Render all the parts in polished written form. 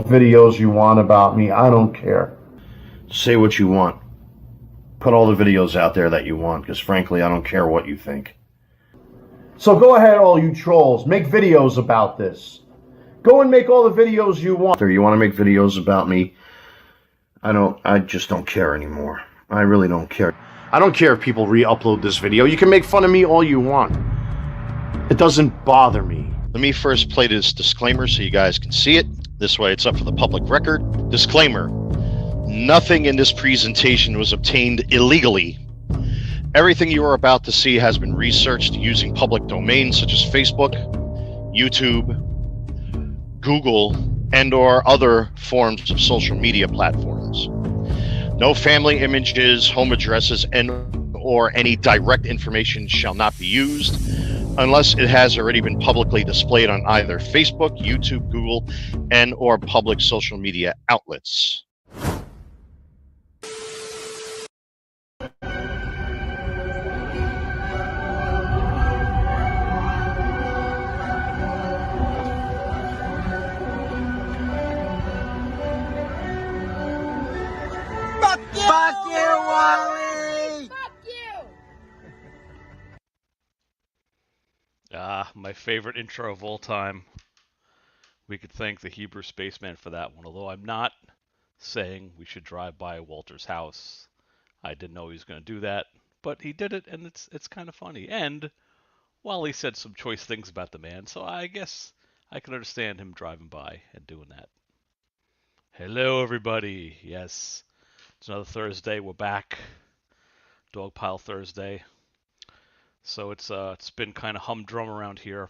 videos you want about me. I don't care. Say what you want. Put all the videos out there that you want, because frankly, I don't care what you think. So go ahead, all you trolls. Make videos about this. Go and make all the videos you want. If you want to make videos about me, I just don't care anymore. I really don't care. I don't care if people re-upload this video. You can make fun of me all you want. It doesn't bother me. Let me first play this disclaimer so you guys can see it. This way it's up for the public record. Disclaimer. Nothing in this presentation was obtained illegally. Everything you are about to see has been researched using public domains such as Facebook, YouTube, Google, and/or other forms of social media platforms. No family images, home addresses, and/or any direct information shall not be used unless it has already been publicly displayed on either Facebook, YouTube, Google, and/or public social media outlets. Fuck you, Wally! Fuck you! My favorite intro of all time. We could thank the Hebrew spaceman for that one, although I'm not saying we should drive by Walter's house. I didn't know he was going to do that, but he did it, and it's kind of funny. And Wally said some choice things about the man, so I guess I can understand him driving by and doing that. Hello, everybody. Yes, it's another Thursday. We're back. Dogpile Thursday. So it's been kind of humdrum around here.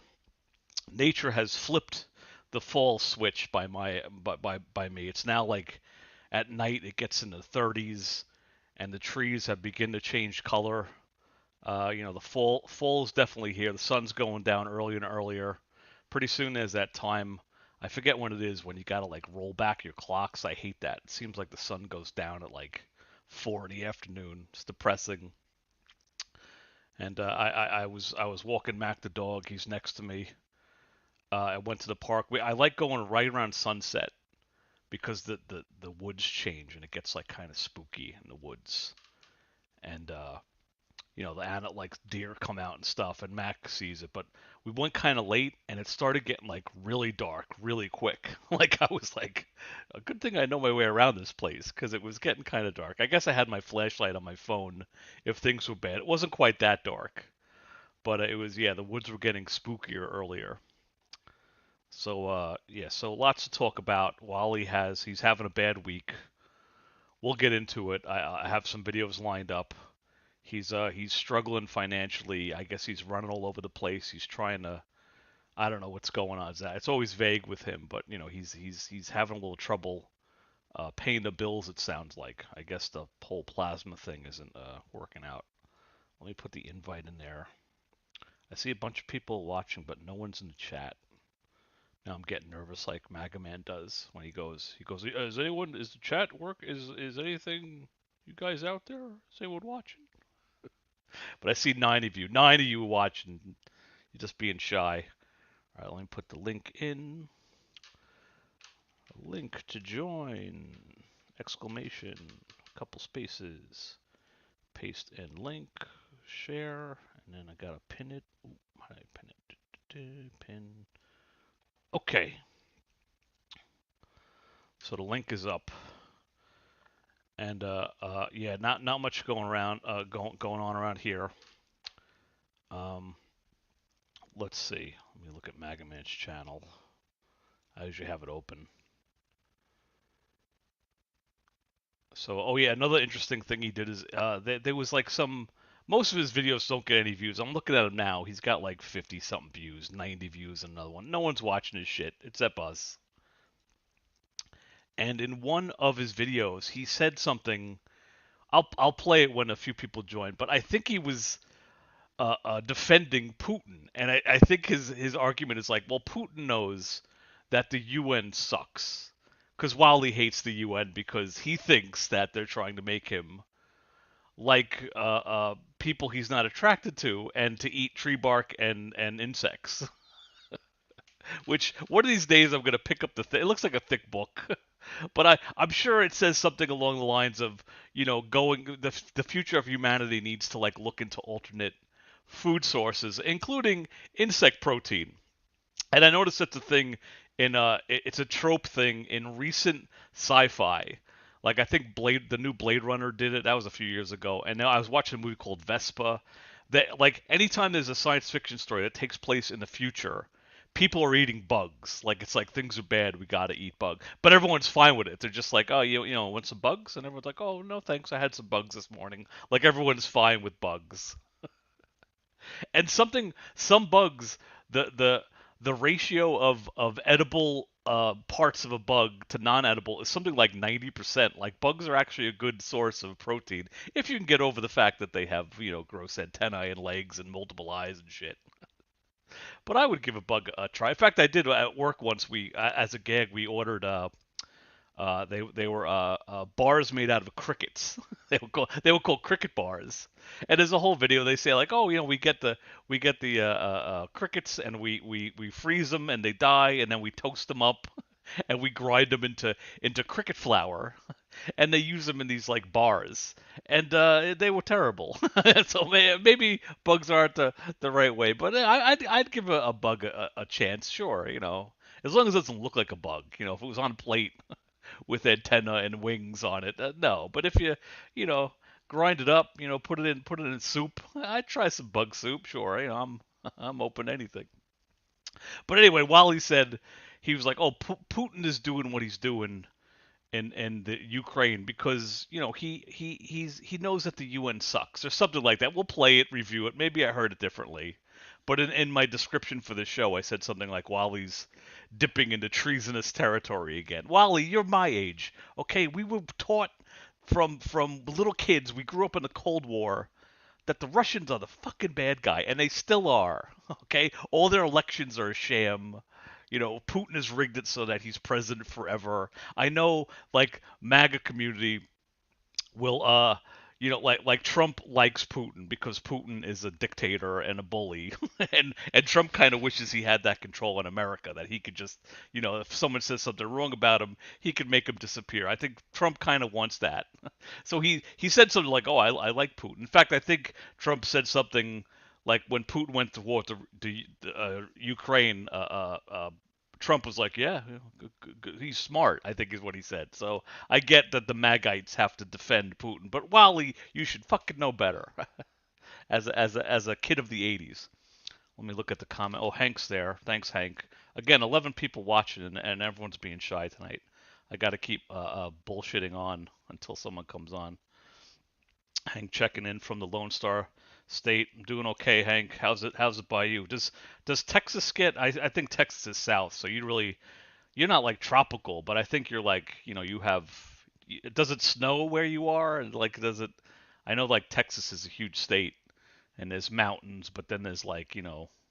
Nature has flipped the fall switch by me. It's now like at night it gets in the 30s, and the trees have begun to change color. The fall is definitely here. The sun's going down earlier and earlier. Pretty soon there's that time. I forget when it is when you gotta like roll back your clocks. I hate that. It seems like the sun goes down at like 4 in the afternoon. It's depressing. And I was walking Mac the dog. He's next to me. I went to the park. I like going right around sunset because the woods change and it gets like kind of spooky in the woods. And like deer come out and stuff, and Mac sees it. But we went kind of late, and it started getting like really dark, really quick. Like I was like, a good thing I know my way around this place because it was getting kind of dark. I guess I had my flashlight on my phone if things were bad. It wasn't quite that dark, but it was the woods were getting spookier earlier. So so lots to talk about. He's having a bad week. We'll get into it. I have some videos lined up. He's struggling financially. I guess he's running all over the place. He's trying to. I don't know what's going on. It's always vague with him, but he's having a little trouble paying the bills. It sounds like. I guess the whole plasma thing isn't working out. Let me put the invite in there. I see a bunch of people watching, but no one's in the chat. Now I'm getting nervous, like Maga Man does when he goes. Is the chat work? Is anything? You guys out there? Is anyone watching? But I see 9 of you. 9 of you watching. You're just being shy. All right, let me put the link in. A link to join. Exclamation. Couple spaces. Paste in link. Share. And then I gotta pin it. Ooh, how do I pin it? Pin. Okay. So the link is up. And not much going on around here. Let's see. Let me look at Maga Man's channel. I usually have it open. So, another interesting thing he did is there was like most of his videos don't get any views. I'm looking at him now. He's got like 50 something views, 90 views, another one. No one's watching his shit except us. And in one of his videos, he said something. I'll play it when a few people join, but I think he was defending Putin, and I think his argument is like, well, Putin knows that the UN sucks, because Wally hates the UN because he thinks that they're trying to make him like people he's not attracted to, and to eat tree bark and insects. Which one of these days I'm gonna pick up the thing. It looks like a thick book, but I'm sure it says something along the lines of, going the future of humanity needs to like look into alternate food sources, including insect protein. And I noticed it's a thing it's a trope thing in recent sci-fi. Like I think the new Blade Runner did it. That was a few years ago. And now I was watching a movie called Vespa. That like anytime there's a science fiction story that takes place in the future, people are eating bugs. Like it's like things are bad, we gotta eat bug. But everyone's fine with it. They're just like, oh, want some bugs? And everyone's like, oh no, thanks. I had some bugs this morning. Like everyone's fine with bugs. And some bugs, the ratio of edible parts of a bug to non-edible is something like 90%. Like bugs are actually a good source of protein if you can get over the fact that they have gross antennae and legs and multiple eyes and shit. But I would give a bug a try. In fact, I did at work once. We as a gag we ordered they were bars made out of crickets. They were called cricket bars. And there's a whole video. They say like, oh, we get the crickets and we freeze them and they die and then we toast them up and we grind them into cricket flour and they use them in these like bars and they were terrible. So maybe bugs aren't the right way, but I'd give a bug a chance, sure, as long as it doesn't look like a bug. If it was on a plate with antenna and wings on it. No, but if you know, grind it up, put it in soup. I'd try some bug soup, sure. I'm open to anything. But anyway, Wally said he was like, "Oh, Putin is doing what he's doing in the Ukraine because he knows that the UN sucks or something like that." We'll play it, review it. Maybe I heard it differently, but in my description for the show, I said something like Wally's dipping into treasonous territory again. Wally, you're my age, okay? We were taught from little kids. We grew up in the Cold War that the Russians are the fucking bad guy, and they still are. Okay, all their elections are a sham. Putin has rigged it so that he's president forever. I know, like MAGA community will like Trump likes Putin because Putin is a dictator and a bully and Trump kind of wishes he had that control in America, that he could just if someone says something wrong about him, he could make him disappear. I think Trump kind of wants that. So he said something like, oh, I like Putin. In fact, I think Trump said something like when Putin went to war to Ukraine, Trump was like, yeah, he's smart, I think is what he said. So I get that the Magites have to defend Putin, but Wally, you should fucking know better. as a kid of the '80s. Let me look at the comment. Oh, Hank's there. Thanks, Hank. Again, 11 people watching, and everyone's being shy tonight. I got to keep bullshitting on until someone comes on. Hank checking in from the Lone Star State. I'm doing okay, Hank. How's it by you? Does Texas get? I think Texas is south, so you're not like tropical, but I think you're like you have. Does it snow where you are? And like does it? I know like Texas is a huge state, and there's mountains, but then there's like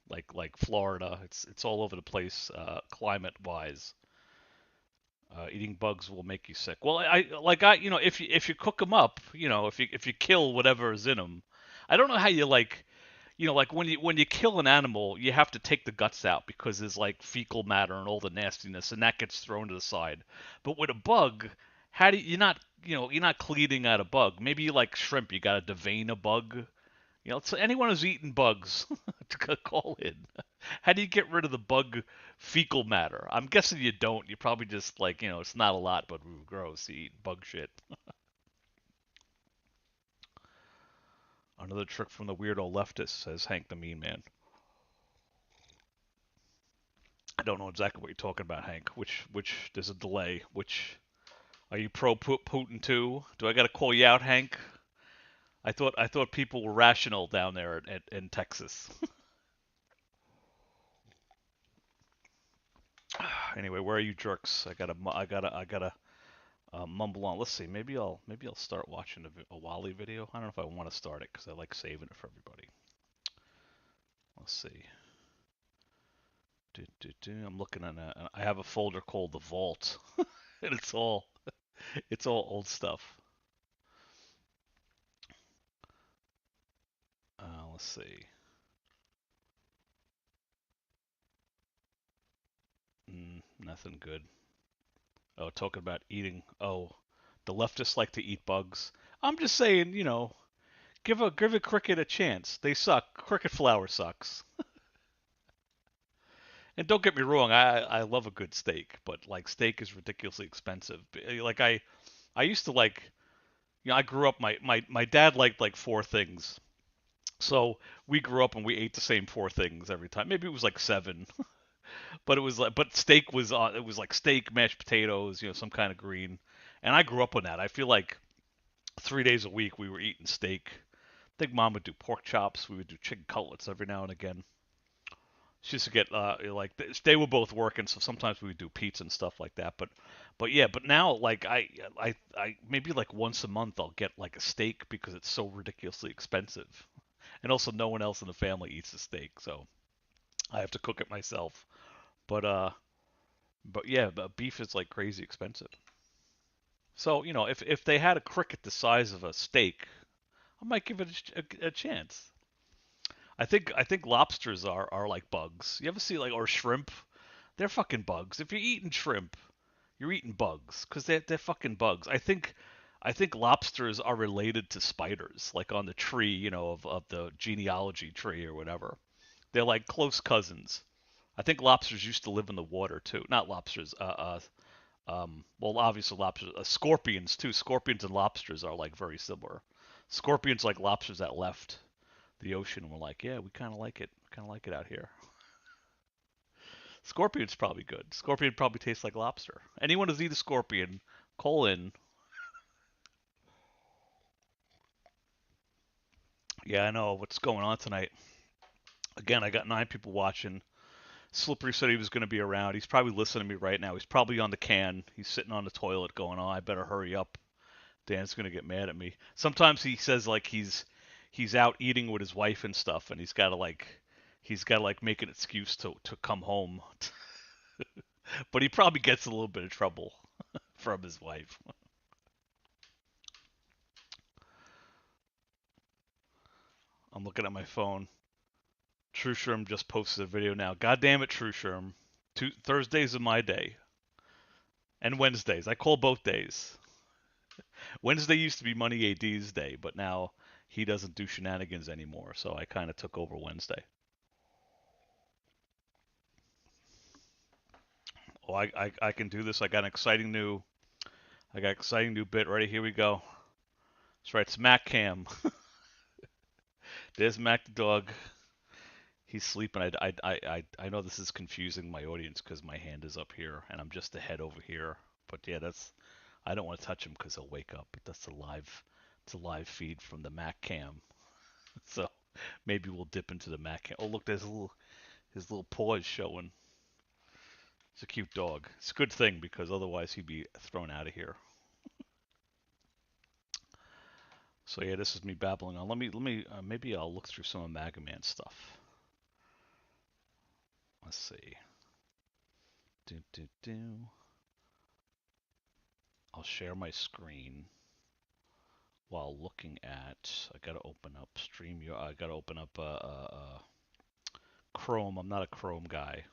like Florida. It's all over the place climate wise. Eating bugs will make you sick. Well, if you cook them up, if you kill whatever is in them, I don't know how you like, like when you kill an animal, you have to take the guts out because there's like fecal matter and all the nastiness, and that gets thrown to the side. But with a bug, how do you're not cleaning out a bug? Maybe you like shrimp, you gotta devein a bug. So anyone who's eaten bugs, call in. How do you get rid of the bug fecal matter? I'm guessing you don't. You probably just like, it's not a lot, but ooh, gross. You eat bug shit. Another trick from the weirdo leftist, says Hank the Mean Man. I don't know exactly what you're talking about, Hank. Which there's a delay. Which are you pro Putin too? Do I got to call you out, Hank? I thought people were rational down there in Texas. Anyway, where are you jerks? I gotta mumble on. Let's see. Maybe I'll start watching a Wally video. I don't know if I want to start it because I like saving it for everybody. Let's see. I'm looking at I have a folder called the Vault, and it's all old stuff. Let's see. Nothing good. Oh, talking about eating. Oh, the leftists like to eat bugs. I'm just saying, give a cricket a chance. They suck. Cricket flour sucks. And don't get me wrong, I love a good steak, but like steak is ridiculously expensive. Like I used to like, I grew up. My dad liked like four things. So we grew up and we ate the same four things every time. Maybe it was like seven, but it was like, but steak was it was like steak, mashed potatoes, some kind of green. And I grew up on that. I feel like 3 days a week we were eating steak. I think Mom would do pork chops. We would do chicken cutlets every now and again. She used to get like they were both working, so sometimes we would do pizza and stuff like that. But yeah, but now like I maybe like once a month I'll get like a steak because it's so ridiculously expensive, and also no one else in the family eats the steak, so I have to cook it myself. But yeah, but beef is like crazy expensive. So if they had a cricket the size of a steak, I might give it a chance. I think lobsters are like bugs. You ever see like or shrimp? They're fucking bugs. If you're eating shrimp, you're eating bugs because they're fucking bugs. I think lobsters are related to spiders, like on the tree, of the genealogy tree or whatever. They're like close cousins. I think lobsters used to live in the water too. Not lobsters. Well, obviously lobsters. Scorpions too. Scorpions and lobsters are like very similar. Scorpions like lobsters that left the ocean and were like, yeah, we kind of like it. Kind of like it out here. Scorpion's probably good. Scorpion probably tastes like lobster. Anyone who's eaten a scorpion, call in. Yeah, I know what's going on tonight. Again, I got 9 people watching. Slippery said he was going to be around. He's probably listening to me right now. He's probably on the can. He's sitting on the toilet going, "Oh, I better hurry up. Dan's going to get mad at me." Sometimes he says like he's out eating with his wife and stuff, and he's got to like make an excuse to come home. But he probably gets a little bit of trouble from his wife. I'm looking at my phone. True Sherm just posted a video now. God damn it, True Sherm. Thursdays are my day. And Wednesdays. I call both days. Wednesday used to be Money AD's day, but now he doesn't do shenanigans anymore, so I kind of took over Wednesday. Oh, I can do this. I got an exciting new bit ready. Here we go. That's right, it's Mac Cam. There's Mac the dog. He's sleeping. I know this is confusing my audience because my hand is up here and I'm just the head over here. But yeah, I don't want to touch him because he'll wake up. But it's a live feed from the Mac Cam. So maybe we'll dip into the Mac Cam. Oh look, there's his little paws showing. It's a cute dog. It's a good thing because otherwise he'd be thrown out of here. So yeah, this is me babbling on. Let me maybe I'll look through some of Maga Man stuff. Let's see. I'll share my screen while looking at. I gotta open up StreamYard. I gotta open up Chrome. I'm not a Chrome guy.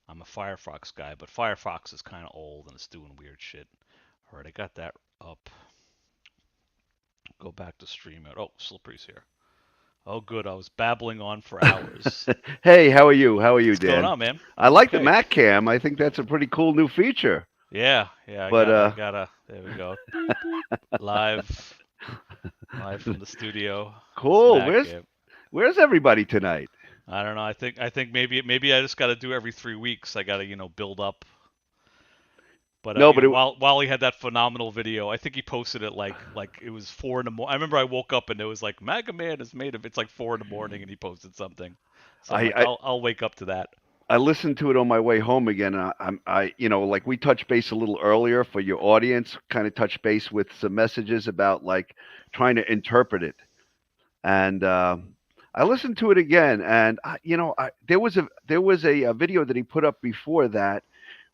I'm a Firefox guy, but Firefox is kind of old and it's doing weird shit. All right, I got that up. Go back to StreamYard. Oh, Slippery's here. Oh, good. I was babbling on for hours. Hey, how are you? How are you, What's Dan? going on, man? I like the Okay. Mac Cam. I think that's a pretty cool new feature. Yeah. But, I gotta. There we go. Beep, beep. Live from the studio. Cool. Mac, Where's everybody tonight? I don't know. I think maybe I just got to do every 3 weeks. I got to build up. But No, but Wally had that phenomenal video. I think he posted it like it was 4 in the morning. I remember I woke up and it was like Maga Man is made of. It's like 4 in the morning and he posted something. So I'll wake up to that. I listened to it on my way home again. I like we touched base a little earlier for your audience, kind of touched base with some messages about like trying to interpret it. And I listened to it again, and there was a video that he put up before that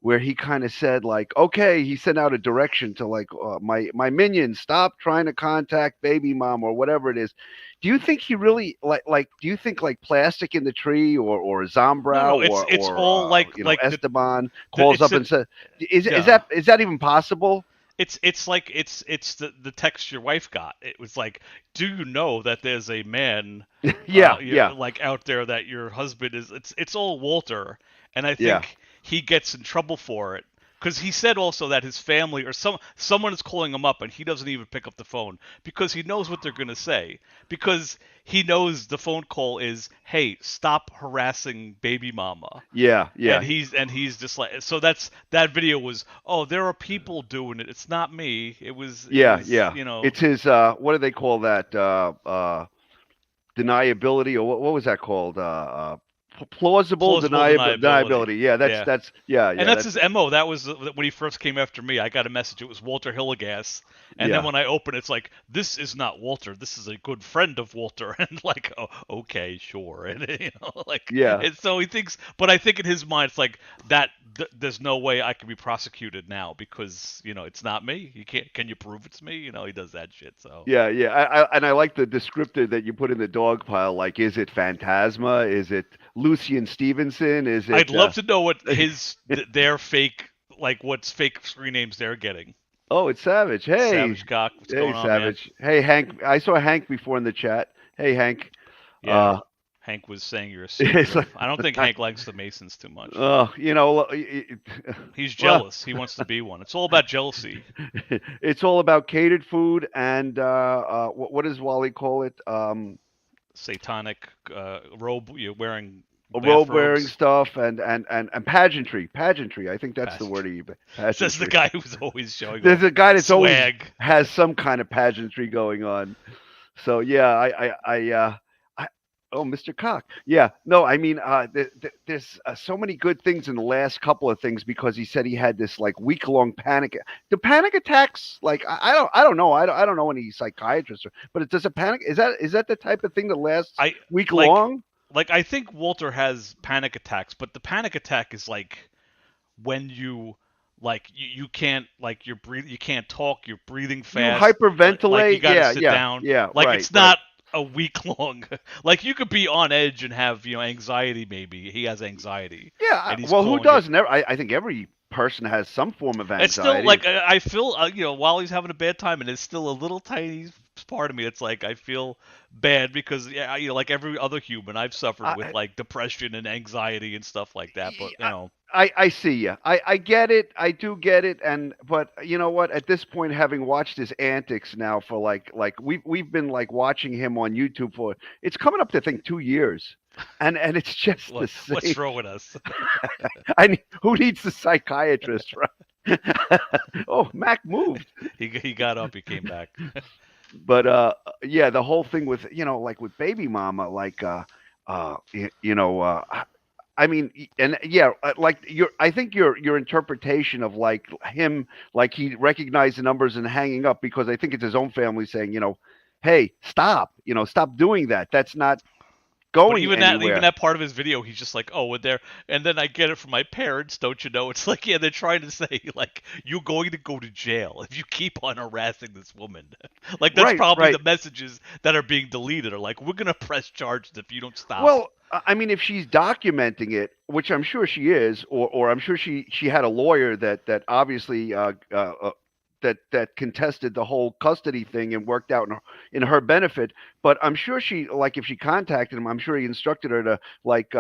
where he kind of said like, okay, he sent out a direction to like my minions, stop trying to contact Babymomma or whatever it is. Do you think he really like? Do you think like Plastic in the Tree or Zombrow No, it's all Esteban calls it's up and says, is yeah. that even possible? It's like it's the text your wife got. It was like, do you know that there's a man, Yeah. like out there that your husband is? It's all Walter, and I Yeah. think he gets in trouble for it because he said also that his family or someone is calling him up and he doesn't even pick up the phone because he knows what they're gonna say because he knows the phone call is, hey, stop harassing Babymomma. Yeah. And he's just like, so that video was, oh, there are people doing it, it's not me, it was Yeah. it's It's his what do they call that? Deniability, or what was that called? Plausible deniability. deniability. Yeah, Yeah. that's yeah. And that's his MO. That was when he first came after me. I got a message. It was Walter Hillegas. And Yeah. then when I open it, it's like, this is not Walter. This is a good friend of Walter. And like, oh, okay, sure. And like, Yeah. and so he thinks, but I think in his mind, it's like that. There's no way I can be prosecuted now because it's not me. You can't. Can you prove it's me? He does that shit. So Yeah. I like the descriptor that you put in the dog pile. Like, is it Fantasma? Is it Lucian Stevenson? Is it? I'd love to know what their fake, like what's fake screen names they're getting. Oh, it's Savage. Hey, Savage Cock. What's hey, going on, Savage. man? Hey, Hank. I saw Hank before in the chat. Hey, Hank. Yeah. Hank was saying you're a secret. I don't think Hank likes the Masons too much. He's jealous. He wants to be one. It's all about jealousy. It's all about catered food and what does Wally call it? Satanic robe you're wearing. Robe wearing stuff and pageantry. I think that's the word. That's the guy who's always showing. There's a guy that's always swag. Has some kind of pageantry going on. So yeah, oh, Mr. Cock. Yeah, no, I mean, there's so many good things in the last couple of things because he said he had this like week-long panic. The panic attacks, like I don't know. I don't know any psychiatrists, but it does a panic. Is that the type of thing that lasts week long? Like I think Walter has panic attacks, but the panic attack is like when you you can't you can't talk, you're breathing fast, you hyperventilate, like you gotta sit down. Yeah, like right, it's not a week long. Like you could be on edge and have anxiety. Maybe he has anxiety. Yeah, well, who doesn't? I think every person has some form of anxiety. It's still like I feel while he's having a bad time, and it's still a little tiny part of me. It's like I feel bad because like every other human, I've suffered with like depression and anxiety and stuff like that. But I see you. I get it. I do get it. But you know what? At this point, having watched his antics now for like we've been like watching him on YouTube for it's coming up to 2 years, and it's just the same. What's wrong with us? Who needs the psychiatrist? Right? Oh, Mac moved. He got up. He came back. But yeah, the whole thing with like with Babymomma, like I mean, and yeah, like I think your interpretation of like him, like he recognized the numbers and hanging up because I think it's his own family saying, hey, stop, stop doing that. That's not going anywhere. Even that part of his video, he's just like, oh, there, and then I get it from my parents, don't you know? It's like, yeah, they're trying to say like you're going to go to jail if you keep on harassing this woman. Like that's probably the messages that are being deleted are like, we're gonna press charges if you don't stop. Well, I mean, if she's documenting it, which I'm sure she is, or I'm sure she had a lawyer that obviously that contested the whole custody thing and worked out in her benefit. But I'm sure she, like, if she contacted him, I'm sure he instructed her to like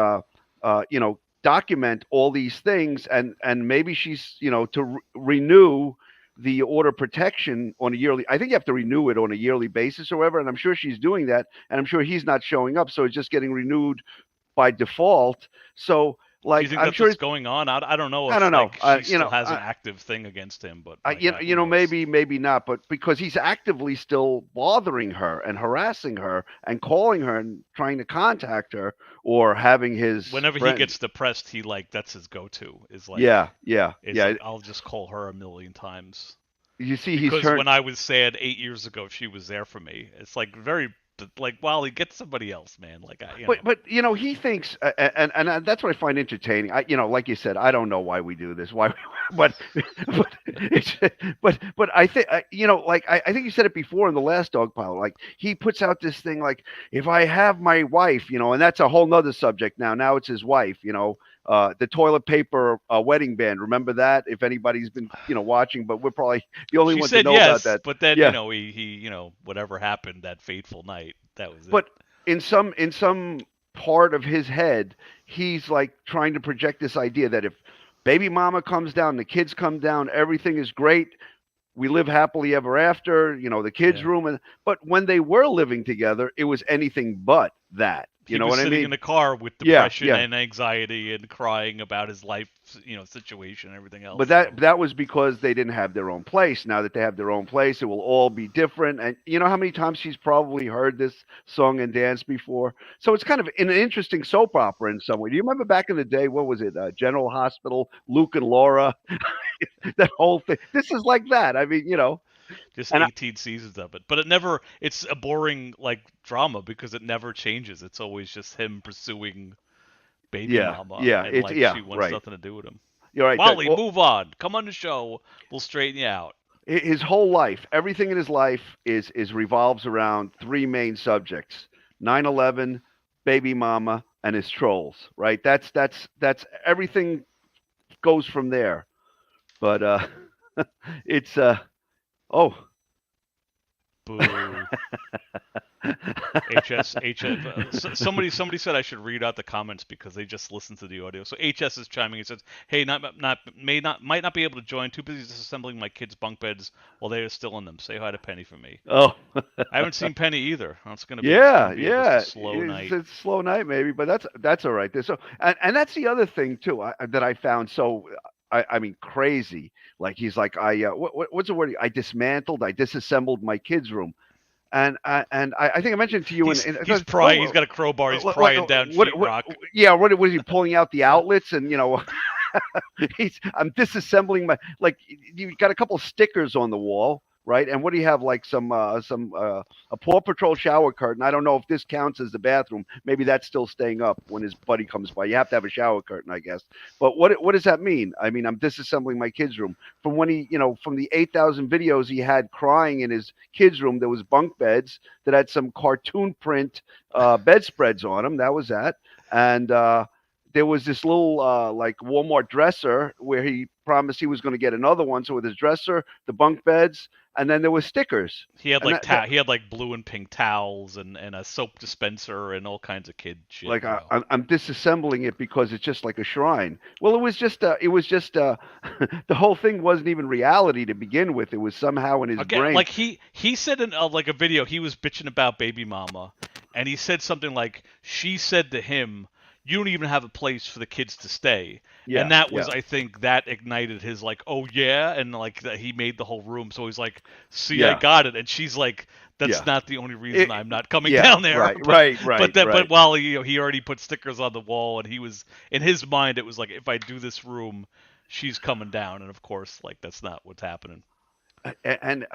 document all these things and maybe she's to renew the order of protection on a yearly. I think you have to renew it on a yearly basis or whatever. And I'm sure she's doing that. And I'm sure he's not showing up. So it's just getting renewed by default. So like, do you think I'm that's sure what's going on. I don't know. If, I don't know. Like, she still has an active thing against him, but like, maybe not. But because he's actively still bothering her and harassing her and calling her and trying to contact her or having his. Whenever friend. he gets depressed, he like that's his go-to. Is like yeah. I'll just call her a million times. You see, because when I was sad 8 years ago, she was there for me. It's like very Like, Wally, get somebody else, man. Like, But he thinks, and that's what I find entertaining. Like you said, I don't know why we do this. Why, but it's, but I think like I think you said it before in the last Dogpile. Like he puts out this thing like, if I have my wife, and that's a whole nother subject now. Now it's his wife, the toilet paper wedding band. Remember that? If anybody's been watching, but we're probably the only she ones said to know yes, about that. but then Yeah. he whatever happened that fateful night, that was it. But in some part of his head, he's like trying to project this idea that if Babymomma comes down, the kids come down, everything is great. We live happily ever after, the kids' Yeah. room. But when they were living together, it was anything but that. You know was what I sitting mean? in the car with Yeah, depression yeah. and anxiety and crying about his life, situation and everything else. But that was because they didn't have their own place. Now that they have their own place, it will all be different. And you know how many times she's probably heard this song and dance before? So it's kind of an interesting soap opera in some way. Do you remember back in the day, what was it? General Hospital, Luke and Laura, that whole thing. This is like that. I mean, just and 18 seasons of it, but it's a boring like drama because it never changes. It's always just him pursuing Babymomma, yeah, and it's like yeah, she wants right. nothing to do with him. You're right. Wally, move on. Come on the show. We'll straighten you out. His whole life, everything in his life is revolves around three main subjects: 9/11, Babymomma, and his trolls. Right? That's everything goes from there. But it's oh. Boo. HS. Somebody said I should read out the comments because they just listened to the audio. So HS is chiming. He says, "Hey, might not be able to join. Too busy disassembling my kids' bunk beds while they are still in them. Say hi to Penny for me." Oh. I haven't seen Penny either. It's gonna be yeah. a slow night. It's a slow night maybe, but that's all right. So and that's the other thing too that I found so. I mean, crazy. Like he's like, what's the word? I disassembled my kids' room. And I think I mentioned to you, he's prying. He's got a crowbar. He's prying down sheetrock. Yeah, what is he pulling out the outlets and I'm disassembling my you got a couple of stickers on the wall, right? And what do you have like a Paw Patrol shower curtain? I don't know if this counts as the bathroom. Maybe that's still staying up when his buddy comes by. You have to have a shower curtain, I guess. But what does that mean? I mean, I'm disassembling my kids' room. From when he, from the 8,000 videos he had crying in his kids' room, there was bunk beds that had some cartoon print bedspreads on them. That was that. And there was this little like Walmart dresser where he promised he was going to get another one. So with his dresser, the bunk beds, and then there was stickers. He had he had like blue and pink towels and a soap dispenser and all kinds of kid shit. Like I'm disassembling it because it's just like a shrine. Well, it was just the whole thing wasn't even reality to begin with. It was somehow in his brain. Like he said in like a video, he was bitching about Babymomma, and he said something like, she said to him, "You don't even have a place for the kids to stay." Yeah, and that was, I think, that ignited his like, oh yeah, and like that he made the whole room. So he's like, "See, I got it," and she's like, "That's not the only reason I'm not coming down there." Right. But Wally, he already put stickers on the wall, and he was in his mind. It was like, if I do this room, she's coming down, and of course, like that's not what's happening. And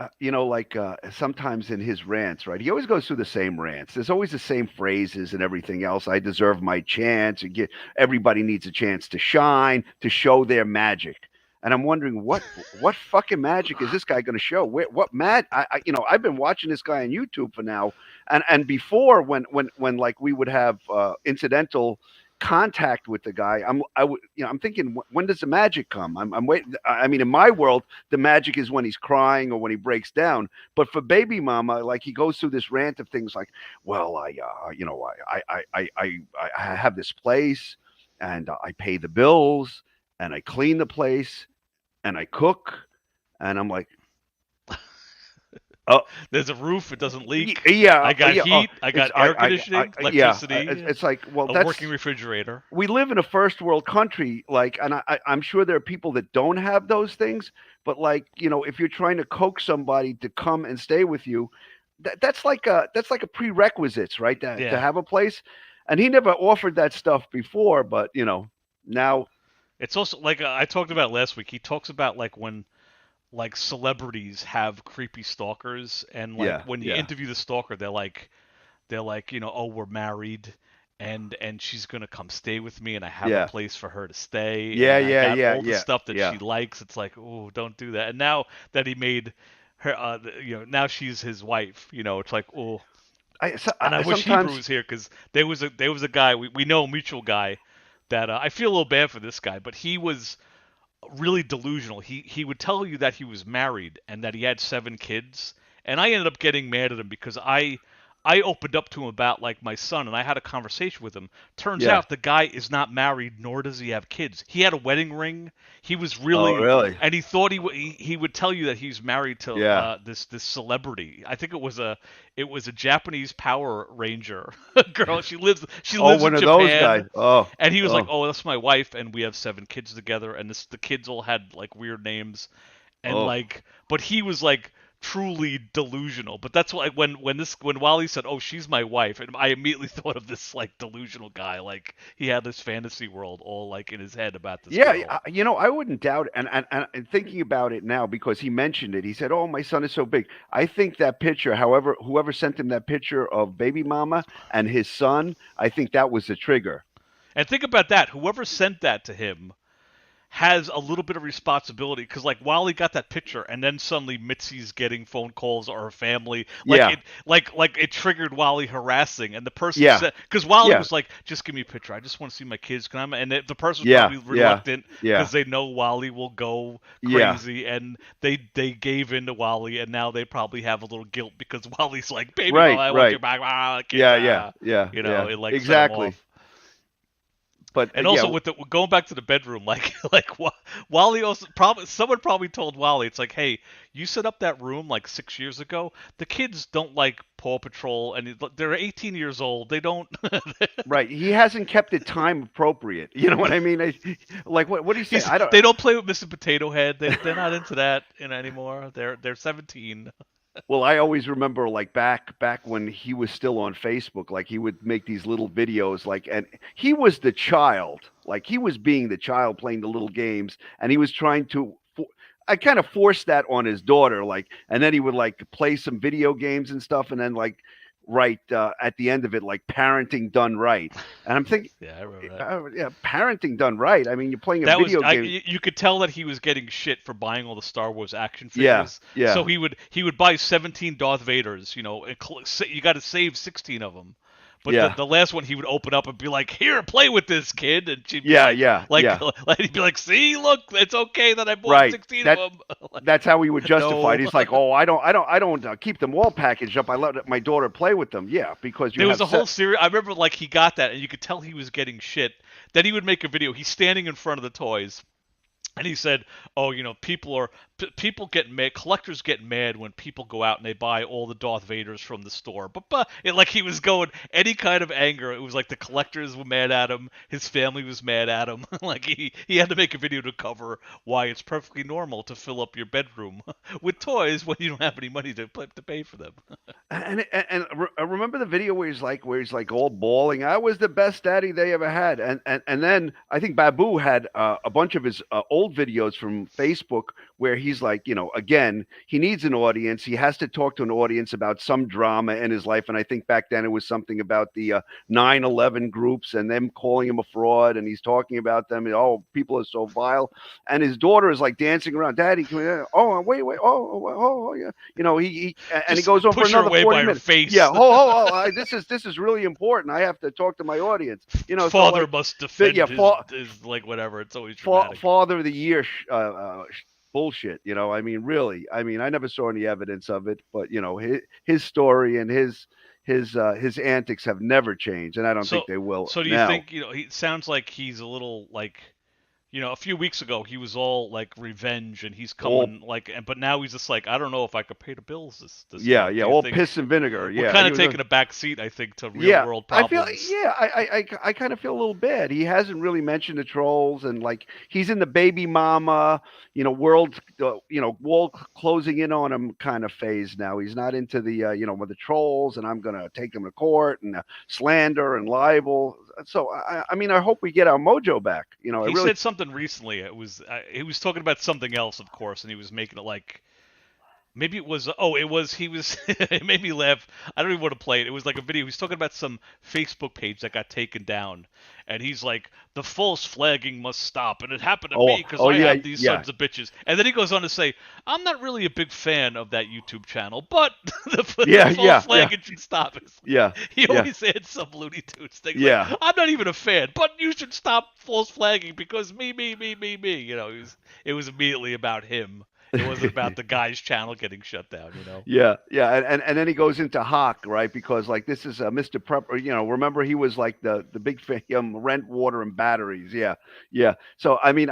sometimes in his rants, right, he always goes through the same rants. There's always the same phrases and everything else. I deserve my chance. Everybody needs a chance to shine, to show their magic. And I'm wondering what fucking magic is this guy going to show? What I've been watching this guy on YouTube for now, and before when like we would have incidental contact with the guy, I'm thinking, when does the magic come? I'm waiting. I mean, in my world, the magic is when he's crying or when he breaks down. But for Babymomma, like he goes through this rant of things like, well, I have this place, and I pay the bills, and I clean the place, and I cook, and I'm like, oh, there's a roof; it doesn't leak. Yeah, I got heat. I got air conditioning, electricity. It's like, well, that's a working refrigerator. We live in a first world country, like, and I'm sure there are people that don't have those things. But like, if you're trying to coax somebody to come and stay with you, that's like a prerequisites, right? To have a place. And he never offered that stuff before, but now it's also like I talked about last week. He talks about like when like celebrities have creepy stalkers, and like when you interview the stalker, they're like, they're like, oh, we're married. And she's gonna come stay with me, and I have a Yeah. place for her to stay, Yeah, and I yeah, got yeah, all the yeah, stuff that yeah. she likes. It's like, oh, don't do that. And now that he made her, now she's his wife. It's like, oh. And I wish Hebrew Sometimes, was here because there was a guy we know, a mutual guy that I feel a little bad for this guy, but he was really delusional. He would tell you that he was married and that he had 7 kids, and I ended up getting mad at him because I opened up to him about like my son, and I had a conversation with him. Turns yeah. out the guy is not married, nor does he have kids. He had a wedding ring. He was Oh, really, really? and he thought he would tell you that he's married to Yeah. this celebrity. I think it was a Japanese Power Ranger girl. She lives Oh, in one of those guys. Japan. Oh, And he was like, oh, "Oh, that's my wife, and we have 7 kids together." And the kids all had like weird names, and oh. like, but he was like truly delusional. But that's why when Wally said, "Oh, she's my wife," and I immediately thought of this like delusional guy, like he had this fantasy world all like in his head about this Yeah, girl. I wouldn't doubt it. And thinking about it now, because he mentioned it, he said, "Oh, my son is so big." I think that picture, however, whoever sent him that picture of Babymomma and his son, I think that was the trigger. And think about that. Whoever sent that to him has a little bit of responsibility because like Wally got that picture and then suddenly Mitzy's getting phone calls or her family Yeah, like it triggered Wally harassing, and the person yeah, said, because Wally yeah, was like, just give me a picture, I just want to see my kids, can I? And the person was yeah, probably yeah, reluctant yeah, because they know Wally will go yeah. crazy, and they gave in to Wally, and now they probably have a little guilt because Wally's like, baby, Right, I want you right. back, kids, Yeah, yeah, yeah, yeah. it like set him Exactly. off. But And yeah, also with going back to the bedroom, Wally also someone probably told Wally, it's like, hey, you set up that room like 6 years ago. The kids don't like Paw Patrol, and they're 18 years old. They don't. right. He hasn't kept it time appropriate. You know what I mean? Like what do you say? I don't. They don't play with Mr. Potato Head. They're not into that anymore. They're 17. Well, I always remember like back when he was still on Facebook, like he would make these little videos, like, and he was the child, like he was being the child playing the little games, and he was trying to. I kind of forced that on his daughter, like, and then he would like play some video games and stuff, and then like write at the end of it like parenting done right, and I'm thinking, Yeah, I remember that. yeah, parenting done right. I mean, you're playing a That was video game. you could tell that he was getting shit for buying all the Star Wars action Yeah, figures. yeah, So he would buy 17 Darth Vaders. You got to save 16 of them. But yeah, the last one he would open up and be like, "Here, play with this, kid," and she'd be yeah, yeah, like, yeah. he'd be like, "See, look, it's okay that I bought Right. 16 That of them." Like, that's how he would justify it. no. He's like, "Oh, I don't keep them all packaged up. I let my daughter play with them." Yeah, because you There have was a whole series. I remember like he got that, and you could tell he was getting shit. Then he would make a video. He's standing in front of the toys. And he said, "Oh, people get mad. Collectors get mad when people go out and they buy all the Darth Vaders from the store." But like he was going any kind of anger. It was like the collectors were mad at him. His family was mad at him. Like he had to make a video to cover why it's perfectly normal to fill up your bedroom with toys when you don't have any money to pay for them. I remember the video where he's like all bawling. I was the best daddy they ever had. And then I think Babu had a bunch of his old videos from Facebook where he's like, again, he needs an audience. He has to talk to an audience about some drama in his life. And I think back then it was something about the 9/11 groups and them calling him a fraud. And he's talking about them. And, oh, people are so vile. And his daughter is like dancing around. Daddy, can we, oh, wait. Oh, yeah. He and he goes on for Push her another away 40 by her minutes. face. Yeah. This is really important. I have to talk to my audience. Father must defend yeah, his like whatever. It's always dramatic. Father of the Year bullshit. I mean, really. I mean, I never saw any evidence of it, but his story and his antics have never changed, and I don't think they will. So do you now. think he sounds like he's a little like a few weeks ago he was all like revenge and he's coming but now he's just like, I don't know if I could pay the bills this Yeah, month. yeah, all piss and vinegar. Yeah, we're kind of taking a back seat, I think, to real world problems. I kind of feel a little bad. He hasn't really mentioned the trolls, and like he's in the Babymomma, world, world closing in on him kind of phase now. He's not into the with the trolls, and I'm gonna take them to court and slander and libel. So I mean, I hope we get our mojo back. He said something recently. It was he was talking about something else, of course, and he was making it like Maybe it was. Oh, it was. He was. It made me laugh. I don't even want to play it. It was like a video. He was talking about some Facebook page that got taken down, and he's like, "The false flagging must stop," and it happened to me because I yeah, have these yeah, sons of bitches. And then he goes on to say, "I'm not really a big fan of that YouTube channel, but Yeah, the false yeah, flagging should stop." yeah, He yeah, always said some Looney Tunes thing. yeah. Like, I'm not even a fan, but you should stop false flagging because me. You know, it was immediately about him. It wasn't about the guy's channel getting shut down, you know. Yeah, yeah, and then he goes into Hawk, right? Because like this is Mr. Prepper, you know. Remember he was like the big rent, water, and batteries. Yeah, yeah. So I mean,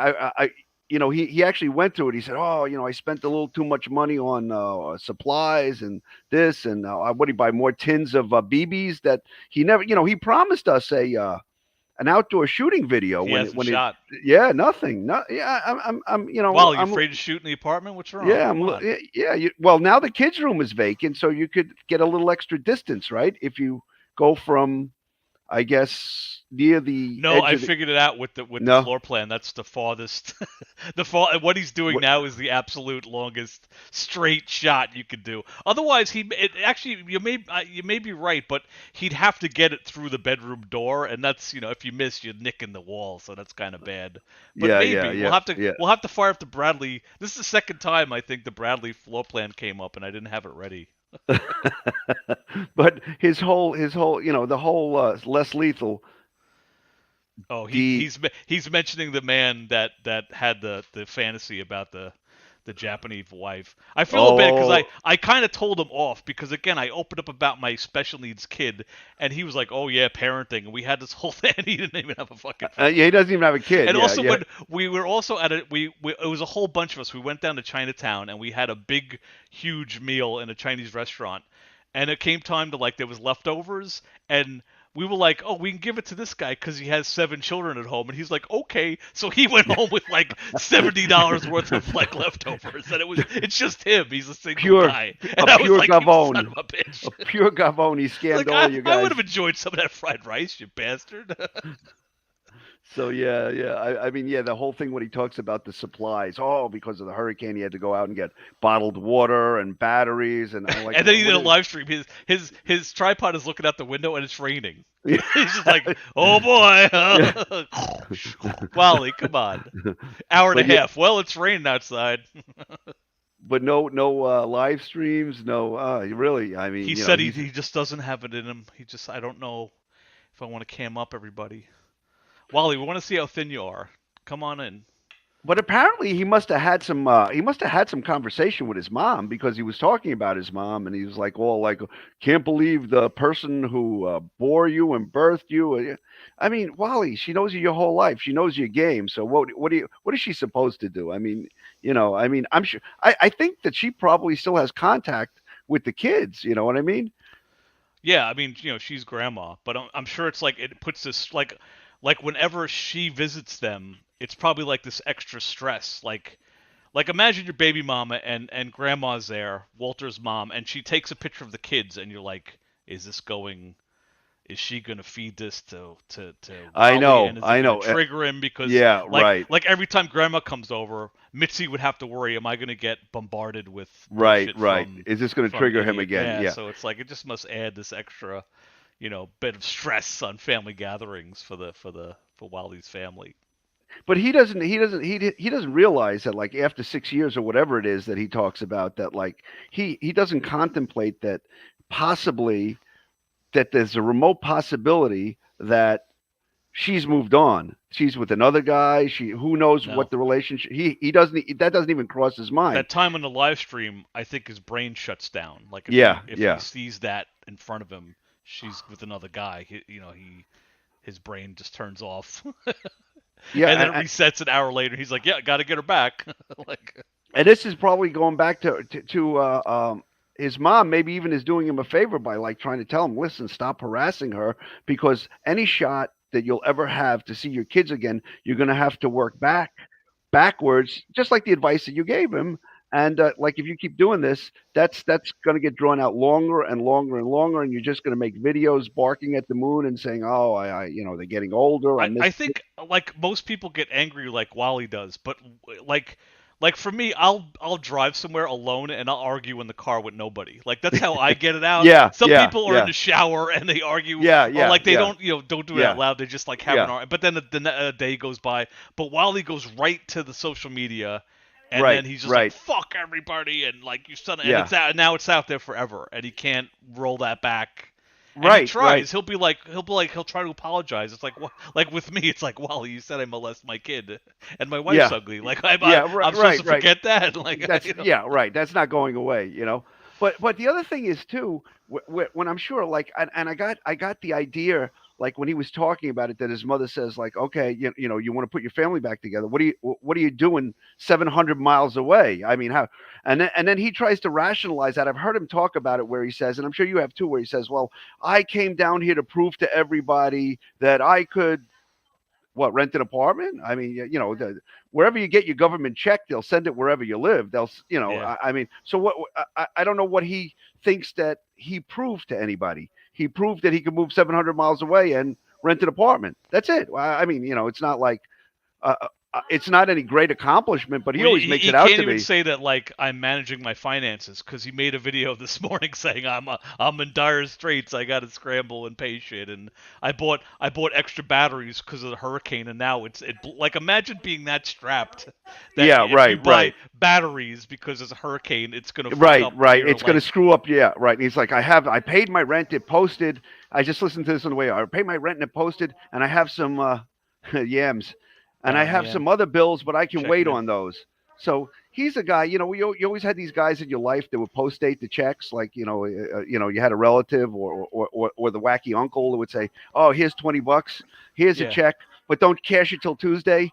you know, he actually went through it. He said, oh, you know, I spent a little too much money on supplies and this, and what did he buy more tins of BBs that he never, you know, he promised us a an outdoor shooting video He when hasn't shot. yeah, nothing, yeah, I'm you know, Wally, you I'm afraid to shoot in the apartment? What's wrong? yeah, Come on. yeah. Well, now the kids' room is vacant, so you could get a little extra distance, right? If you go from, I guess, near the No, edge I of the figured it out with the no. floor plan. That's the farthest. What he's doing now is the absolute longest straight shot you could do. Otherwise, actually you may be right, but he'd have to get it through the bedroom door, and that's, you know, if you miss, you're nicking the wall, so that's kind of bad. But Yeah, maybe yeah, yeah, yeah. we'll have to fire up the Bradley. This is the second time I think the Bradley floor plan came up, and I didn't have it ready. But his whole, you know, the whole less lethal. Oh, The he's mentioning the man that had the fantasy about the Japanese wife. I feel bad because oh I kind of told him off because, again, I opened up about my special needs kid, and he was like, "Oh yeah, parenting," and we had this whole thing. And he didn't even have a fucking. yeah, he doesn't even have a kid. And Yeah, also yeah. when we were also at it was a whole bunch of us. We went down to Chinatown and we had a big, huge meal in a Chinese restaurant, and it came time to, like, there was leftovers, and we were like, "Oh, we can give it to this guy because he has 7 children at home," and he's like, "Okay." So he went home with like $70 worth of like leftovers, and it's just him. He's a single Pure, guy, a and I was pure like, "You son Gavone, of a bitch!" a pure Gavone. He scammed Like, all you I guys. would have enjoyed some of that fried rice, you bastard. So yeah, yeah. I mean, yeah, the whole thing when he talks about the supplies, oh, because of the hurricane, he had to go out and get bottled water and batteries, and I'm like, And then he did a what live stream. His tripod is looking out the window and it's raining. is- He's just like, "Oh boy, Wally, come on, hour and a But yeah, half." Well, it's raining outside. but no live streams, no. Really, I mean, He you know, said he just doesn't have it in him. I don't know if I want to cam up everybody. Wally, we want to see how thin you are. Come on in. But apparently he must have had some conversation with his mom because he was talking about his mom and he was like, "Well, like, can't believe the person who bore you and birthed you." I mean, Wally, she knows you your whole life. She knows your game. So what is she supposed to do? I mean, you know, I mean, I'm sure I think that she probably still has contact with the kids. You know what I mean? Yeah, I mean, you know, she's grandma, but I'm sure it's like it puts this like whenever she visits them, it's probably like this extra stress. Like imagine your baby mama and grandma's there, Walter's mom, and she takes a picture of the kids, and you're like, is she gonna feed this to I Wally, and know, is it I gonna know. trigger him? Because Yeah, right, like every time grandma comes over, Mitzy would have to worry, am I gonna get bombarded with right, bullshit right. Is this going to from trigger him idiot? again? Yeah, Yeah. so it's like it just must add this extra, you know, bit of stress on family gatherings for Wally's family. But he doesn't realize that, like, after 6 years or whatever it is that he talks about, that like he doesn't contemplate that possibly that there's a remote possibility that she's moved on. She's with another guy. Who knows No. what the relationship. He doesn't, that doesn't even cross his mind. That time on the live stream, I think his brain shuts down. Like if Yeah. he sees that in front of him, she's with another guy. His brain just turns off. Yeah, And then it resets an hour later. He's like, "Yeah, got to get her back." Like, and this is probably going back to his mom. Maybe even is doing him a favor by like trying to tell him, listen, stop harassing her, because any shot that you'll ever have to see your kids again, you're going to have to work backwards, just like the advice that you gave him. And like if you keep doing this, that's going to get drawn out longer and longer and longer, and you're just going to make videos barking at the moon and saying, "Oh, I you know, they're getting older." I think like most people get angry like Wally does, but like Like for me, I'll drive somewhere alone and I'll argue in the car with nobody. Like that's how I get it out. Yeah, Some yeah, people are yeah. in the shower and they argue, Yeah, or yeah, like they yeah, don't do it yeah, out loud. They just like have yeah. an argument. But then a day goes by. But Wally goes right to the social media, and Right, then he's just like right. fuck everybody and like you son. And Yeah. it's out now. It's out there forever, and he can't roll that back. And he Right, tries. right. He'll try to apologize. It's like with me. It's like, Wally, you said I molest my kid, and my wife's Yeah. ugly. Like Yeah, I'm right, supposed to right. forget that. Like That's you know? yeah, right. That's not going away, But the other thing is too, when I'm sure, like, and I got the idea, like when he was talking about it, that his mother says, like, okay, you want to put your family back together. What are you doing 700 miles away? I mean, how? And then he tries to rationalize that. I've heard him talk about it where he says, and I'm sure you have too, where he says, well, I came down here to prove to everybody that I could rent an apartment. I mean, wherever you get your government check, they'll send it wherever you live. Yeah. I mean, so what? I don't know what he thinks that he proved to anybody. He proved that he could move 700 miles away and rent an apartment. That's it. I mean, it's not like it's not any great accomplishment, but he always makes it out can't to even be. say that like I'm managing my finances because he made a video this morning saying I'm in dire straits. I got to scramble and pay shit, and I bought extra batteries because of the hurricane, and now like imagine being that strapped. That Yeah, if right, you buy right. batteries because there's a hurricane, it's gonna fuck Right, up right. your, It's going to like, screw up. Yeah, right. And he's like, I paid my rent. It posted. I just listened to this on the way. I paid my rent and it posted, and I have some yams, and I Baron have Yam some other bills, but I can checking wait in. on those. So he's a guy. You always had these guys in your life that would post date the checks. Like you had a relative or the wacky uncle that would say, "Oh, here's $20. Here's a Yeah. check, but don't cash it till Tuesday."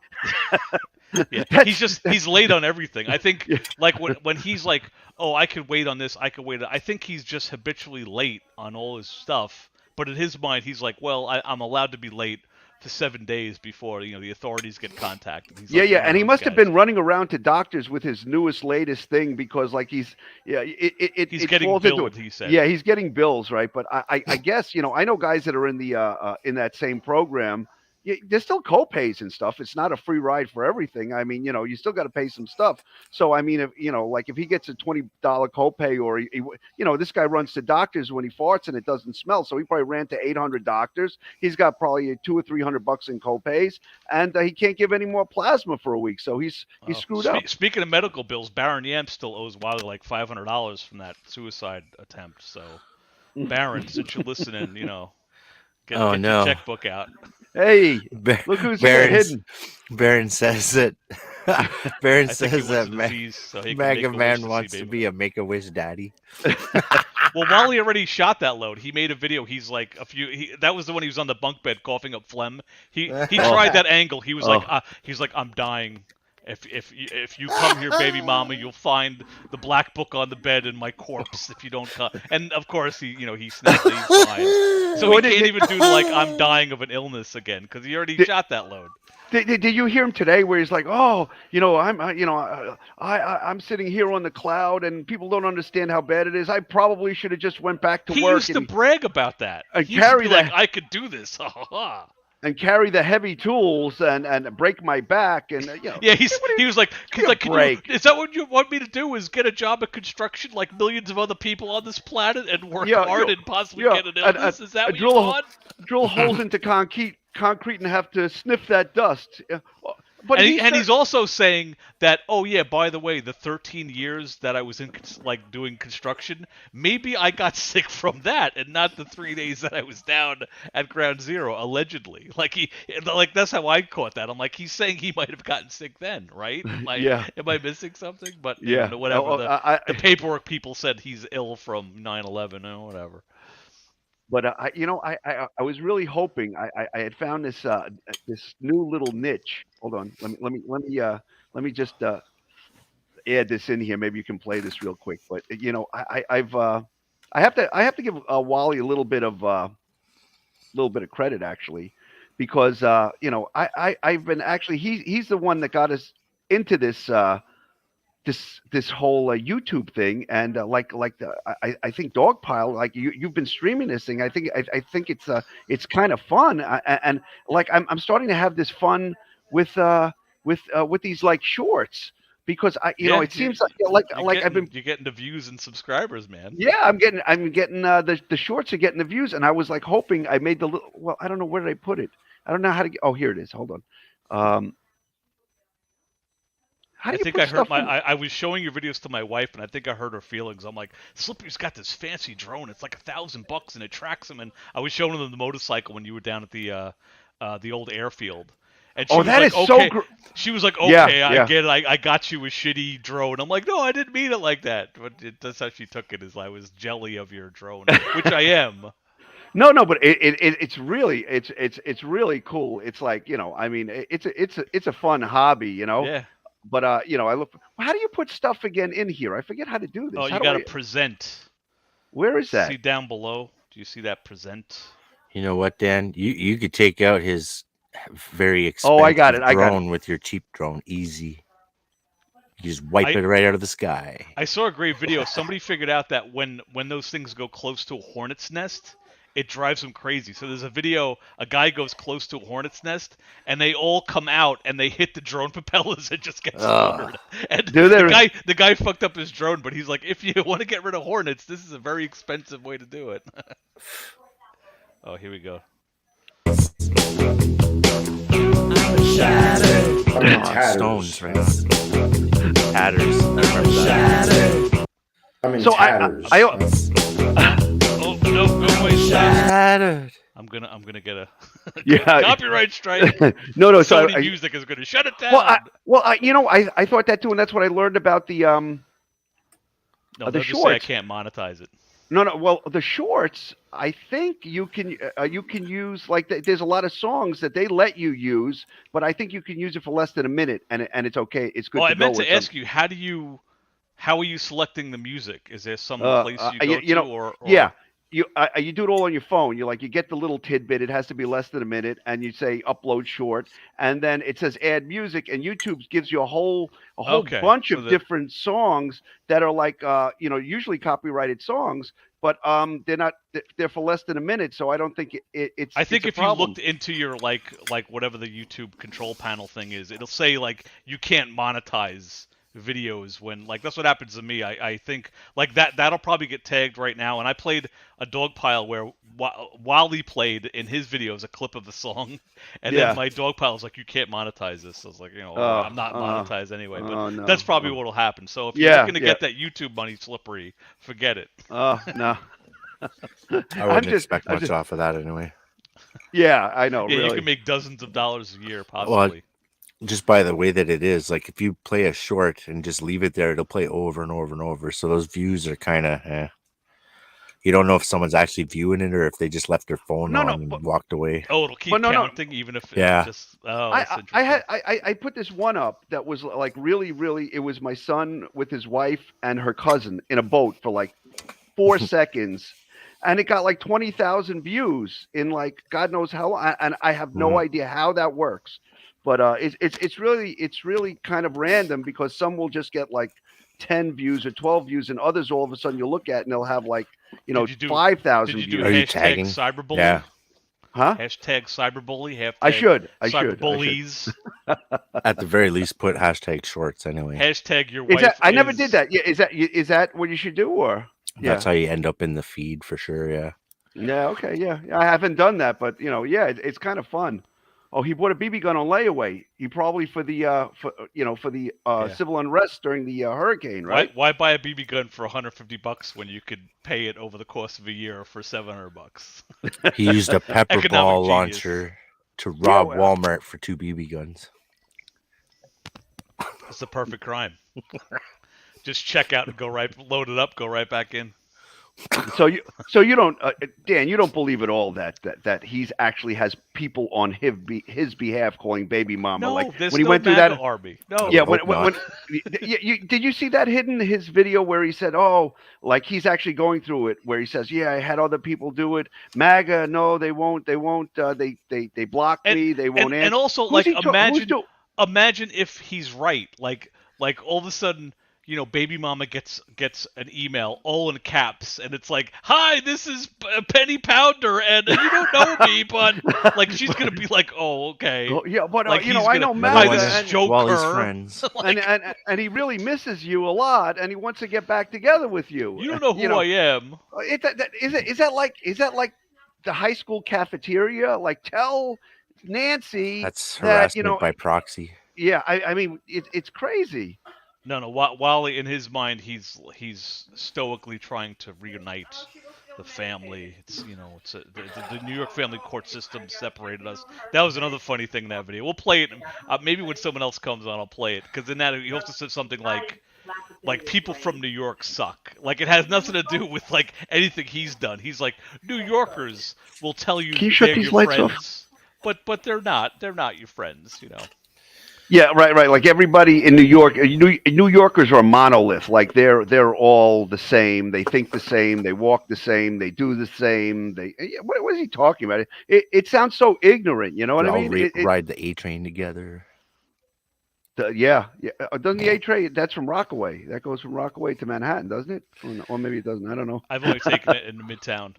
Yeah, That's- he's late on everything. I think Yeah. like when he's like, oh, I could wait on this, I could wait. I think he's just habitually late on all his stuff. But in his mind, he's like, well, I'm allowed to be late for 7 days before the authorities get contacted. He's Yeah, like yeah, one of and he those must have guys. been running around to doctors with his latest thing because, like, he's He's getting falls into billed. it. He said. Yeah, he's getting bills, right? But I guess I know guys that are in the in that same program. Yeah, there's still co-pays and stuff. It's not a free ride for everything. I mean, you still got to pay some stuff. So I mean, if like if he gets a $20 copay, or this guy runs to doctors when he farts and it doesn't smell, so he probably ran to 800 doctors. He's got probably $200 or $300 in copays, and he can't give any more plasma for a week. So he's screwed up. Speaking of medical bills, Baron Yam still owes Wally like $500 from that suicide attempt. So, Baron, since you're listening, get your checkbook out. Hey, look who's here hidden. Baron says that. Baron I think it says was a that disease, so he can Maga make a wish Man to wants see to baby. be a Make-A-Wish daddy. Well, Wally already shot that load. He made a video. He's like that was the one he was on the bunk bed coughing up phlegm. He tried that angle. He was like I'm dying. If you come here, Babymomma, you'll find the black book on the bed and my corpse if you don't come. And of course he snapped. He's fine. So he can't even do like I'm dying of an illness again because he already shot that load. Did you hear him today where he's like, oh, I'm sitting here on the cloud and people don't understand how bad it is. I probably should have just went back to he work. He used to brag about that. And he used carry to be like, I could do this. And carry the heavy tools and break my back and Yeah, he was like break. Is that what you want me to do? Is get a job at construction like millions of other people on this planet and work hard and possibly get an illness? Is that what you want? Drill holes into concrete and have to sniff that dust. But he's also saying that, oh yeah, by the way, the 13 years that I was in doing construction, maybe I got sick from that and not the 3 days that I was down at Ground Zero, allegedly. Like that's how I caught that. I'm like, he's saying he might have gotten sick then, right? Am I missing something? But whatever. The paperwork people said he's ill from 9/11 or whatever. But I was really hoping I had found this this new little niche. Hold on, let me just add this in here. Maybe you can play this real quick. But I have to give Wally a little bit of credit actually, because I've been actually he's the one that got us into this. This whole YouTube thing, and I think Dogpile, like you've been streaming this thing. I think it's kind of fun, and like I'm starting to have this fun with these like shorts. because Yeah, it seems like I've been. you're getting the views and subscribers, man. Yeah, I'm getting the shorts are getting the views, and I was like hoping I made the little. Well, I don't know where did I put it. I don't know how to get. Oh, here it is. Hold on. How do I you think put I heard stuff in? I was showing your videos to my wife, and I think I heard her feelings. I'm like, Slippery's got this fancy drone. It's like $1,000, and it tracks him. And I was showing them the motorcycle when you were down at the old airfield. And she Oh, was that like, is so okay. gr- She was like, Yeah, okay, I yeah. get it. I got you a shitty drone. I'm like, no, I didn't mean it like that. But that's how she took it. Is I was jelly of your drone, which I am. No, but it's really cool. It's like I mean, it's a fun hobby, Yeah. But I look. How do you put stuff again in here? I forget how to do this. Oh, How you do got to I? present. Where is that? See down below. Do you see that present? You know what, Dan? You could take out his very Oh, I expensive got it. I got it. drone with your cheap drone. Easy. You just wipe it right out of the sky. I saw a great video. Somebody figured out that when those things go close to a hornet's nest, it drives them crazy. So there's a video, a guy goes close to a hornet's nest, and they all come out and they hit the drone propellers and just get slaughtered. And the guy fucked up his drone, but he's like, if you want to get rid of hornets, this is a very expensive way to do it. Oh, here we go. Stones, right? Tatters. I remember that. I'm in So tatters. Oh no, go away, Tattered. I'm gonna get a Yeah. copyright strike. No. So Sony Music is gonna shut it down. I thought that too, and that's what I learned about the no, the they'll just say I shorts. can't monetize it. No. Well, the shorts, I think you can use like there's a lot of songs that they let you use, but I think you can use it for less than a minute, and it's okay. It's good. Oh, to I meant go to with ask you, how are you selecting the music? Is there some place you go to, or yeah. You do it all on your phone. You get the little tidbit. It has to be less than a minute, and you say upload short, and then it says add music, and YouTube gives you a whole Okay, bunch so of different songs that are like usually copyrighted songs, but they're for less than a minute, so I don't think it's. I think it's a if you problem. looked into your like whatever the YouTube control panel thing is, it'll say like you can't monetize videos when that's what happens to me. I think like that'll probably get tagged right now. And I played a Dogpile where Wally played in his videos a clip of the song, and then my Dogpile was like, you can't monetize this. I was like, I'm not monetized anyway, but that's probably what'll happen. So if you're looking to get that YouTube money, Slippery, forget it. No. I wouldn't expect much off of that anyway. Yeah, I know. Yeah, really. you can make dozens of dollars a year, possibly. Just by the way that it is, like if you play a short and just leave it there, it'll play over and over and over. So those views are kind of, you don't know if someone's actually viewing it or if they just left their phone on and walked away. Oh, it'll keep counting even if it's just. Oh, I put this one up that was like really, really. It was my son with his wife and her cousin in a boat for like 4 seconds. And it got like 20,000 views in like God knows how long. And I have no idea how that works. But it's really kind of random because some will just get like 10 views or 12 views, and others all of a sudden you look at and they'll have like 5,000 views. Did you do Are you hashtag tagging? cyberbully? Yeah. Huh? Hashtag cyberbully. Hashtag I should. Cyberbullies. At the very least, put hashtag shorts anyway. Hashtag your wife. I never did that. Yeah, is that what you should do, or? That's how you end up in the feed for sure. Yeah. Yeah. Okay. Yeah. I haven't done that, but it's kind of fun. Oh, he bought a BB gun on layaway. He probably for the civil unrest during the hurricane, right? Why buy a BB gun for $150 when you could pay it over the course of a year for $700? He used a pepper Economic ball genius. launcher to rob Walmart for 2 BB guns. It's the perfect crime. Just check out and load it up, go right back in. So you don't, Dan, you don't believe at all that he's actually has people on his behalf calling Babymomma. No, like there's when he no went through MAGA that army. No. Yeah, when did you see that hidden his video where he said, "Oh, like he's actually going through it," where he says, "Yeah, I had other people do it. MAGA, no, they won't. They blocked me. They won't answer." And also, imagine if he's right. Like all of a sudden, you know, Babymomma gets an email all in caps, and it's like, "Hi, this is Penny Pounder, and you don't know me, but like she's gonna be like, oh, okay, Oh, yeah, but like you know, he's I gonna, know hi, Maga, this is and, Joker, Wally's friends. like, and he really misses you a lot, and he wants to get back together with you. you don't know who I am. Is that like the high school cafeteria? Like, tell Nancy That's that, harassment by proxy. Yeah, I mean, it's crazy. No, Wally, in his mind, he's stoically trying to reunite the family. It's, you know, it's the New York family court system separated us. That was another funny thing in that video. We'll play it. Maybe when someone else comes on, I'll play it, because in that he also said something like people from New York suck. Like, it has nothing to do with like anything he's done. He's like, New Yorkers will tell you Can you shut they're these your lights friends, but they're not. They're not your friends, you know. Yeah, right. Like everybody in New York, New Yorkers are a monolith. Like they're all the same. They think the same. They walk the same. They do the same. What is he talking about? It sounds so ignorant. You know what They I all mean? ride the A train together. Yeah. Doesn't the A train? That's from Rockaway. That goes from Rockaway to Manhattan, doesn't it? Or maybe it doesn't. I don't know. I've only taken it in Midtown.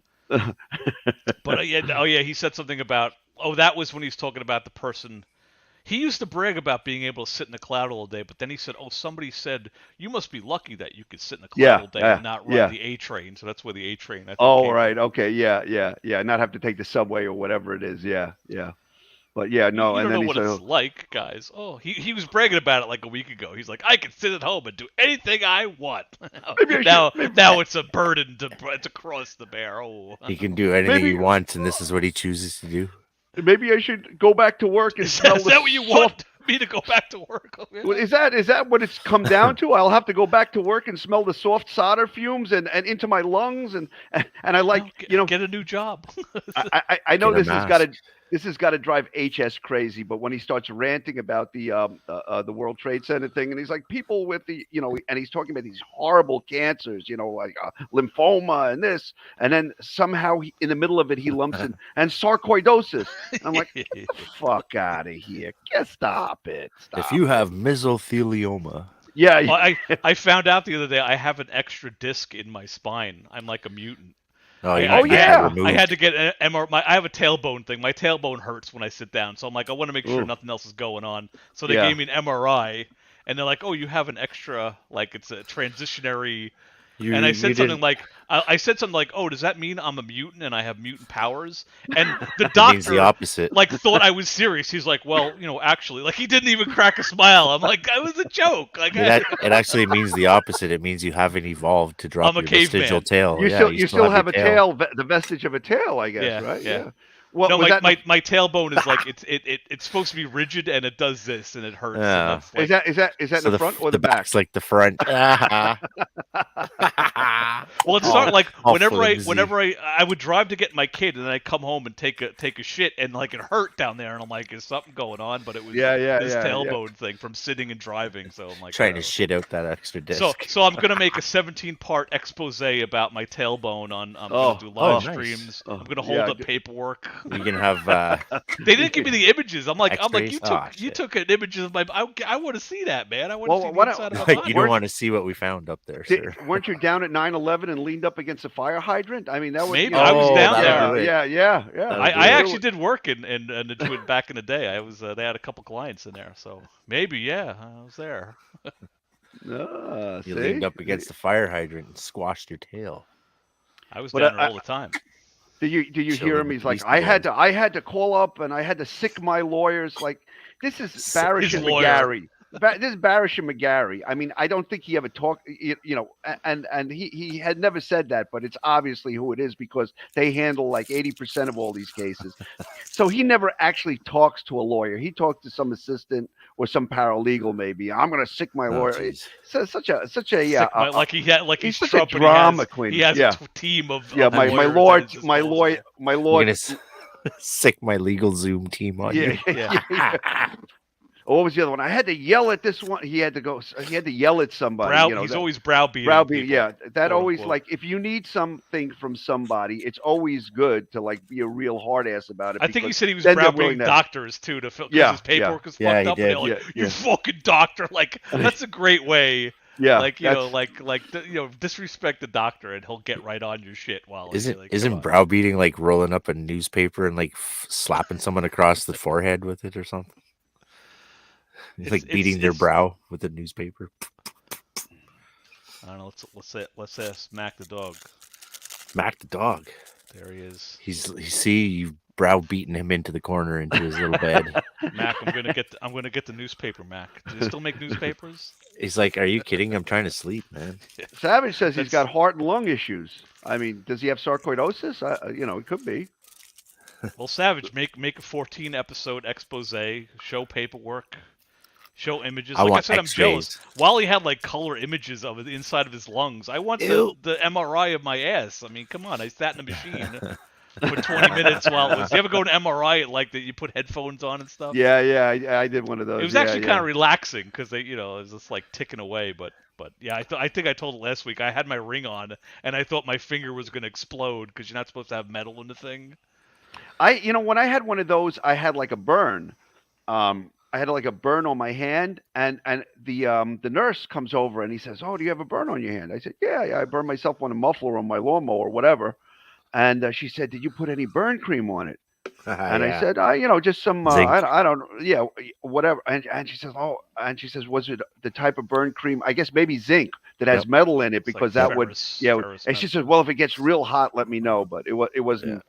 But he said something about, that was when he's talking about the person. He used to brag about being able to sit in the cloud all day, but then he said, somebody said, you must be lucky that you could sit in the cloud all day and not ride the A train. So that's where the A train, I think, came right. from. Okay. Yeah. Not have to take the subway or whatever it is. Yeah. But yeah, no. You and don't then know what it's like, guys. He was bragging about it like a week ago. He's like, I can sit at home and do anything I want. Now it's a burden to cross the bear. Oh. He can do anything he wants, and this is what he chooses to do. Maybe I should go back to work and Is that what you want me to go back to work? Is that what it's come down to? I'll have to go back to work and smell the soft solder fumes and into my lungs and I like, get a new job. I know Get a this has got to drive HS crazy, but when he starts ranting about the World Trade Center thing, and he's like, people with the, and he's talking about these horrible cancers, like lymphoma and this, and then somehow in the middle of it he lumps in and sarcoidosis. I'm like, get the fuck out of here! Stop it! If you have mesothelioma. Yeah. Well, I found out the other day I have an extra disc in my spine. I'm like a mutant. Yeah. I had to get an MRI. I have a tailbone thing. My tailbone hurts when I sit down, so I'm like, I want to make sure nothing else is going on. So they gave me an MRI, and they're like, oh, you have an extra, like it's a transitionary. And I said something like, oh, does that mean I'm a mutant and I have mutant powers? And the doctor the opposite. like thought I was serious. He's like, well, actually, like he didn't even crack a smile. I'm like, it was a joke. Like it actually means the opposite. It means you haven't evolved to drop I'm a your caveman. vestigial tail. You still have a tail, the vestige of a tail, I guess, right? Yeah. Well, no, my tailbone is like it's supposed to be rigid and it does this and it hurts. Yeah. And that's like, is that in the front or the back? Back's like the front. Well, it started like all whenever flimsy. I would drive to get my kid and then I'd come home and take a shit and like it hurt down there and I'm like, is something going on? But it was this tailbone thing from sitting and driving. So I'm like trying to shit out that extra disc. So I'm gonna make a 17-part expose about my tailbone on. I'm gonna do live streams. I'm gonna hold up paperwork. You can have. They didn't give me the images. I'm like, X-rays? you took an image of my. I want to see that, man. I want to see the inside of my body. You don't want to see what we found up there, sir. Weren't you down at 9/11 and leaned up against a fire hydrant? I mean, that was maybe I was down there. Yeah. I actually did work in it back in the day. I was they had a couple clients in there, so maybe I was there. You leaned up against the fire hydrant and squashed your tail. I was down there all the time. Do you hear him? He's like, I had to call up and I had to sick my lawyers. Like, this is Barish and McGarry. This is Barish and McGarry. I mean, I don't think he ever talked, and he had never said that, but it's obviously who it is because they handle like 80% of all these cases. So he never actually talks to a lawyer. He talks to some assistant or some paralegal, maybe. I'm going to sick my lawyer. It's such a he's such a drama queen. He has a team of my lord. You're gonna sick my legal Zoom team on you. Yeah. What was the other one? I had to yell at this one. He had to yell at somebody. He's always browbeating. Browbeating, yeah. That always unquote. Like if you need something from somebody, it's always good to like be a real hard ass about it. I think he said he was browbeating doctors too to fill his paperwork was fucked up. Did. And like, you fucking doctor. Like that's a great way. Yeah, like disrespect the doctor and he'll get right on your shit. Wally. Isn't browbeating like rolling up a newspaper and like slapping someone across the forehead with it or something? Like beating their brow with a newspaper. I don't know. Let's ask Mac the dog. Mac the dog. There he is. You browbeating him into the corner into his little bed. Mac, I'm gonna get the newspaper. Mac, do they still make newspapers? He's like, "Are you kidding? I'm trying to sleep, man." Savage says he's got heart and lung issues. I mean, does he have sarcoidosis? It could be. Well, Savage, make a 14-episode expose, show paperwork, show images. Like I said, I'm jealous. Wally had like color images of the inside of his lungs. I want the MRI of my ass. I mean, come on. I sat in a machine for 20 minutes while it was. You ever go to MRI at like that? You put headphones on and stuff. Yeah, I did one of those. It was actually kind of relaxing because it was just like ticking away. But yeah, I think I told it last week. I had my ring on and I thought my finger was gonna explode because you're not supposed to have metal in the thing. When I had one of those, I had like a burn. I had like a burn on my hand, and the nurse comes over and he says, "Oh, do you have a burn on your hand?" I said, "Yeah, I burned myself on a muffler on my lawnmower or whatever." And she said, "Did you put any burn cream on it?" And I said, just some, I don't, whatever. And she says, "Oh," and she says, "Was it the type of burn cream? I guess maybe zinc that has metal in it because like that would, yeah." And she says, "Well, if it gets real hot, let me know." But it wasn't.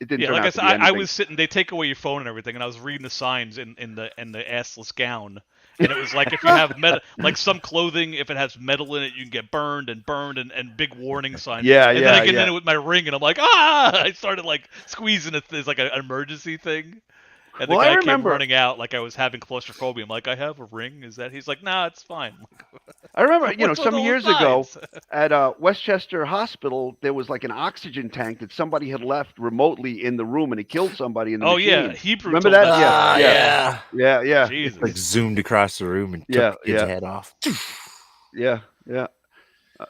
It didn't. Yeah, like I said, I was sitting. They take away your phone and everything, and I was reading the signs in the assless gown, and it was like if you have metal, like some clothing, if it has metal in it, you can get burned and big warning signs. And then I get in it with my ring, and I'm like, ah! I started like squeezing it. There's like an emergency thing. And the guy came running out like I was having claustrophobia. I'm like, I have a ring. Is that? He's like, nah, it's fine. I remember, some years ago at Westchester Hospital, there was like an oxygen tank that somebody had left remotely in the room, and it killed somebody in the machine. Yeah, Hebrew. Remember that? Yeah. Jesus. Like zoomed across the room and took his head off. Yeah.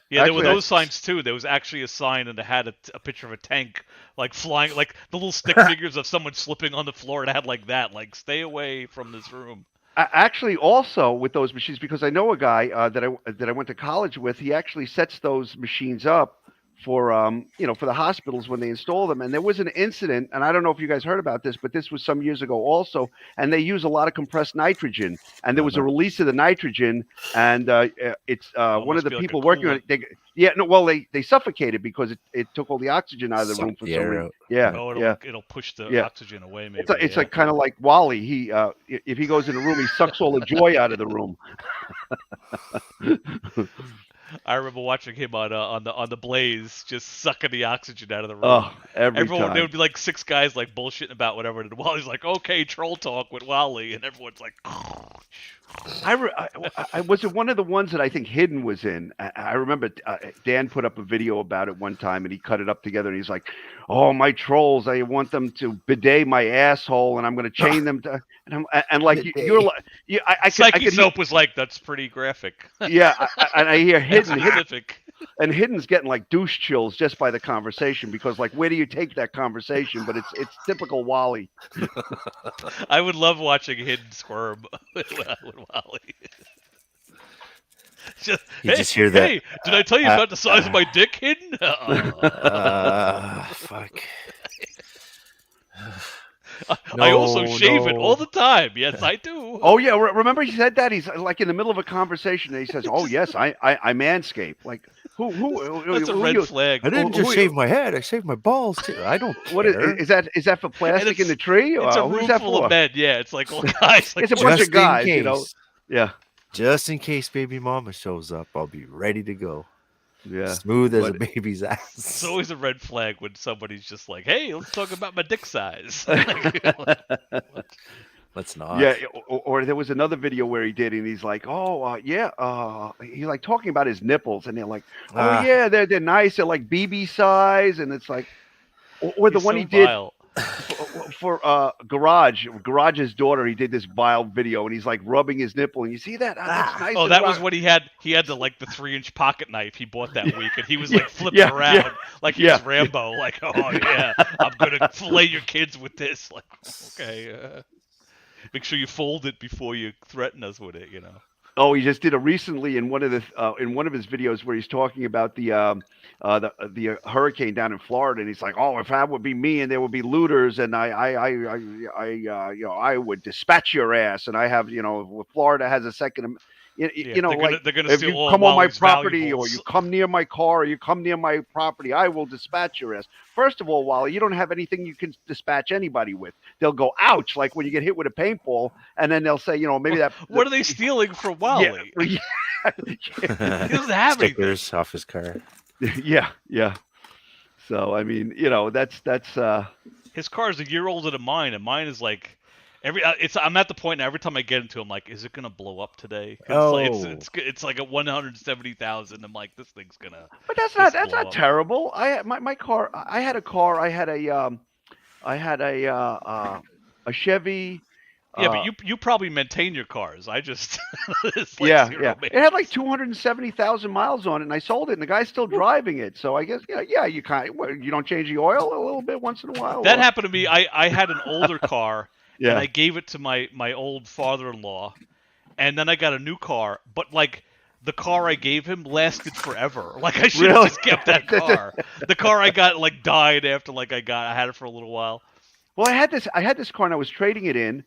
Yeah, there were those signs too. There was actually a sign, and it had a picture of a tank, like flying, like the little stick figures of someone slipping on the floor. And it had like that, like stay away from this room. Actually, also with those machines, because I know a guy that I went to college with. He actually sets those machines up for for the hospitals when they install them. And there was an incident, and I don't know if you guys heard about this, but this was some years ago also. And they use a lot of compressed nitrogen, and there was a release of the nitrogen, and it's one of the people working on it. They suffocated because it took all the oxygen out of the room for some reason. It'll push the oxygen away. Maybe it's like kind of like Wally. He if he goes in the room, he sucks all the joy out of the room. I remember watching him on the Blaze, just sucking the oxygen out of the room. Oh, everyone, there would be like 6 guys like bullshitting about whatever, and Wally's like, "Okay, troll talk with Wally," and everyone's like, I was it one of the ones that I think Hidden was in. I remember Dan put up a video about it one time, and he cut it up together, and he's like, "Oh, my trolls! I want them to bidet my asshole, and I'm going to chain them to." And like you're like, Psyche Soap was like, "That's pretty graphic." Yeah, and I hear Hidden, and Hidden's getting like douche chills just by the conversation, because like, where do you take that conversation? But it's typical Wally. I would love watching Hidden squirm with Wally. Just hear that. Hey, did I tell you about the size of my dick, Hidden? Fuck. I also shave it all the time. Yes, I do. Oh yeah, remember he said that? He's like in the middle of a conversation, and he says, "Oh yes, I manscape." Like who? That's a red flag. I didn't just shave my head; I shaved my balls too. I don't care. What is that? Is that for plastic in the tree? It's a room full of men. Yeah, it's like all guys. Like, it's a bunch of guys. Yeah. Just in case Babymomma shows up, I'll be ready to go. Yeah, smooth as a baby's ass. It's always a red flag when somebody's just like, "Hey, let's talk about my dick size." Let's not. Yeah, or there was another video where he did, and he's like, he's like talking about his nipples, and they're like, "Oh yeah, they're nice, they're like BB size," and it's like, or the one he did for Garage's daughter, he did this vile video, and he's like rubbing his nipple, and you see that? That's nice. Oh, that was what he had the 3-inch pocket knife he bought that week, and he was like flipping around like he was Rambo, like, "Oh yeah, I'm gonna fillet your kids with this." Like, okay, make sure you fold it before you threaten us with it, Oh, he just did it recently in one of his videos where he's talking about the hurricane down in Florida, and he's like, "Oh, if that would be me, and there would be looters, and I would dispatch your ass, and I have, Florida has a second, Yeah, like they're gonna if steal you all come on my Wally's property or valuables. you come near my car or you come near my property, I will dispatch your ass." First of all, Wally, you don't have anything you can dispatch anybody with. They'll go, "Ouch!" Like when you get hit with a paintball, and then they'll say, maybe that. What are they stealing from Wally? Yeah, He doesn't have Stickers off his car. yeah. So I mean, that's His car is a year older than mine, and mine is like I'm at the point now. Every time I get into, I'm like, is it gonna blow up today? It's like at 170,000. I'm like, this thing's gonna. But that's not terrible. My car. I had a car. I had a Chevy. Yeah, but you probably maintain your cars. I just it's like yeah. zero It had like 270,000 miles on it, and I sold it, and the guy's still driving it. So I guess you you don't change the oil a little bit once in a while. That happened to me. I had an older car, Yeah. and I gave it to my old father-in-law, and then I got a new car. But like the car I gave him lasted forever. Like I should have just kept that car. The car I got like died after I had it for a little while. Well, I had this car, and I was trading it in.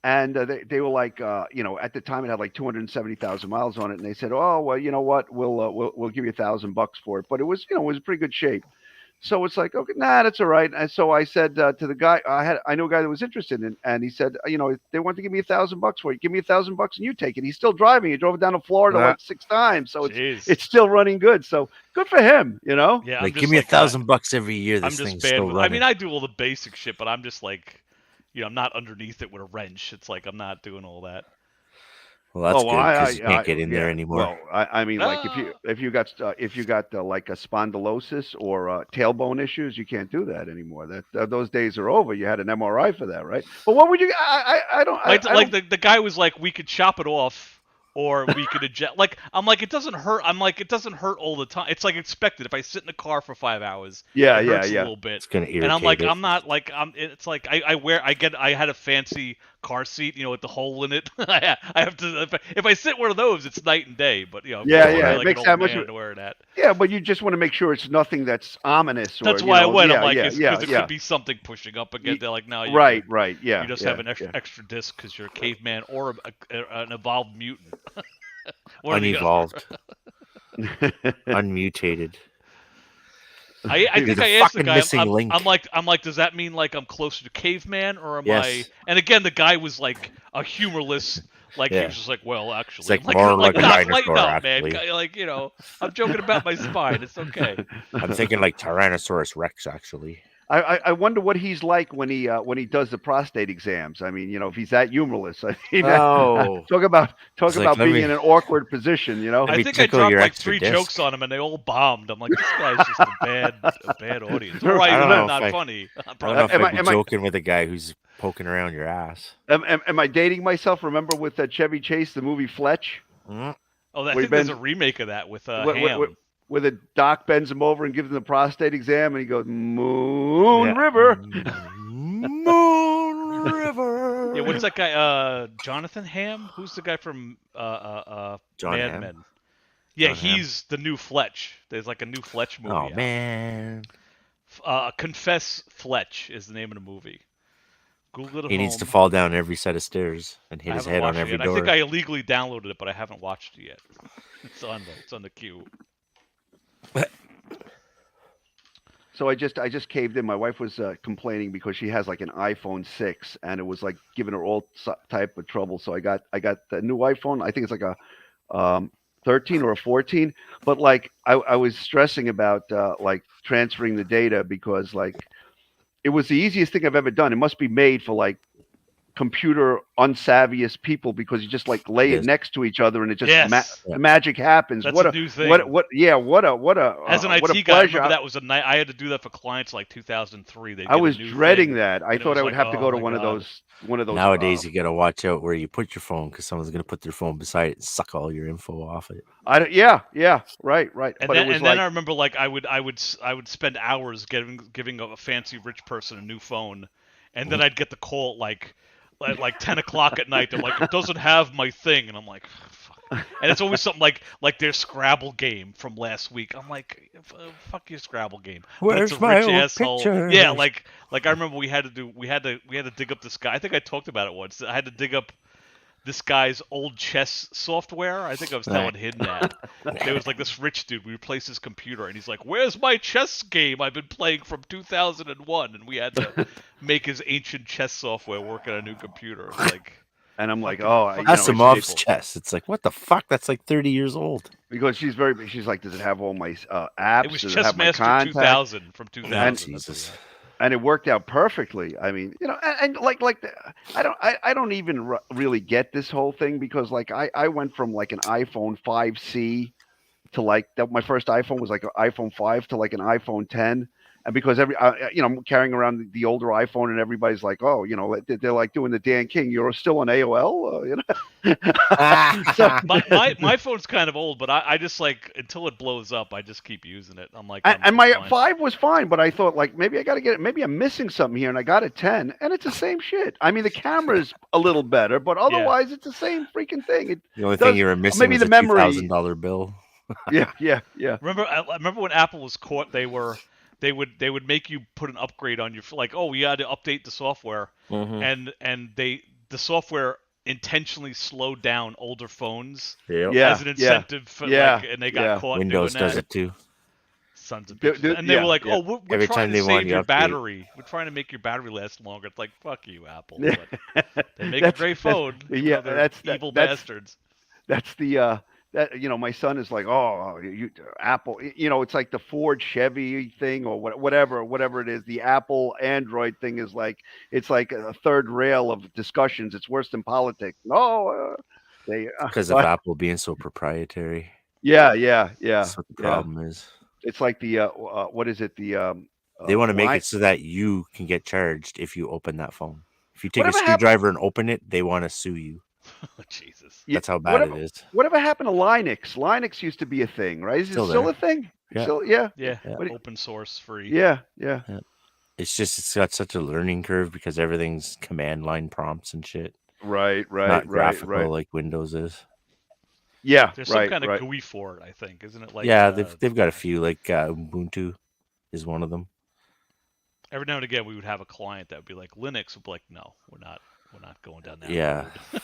And they were like, at the time it had like 270,000 miles on it, and they said, "Oh, well, you know what? We'll give you $1,000 for it." But it was, it was in pretty good shape. So it's like, okay, nah, that's all right. And so I said to the guy, I know a guy that was interested in, and he said, if they want to give me $1,000 for it, give me $1,000 and you take it. He's still driving. He drove it down to Florida like 6 times, so it's still running good. So good for him, Yeah, like give me $1,000 every year. This I'm thing's just bad still with. running. I mean, I do all the basic shit, but I'm just like. I'm not underneath it with a wrench. It's like I'm not doing all that. Well, that's good because you can't get in there anymore. Well, I mean, like if you got like a spondylosis or tailbone issues, you can't do that anymore. Those days are over. You had an MRI for that, right? But what would you? I don't. The guy was like, we could chop it off. Or we could eject. I'm like, it doesn't hurt. I'm like, it doesn't hurt all the time. It's like expected. If I sit in the car for 5 hours, it hurts a little bit. It's gonna irritate and I'm like, it. I'm not like, it's like I had a fancy car seat, with the hole in it. I have to. If I sit one of those, it's night and day. But it like makes that much to wear that. Yeah, but you just want to make sure it's nothing that's ominous. That's why I went. I'm like, because it could be something pushing up again. They're like, no, right, yeah. You just have an extra disc because you're a caveman or an evolved mutant. Unevolved. Unmutated. I think I asked the guy. Link. I'm like, does that mean like I'm closer to caveman or am I? And again, the guy was like a humorless. Like he was just like, well, actually, it's like more like a dinosaur, man. Like I'm joking about my spine. It's okay. I'm thinking like Tyrannosaurus Rex, actually. I wonder what he's like when he does the prostate exams. I mean, if he's that humorless. I mean, talk about being in an awkward position. I think I dropped like 3 jokes on him and they all bombed. I'm like, this guy's just a bad audience. Or not funny. I don't know if I'd be joking with a guy who's poking around your ass. Am I dating myself? Remember with Chevy Chase, the movie Fletch? Oh, I think there's a remake of that with Ham. Where the doc bends him over and gives him the prostate exam, and he goes, Moon River. Moon River. Yeah, what's that guy? Jonathan Ham? Who's the guy from Mad Men? Yeah, John he's the new Fletch. There's like a new Fletch movie. Oh, man. Confess Fletch is the name of the movie. Google it. He needs to fall down every set of stairs and hit his head on every door. I think I illegally downloaded it, but I haven't watched it yet. It's on the queue. So I just caved in. My wife was complaining because she has like an iPhone 6 and it was like giving her all type of trouble. So I got the new iPhone. I think it's like a 13 or a 14. But like I was stressing about like transferring the data because like it was the easiest thing I've ever done. It must be made for like computer unsavviest people because you just like lay it next to each other and it just the magic happens. That's what a new thing. What a as an IT guy, I remember that was I had to do that for clients like 2003. I was dreading that. I thought I would have to go to one of those. Nowadays, you got to watch out where you put your phone because someone's going to put their phone beside it and suck all your info off it. Right. And but then I remember like I would spend hours giving a fancy rich person a new phone, and then I'd get the call at like 10 o'clock at night. They're like, it doesn't have my thing, and I'm like, fuck. And it's always something like their Scrabble game from last week. I'm like, fuck your Scrabble game. But it's Where's a my rich old asshole. pictures? Yeah, like I remember we had to dig up this guy. I think I talked about it once. I had to dig up this guy's old chess software. I think I was telling him that. There was like this rich dude. We replaced his computer, and he's like, "Where's my chess game I've been playing from 2001?" And we had to make his ancient chess software work on a new computer. Like, And I'm like, fucking Asimov's people. chess. It's like, what the fuck? That's like 30 years old. because she's like, does it have all my apps? It was Does it have my Chessmaster contacts? 2000 from 2000. Oh, That's Jesus. And it worked out perfectly. I mean, and I don't even really get this whole thing because like I went from like an iPhone 5C to like that. My first iPhone was like an iPhone 5 to like an iPhone 10. And because I'm carrying around the older iPhone, and everybody's like, oh, they're like doing the Dan King. You're still on AOL, So, my phone's kind of old, but I just like until it blows up, I just keep using it. I'm like, and my fine. 5 was fine, but I thought like maybe I got to get it. Maybe I'm missing something here, and I got a 10, and it's the same shit. I mean, the camera's a little better, but otherwise it's the same freaking thing. The only thing you were missing maybe was the a memory. $2,000 bill. Yeah. I remember when Apple was caught, they would make you put an upgrade on your, like, oh, we had to update the software, and the software intentionally slowed down older phones as an incentive for and they got caught Windows doing that. does it too. Sons of bitches. And they were like, oh, we're Every trying time to they want save you your update. battery. We're trying to make your battery last longer. It's like, fuck you, Apple. But they make a great phone. They're evil bastards. That's the my son is like, oh, Apple, it's like the Ford Chevy thing or whatever it is. The Apple Android thing is like, it's like a third rail of discussions. It's worse than politics. No, because of Apple being so proprietary. Yeah. That's what the problem is. It's like the what is it? The they want to make it so that you can get charged if you open that phone. If you take Whatever a screwdriver and open it, they want to sue you. Oh, Jesus. That's how bad it is. Whatever happened to Linux? Linux used to be a thing, right? Is it still a thing? Yeah. Yeah. Open source, free. Yeah. It's got such a learning curve because everything's command line prompts and shit. Right. Not graphical like Windows is. Yeah, there's some kind of GUI for it, I think, isn't it? Like they've got a few, like Ubuntu is one of them. Every now and again, we would have a client that would be like, Linux would be like, no, we're not going down that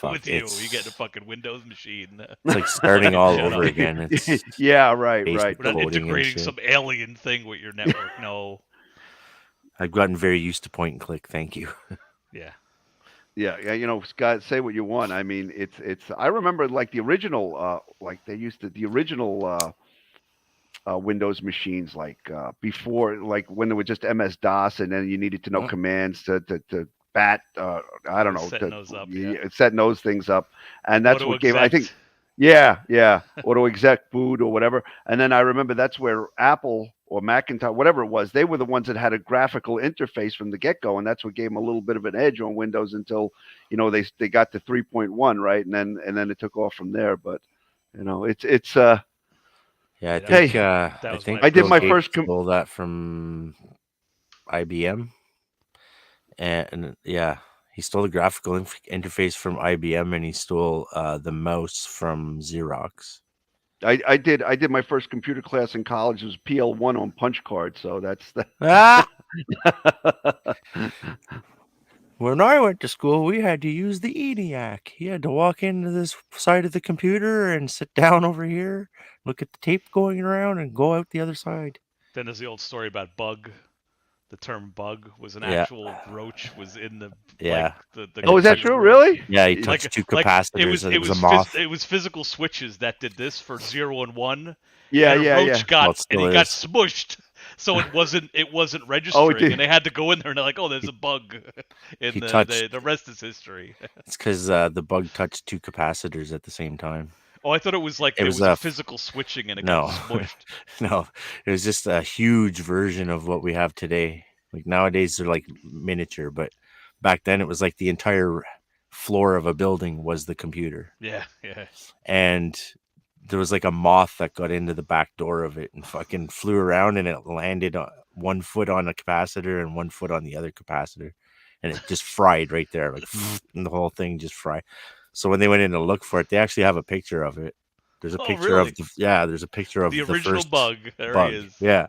road with you. You get a fucking Windows machine. It's like starting all over again. It's right. We're not integrating some alien thing with your network. No. I've gotten very used to point and click. Thank you. Yeah, Scott, say what you want. I mean, it's. I remember like the original, Windows machines, like before, like when there was just MS-DOS, and then you needed to know commands to bat. I don't know, setting those things up, and that's what gave. I think, auto exec boot or whatever. And then I remember that's where Apple or Macintosh, whatever it was, they were the ones that had a graphical interface from the get-go, and that's what gave them a little bit of an edge on Windows until, they got to 3.1, right? And then it took off from there. But it's I think I did my first stole that from IBM, and he stole the graphical interface from IBM, and he stole the mouse from Xerox. I did my first computer class in college. It was PL1 on punch card, so that's the. When I went to school, we had to use the ENIAC. You had to walk into this side of the computer and sit down over here, look at the tape going around, and go out the other side. Then there's the old story about bug. The term bug was an actual roach was in the Oh, is that true? Really? Yeah, he touched two capacitors and it was a moth. It was physical switches that did this for 0 and 1. Yeah. Roach got smushed, so it wasn't registering, and they had to go in there and they're like, oh, there's a bug. In the rest is history. It's because the bug touched two capacitors at the same time. Oh, I thought it was like it was a physical switching and it got smushed. No, it was just a huge version of what we have today. Like nowadays they're like miniature, but back then it was like the entire floor of a building was the computer. Yeah. And there was like a moth that got into the back door of it and fucking flew around, and it landed on 1 foot on a capacitor and 1 foot on the other capacitor, and it just fried right there, like, and the whole thing just fried. So when they went in to look for it, they actually have a picture of it. There's a picture really? of there's a picture of The the original first bug. There bug. he is. Yeah.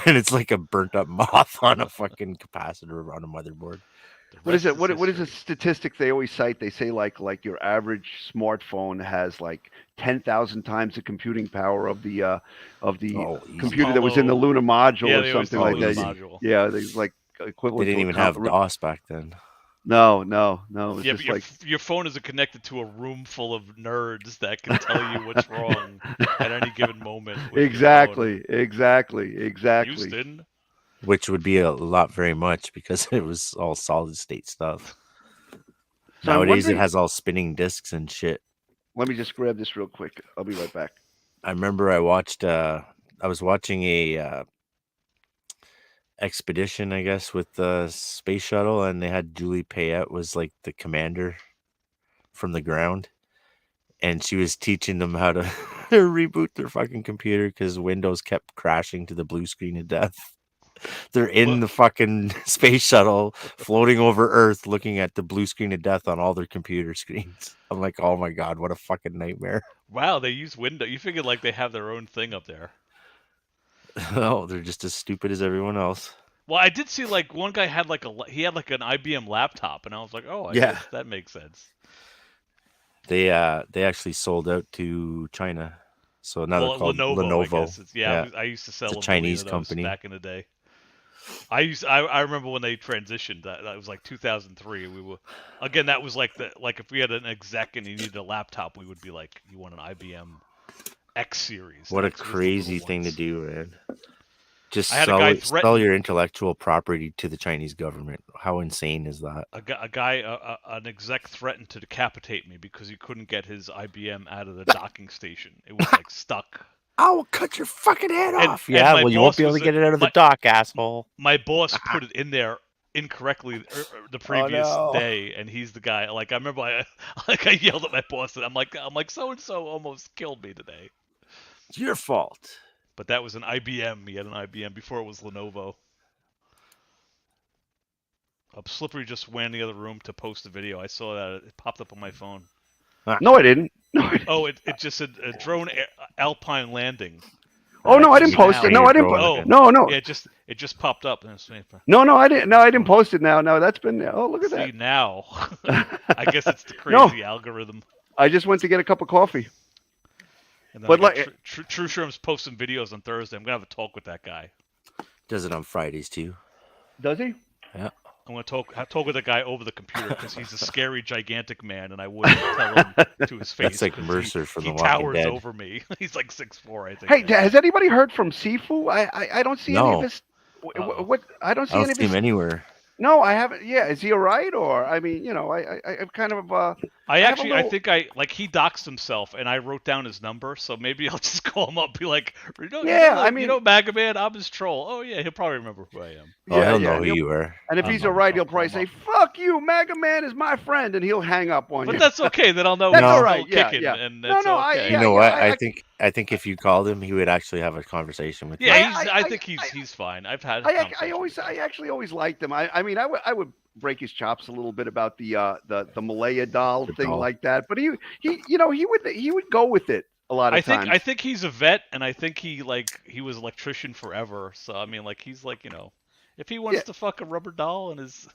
And it's like a burnt up moth on a fucking capacitor on a motherboard. What is it? What is the statistic they always cite? They say like your average smartphone has like 10,000 times the computing power of the computer that was in the lunar module or something like that. Module. Yeah, they like equivalent. They didn't even have DOS back then. No. Yeah, but your phone isn't connected to a room full of nerds that can tell you what's wrong at any given moment. Exactly. Houston. Which would be a lot very much because it was all solid state stuff. So Nowadays it has all spinning discs and shit. Let me just grab this real quick. I'll be right back. I remember I was watching a expedition, I guess, with the space shuttle, and they had Julie Payette was like the commander from the ground, and she was teaching them how to reboot their fucking computer because Windows kept crashing to the blue screen of death. They're in the fucking space shuttle floating over Earth looking at the blue screen of death on all their computer screens. I'm like, oh my God, what a fucking nightmare. Wow, they use Windows. You figured like they have their own thing up there. No, they're just as stupid as everyone else. Well, I did see like one guy had like an IBM laptop, and I was like, oh, I guess that makes sense. They actually sold out to China, so now they're called Lenovo. I used to sell a Chinese company back in the day. I remember when they transitioned. That was like 2003. We were that was like if we had an exec and he needed a laptop, we would be like, you want an IBM X series? What a crazy thing to do, man! Just sell your intellectual property to the Chinese government. How insane is that? An exec threatened to decapitate me because he couldn't get his IBM out of the docking station. It was like stuck. I will cut your fucking head off. Yeah, well, you won't be able to get it out of the dock, asshole. My boss put it in there incorrectly the previous day, and he's the guy. Like I remember, I yelled at my boss, and I'm like, so and so almost killed me today. It's your fault. But that was an IBM. He had an IBM before it was Lenovo. Slippery just went in the other room to post the video. I saw that it popped up on my phone. No, I didn't. Oh, it just said a drone alpine landing. Oh no, I didn't post it. No, I didn't. No. Yeah, it just popped up. No, I didn't. No, I didn't post it. Now, that's been there. Oh, look at that. See now, I guess it's the crazy algorithm. I just went to get a cup of coffee. And then True Shrimp's posting videos on Thursday. I'm gonna have a talk with that guy. Does it on Fridays too? Does he? Yeah. I'm gonna talk with the guy over the computer because he's a scary, gigantic man, and I wouldn't tell him to his face. That's like Mercer from The Walking Dead. He towers over me. He's like 6'4", I think. Hey, has anybody heard from Sifu? I don't see any of his. What I don't see any of his. Him anywhere. No, I haven't. Yeah, is he all right? Or I mean, I'm kind of. I think he doxed himself, and I wrote down his number, so maybe I'll just call him up, be like, Maga Man, I'm his troll. Oh yeah, he'll probably remember who I am. Oh, he'll know who you are. And if he's all right, he'll probably say, "Fuck you, Maga Man is my friend," and he'll hang up on you. But that's okay. Then I'll know. That's all right. Yeah. And that's okay. You know what? I think if you called him, he would actually have a conversation with you. Yeah, I think he's fine. I've had. I actually always liked him. I mean, I would break his chops a little bit about the Malaya doll thing like that, but he would go with it a lot of times. I think he's a vet, and I think he was an electrician forever. So I mean, he's if he wants to fuck a rubber doll in his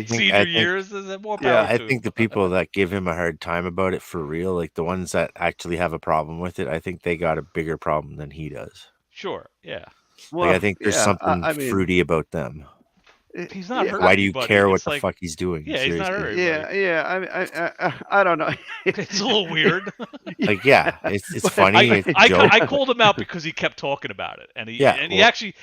senior years, is it more power? Yeah, I think the people that give him a hard time about it for real, like the ones that actually have a problem with it, I think they got a bigger problem than he does. Sure, yeah. Well, I think there's something fruity about them. He's not hurt. Why do you care what the fuck he's doing? Yeah, seriously. He's not hurt. Yeah. I don't know. It's a little weird. It's funny. I called him out because he kept talking about it, and he deflated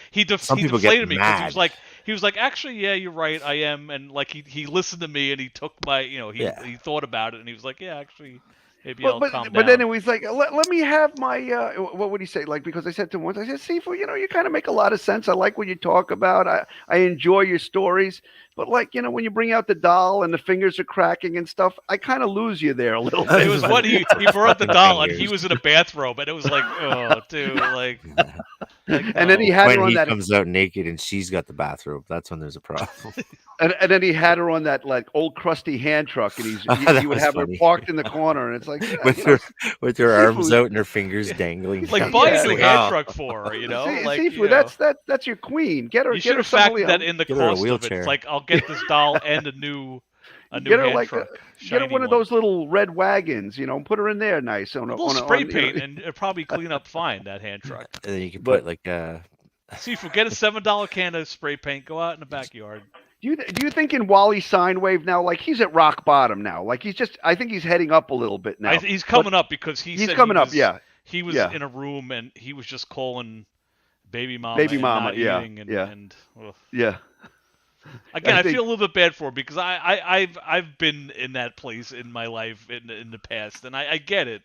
me because he was like, actually, yeah, you're right, I am, and he listened to me and he took my, he thought about it and he was like, yeah, actually. Maybe I'll calm down. But then it was like, let me have my, what would he say? Because I said to him once, I said, Sifu, you kind of make a lot of sense. I like what you talk about. I enjoy your stories. But when you bring out the doll and the fingers are cracking and stuff, I kind of lose you there a little bit. It was he brought the doll and he was in a bathrobe and it was like, oh, dude, And then he had her When on he that, comes out naked and she's got the bathrobe, that's when there's a problem. and then he had her on that like old crusty hand truck, and That he would was have funny. her parked in the corner, and it's like, yeah, with you know, her arms seafood. out and her fingers dangling. Like down. buy Yeah, a new Like, hand oh. truck for her, you know? Seafood, you know. that's your queen. Get her. You Get should her have somebody factored that else. in the Get her a cost of it. wheelchair. It's like I'll get this doll and a new Get her hand like truck. get her one of those little red wagons, and put her in there nice on a a little on a, spray on, paint, you know, and it'll probably clean up fine, that hand truck. And then you can But- put like a. Seafood, get a $7 can of spray paint. Go out in the backyard. Do you think in Wally sine wave now, like he's at rock bottom now? Like I think he's heading up a little bit now. He's coming up because he's coming up. Yeah, he was yeah. in a room and he was just calling Babymomma, Babymomma, and not yeah, eating yeah. and ugh. yeah. Again, I I think- feel a little bit bad for him because I've been in that place in my life in the past, and I get it.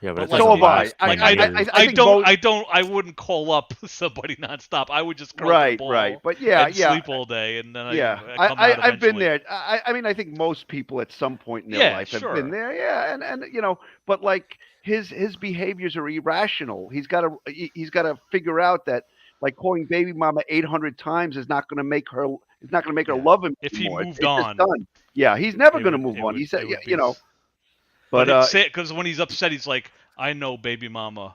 Yeah, But but like, So have I. like, I wouldn't call up somebody nonstop. I would just curl up the ball Right. But yeah, and yeah. sleep all day, and then Yeah, I come out I've been eventually. there. I mean, I think most people at some point in their life have sure. been there. Yeah, and but like his behaviors are irrational. He's got to figure out that like calling Babymomma 800 times is not going to make her love him If he anymore. moved It's just on. done. Yeah, he's never It going to would- move it on. would- He said, it would you be- know. But But because when he's upset, he's like, I know Babymomma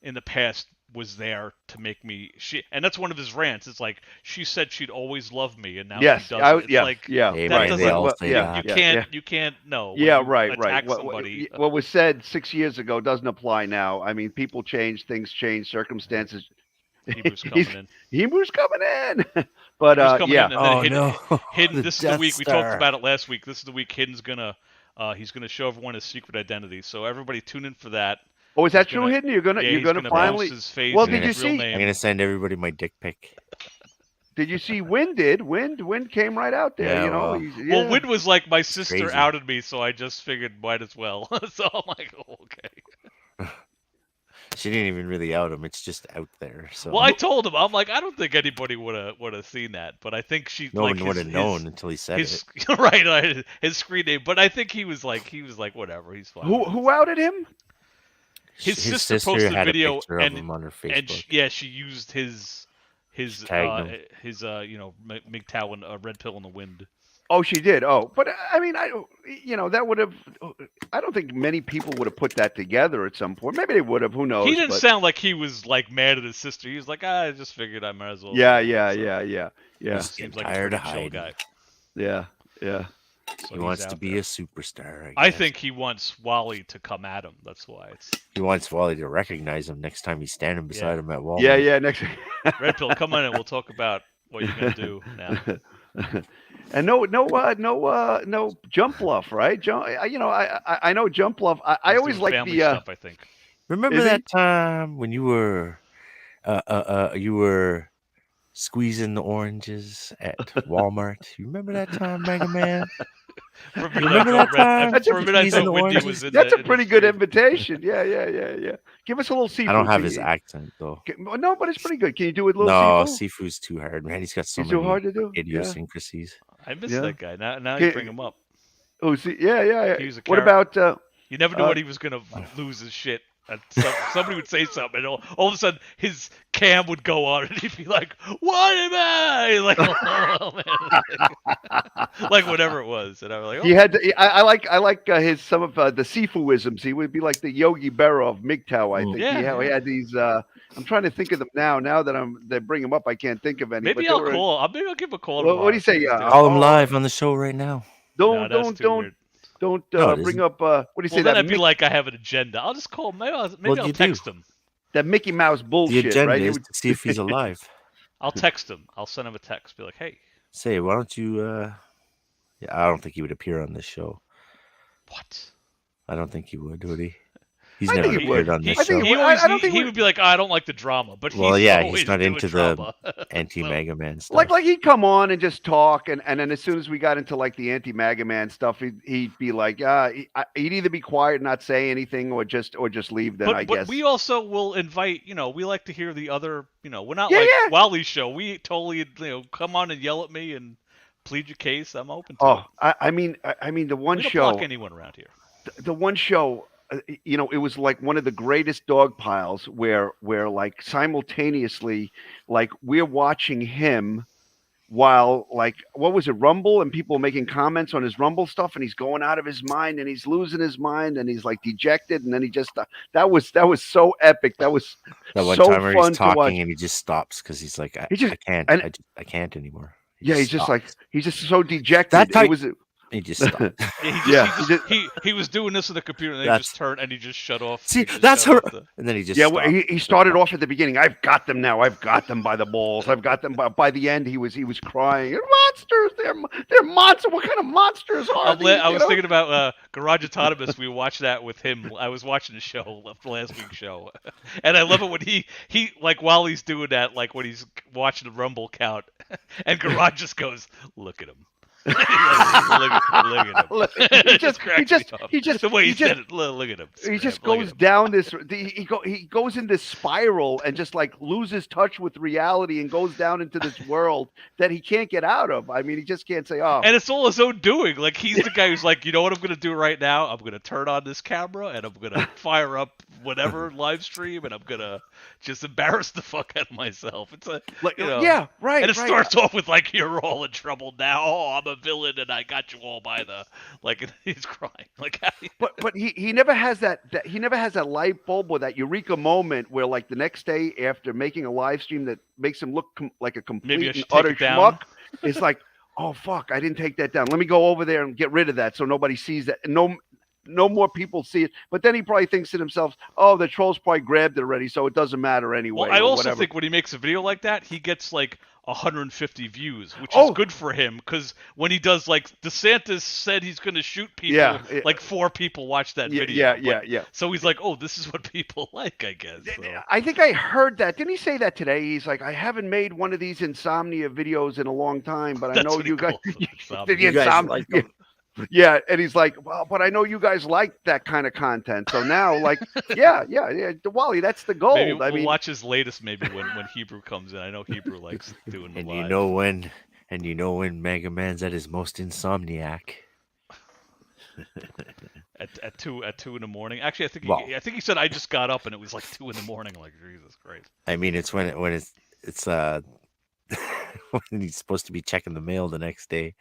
in the past was there to make me and that's one of his rants. It's like she said she'd always love me, and now yes, she doesn't. It's yeah, like yeah. Hey, that man, doesn't- they all Well, say yeah, that. you can't know. Yeah, when you right. attack What, somebody. what was said 6 years ago doesn't apply now. I mean, people change, things change, circumstances. Hebrews coming in. Hebrews coming in. But Hebrews coming yeah. in, and then Oh no! Hidden. The This is the Death week we Star. talked about it last week. This is the week Hidden's gonna he's gonna show everyone his secret identity. So everybody tune in for that. Oh, is that he's true, gonna- Hidden? You're gonna he's finally. post his face Well, and did his you real see- name. I'm gonna send everybody my dick pic. Did you see Wind did? Wind came right out there. Yeah, You know. well- Yeah. Well, Win was like my sister crazy. outed me, so I just figured might as well. So I'm like, oh, okay. She didn't even really out him. It's just out there. So Well, I told him, I'm like, I don't think anybody would have seen that, but I think she no like one would have known until he said his it. right his screen name. But I think he was like whatever, he's fine. Who outed him? His sister posted had video a picture of him on her and Facebook. she used his Tagged him. MGTOW and Red Pill in the Wind. Oh, she did. Oh, but I mean, that would have. I don't think many people would have put that together at some point. Maybe they would have. Who knows? He didn't but- sound like he was like mad at his sister. He was like, I just figured I might as well. Yeah. Seems Getting like tired a of pretty chill hiding. guy. Yeah. So He he's wants to out be there. a superstar. I guess. think he wants Wally to come at him. That's why it's he wants Wally to recognize him next time he's standing beside him at Walmart. Yeah. Next. Red Pill. Come on in. We'll talk about what you're gonna do now. And no jump bluff, right? I know jump bluff. I He's always doing like family the. stuff. I think. Remember Is he? that time when you were squeezing the oranges at Walmart? You remember that time, Mega Man? For a Remember that time? For a minute, I Squeezing thought the Wendy oranges? was in That's the, a in pretty the good stream. invitation. Yeah. Give us a little seafood. I don't have Can his you- accent though. No, but it's pretty good. Can you do it, a little No, seafood? seafood's too hard, man. He's got so It's many too hard to do. Yeah. idiosyncrasies. I miss Yeah. that guy. Now Okay. you bring him up. Oh, see, yeah. He was a What character. about? You never knew Uh, when he was gonna lose his shit. And somebody would say something, and all of a sudden his cam would go on, and he'd be like, "What am I?" Like, oh, man. Like whatever it was, and I was like, "Oh, He had. I like his some of the Sifuisms. He would be like the Yogi Berra of MGTOW. I think Yeah. he had these. I'm trying to think of them now. Now that they bring them up, I can't think of any. maybe but I'll they were- call. Maybe I'll give a call. What do you say? tomorrow. Call him Oh. live on the show right now. No, that's too weird. Don't No, it bring isn't. up. What do you say? Well, then That I'd be like, I have an agenda. I'll just call him. Maybe Well, I'll you text do. him. that Mickey Mouse The bullshit, agenda right? It is would- to see if he's alive. I'll text him. I'll send him a text. Be like, hey, Say, why don't you? Yeah, I don't think he would appear on this show. what? I don't think he would he? He's I never think he appeared would. on He, this I think show. he he would. always, I don't think he we- would be like, I don't like the drama, but Well, he's yeah, he's always not doing into drama. the Anti-Mega Man stuff. Like he'd come on and just talk, and then as soon as we got into like the anti-Maga Man stuff, he'd be like, he'd either be quiet, and not say anything, or just leave. Then I But guess. we also will invite, we like to hear the other, we're not Yeah, like yeah. Wally's show. We totally, come on and yell at me and plead your case. I'm open to it. I mean, the one We don't show, block anyone around here. the one show you know, it was like one of the greatest dog piles where like simultaneously, like we're watching him while like what was it, Rumble, and people making comments on his Rumble stuff, and he's going out of his mind and he's losing his mind and he's like dejected, and then he just that was so epic. That was That one so time where fun he's to watch. talking and he just stops because he's like, I can't, and I can't anymore. yeah, he's just like stops. he's just so dejected. That type- It was He just stopped. He was doing this in the computer, and then he That's- just turned and he just shut off. See, he just that's shut her. off the- And then he just yeah, stopped. well, he started off at the beginning. I've got them now. I've got them by the balls. I've got them. By the end, he was crying. They're monsters. They're monsters. What kind of monsters are these? I was thinking about Garage Autonomous. We watched that with him. I was watching the show, last week's show, and I love it when he like while he's doing that, like when he's watching the Rumble count, and Garage just goes, "Look at him." look at him. He just the way he just, said it. Look at him. He just Look at goes him. down this. He goes in this spiral and just like loses touch with reality and goes down into this world that he can't get out of. I mean, he just can't say, "Oh." And it's all his own doing. Like he's the guy who's like, you know what I'm gonna do right now? I'm gonna turn on this camera and I'm gonna fire up whatever live stream and I'm gonna just embarrass the fuck out of myself. It's a Like, you know, yeah, right. and it right. starts off with like, you're all in trouble now. Oh, I'm a villain and I got you all by the like. And he's crying. Like, But he never has that he never has that light bulb or that eureka moment where like the next day after making a live stream that makes him look like a complete maybe I and should take utter it down. schmuck. It's like, oh fuck, I didn't take that down. Let me go over there and get rid of that so nobody sees that. And no more people see it. But then he probably thinks to himself, oh, the trolls probably grabbed it already, so it doesn't matter anyway. Well, I or also whatever. think when he makes a video like that, he gets like 150 views, which Oh. is good for him because when he does like DeSantis said he's going to shoot people, Yeah, like 4 people watch that video. Yeah. So he's like, oh, this is what people like, I guess. So. I think I heard that. Didn't he say that today? He's like, I haven't made one of these insomnia videos in a long time, but I That's know what he you guys. calls it, insomnia. The You guys insomnia. like them. Yeah, and he's like, well, but I know you guys like that kind of content. So now, like, yeah, Wally, that's the gold. Maybe I we'll mean, watch his latest maybe when Hebrew comes in. I know Hebrew likes doing the And live. you know when Maga Man's at his most insomniac. At 2 in the morning. Actually, I think he said I just got up and it was like 2 in the morning. Like, Jesus Christ. I mean, it's when it's when he's supposed to be checking the mail the next day.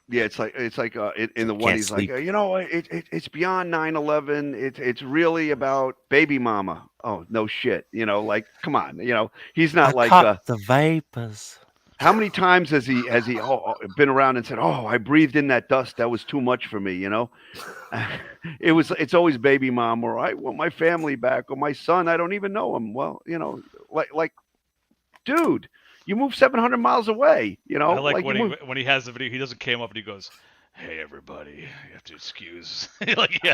yeah, it's like in the one Can't he's sleep. like, you know, it's beyond 9/11. It's really about Babymomma. Oh no shit, you know, like come on, you know, he's not like the vipers. how many times has he been around and said, oh, I breathed in that dust, that was too much for me, you know. It's always Babymom, or I want my family back, or my son, I don't even know him. Well, you know, like dude, you moved 700 miles away, you know. I like you moved- when he has the video, he doesn't came up and he goes, "Hey everybody, you have to excuse." Like he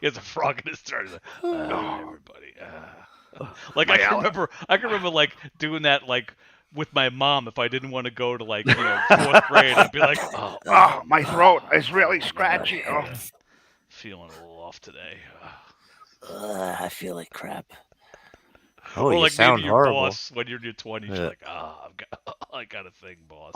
has a frog in his throat. He's like, everybody. Like I can remember like doing that like with my mom if I didn't want to go to like 4th grade. I'd be like, oh, my throat is really scratchy. Oh. feeling a little off today. I feel like crap. Oh, Or you like sound maybe your horrible. boss when you're in your 20s, you're like, I got a thing, boss.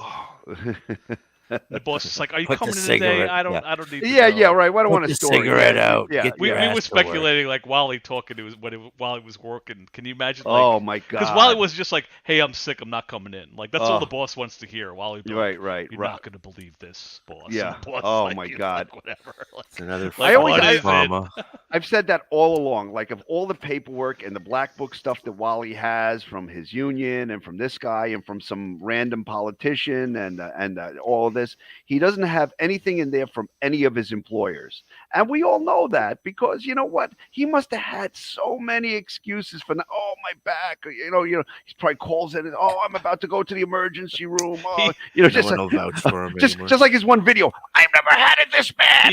The boss is like, "Are you Put the coming in today? cigarette- I don't need to Yeah, know." right. I don't want Put a the story. cigarette out. Yeah, Get We your were ass to work. speculating like Wally talking to while he was working. Can you imagine? Like, Oh my god. because Wally was just like, "Hey, I'm sick. I'm not coming in." Like that's all Oh. the boss wants to hear. Wally, be Right, like, right, You're right. not gonna believe this, boss. Yeah. And the boss is Oh like, my he's God. like, whatever. Like, It's another Like, what is it? drama. I've said that all along. Like of all the paperwork and the black book stuff that Wally has from his union and from this guy and from some random politician and all of this, he doesn't have anything in there from any of his employers. And we all know that because you know what? He must have had so many excuses for oh my back. You know, he probably calls in. Oh, I'm about to go to the emergency room. Oh, No just one will vouch for him just anymore. just like his one video. I've never had it this bad.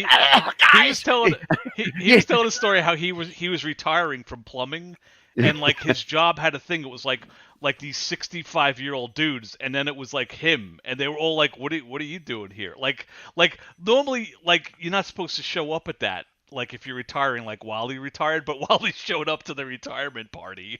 he was telling he was telling a story how he was retiring from plumbing, and like his job had a thing. It was like these 65-year-old dudes, and then it was like him, and they were all like, "What are you doing here?" Like normally, like you're not supposed to show up at that. like if you're retiring, like Wally retired, but Wally showed up to the retirement party,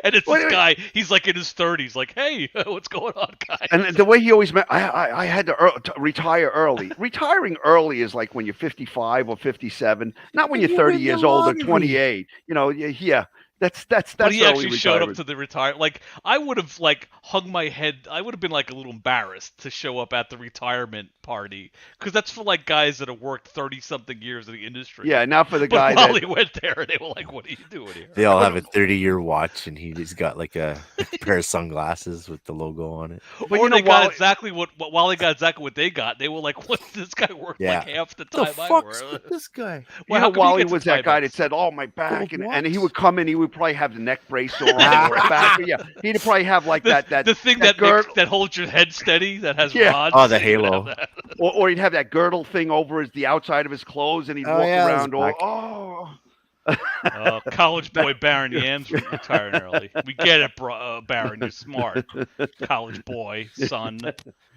and it's this guy. He's like in his 30s, like, hey, what's going on, guys? And the way he always meant, I had to retire early. Retiring early is like when you're 55 or 57, not when you're 30 years old or 28. You know, yeah. That's But he early actually showed up retirement. to the retire. Like I would have like hung my head. I would have been like a little embarrassed to show up at the retirement party because that's for like guys that have worked 30-something years in the industry. Yeah, not for the But guy Wally that. went there and they were like, "What are you doing here?" They all have a 30-year watch, and he just got like a pair of sunglasses with the logo on it. But or you know, they got Wally- exactly what Wally got exactly what they got. They were like, "What? This guy worked Yeah. like half the The time I fuck's worked." with this guy? Well, you how know, come he Wally gets was his that guy that Timex? said, "Oh, my back," Gold and he watch. would come in. He would probably have the neck brace on, or a back. Yeah, he'd probably have like that the thing that that makes, girdle, that holds your head steady that has Yeah. rods. Oh, the He would have halo. that. or he'd have that girdle thing over the outside of his clothes, and he'd Oh, walk yeah, that was around all. back. College boy Baron Yams retiring early. We get it, Baron. You're smart. College boy, son. When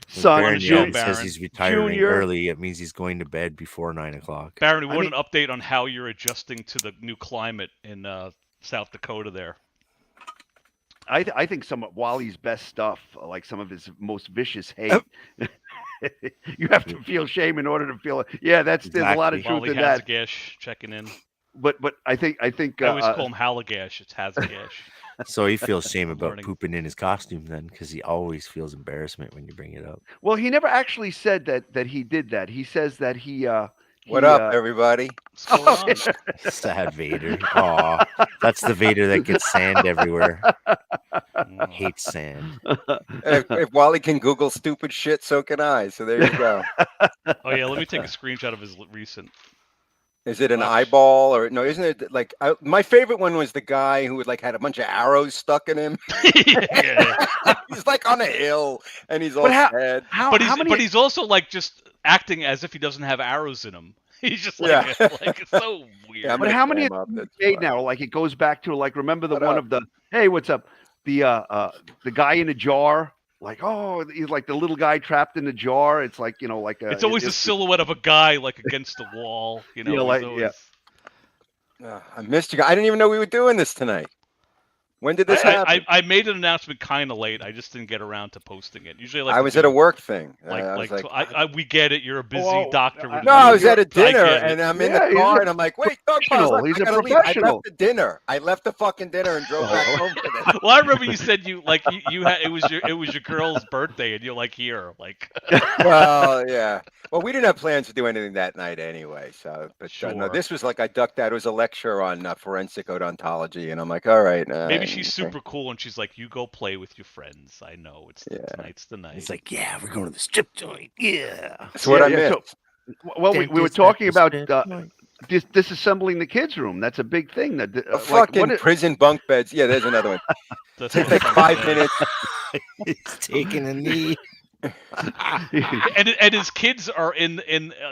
Son, Baron Junior- Yan says he's retiring Junior. early, it means he's going to bed before 9 o'clock. Baron, we I want an update on how you're adjusting to the new climate in South Dakota there. I think some of Wally's best stuff, like some of his most vicious hate. You have to feel shame in order to feel it. Yeah, there's a lot of Exactly. truth Wally in that. Hazagash checking in. But I think I always call him Halagash. It's Hazagash. So he feels shame about Learning. pooping in his costume then, because he always feels embarrassment when you bring it up. well, he never actually said that he did that. He says that he What up, everybody? What's going on? Sad Vader. Aw, that's the Vader that gets sand everywhere. Hates sand. If Wally can Google stupid shit, so can I. So there you go. Oh yeah, let me take a screenshot of his recent. Is it an eyeball or no? Isn't it like my favorite one was the guy who like had a bunch of arrows stuck in him. Yeah. He's like on a hill and he's all But sad. But he's also like just acting as if he doesn't have arrows in him. He's just like, like it's so weird. Yeah, I'm But gonna how call many him up, that's made fine. now? Like it goes back to like remember the What one up? of the hey, what's up? The guy in a jar. Like he's like the little guy trapped in a jar. It's like like a. It's always a silhouette of a guy like against the wall. You know, Yeah, he's like- always- I missed you guys. I didn't even know we were doing this tonight. When did this happen? I made an announcement kind of late. I just didn't get around to posting it. Usually, I I was at a work thing. We get it. You're a busy Oh, doctor. I- with No, I was at a I dinner get it. and I'm in Yeah, the he's car a and I'm like, wait, Dogpile, professional. He's a I gotta leave. I professional. left the dinner. I left the fucking dinner and drove back home for this. Well, I remember you said you had it was your girl's birthday and you're like here like. Well, yeah. Well, we didn't have plans to do anything that night anyway. So, but no, Sure. this was like I ducked out. It was a lecture on forensic odontology, and I'm like, all right. Maybe she's okay. super cool and she's like, you go play with your friends. I know tonight's the night. It's like, yeah, we're going to the strip joint. Yeah. That's what I Yeah, missed. Well, we were Dentist talking at the about strip joint. disassembling the kids' room. That's a big thing. That Fucking prison bunk beds. Yeah, there's another one. That's Takes like 5 minutes. He's taking a knee. and his kids are in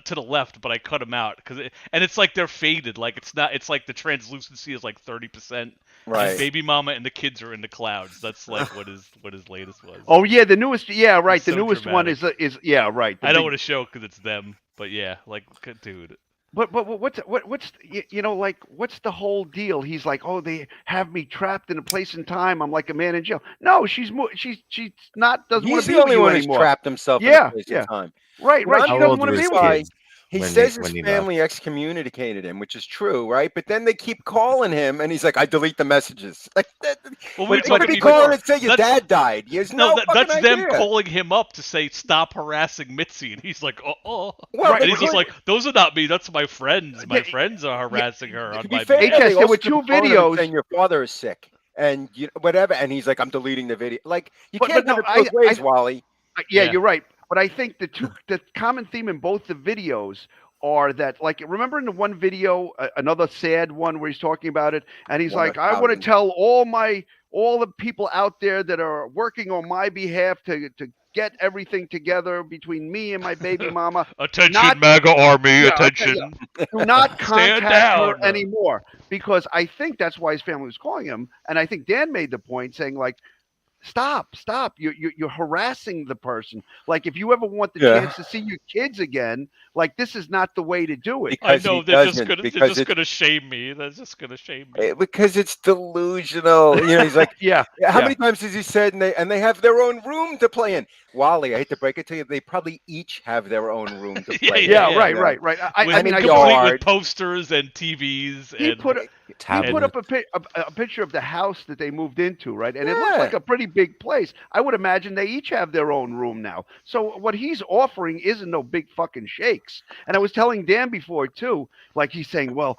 to the left, but I cut them out and it's like they're faded. Like it's not. It's like the translucency is like 30%. Right. Babymomma and the kids are in the clouds. That's like what his latest was. Oh yeah, the newest. Yeah, right. It's The so newest one dramatic. is yeah, right. the I don't big- want to show because it's them, but yeah, like dude. But what's like what's the whole deal? He's like, oh, they have me trapped in a place and time. I'm like a man in jail. No, she's not doesn't want He's to be the only with you one who's anymore. trapped himself in Yeah, a place yeah. of time. Right. How She old doesn't want to were be his with kids? you. He when says they- his when he family excommunicated him, which is true, right? But then they keep calling him, and he's like, "I delete the messages." Like, Well, but they could be calling and say your dad died. He has no that's fucking them idea. calling him up to say stop harassing Mitzy, and he's like, oh. Well, And he's just but- like, those are not me. That's my friends. My Yeah, friends are harassing her To on be my fair, behalf. HS, they there also were keep two calling him videos- saying your father is sick and whatever, and he's like, "I'm deleting the video." Like, you But can't no, have it both ways, Wally. Yeah, Yeah. you're right. But I think the common theme in both the videos are that, like, remember in the one video, another sad one where he's talking about it, and he's One like, I want to thousand. tell all the people out there that are working on my behalf to get everything together between me and my baby mama. Attention, Not- MAGA army, Yeah, attention. Do not Stand contact her down. anymore, because I think that's why his family was calling him. And I think Dan made the point saying, like, stop. You're harassing the person. Like, if you ever want the Yeah. chance to see your kids again, like, this is not the way to do it. I Because know he they're just doesn't, gonna because it's shame me. They're just gonna shame me. because it's delusional. You know, he's like, Yeah. how many times has he said, and they have their own room to play in? Wally, I hate to break it to you, they probably each have their own room to play in. Yeah, you right. know? I mean, a complete yard. with posters and TVs he and put up Tablet. a picture of the house that they moved into, right? And it looks Yeah. like a pretty big place. I would imagine they each have their own room now. So what he's offering isn't no big fucking shakes. And I was telling Dan before too, like, he's saying, well,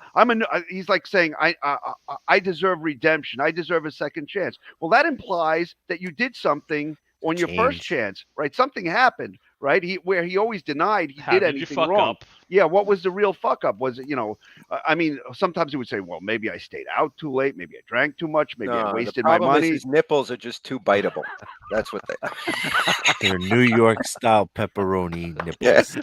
he's like saying, I deserve redemption. I deserve a second chance. Well, that implies that you did something on your first Change. chance, right? Something happened, right? Where he always denied he how did did you anything fuck wrong. up? Yeah, what was the real fuck up? Was it, I mean, sometimes he would say, well, maybe I stayed out too late, maybe I drank too much, maybe I No, wasted the my problem money. is his nipples are just too biteable. That's what they. They're New York style pepperoni nipples. Yes.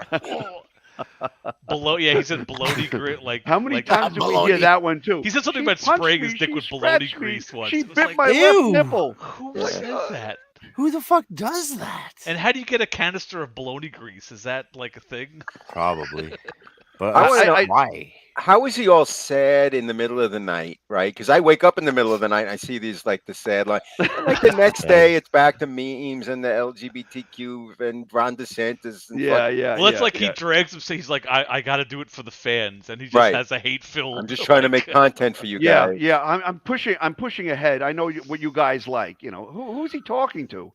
He said bologna grit. Like, How many like, times did we hear that one too? He said something She about punched spraying me, his dick she with bologna scratched me, grease once. She It was bit like, my Ew. left nipple. who Yeah. says that? Who the fuck does that? And how do you get a canister of bologna grease? Is that like a thing? Probably. But I wanna know- why? How is he all sad in the middle of the night, right? Because I wake up in the middle of the night and I see these, like, the sad line. And, like, the next day, it's back to memes and the LGBTQ and Ron DeSantis. And Well, it's like he drags him. So he's like, I got to do it for the fans, and he just Right. has a hate-filled. I'm just trying to make content for you guys. Yeah. I'm pushing ahead. I know what you guys like. Who's he talking to?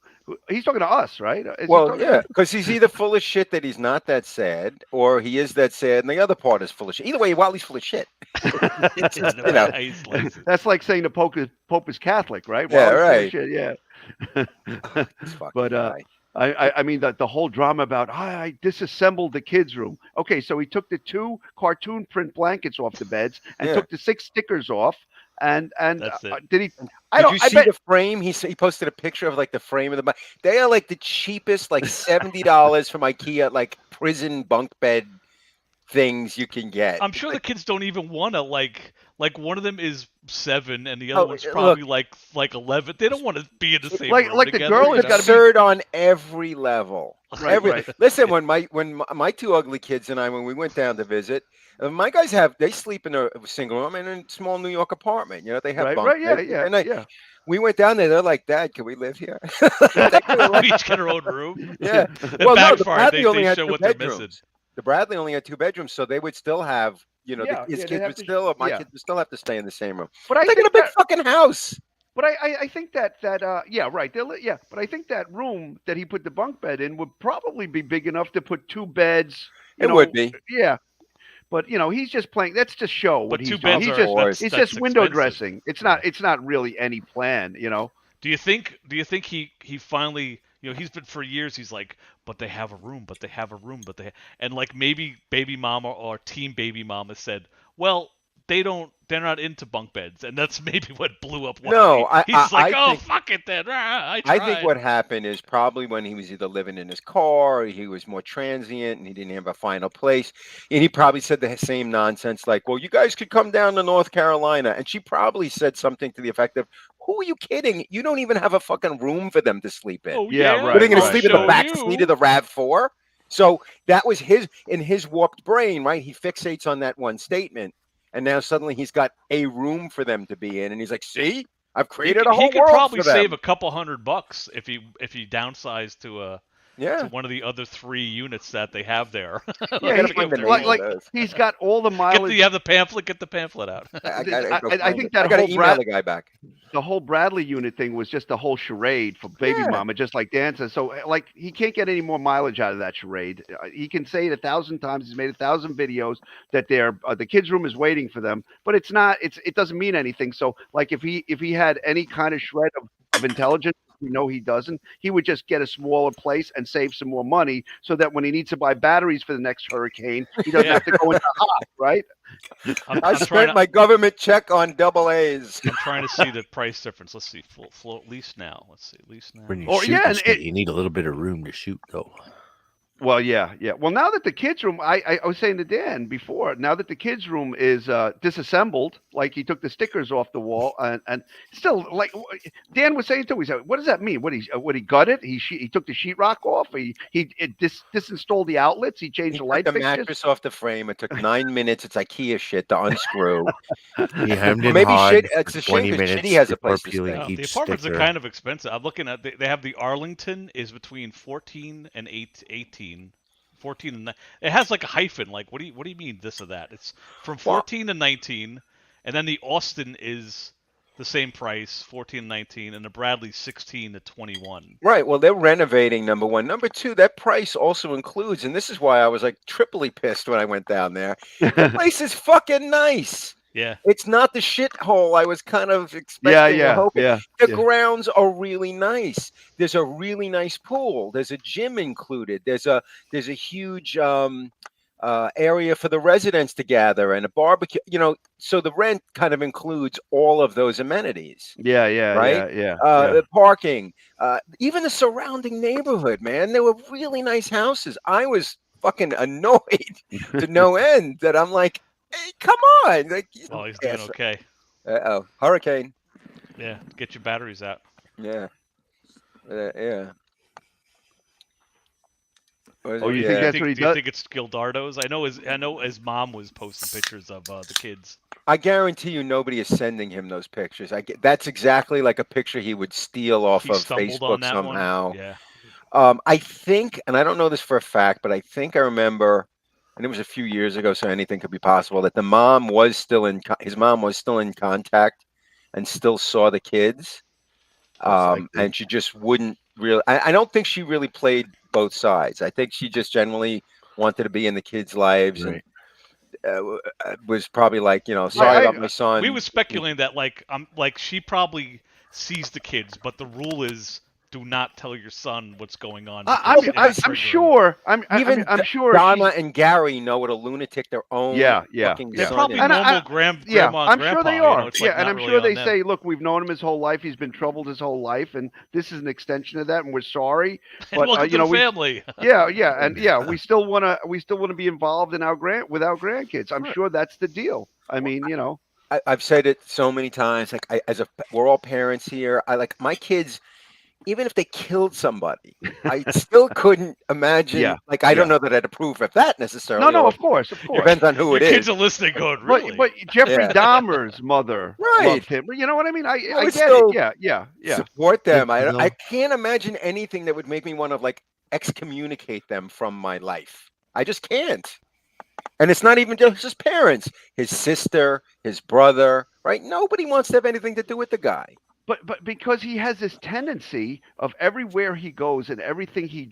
He's talking to us, right? Is he Well, talking- yeah, because he's either full of shit that he's not that sad, or he is that sad, and the other part is full of shit. Either way, Wally's full of shit. He's lazy. That's like saying the Pope is Catholic, right? Yeah, Well, right. shit, yeah. This fucking But guy. I mean the whole drama about I disassembled the kids' room. Okay, so he took the 2 cartoon print blankets off the beds and Yeah. took the 6 stickers off. And That's it. did he? Did you see bet, the frame? He posted a picture of, like, the frame of the. They are like the cheapest, like $70 from IKEA, like prison bunk bed things you can get. I'm sure the kids don't even want to like one of them is 7 and the other Oh, one's look. probably like 11. They don't want to be in the same Like- room like the together, girl you has know? gotta be- Absurd on every level. Right. Listen, when my 2 ugly kids and I, when we went down to visit, my guys they sleep in a single room in a small New York apartment. They have bunk Right, beds. yeah. And we went down there. They're like, Dad, can we live here? We each get our own room. Yeah. It Well, no, the backfired. Bradley only They had show 2 what they're bedrooms. missing. The Bradley only had 2 bedrooms, so they would still have, his they'd kids have would to- still, my yeah. kids would still have to stay in the same room. But I They got a think big that, fucking house. but I think that yeah, right. But I think that room that he put the bunk bed in would probably be big enough to put 2 beds. It would be. Yeah. But he's just playing. That's just show. What But he's 2 doing. beds He's are just that's window expensive. dressing. It's not really any plan. Do you think he finally, he's been for years, he's like, but they have a room, and like maybe Babymomma or Team Babymomma said, well, they're not into bunk beds, and that's maybe what blew up Wally. No, he's like, I think- fuck it then. I I tried. think what happened is probably when he was either living in his car or he was more transient and he didn't have a final place. And he probably said the same nonsense like, well, you guys could come down to North Carolina. And she probably said something to the effect of, who are you kidding? You don't even have a fucking room for them to sleep in. Oh, Yeah, yeah, right, What are they going to right. sleep in the Show back you. seat of the RAV4? So that was in his warped brain, right? He fixates on that one statement. And now suddenly he's got a room for them to be in. And he's like, see, I've created a whole He could world probably for them. save a couple $100 if he downsized to Yeah. one of the other 3 units that they have there. Yeah, gotta find the name of like those. he's got all the mileage. you have the pamphlet. Get the pamphlet out. I gotta I think that I gotta whole email the guy back. the whole Bradley unit thing was just a whole charade for Babymomma, just like Dan says. So, like, he can't get any more mileage out of that charade. He can say it 1,000 times. He's made 1,000 videos that the kids' room is waiting for them, but it's not. It doesn't mean anything. So, like, if he had any kind of shred of intelligence, we know he doesn't. He would just get a smaller place and save some more money, so that when he needs to buy batteries for the next hurricane, he doesn't have to go into hot, right? I spent my government check on double A's. I'm trying to see the price difference. Let's see. Float lease now. Let's see. Lease now. When you're Or, shooting yeah, and shit, you need a little bit of room to shoot, though. Well, yeah. Well, now that the kids' room, I was saying to Dan before, now that the kids' room is disassembled, like he took the stickers off the wall, and still, like Dan was saying too, he said, "What does that mean? What he gut it? He took the sheetrock off. He disinstalled the outlets. He changed He the took light the fixtures." mattress off the frame. It took 9 minutes. It's IKEA shit to unscrew. He hemmed Or and maybe hawed it's for a 20 shame 'cause minutes Shitty has a before place to peeling stay. The each apartments sticker. are kind of expensive. I'm looking at they have the Arlington is between 14 and 18. 14 and it has like a hyphen. Like what do you mean this or that? It's from 14 to 19, and then the Austin is the same price, 14 and 19, and the Bradley 16 to 21. Right. Well, they're renovating, number one. Number two, that price also includes, and this is why I was like triply pissed when I went down there. The place is fucking nice. Yeah. It's not the shithole I was kind of expecting or hoping. Yeah. The grounds are really nice. There's a really nice pool. There's a gym included. There's a huge area for the residents to gather and a barbecue. So the rent kind of includes all of those amenities. Yeah. Right? Yeah. The parking, even the surrounding neighborhood, man. There were really nice houses. I was fucking annoyed to no end that I'm like, hey, come on. Like, Well, he's doing okay. Uh-oh. Hurricane. Yeah, get your batteries out. Yeah. Yeah. Oh, you think that's what he Do you does? think it's Gildardo's? I know his mom was posting pictures of the kids. I guarantee you nobody is sending him those pictures. That's exactly like a picture he would steal off of Facebook somehow. One. Yeah. I think, and I don't know this for a fact, but I think I remember, and it was a few years ago, so anything could be possible, that his mom was still in contact and still saw the kids. And she just wouldn't really, I don't think she really played both sides. I think she just genuinely wanted to be in the kids' lives, Right. and was probably like, sorry about my son. We were speculating that like she probably sees the kids, but the rule is do not tell your son what's going on. I'm sure. I'm sure. Donna and Gary know what a lunatic their own. fucking They're son probably is. normal grandma and I'm grandpa. sure they are. It's like And not I'm really sure on they them. say, look, we've known him his whole life. He's been troubled his whole life, and this is an extension of that, and we're sorry. And But welcome to the family. we still want to be involved in with our grandkids. I'm sure that's the deal. I mean, I've said it so many times. Like we're all parents here. I like my kids. Even if they killed somebody, I still couldn't imagine. I don't know that I'd approve of that necessarily. No, of course. Depends on who it is. Kids are listening, going, really? But Jeffrey Dahmer's mother loved him. You know what I mean? I get it. Yeah. Support them. I can't imagine anything that would make me want to like excommunicate them from my life. I just can't. And it's not even just his parents, his sister, his brother, right? Nobody wants to have anything to do with the guy. But because he has this tendency of everywhere he goes and everything he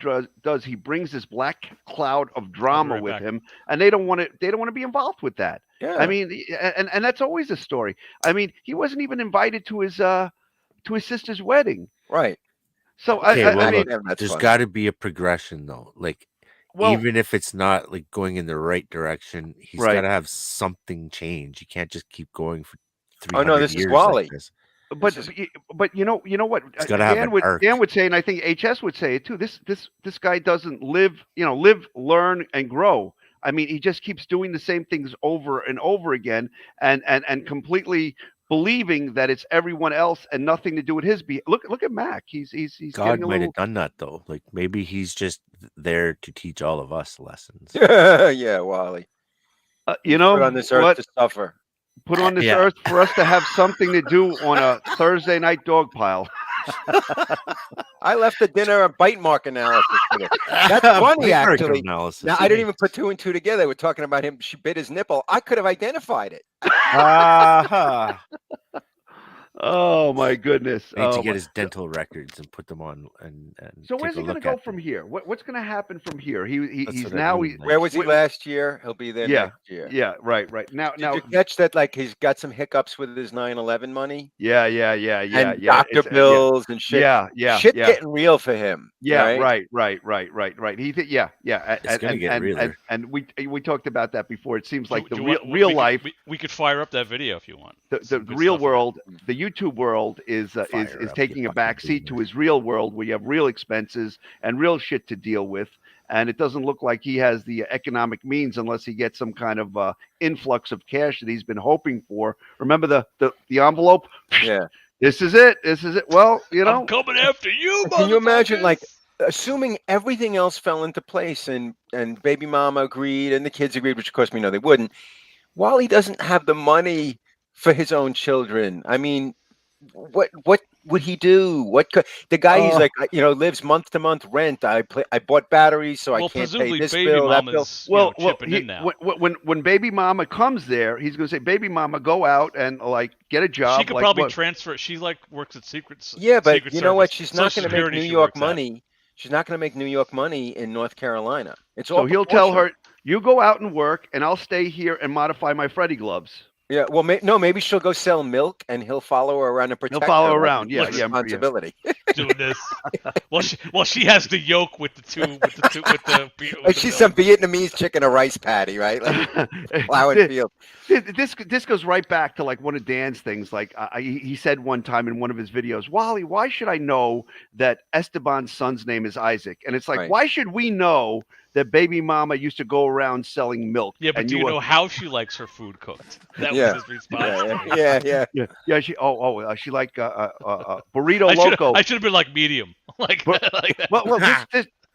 does, he brings this black cloud of drama with him, and they don't want to be involved with that. Yeah. I mean, and that's always a story. I mean, he wasn't even invited to his sister's wedding. Right. So I mean, look, there's got to be a progression though. Like, even if it's not like going in the right direction, he's got to have something change. You can't just keep going for 300 years. Oh no, this is Wally. Like this. But you know what Dan would say, and I think HS would say it too. This guy doesn't live, learn and grow. I mean, he just keeps doing the same things over and over again, and completely believing that it's everyone else and nothing to do with his Look at Mac. He's God might have done that though. Like maybe he's just there to teach all of us lessons. Yeah, Wally. Put on this earth to suffer. Put on this earth for us to have something to do on a Thursday night Dogpile. I left the dinner a bite mark analysis today. That's funny, actually. Now, I didn't even put two and two together. We're talking about him. She bit his nipple. I could have identified it. Oh my goodness! I need to get his dental records and put them on. And so where's he going to go from here? What's going to happen from here? He's now. Where was he last year? He'll be there next year. Yeah, right. Now, Did you catch that? Like he's got some hiccups with his 9/11 money. Yeah. And doctor bills and shit. Yeah. Shit getting real for him. Yeah, right. He It's going to get realer. And we talked about that before. It seems like real life. We could fire up that video if you want. The real world, the YouTube world is taking a back seat to his real world, where you have real expenses and real shit to deal with, and it doesn't look like he has the economic means unless he gets some kind of influx of cash that he's been hoping for. Remember the envelope? Yeah. This is it. This is it. Well, you know, I'm coming after you, Can you imagine, like, motherfuckers! assuming everything else fell into place and Babymomma agreed and the kids agreed, which of course we know they wouldn't. Wally doesn't have the money for his own children. I mean, what would he do? The guy he's like, lives month to month rent. I bought batteries, so I can't pay this bill, that bill. Well, chipping in now. When Babymomma comes there, he's going to say, Babymomma, go out and like get a job. She could probably transfer. She like works at Secret. Yeah, but Secret you know what? She's not Social going to make Security New she York works at. money. She's not going to make New York money in North Carolina. It's all So he'll tell her, proportional. you go out and work, and I'll stay here and modify my Freddy gloves. Yeah, well, maybe she'll go sell milk, and he'll follow her around and protect her. He'll follow like around, his yeah, responsibility. Doing this. Well, she has the yolk with the She's some Vietnamese chicken or rice patty, right? Like plowing field. This goes right back to like one of Dan's things. Like he said one time in one of his videos, Wally, why should I know that Esteban's son's name is Isaac? And it's like, Right. why should we know that Babymomma used to go around selling milk? Yeah, but and do you know how she likes her food cooked? That Yeah. was his response. Yeah. Yeah. She like burrito loco. I should have been like medium, like that. Well,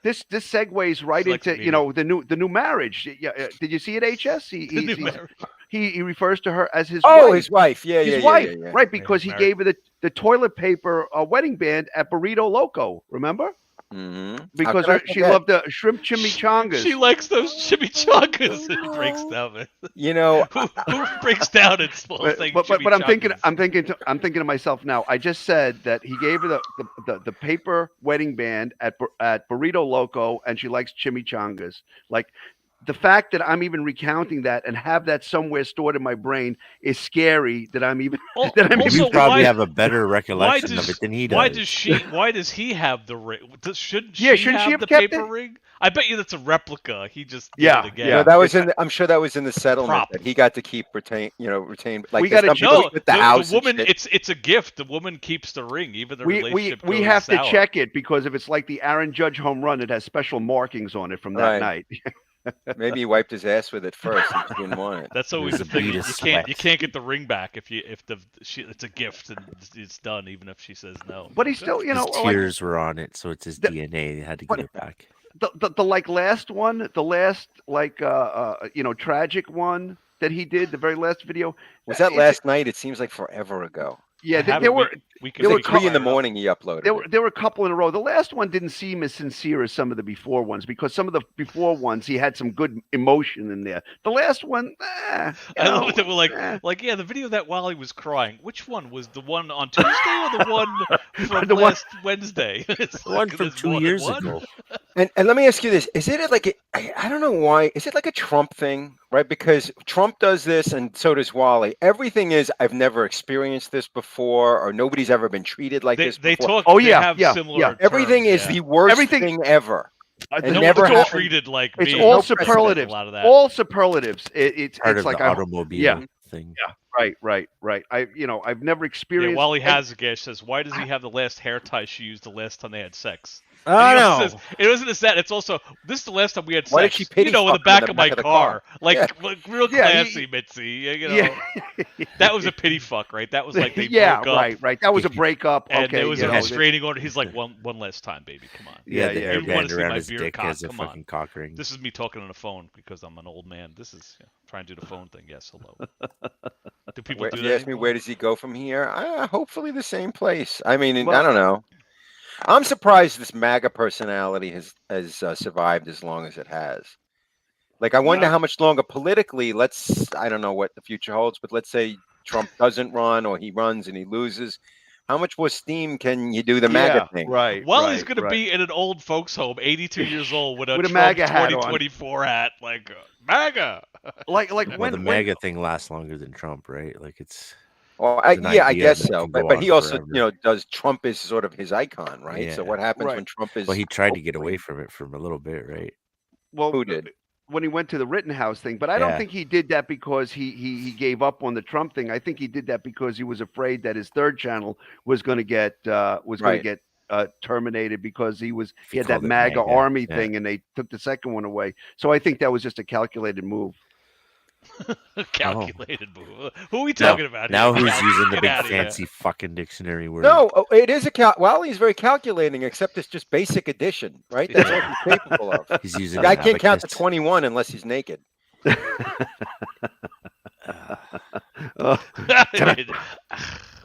this segues right She likes into medium. the new marriage. Yeah, did you see it, HS? He refers to her as his Oh, wife. his wife. Yeah, His yeah, wife, yeah. right? Because he married. gave her the toilet paper wedding band at Burrito Loco. Remember? Mm-hmm. Because she loved the shrimp chimichangas. She likes those chimichangas. It breaks down. You know, Who breaks down at small things? but I'm thinking to myself now. I just said that he gave her the paper wedding band at Burrito Loco, and she likes chimichangas. Like, the fact that I'm even recounting that and have that somewhere stored in my brain is scary. That I'm even. You probably have a better recollection of it than he does. Why does he have the ring? Shouldn't she have the kept paper it? ring? I bet you that's a replica. He just did it again. No, that was I'm sure that was in the settlement Prop. that he got to keep retained. Like We gotta with the house. The woman, and shit. it's a gift. The woman keeps the ring, even the we relationship. we goes have to sour. check it, because if it's like the Aaron Judge home run, it has special markings on it from that Right. night. Maybe he wiped his ass with it first. He didn't want it. That's always the There's a thing. bead You of can't sweat. get the ring back if it's a gift and it's done, even if she says no. But he still, His tears were on it, so it's his DNA. They had to get it back. The like last one, the last like tragic one that he did, the very last video. Was that last night? It seems like forever ago. Yeah, I there haven't- were. we It was like we 3 in the fire it up. morning he uploaded. There were a couple in a row. The last one didn't seem as sincere as some of the before ones, because some of the before ones he had some good emotion in there. The last one, I love it that we're like, yeah, the video that Wally was crying. Which one was the one on Tuesday or the one from last Wednesday? It's The one from 2 years ago. And let me ask you this: is it like I don't know why? Is it like a Trump thing, right? Because Trump does this, and so does Wally. Everything is I've never experienced this before, or nobody's ever been treated like this They before. talk. They have similar Everything terms, is the worst thing ever. It no never one's happened. treated like It's me. all No precedent, superlatives. a lot of that. All superlatives. It's Part of like the automobile thing. Yeah. Right. I've never Yeah, experienced. Wally Hazagesh says, why does he have the last hair tie she used the last time they had sex? I And he know. also says, it wasn't just that. It's also, this is the last time we had Why sex. did she pity in the fuck back in of the my back of the car. car? Like, Yeah. like real Yeah, classy, Mitzy. You know, Yeah. that was a pity fuck, right? That was like they Yeah, broke up. right. That was a breakup. And Okay, there was you a know, restraining order. He's like, one last time, baby. Come on. Yeah, the yeah, hair You wanna band see around my his beard dick cock, has a come on. fucking cock ring. This is me talking on the phone because I'm an old man. This is trying to do the phone thing. Yes, hello. Do people do You that? ask me anymore? where does he go from here? Hopefully the same place. I mean, Well- I don't know. I'm surprised this MAGA personality has survived as long as it has. Like, I wonder how much longer politically. I don't know what the future holds, but let's say Trump doesn't run, or he runs and he loses. How much more steam can you do the MAGA thing? Right. Well, he's going to be in an old folks' home, 82 years old, with a With a Trump MAGA hat on. 2024 hat, like MAGA. like Well, when the MAGA thing lasts longer than Trump, right? Like it's Well, It's an I idea guess that so. can go But on he also, forever. does Trump is sort of his icon, right? So Yeah. what happens Right. when Trump is? well, he tried to get away from it for a little bit, right? well, Who did? when he went to the Rittenhouse thing, but I don't Yeah. think he did that because he gave up on the Trump thing. I think he did that because he was afraid that his third channel was going to get Right. terminated because he He had that called it MAGA MAGA, army yeah. thing, and they took the second one away. So I think that was just a calculated move. Calculated move. Who are we Now, talking about now here? who's using the Get big outta here. fancy fucking dictionary word? No, it is Wally is very calculating, except it's just basic addition, right? That's all he's capable of. He's using Guy an can't count to abacus. 21 unless he's naked. Oh,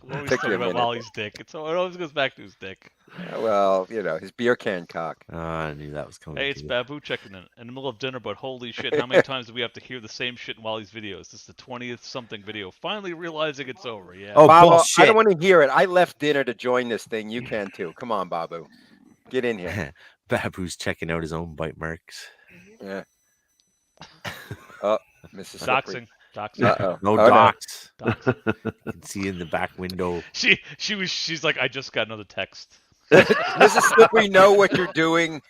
We're always Take talking you a about minute. Wally's dick. It always goes back to his dick. Well, his beer can cock. I knew that was coming. Hey, it's too. Babu checking in the middle of dinner, but holy shit, how many times do we have to hear the same shit in Wally's videos? This is the 20th something video. Finally realizing it's over, yeah. Oh, Babu, I bullshit. don't want to hear it. I left dinner to join this thing. You can too. Come on, Babu. Get in here. Babu's checking out his own bite marks. Yeah. Oh, Mrs. Slippery. Doxing. Uh-oh. No Oh, docs. Dox. You can see in the back window. She's like, I just got another text. Mrs. Slippery, know what you're doing.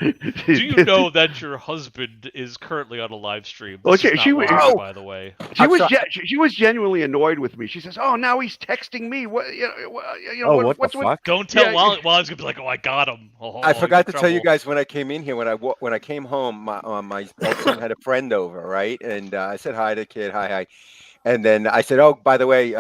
Do you know that your husband is currently on a live stream? This Okay, is not she was- live, Oh! by the way. She was genuinely annoyed with me. She says, "Oh, now he's texting me. What What what's the fuck? Don't tell Yeah, Wally's gonna be like, oh, I got him. Oh, I he's forgot in to tell you trouble. guys when I came in here when I came home, my old son had a friend over, right? And I said hi to the kid, hi, and then I said, oh, by the way,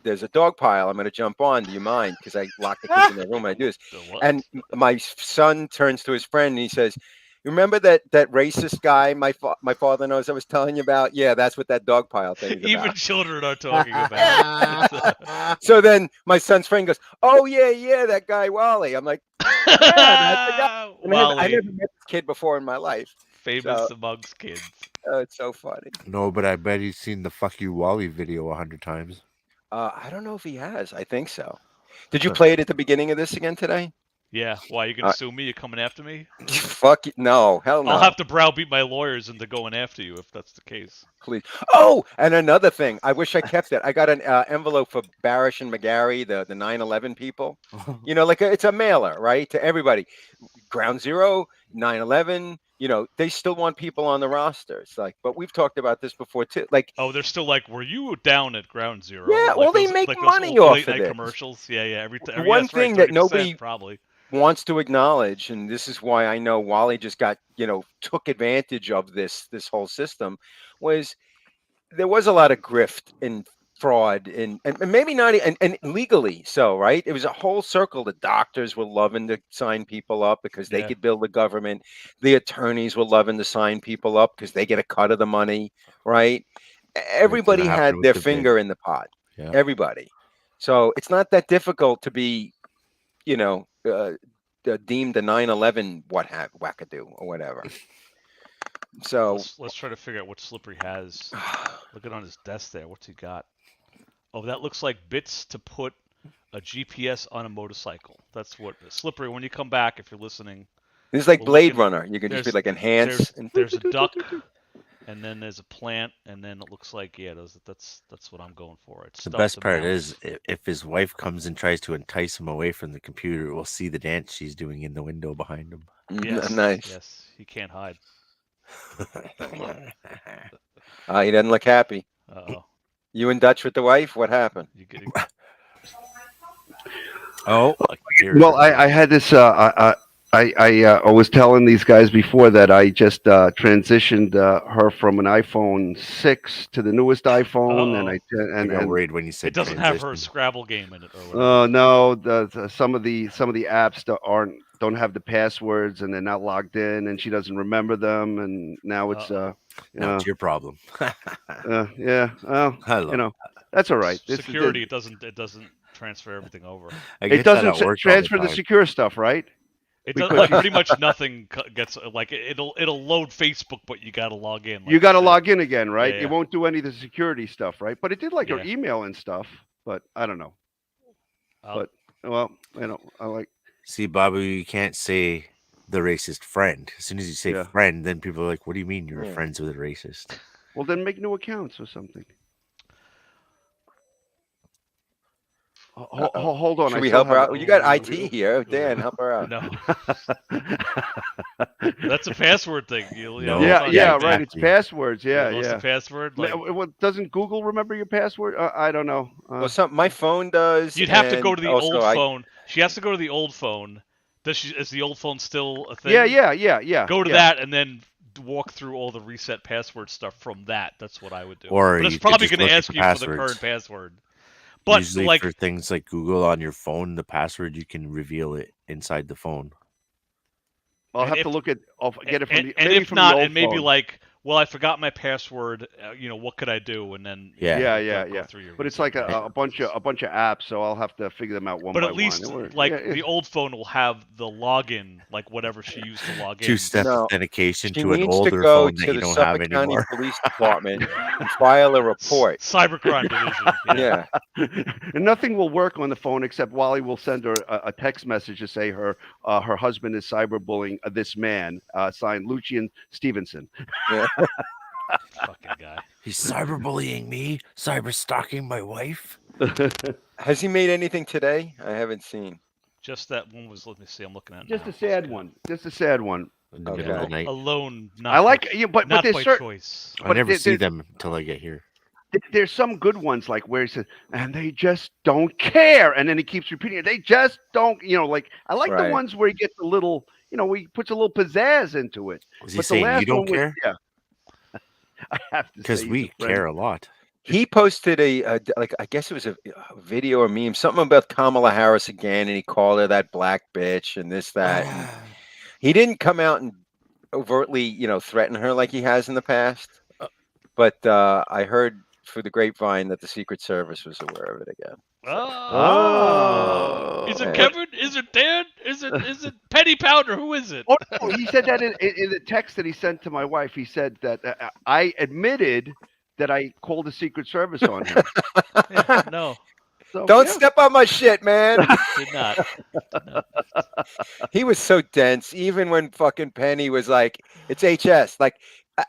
there's a dog pile. I'm going to jump on. Do you mind? Because I lock the kids in their room when I do this. The what? And my son turns to his friend and he says, "You remember that racist guy my father knows I was telling you about? Yeah, that's what that dog pile thing is Even about." children are talking about it. So then my son's friend goes, "Oh yeah, that guy Wally." I'm like, "Yeah, that's the guy." And I Wally, never met this kid before in my life. famous so- amongst kids. Oh, it's so funny. No, but I bet he's seen the "fuck you, Wally" video 100 times. I don't know if he has. I think so. Did you play it at the beginning of this again today? Yeah, why, you gonna sue me? You coming after me? Fuck you. No, hell no. I'll have to browbeat my lawyers into going after you if that's the case. Please. Oh, and another thing. I wish I kept it. I got an envelope for Barish and McGarry, the 9/11 people. It's a mailer, right, to everybody. Ground Zero, 9/11. They still want people on the rosters. But we've talked about this before too. Oh, they're still like, were you down at Ground Zero? Yeah, well, they make money old off late of night this. commercials. Yeah. The one thing that 30% nobody probably wants to acknowledge, and this is why I know Wally just got took advantage of this whole system, was there was a lot of grift and fraud and maybe not and legally so, right? It was a whole circle. The doctors were loving to sign people up because they could build the government. The attorneys were loving to sign people up because they get a cut of the money, right? Everybody happened had with their the finger in the pot. Yeah. Everybody. So it's not that difficult to be deemed a 9/11 wackadoo or whatever. So let's try to figure out what Slippery has. Looking on his desk there, what's he got? Oh, that looks like bits to put a GPS on a motorcycle. That's what Slippery. When you come back, if you're listening, this is like we're Blade looking- Runner. You can just be like enhance. There's a duck, and then there's a plant, and then it looks like that's what I'm going for. It's The stuff best to part mount. is if his wife comes and tries to entice him away from the computer, we'll see the dance she's doing in the window behind him. Yes, Nice. Yes, he can't hide. He doesn't look happy. Uh-oh. You in Dutch with the wife? What happened? You getting... Oh, well, I had this. I was telling these guys before that I just transitioned her from an iPhone 6 to the newest iPhone, and I got worried when you said it doesn't have her transition. Scrabble game in it. Or whatever. Oh no, some of the apps don't have the passwords, and they're not logged in, and she doesn't remember them, and now it's Now it's your problem. yeah. Well, Hello. that's all right. Security. It doesn't transfer everything over. It doesn't transfer the secure stuff, right? It does, like, pretty much nothing gets like it'll load Facebook, but you gotta log in. You got to log in again, right? Yeah. It won't do any of the security stuff, right? But it did like your email and stuff. But I don't know. But well, I like. See, Babu, you can't say the racist friend. As soon as you say friend, then people are like, "What do you mean you're friends with a racist?" Well, then make new accounts or something. Hold on. Should we help her out? You got IT here, Dan. Help her out. No, that's a password thing. No. Yeah, exactly. right. It's passwords. Yeah, What's yeah. the password? Like, Doesn't Google remember your password? I don't know. Well, my phone does. you'd have to go to the also old phone. She has to go to the old phone. Is the old phone still a thing? Yeah. Go to that and then walk through all the reset password stuff from that. That's what I would do. Or but it's you could probably just going to look at ask the you for the passwords. current password. But usually like for things like Google on your phone, the password you can reveal it inside the phone. I'll have to look at. I'll get it from the. And maybe if from not, the old and maybe phone. like, well, I forgot my password. What could I do? And then Yeah. go through your But it's reset like a bunch of apps, so I'll have to figure them out one by But one. at least, the old phone will have the login, like whatever she used to log in. Two-step No, authentication she to an needs to older go phone that to you the don't have Suffolk County anymore. Police Department and file a report. Cybercrime division. Yeah. And nothing will work on the phone except Wally will send her a text message to say her husband is cyberbullying this man, signed Lucian Stevenson. Yeah. Fucking guy. He's cyberbullying me, cyber stalking my wife. Has he made anything today? I haven't seen. Just that one was. Let me see. I'm looking at. Just now. a sad one. Just a sad one. In the Okay. middle of the night. Alone. Not I like by, you, but not there's by certain. choice. I but never there- see there- them until I get here. There's some good ones like where he says, and they just don't care, and then he keeps repeating it. They just don't, like I like the Right. ones where he gets a little, where he puts a little pizzazz into it. Was he But the saying you last don't one was- care? Yeah. I have to Because say we he's a friend. care a lot. He posted I guess it was a video or meme, something about Kamala Harris again, and he called her that black bitch and this, that. And he didn't come out and overtly, threaten her like he has in the past. But I heard through the grapevine that the Secret Service was aware of it again. Oh. Is it Kevin? Is it Dan? Is it Penny Powder? Who is it? Oh, no, he said that in the text that he sent to my wife. He said that I admitted that I called the Secret Service on him. Yeah, no, So, Don't yeah. step on my shit, man. did not. No. He was so dense, even when fucking Penny was like, "It's HS." Like,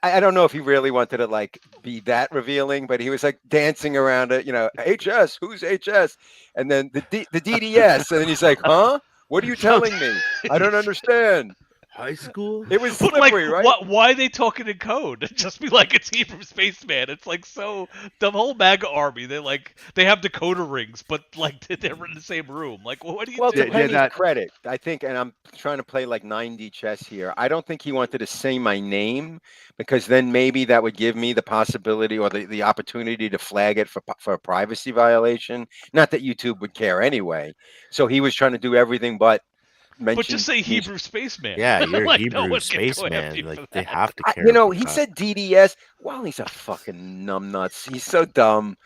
I don't know if he really wanted to like be that revealing, but he was like dancing around it. HS. Who's HS? And then the DDS, and then he's like, "Huh? What are you telling me? I don't understand." High school? It was But like, slippery, right? why are they talking in code? Just be like, it's Hebrew Spaceman. It's like so. The whole MAGA army, they have decoder rings, but like they're in the same room. Like, what do you Well, do? to Penny's credit, I think, and I'm trying to play like 90 chess here. I don't think he wanted to say my name because then maybe that would give me the possibility or the opportunity to flag it for a privacy violation. Not that YouTube would care anyway. So he was trying to do everything but mention. But just say Hebrew Spaceman. Yeah, you're Like, no Hebrew one can go after spaceman. you for Like they that. have to care. He about that. said DDS. Well, he's a fucking numbnuts. He's so dumb.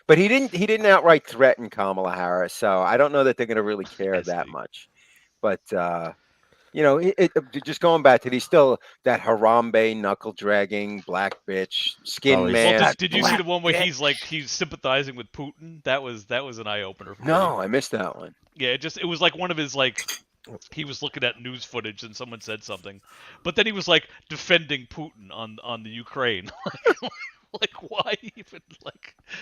But he didn't outright threaten Kamala Harris, so I don't know that they're going to really care that much. But just going back to he's still that Harambe knuckle dragging black bitch skin Well, man. Well, did you see the black one where bitch. he's sympathizing with Putin? That was an eye opener. No, I missed that one. Yeah, it was like one of his he was looking at news footage and someone said something, but then he was like defending Putin on the Ukraine. Like why even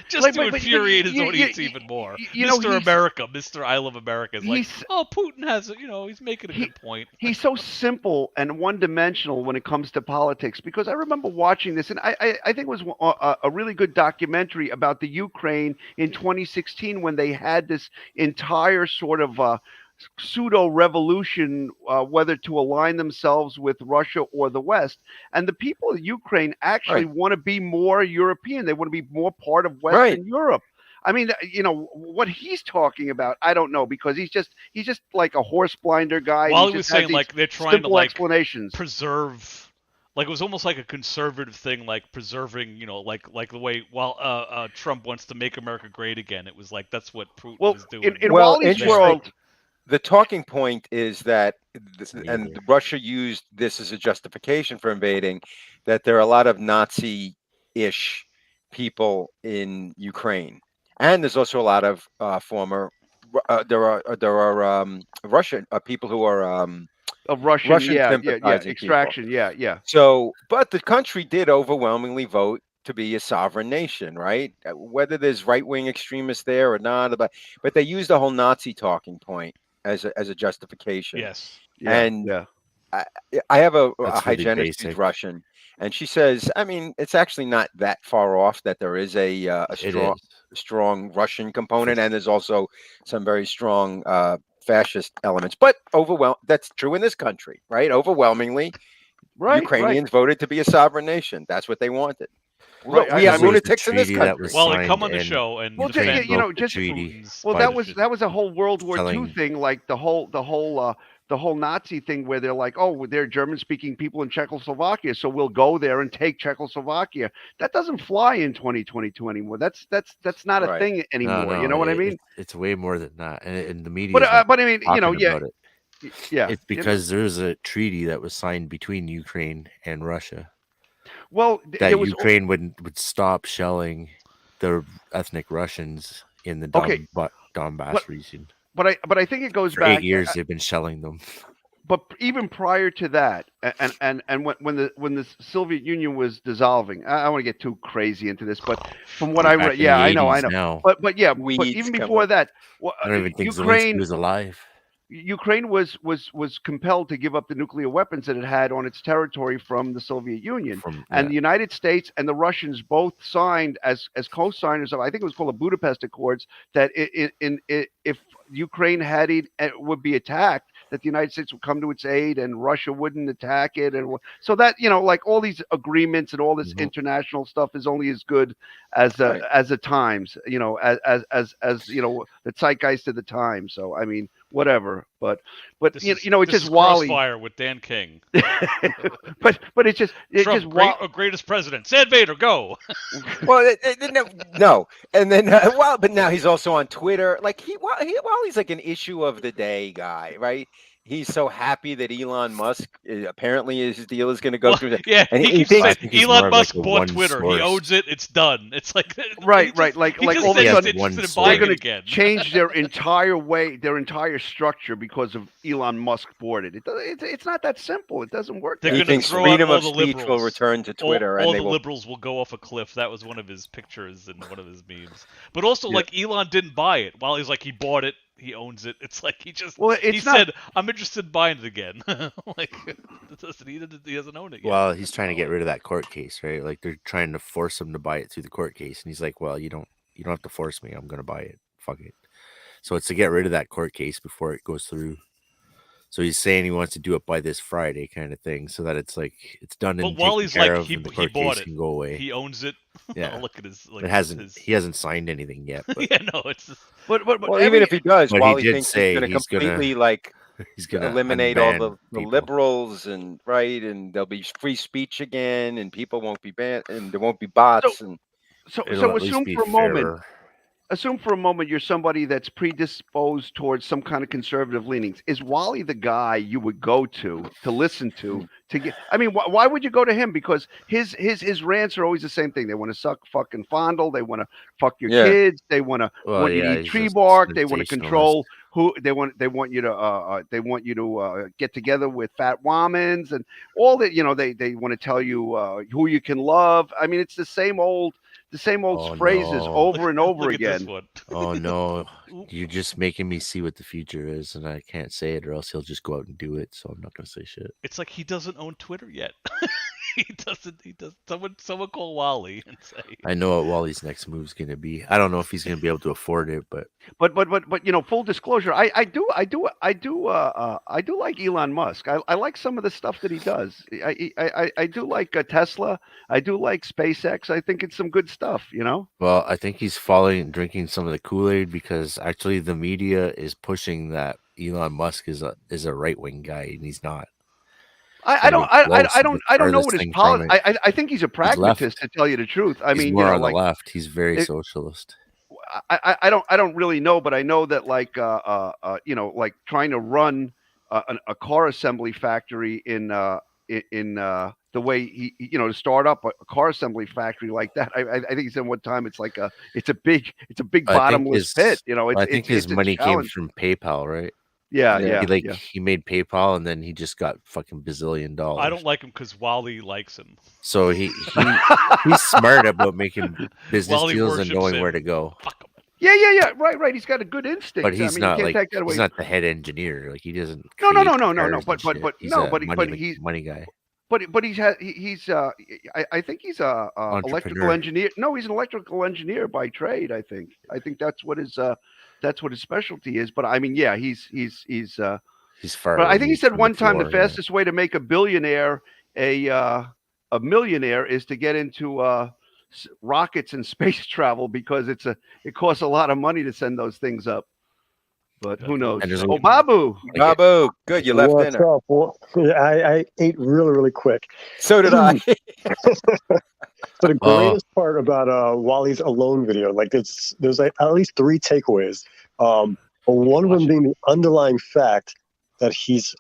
just to infuriate his audience even more? Mr. America, Mr. I Love America is like, oh, Putin has he's making a good point. He's so simple and one-dimensional when it comes to politics because I remember watching this and I think it was a really good documentary about the Ukraine in 2016 when they had this entire sort of pseudo revolution, whether to align themselves with Russia or the West. And the people of Ukraine actually want to be more European. They want to be more part of Western Europe. I mean, what he's talking about, I don't know, because he's just like a horse blinder guy. Wally was saying like they're trying to explanations. Preserve. Like it was almost like a conservative thing, like preserving, like the way while Trump wants to make America great again. It was like that's what Putin was doing. In Wally's world. The talking point is that, and Russia used this as a justification for invading, that there are a lot of Nazi-ish people in Ukraine, and there's also a lot of former. There are Russian people who are of Russian sympathizing extraction, people. yeah. So, but the country did overwhelmingly vote to be a sovereign nation, right? Whether there's right-wing extremists there or not, but they use the whole Nazi talking point as a justification. Yes. Yeah. And Yeah. I have a That's really hygienist who's basic. Russian, and she says, I mean, it's actually not that far off that there is a It is. strong Russian component, and there's also some very strong fascist elements. But that's true in this country, right? Overwhelmingly, Right. Ukrainians voted to be a sovereign nation. That's what they wanted. Right. Look, we have Because it was the lunatics in this treaty that country. was Wally, signed come on the and show and Well, defend you know, the just treaty. Putin's Well, by that the- was a whole World War II telling- thing, like the whole Nazi thing, where they're like, oh, they're German-speaking people in Czechoslovakia, so we'll go there and take Czechoslovakia. That doesn't fly in 2022 anymore. That's not a Right. thing anymore. No, You know what I mean? It's way more than that, and the media. But I mean, you know, talking yeah, about it. yeah. It's because there's a treaty that was signed between Ukraine and Russia Well, that there was Ukraine would stop shelling the ethnic Russians in the Okay. Donbass But- region. but I think it goes For back 8 years, they've been shelling them. But even prior to that, and when the Soviet Union was dissolving, I don't want to get too crazy into this, but from what I Back read, in yeah, the I know, 80s now. but yeah, but Weeds even come before up. that, I don't even think Zelensky Ukraine was alive. Ukraine was compelled to give up the nuclear weapons that it had on its territory from the Soviet Union. And the United States and the Russians both signed as co-signers of, I think it was called the Budapest Accords, that if Ukraine would be attacked, that the United States would come to its aid and Russia wouldn't attack it. And so that, you know, like all these agreements and all this international stuff is only as good as the times, you know, as you know, the zeitgeist of the time. So, I mean, whatever, but you know, it's just Wally. Crossfire with Dan King. but it's just Trump, greatest president. Sad Vader, go. Well, no, and then but now he's also on Twitter. Like Wally's like an issue of the day guy, right? He's so happy that Elon Musk apparently his deal is going to go through. Yeah, and he keeps thinks saying Elon Musk bought Twitter. He owns it. It's done. It's like right. Like all of a sudden they're going to change their entire structure because of Elon Musk bought it. It's not that simple. It doesn't work. He thinks freedom of speech will return to Twitter, all and the liberals will go off a cliff. That was one of his pictures and one of his memes. But also, like Elon didn't buy it. While he's like he bought it. He owns it. It's like he just said, "I'm interested in buying it again." Like he doesn't own it yet. Well, he's trying to get rid of that court case, right? Like they're trying to force him to buy it through the court case, and he's like, "Well, you don't have to force me. I'm going to buy it. Fuck it." So it's to get rid of that court case before it goes through. So he's saying he wants to do it by this Friday, kind of thing, so that it's like it's done. But Wally's like he bought it. Can go away. He owns it. Yeah. Look at his. Like, he hasn't signed anything yet. But, yeah, no, it's. Just... But even if he does, Wally he thinks he's going to completely he's going to eliminate all the liberals and there'll be free speech again, and people won't be banned, and there won't be bots. So assume for a moment you're somebody that's predisposed towards some kind of conservative leanings. Is Wally the guy you would go to listen to get? I mean, why would you go to him? Because his rants are always the same thing. They want to suck, fucking fondle. They want to fuck your kids. They want to eat tree bark. They want to control who they want you to get together with fat womans and all that. You know, they want to tell you who you can love. I mean, it's the same old phrases over and over again. Oh no, you're just making me see what the future is, and I can't say it, or else he'll just go out and do it. So I'm not gonna say shit. It's like he doesn't own Twitter yet. He doesn't. Someone call Wally and say. I know what Wally's next move's gonna be. I don't know if he's gonna be able to afford it, but you know, full disclosure, I do like Elon Musk. I like some of the stuff that he does. I do like Tesla. I do like SpaceX. I think it's some good stuff, you know. Well, I think he's drinking some of the Kool-Aid because actually the media is pushing that Elon Musk is a right-wing guy, and he's not. I don't know what his policy. I think he's a pragmatist, to tell you the truth. He's more on the left. He's very socialist. I don't really know, but I know that you know, like trying to run a car assembly factory in the way he, you know, to start up a car assembly factory like that. I think he said one time it's a big bottomless pit. You know, I think his money came from PayPal, right? Yeah, He yeah. he made PayPal and then he just got fucking bazillion dollars. I don't like him because Wally likes him. So he's smart about making business Wally deals and worships knowing him. where to go. Fuck him. Yeah. Right. He's got a good instinct. But he's I mean, not you can't take that away. he's not the head engineer. Like he doesn't. No. create But cars and shit. but He's he's a money guy. But he's I think he's a electrical Entrepreneur. engineer. No, he's an electrical engineer by trade. I think that's what his specialty is. But I mean, yeah, he's far. But I think he removed said from one time the floor, yeah. fastest way to make a billionaire a millionaire is to get into rockets and space travel because it costs a lot of money to send those things up. But who knows? And there's Oh, Babu. Babu, good. You left What's dinner. up? Well, I ate really quick. So did I. So the greatest part about Wally's Alone video, like there's like at least 3 takeaways. But one of them being the underlying fact that he's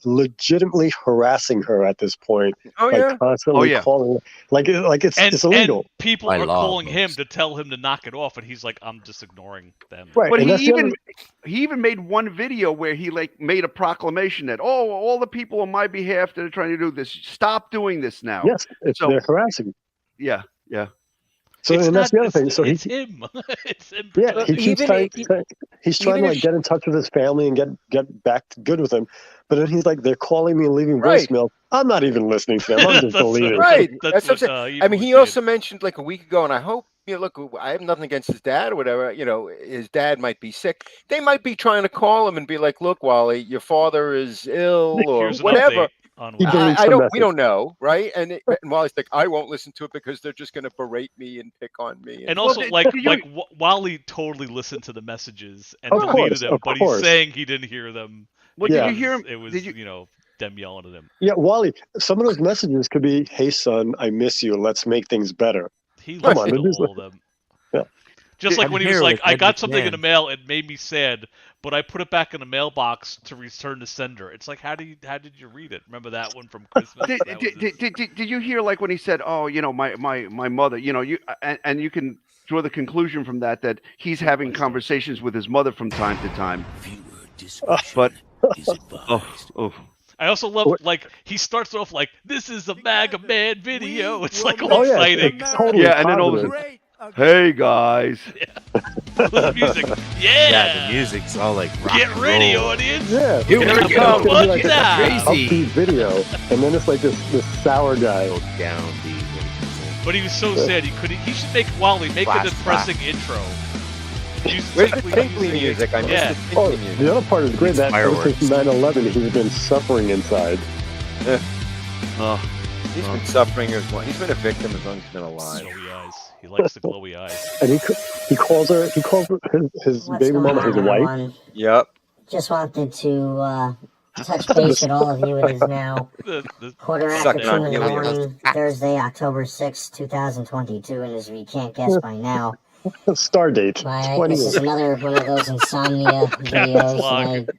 legitimately harassing her at this point. Oh, like, yeah? constantly calling her. Like it's illegal. And people are calling him to tell him to knock it off, and he's like, "I'm just ignoring them." Right. But and he even made one video where he like made a proclamation that all the people on my behalf that are trying to do this, stop doing this now. Yes, they're harassing. Yeah. So and that's the other thing. So it's him. It's him. Yeah, he's trying to like get in touch with his family and get back to good with him. But then he's like, they're calling me and leaving voicemail. I'm not even listening to them. I'm just deleting. Right. That's what I'm saying. I mean, he also mentioned like a week ago, and I hope, look, I have nothing against his dad or whatever. His dad might be sick. They might be trying to call him and be like, look, Wally, your father is ill or whatever. We don't know, right? And Wally's like, I won't listen to it because they're just going to berate me and pick on me. And also, Wally totally listened to the messages and deleted them, but he's saying he didn't hear them. Well, did you hear him? It was, them yelling at him. Yeah, Wally, some of those messages could be, hey, son, I miss you. Let's make things better. He listened to all of them. Yeah. Just like when he was like, I got something in the mail, it made me sad, but I put it back in the mailbox to return the sender. It's like, how did you read it? Remember that one from Christmas? Did you hear like when he said, oh, my mother, and you can draw the conclusion from that he's having conversations with his mother from time to time. But I also love like he starts off like, this is a Maga Man video. It's like all exciting. Totally and then all of a sudden, hey guys. The music. Yeah, the music's all like rock get and ready, roll. audience. Yeah. Here we It's go. gonna be like a Crazy. upbeat video, and then it's like this sour guy. Go down the. But he was so sad he should make Wally make a depressing intro. Where's the tinkly music? I missed the tinkly music. The other part is great that ever since 9/11 he's been suffering inside. He's been suffering as well. He's been a victim as long as he's been alive. Glowy eyes. He likes the glowy eyes. And he calls her his baby mama his wife. Everyone? Yep. Just wanted to touch base with all of you. It is now quarter after 2 in the morning, Thursday, October 6, 2022, and as we can't guess by now, Star date. this is another one of those insomnia videos that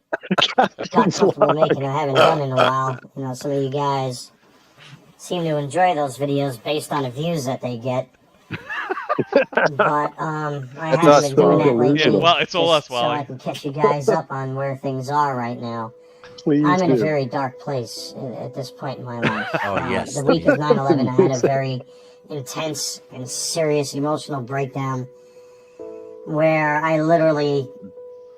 I got comfortable making. I haven't done in a while. Some of you guys seem to enjoy those videos based on the views that they get. But I haven't been doing that lately. Yeah, well, it's all us, Wally. So I can catch you guys up on where things are right now. Please I'm in a do. very dark place at this point in my life. yes. The week of 9/11, I had a very intense and serious emotional breakdown where I literally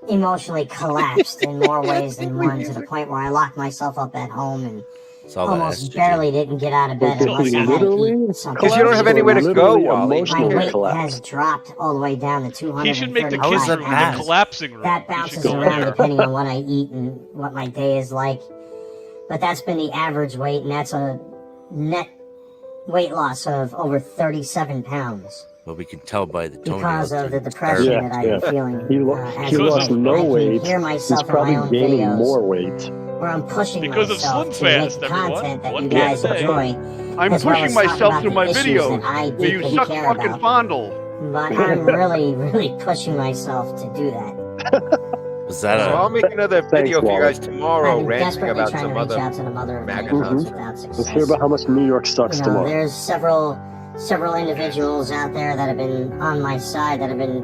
emotionally collapsed in more ways than one, to the point where I locked myself up at home and almost barely didn't get out of bed unless I had to eat something. Because you don't have anywhere to go, Wally. My weight has dropped all the way down to 230 He should make the pounds. kids in the collapsing room. That He should bounces go around there. depending on what I eat and what my day is like. But that's been the average weight, and that's a net weight loss of over 37 pounds. Well, we can tell by the tone. Because of the depression that I've been feeling. He as lost of late. no I can weight. hear He's myself in my probably own gaining videos more weight. where I'm pushing Because of myself to Slim make Fast, everyone. content that What you can I guys say? enjoy. I'm as well pushing as talk myself about through the my issues videos. that I But you deeply suck care fucking about. fondle. But I'm really, really pushing myself to do that. Was that So I'll make another video for you guys tomorrow, I'm ranting desperately about trying some to reach other out to the mother of MAGA nonsense nonsense. without success. Let's hear about how much New York sucks tomorrow. There's several individuals out there that have been on my side, that have been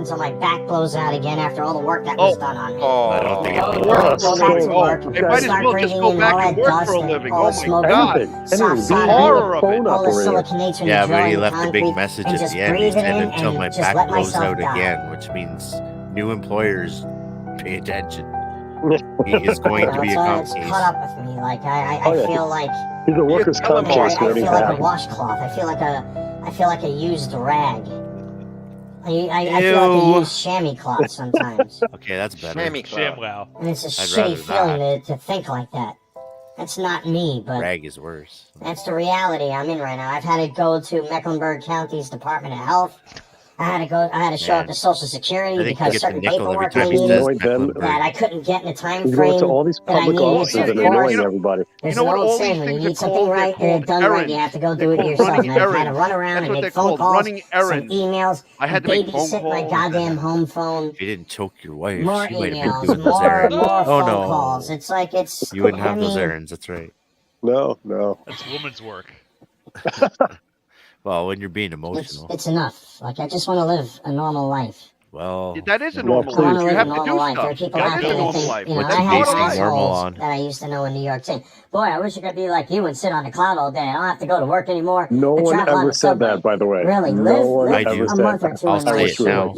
until my back blows out again after all the work that was done on me. I don't think it Go will. back to work, They might as start well just breathing go in back all and that work dust for a and living. all Oh the my smoke, God. Anything. soft Anything. Being soldering, a horror of it. phone all the operator. siliconates when Yeah, you drill but he in the left a big concrete, message and at just the end. He breathe it said in until my and just back let blows myself out die. again, which means new employers pay attention. He is going to be a it's cop it's case. caught up with me. Like I Oh, yeah. feel like He's a workers' comp I case already feel like a happened. washcloth. I feel like a used rag. I feel like a Ew. used chamois cloth sometimes. Okay, that's better. Chamois cloth. ShamWow. And it's a I'd shitty rather feeling to think like that. That's not me, but Rag is worse. that's the reality I'm in right now. I've had to go to Mecklenburg County's Department of Health. I had to show up to Social Security I think because he gets a certain nickel every paperwork I time he You says know needed it, Ben. Mecklenburg. that I couldn't get in a time He's going frame to all these that I public needed. offices So and of annoying course, everybody. there's You know an what old all these saying, when you things are need something called? They're right, called done right, errands. you have to go do They're it called yourself. running And I've had to errands. run around That's and what make they're phone called, calls, running send errands. emails, I had to make phone babysit my calls. goddamn home phone. If you didn't choke your wife, More she might have been emails, doing those more errands. more Oh phone no, calls. It's like it's. you wouldn't I have those mean, errands. That's right. No. That's woman's work. Well, when you're being emotional. it's enough. Like I just want to live a normal life. Well, That is a No, normal I want life. to You live a have to normal do life. There are stuff. people That out is a there that normal think, life. you know, What's I had basically normal assholes on? that I used to know in New York saying, boy, I wish I could be like you and sit on the cloud all day. I don't have to go to work anymore. No and one travel on ever the said subway. that, by the way. Really, No live one I live do. a month or two I'll in say life. it wish we were now. like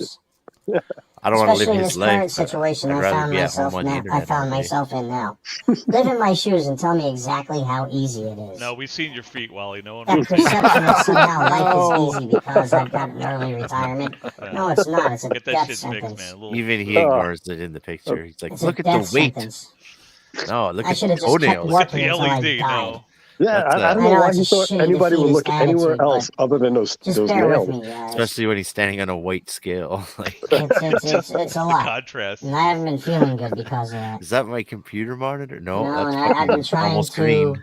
you. I don't want to Especially live in his this current life. But situation I'd I rather found be at myself home on the now. I internet found all day. myself in now. Live in my shoes and tell me exactly how easy it is. No, we've seen your feet, Wally. No one That wants to perception that somehow life is easy because I've got an early retirement. No, it's not. It's a Get that death shit sentence. fixed, man. A little Even he ignores it in the picture. He's like, It's look a at the death weight. sentence. No, look I at should the have just kept toenails. working the until I LED. died. No. Yeah, That's, I don't I know know why it's he a thought shitty, anybody would look defeatist anywhere attitude, else other than those just bear nails. with me, guys. Especially when he's standing on a weight scale. Like, It's a The lot. contrast. And I haven't been feeling good because of that. is that my computer monitor? No, No, that's and I've fucking been trying almost to. green.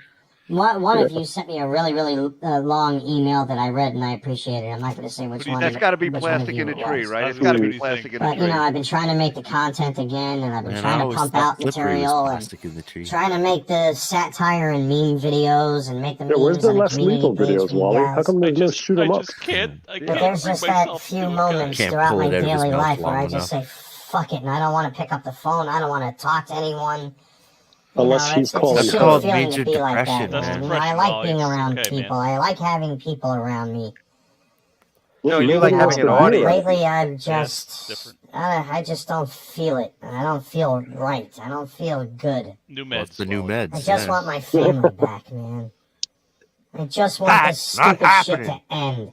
One of you sent me a really, really long email that I read and I appreciate it. I'm not going to say which one. That's got to be which one of plastic you in a it tree, was. right? I It's was got to gonna be say, plastic in a But tree. I've been trying to make the content again, and I've been Man, I trying to always pump thought out slippery was material and plastic in the tree. trying to make the satire and meme videos and make the Yeah, where's memes the on the less community lethal page videos, for you Wally? How guys. come there's no shoot 'em I up? just can't. I But can't there's bring just that myself to few do it, moments Can't throughout pull my it out of his daily mouth life where long I just enough. say, fuck it, and I don't want to pick up the phone. I don't want to talk to anyone. You Unless know, he's it's a calling That's you. shitty called feeling major to be like that, depression, That's man. man. You know, I depression, like Wally. being It's around okay, people. man. I like having people around me. No, you Maybe like that's having the an deal. audience. Lately, I've Yes, just, different. I just don't feel it. I don't feel right. I don't feel good. New meds. Well, it's the new Wally. meds. I just yeah. want my family back, man. I just want this That's not stupid shit to happening. end.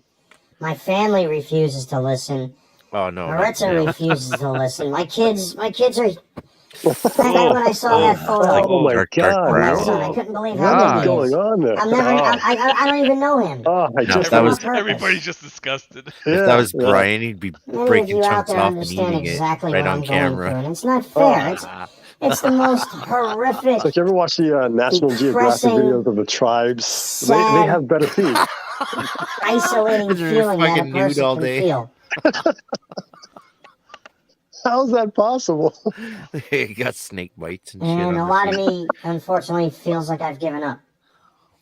My family refuses to listen. Oh no, not Maritza now. refuses to listen. My kids are. When I saw that photo, Oh my Dark God, my brown. son, I couldn't believe what how is big he going is. on there? I'm never. I don't even know him. Oh, I No, just if that was on purpose. Everybody's just disgusted. if that was Brian, he'd be Many of breaking you out chunks there off and understand eating exactly it right what on I'm going through, camera. and it's not fair. It's the most horrific, It's like you ever watch the National Geographic depressing, videos of the tribes? They sad, have better feed. isolating They're feeling that a fucking nude person all can day. feel. How's that possible? He got snake bites and shit And on a the lot of feet. me, unfortunately, feels like I've given up.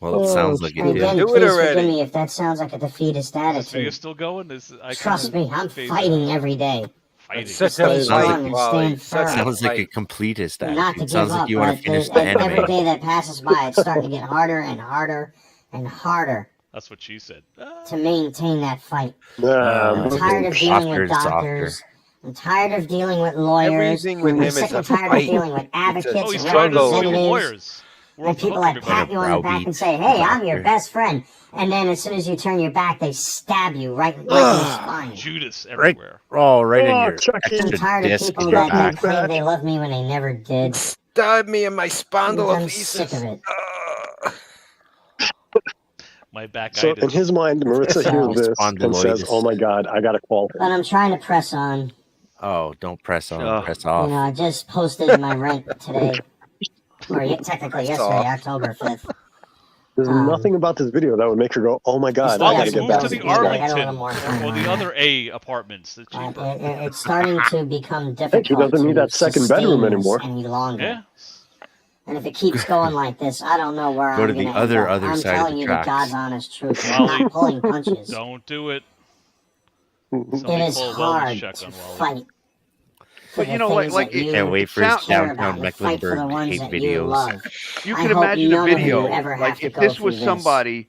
Well, it sounds like And it again, did. Do it please already. forgive me if that sounds like a defeatist So you're attitude. still going? Trust me, I'm fighting every day. Fighting. Such Stay a strong fight, and Wally. stand Such firm. a Sounds like a fight. completist Not to attitude. give Sounds like up, you want but to finish the every anime. day that passes by, it's starting to get harder and harder and harder That's what she said. to maintain that fight. Yeah, I'm tired of dealing with Softer, doctors. I'm tired of dealing with lawyers. Everything with I'm him sick is and a tired of fight. dealing with advocates Oh, he's and trying to struggle. sue representatives. lawyers. We're And off the people hook, that everybody. pat you on the back browbeat and say, hey, I'm your doctor. best friend. And then as soon as you turn your back, they stab you right in the spine. Judas Right, everywhere. right in Oh, your Chucky. I'm extra tired of disc people in your that back. claim they love me when they never did. Stab me in my I'm sick of spondylolisthesis. it. My back So in his mind, Maritza So- hears this and says, Spondyloitis. "Oh my God, I gotta call But him." I'm trying to press on. Oh, don't press on, Oh. press You off. know, I just posted my rent today. Or technically Press yesterday, off. October 5th. There's nothing about this video that would make her go, "Oh my God, I Wally, gotta Wally's get moved back to to the these guys." I got a little Arlington more time or on the it. other A apartments. It's cheaper. It's starting to become Hey, difficult. she doesn't need to that second sustain bedroom this anymore. any longer. Yeah. And if it keeps going like this, I don't know where Go I'm to the going to other end up. I'm side of telling the you the tracks. God's honest truth. I'm Wally, not pulling punches. Don't do it. It Somebody is pull a wellness hard check to on Wally. fight. for But the you know, like, things like that you Can't wait for his care downtown about, and fight for the Mecklenburg ones hate that you videos. love. you I can hope imagine none a of you video ever have like to if go this was through this. somebody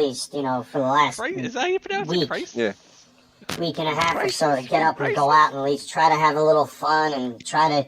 least, you know, for the last Is that how you pronounce it? week, Christ? Yeah. week and a half or so to get up and go out and at least try to have a little fun and try to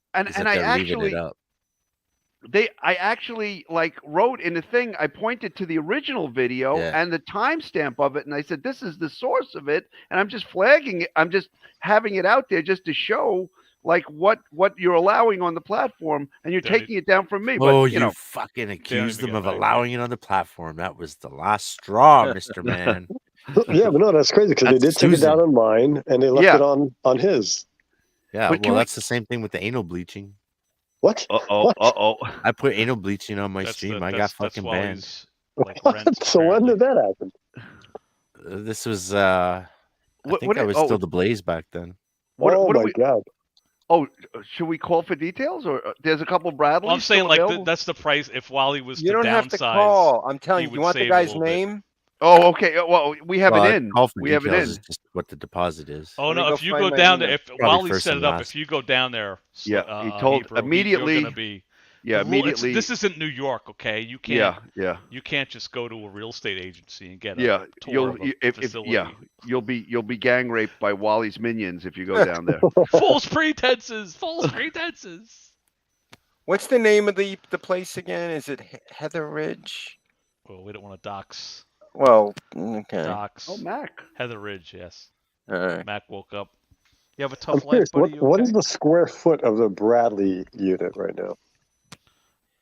And Is and that I they're leaving it actually up. I actually like wrote in the thing, I pointed to the original video Yeah. and the timestamp of it, and I said, this is the source of it, and I'm just flagging it. I'm just having it out there just to show like what you're allowing on the platform, and you're Don't taking it down from me. Oh, But you know, fucking even accused them get of my allowing it on the platform. That was the last straw, Mr. Man. Yeah, but no, that's crazy because they That's did take it down Susan. on mine and they left Yeah. it on his. Yeah, But can well, we- that's the same thing with the anal bleaching. What? Uh oh. I put anal bleaching on my That's stream. the- I got that's fucking banned. Wally's, like, rent, So when apparently. did that happen? This was I think I was still the Blaze back then. What my god! Oh, should we call for details, or there's a couple Bradleys? Well, I'm saying still like available? that's the price. If Wally was You to don't have downsize, to call. I'm telling he you. You would want the save a guy's little bit. name? Oh, okay. Well, we have Well, it in. call for We have it details in. is just what the deposit is. Oh Let me no! go If you find go my down there, email. if Probably Wally first set and it up, last. if you go down there, Yeah, he Hebrew, told you're immediately. gonna be. Yeah, the rule- immediately. This isn't New York, okay? You can't. Yeah. You can't just go to a real estate agency and get a Yeah, tour of a if facility. you'll be gang raped by Wally's minions if you go down there. False pretenses. False pretenses. What's the name of the place again? Is it Heather Ridge? Well, we don't want to dox. Well, okay. Dox. Oh, Mac. Heather Ridge, yes. All right. Mac woke up. You have a I'm tough life, curious. buddy. What You is okay? the square foot of the Bradley unit right now?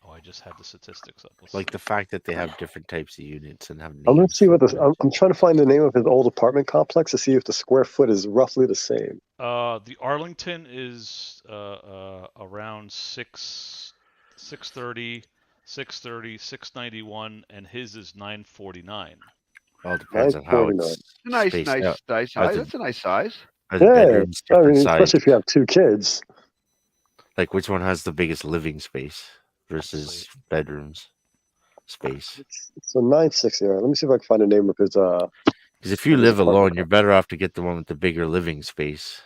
Oh, I just had the statistics up. Let's Like see. the fact that they have different types of units and have names. I'm gonna see for what this. them. I'm trying to find the name of his old apartment complex to see if the square foot is roughly the same. The Arlington is around 630, 691, and his is 949. Well, it depends on how 949. it's Nice spaced size. out. That's a nice size. Are the Yeah, bedrooms I different mean, size? especially if you have two kids. Like which one has the biggest living space versus bedrooms space? So 960. All right, let me see if I can find the name of his. Because if you his live apartment alone, you're better off to get the one with the bigger living space,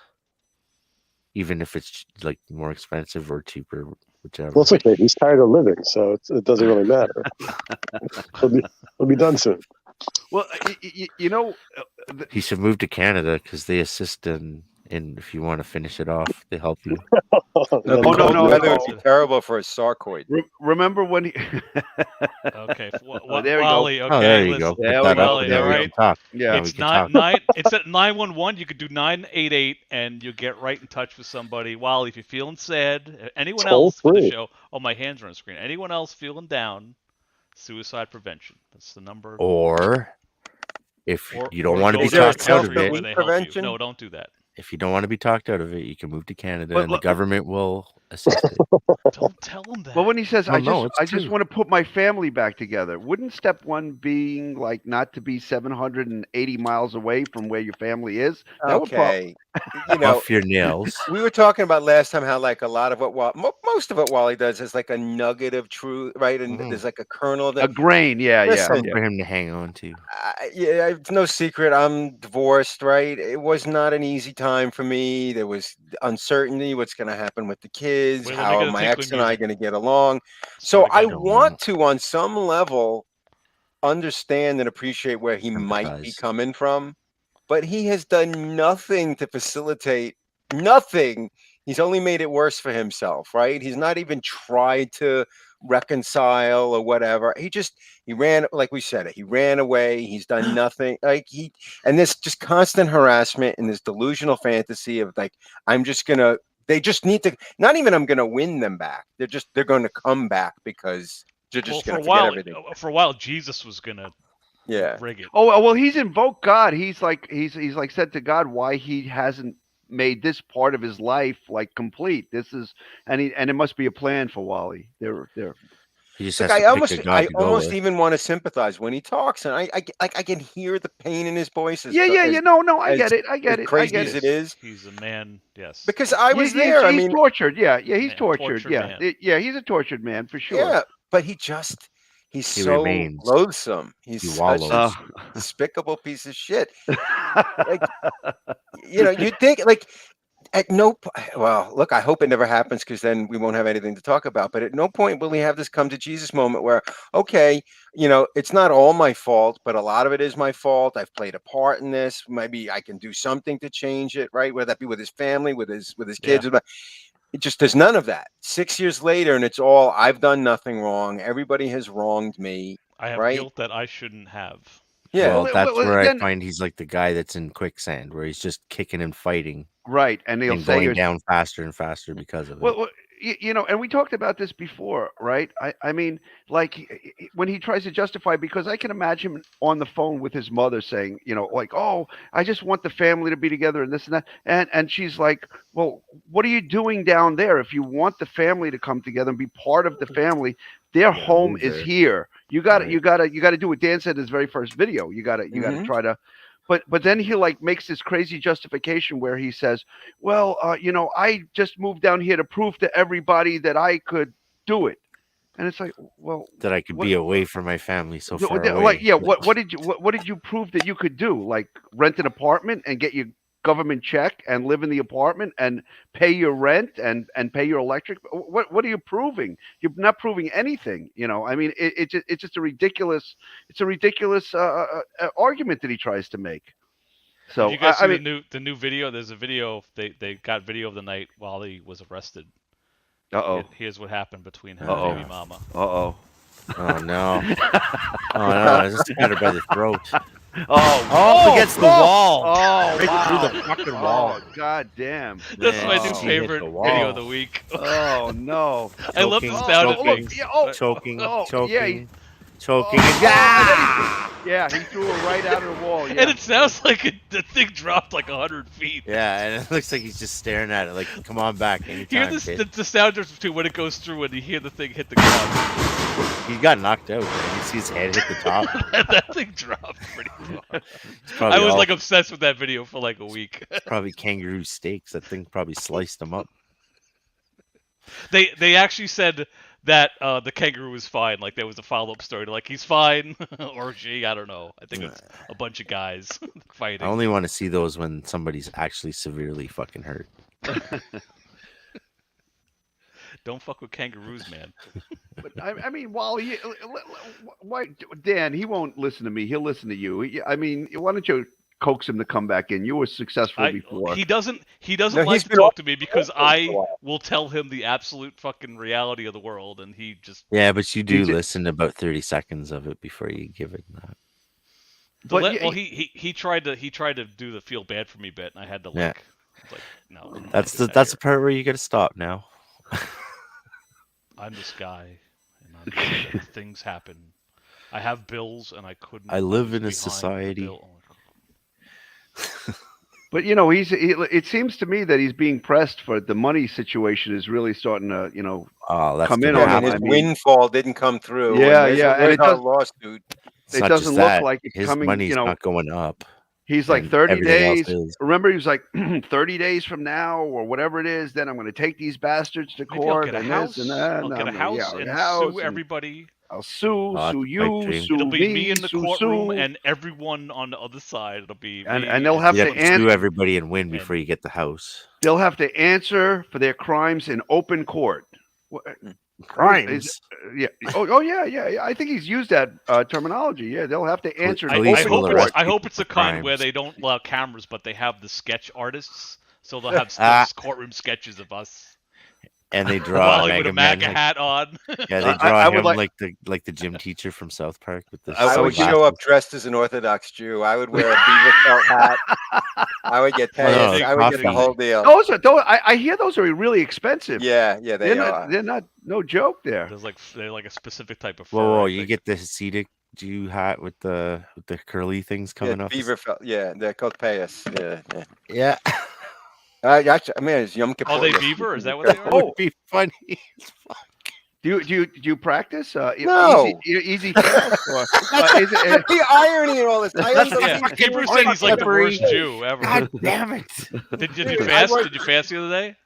even if it's like more expensive or cheaper, whichever. Well, it's okay. He's tired of living, so it doesn't really matter. He'll be done soon. Well, you know, He should move to Canada because they assist in if you want to finish it off, they help you. No, Oh, the no, cold no, weather no. would be terrible for a sarcoid. remember when he? Okay, there we go. Wally. Okay, Oh, there you go. listen. Put There we that go. up, Wally, and then all we right. can talk. Yeah. we It's can talk. It's at 911. You could do 988, and you get right in touch with somebody. Wally, if you're feeling sad, anyone Toll else for the free. show? Oh, my hands are on the screen. Anyone else feeling down? Suicide prevention. That's the number. Or if Or- you don't or want to go be Is there a talked out of where it, self-relief they help you. prevention? No, don't do that. if you don't want to be talked out of it, you can move to Canada, But and the look- government will assist it. Don't tell them that. Well, when he says, Well, no, it's I just true. want to put my family back together, wouldn't step one being like not to be 780 miles away from where your family is? That would Okay. You know, Buff your nails. we were talking about last time how like a lot of what most of what Wally does is like a nugget of truth, right? And Mhm. there's like a kernel of a that. grain, yeah. Listen, For him to hang on to. Yeah, it's no secret. I'm divorced, right? It was not an easy time for me. There was uncertainty. What's going to happen with the kids? Wait, let me How get are the my tinkling ex and I music. going to get along? So I Start again. want to, on some level, understand and appreciate where he might be Empathize. coming from, but he has done nothing to facilitate. Nothing. He's only made it worse for himself, right? He's not even tried to reconcile or whatever. He ran, like we said, he ran away. He's done nothing. And this just constant harassment and this delusional fantasy of like, they just need to, not even I'm gonna win them back. They're going to come back because they're just Well, gonna forget everything. for a while, Jesus was gonna Yeah. rig it. Oh well, he's invoked God. He's like said to God why he hasn't made this part of his life like complete. This is and it must be a plan for Wally. They're He just Look, has I to pick a god I to go almost with. even want to sympathize when he talks, and I can hear the pain in his voice. yeah. No, I get it. I get it. I Crazy get as it. it is, He's a man. Yes. because I was He's there. I he's mean, tortured. Yeah, he's Man, tortured. tortured Yeah, man. yeah, he's a tortured man for sure. yeah, but he's He so remains. loathsome. He He's such wallows. a despicable piece of shit. You'd think like at no well, look, I hope it never happens because then we won't have anything to talk about. But at no point will we have this come to Jesus moment where, okay, it's not all my fault, but a lot of it is my fault. I've played a part in this. Maybe I can do something to change it, right? Whether that be with his family, with his kids. It just there's none of that. 6 years later, and it's all I've done nothing wrong. Everybody has wronged me. I have right? guilt that I shouldn't have. Yeah. Well, that's where I then- find he's like the guy that's in quicksand, where he's just kicking and fighting Right, and they'll and say going you're down faster and faster because of it. Well, you know, and we talked about this before, right? I mean, like when he tries to justify, because I can imagine him on the phone with his mother saying, you know, like, oh, I just want the family to be together and this and that. And she's like, well, what are you doing down there? If you want the family to come together and be part of the family, their home is here. You got to do what Dan said in his very first video. You got to try to. But then he like makes this crazy justification where he says, well, you know, I just moved down here to prove to everybody that I could do it. And it's like, well, that I could be away from my family so far away. Like, yeah, what did you prove that you could do? Like rent an apartment and get your government check and live in the apartment and pay your rent and pay your electric? What are you proving? You're not proving anything. You know, I mean, it's just a ridiculous. It's a ridiculous argument that he tries to make. So did you guys see the new video? There's a video. They got video of the night Wally was arrested. Here's what happened between him and Babymomma. Oh no! Oh no! I just got her by the throat. Against the wall. Oh, right wow. through the fucking wall. Oh, god damn. That's my new favorite video of the week. Oh no! I love the sound effects. Choking. Yeah, he threw her right out of the wall. Yeah. And it sounds like the thing dropped like 100 feet. Yeah, and it looks like he's just staring at it, like, come on back anytime. Hear the sound difference between when it goes through and you hear the thing hit the ground. He got knocked out, man. You see his head hit the top. That thing dropped pretty far. I was like obsessed with that video for like a week. Probably kangaroo steaks. That thing probably sliced him up. They actually said that the kangaroo was fine. Like there was a follow-up story. Like he's fine, or she. I don't know. I think it's a bunch of guys fighting. I only want to see those when somebody's actually severely fucking hurt. Don't fuck with kangaroos, man. But I mean, Wally, why, Dan? He won't listen to me. He'll listen to you. I mean, why don't you coax him to come back in? You were successful before. He doesn't like to talk to me because I will tell him the absolute fucking reality of the world, and he just but you do listen to about 30 seconds of it before you give it that. But he tried to do the feel bad for me bit, and I had to like no. That's the part where you got to stop now. I'm this guy, and things happen. I have bills, and I couldn't. I live in a society. But you know, it seems to me that he's being pressed for the money situation is really starting to, you know, come in on him. His windfall didn't come through. Yeah, and it does lawsuit. It doesn't look like it's his coming. Money's you know, not going up. He's like 30 days. Remember, he was like 30 days from now or whatever it is. Then I'm going to take these bastards to court. Maybe I'll get a house. I'll get a house and sue everybody. I'll sue you, sue It'll be me in the courtroom sue. And everyone on the other side. It'll be me. And they'll have to sue everybody and win before you get the house. They'll have to answer for their crimes in open court. Crimes? Yeah. Yeah. I think he's used that terminology. Yeah, they'll have to answer. I hope it's the kind where they don't allow cameras, but they have the sketch artists, so they'll have courtroom sketches of us. And they draw Wally with a MAGA hat on. Yeah, they draw him like the gym teacher from South Park with the. I would show up dressed as an Orthodox Jew. I would wear a beaver felt hat. I would get paid. I would get the whole deal. I hear those are really expensive. Yeah, they are. They're not no joke there. They're like a specific type of fur. Whoa! You get the Hasidic Jew hat with the curly things coming off. Beaver felt. Yeah, they're called payas. Yeah. Actually, I mean, it's Yom Kippur. Are they beaver? Is that what they are? That would be funny. Do you practice? No. Easy. That's the irony in all this. Hebrew said he's like the worst Jew ever. God damn it! Did you fast? Did you fast the other day?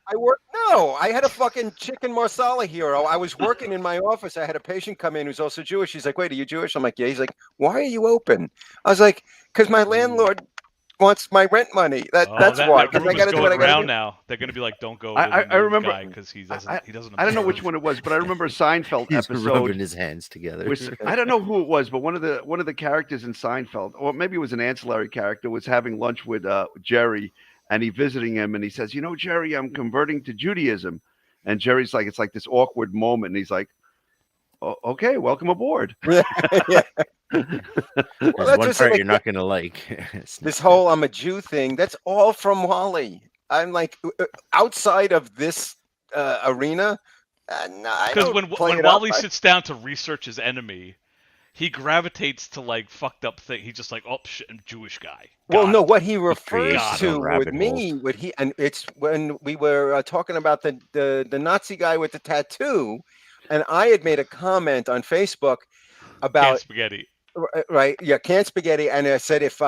No, I had a fucking chicken marsala hero. I was working in my office. I had a patient come in who's also Jewish. He's like, "Wait, are you Jewish?" I'm like, "Yeah." He's like, "Why are you open?" I was like, "Because my landlord wants my rent money. That's why." Because I got to do what I got to do. Now they're going to be like, "Don't go." I remember because he doesn't. I don't know which one it was, but I remember a Seinfeld He's episode. rubbing his hands together. I don't know who it was, but one of the characters in Seinfeld, or maybe it was an ancillary character, was having lunch with Jerry, and he visiting him, and he says, "You know, Jerry, I'm converting to Judaism," and Jerry's like, it's like this awkward moment, and he's like, "Okay, welcome aboard." Yeah. There's one part you're not going to like. This whole "I'm a Jew" thing, that's all from Wally. I'm like, outside of this arena. No, I Because don't play when it up. Wally sits down to research his enemy, he gravitates to like fucked up thing. He's just like, oh shit, I'm Jewish guy. Well, Got no, it. what he refers creates his to own with rabbit me, holes. what he, and it's when we were talking about the Nazi guy with the tattoo, and I had made a comment on Facebook Can about spaghetti. right, yeah, canned spaghetti, and I said if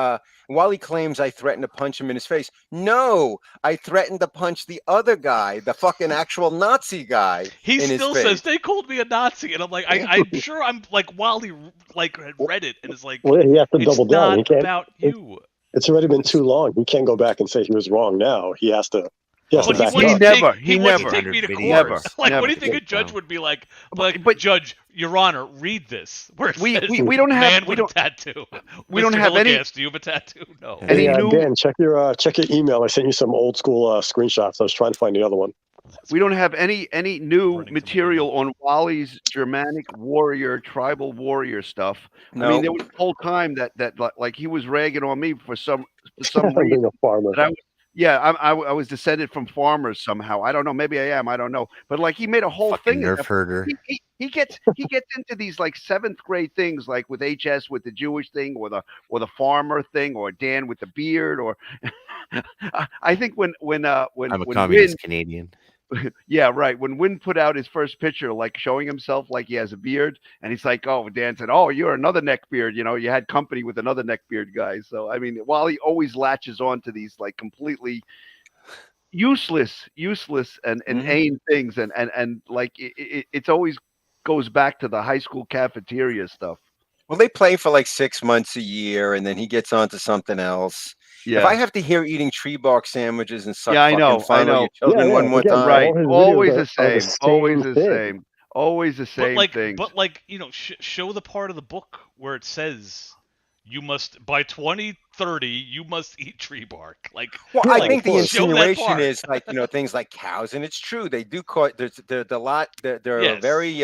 Wally claims I threatened to punch him in his face, no, I threatened to punch the other guy, the fucking actual Nazi guy, He in his still face. says they called me a Nazi, and I'm like, I'm sure I'm like Wally like had read it and it's like, Well, he has to it's double down. He not can't. about you. It's already been too long. He can't go back and say he was wrong now. He has to. He has But to he back wants it to up. never- take, he he wants to never- take me to court. Never. Like, Never. what do you think a judge No. would be like? But- Like, Judge, Your Honor, read this. Where it We says, don't have man we with don't a tattoo. we don't Mr. have any- Hilligas, do you have a tattoo? No. Any Hey, new- Dan, check your email. I sent you some old school screenshots. I was trying to find the other one. We don't have any new Running to material on Wally's Germanic warrior, tribal warrior stuff. I No. mean, there was a whole time that like he was ragging on me for some reason. Being a farmer. That I was descended from farmers somehow. I don't know. Maybe I am. I don't know. But like he made a whole Fucking thing. nerf herder. He gets into these like 7th grade things, like with HS with the Jewish thing, or the farmer thing, or Dan with the beard, or I think when I'm a when communist Canadian. yeah, right. When Wynn put out his first picture, like showing himself like he has a beard, and he's like, "Oh," Dan said, "Oh, you're another neckbeard." You know, you had company with another neckbeard guy. So I mean, Wally always latches on to these like completely useless and inane things, and like it's always goes back to the high school cafeteria stuff. Well, they play for like 6 months a year, and then he gets onto something else. Yeah, If I have to hear eating tree bark sandwiches and suck Yeah, I fucking know, fun I on know. your children Yeah, one yeah, more again, time, right. all his Always videos the are the same. Always same the thing. same. Always the same things. But like, you know, show the part of the book where it says you must by 2030 you must eat tree bark. Like, Well, Yeah, I like, think the show that insinuation part. is like, you know, things like cows, and it's true. They do cause they're a lot. They're Yes. very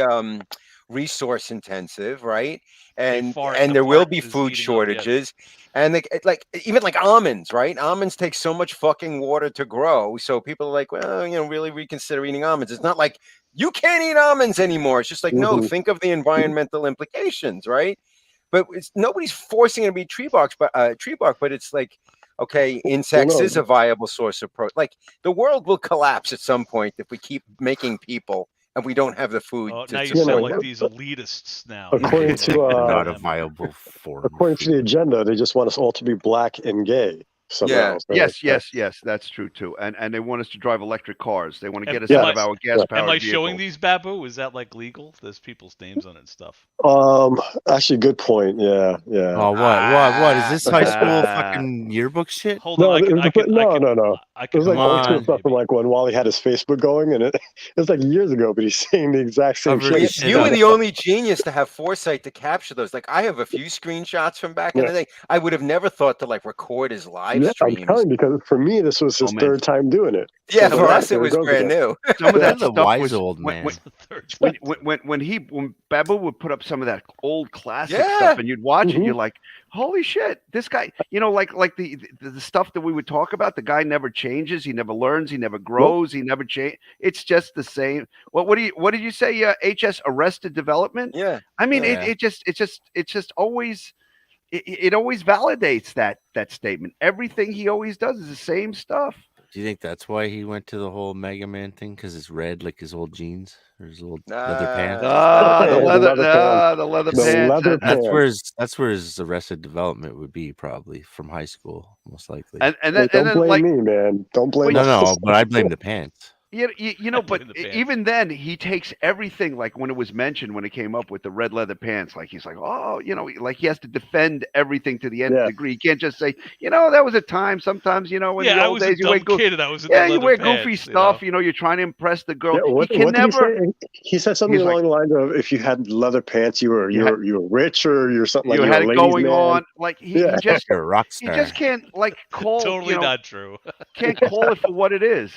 resource intensive, right? And fart and the there will part be is food eating up, shortages, and like even like almonds, right? Almonds take so much fucking water to grow, so people are like, well, you know, really reconsider eating almonds. It's not like you can't eat almonds anymore. It's just like, no, Mhm. think of the environmental implications, right? But nobody's forcing it to be tree bark, but it's like, okay, insects no. is a viable source of protein. Like the world will collapse at some point if we keep making people and we don't have the food. Oh, to now you sustain sound know, like them. these elitists now. According It's to, not a viable form. According to the agenda, they just want us all to be black and gay somehow. Yeah. So, Yes, that's true too. And they want us to drive electric cars. They want to get us Am out I- of our gas powered Am I vehicles. showing these Babu? Is that like legal? There's people's names on it and stuff. Actually, good point. Yeah. Oh, what? Is this high school Ah. fucking yearbook shit? Hold No, on, no. I It can was like Come old school on, stuff from like when Wally had his Facebook going, and it was like years ago, but he's saying the exact same Cover shit. shit You up. were the only genius to have foresight to capture those. Like I have a few screenshots from back in Yeah. the day. I would have never thought to like record his live Yeah, I'm streams. telling you, because for me, this was his Oh, man. third time doing it. Yeah, So for yeah, us it there was goes brand again. new. Some of that That's a stuff wise was old when- man. when Babu would put up some of that old classic Yeah. stuff, and you'd watch it, Mhm. you're like, holy shit, this guy, you know, like the stuff that we would talk about. The guy never changes, he never learns, he never grows, he never change. It's just the same. What did you say? HS Arrested Development. Yeah. I mean, Yeah. it just always. It always validates that statement. Everything he always does is the same stuff. Do you think that's why he went to the whole Mega Man thing? Because it's red, like his old jeans or his old leather pants? The The leather, leather pants. the leather The pants. leather That's where his Arrested Development would be, probably from high school, most likely. and Hey, then don't blame like me, man. Don't blame no, us. but I blame the pants. you know, but In the pants. even then he takes everything, like when it was mentioned, when it came up with the red leather pants, like he's like, oh, you know, like he has to defend everything to the nth Yeah. degree. He can't just say, you know, that was a time. Sometimes, you know, in Yeah, the I old was days a you wear dumb kid and I was in yeah, the you leather wear pants, goofy stuff. You know, you're trying to impress the girl. Yeah, what he can did never. he say? He said something He's like- along the lines of, "If you had leather pants, you were rich, or you're something like You you're had a it ladies' going man." on. Like he Yeah. just You're a rock he star. just can't like call. Totally you know, not true. can't call it for what it is.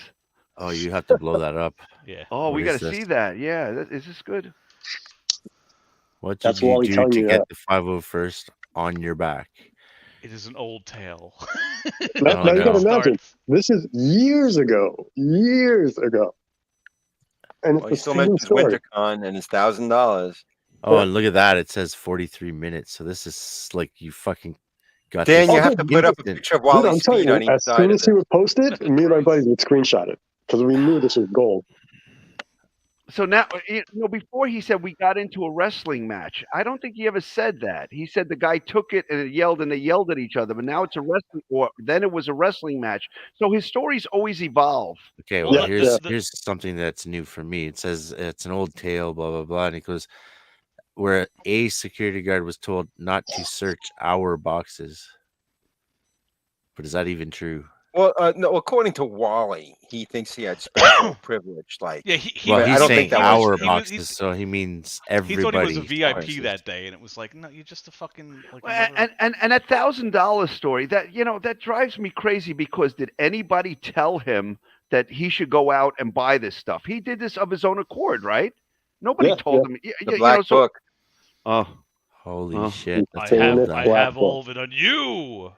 Oh, you have to blow that up. Yeah. Oh, What we is got to this? see that. Yeah, is this good? What That's did you Wally do telling to you get that. the 501st on your back? It is an old tale. Now Oh, you gotta no. imagine, this is years ago. Years ago. And Well, he it's the still same mentions story. WinterCon and it's $1,000. Oh, and look at that. It says 43 minutes. So this is like you fucking got Dan, this you have to put up a instant. picture of Dude, I'm Wally's telling feet you, on each as side soon of as he it. would post it, me and my buddies would screenshot it because we knew this was gold. So now, before he said we got into a wrestling match. I don't think he ever said that. He said the guy took it and they yelled at each other. But now it's a wrestling, or then it was a wrestling match. So his stories always evolve. Okay, Well, well, the- here's something that's new for me. It says it's an old tale, blah blah blah, and it goes where a security guard was told not to search our boxes. But is that even true? Well, no. According to Wally, he thinks he had special privilege. Like, Yeah, Well, I he's don't saying think that our was- boxes, so he means he everybody. thought he was a VIP that day, and it was like, no, you're just a fucking like. And that $1,000 story that drives me crazy because did anybody tell him that he should go out and buy this stuff? He did this of his own accord, right? Nobody told him. The Black Book. Oh, Holy shit! I That's have all of it on you.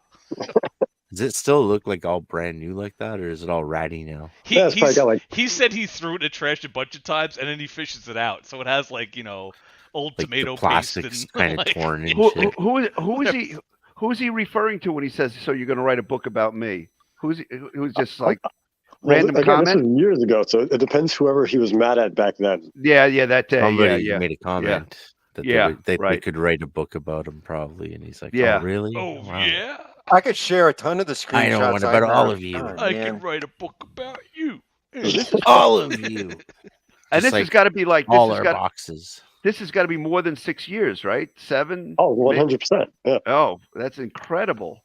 Does it still look like all brand new like that, or is it all ratty now? He said he threw it in the trash a bunch of times, and then he fishes it out, so it has like old Like tomato the plastic's paste kind of like, torn and who, shit. who is he referring to when he says, "So you're going to write a book about me"? Who's just like random again, comment? This was years ago, so it depends whoever he was mad at back then. Yeah, that day. Somebody yeah. made a comment that they could write a book about him probably, and he's like, Yeah. "Oh, really? Oh Wow." yeah. I could share a ton of the screenshots. I know one about all of you. I can write a book about you. All of you. And this has got to be like all our boxes. This has got to be more than 6 years, right? 7. Oh, 100%. Yeah. Oh, that's incredible.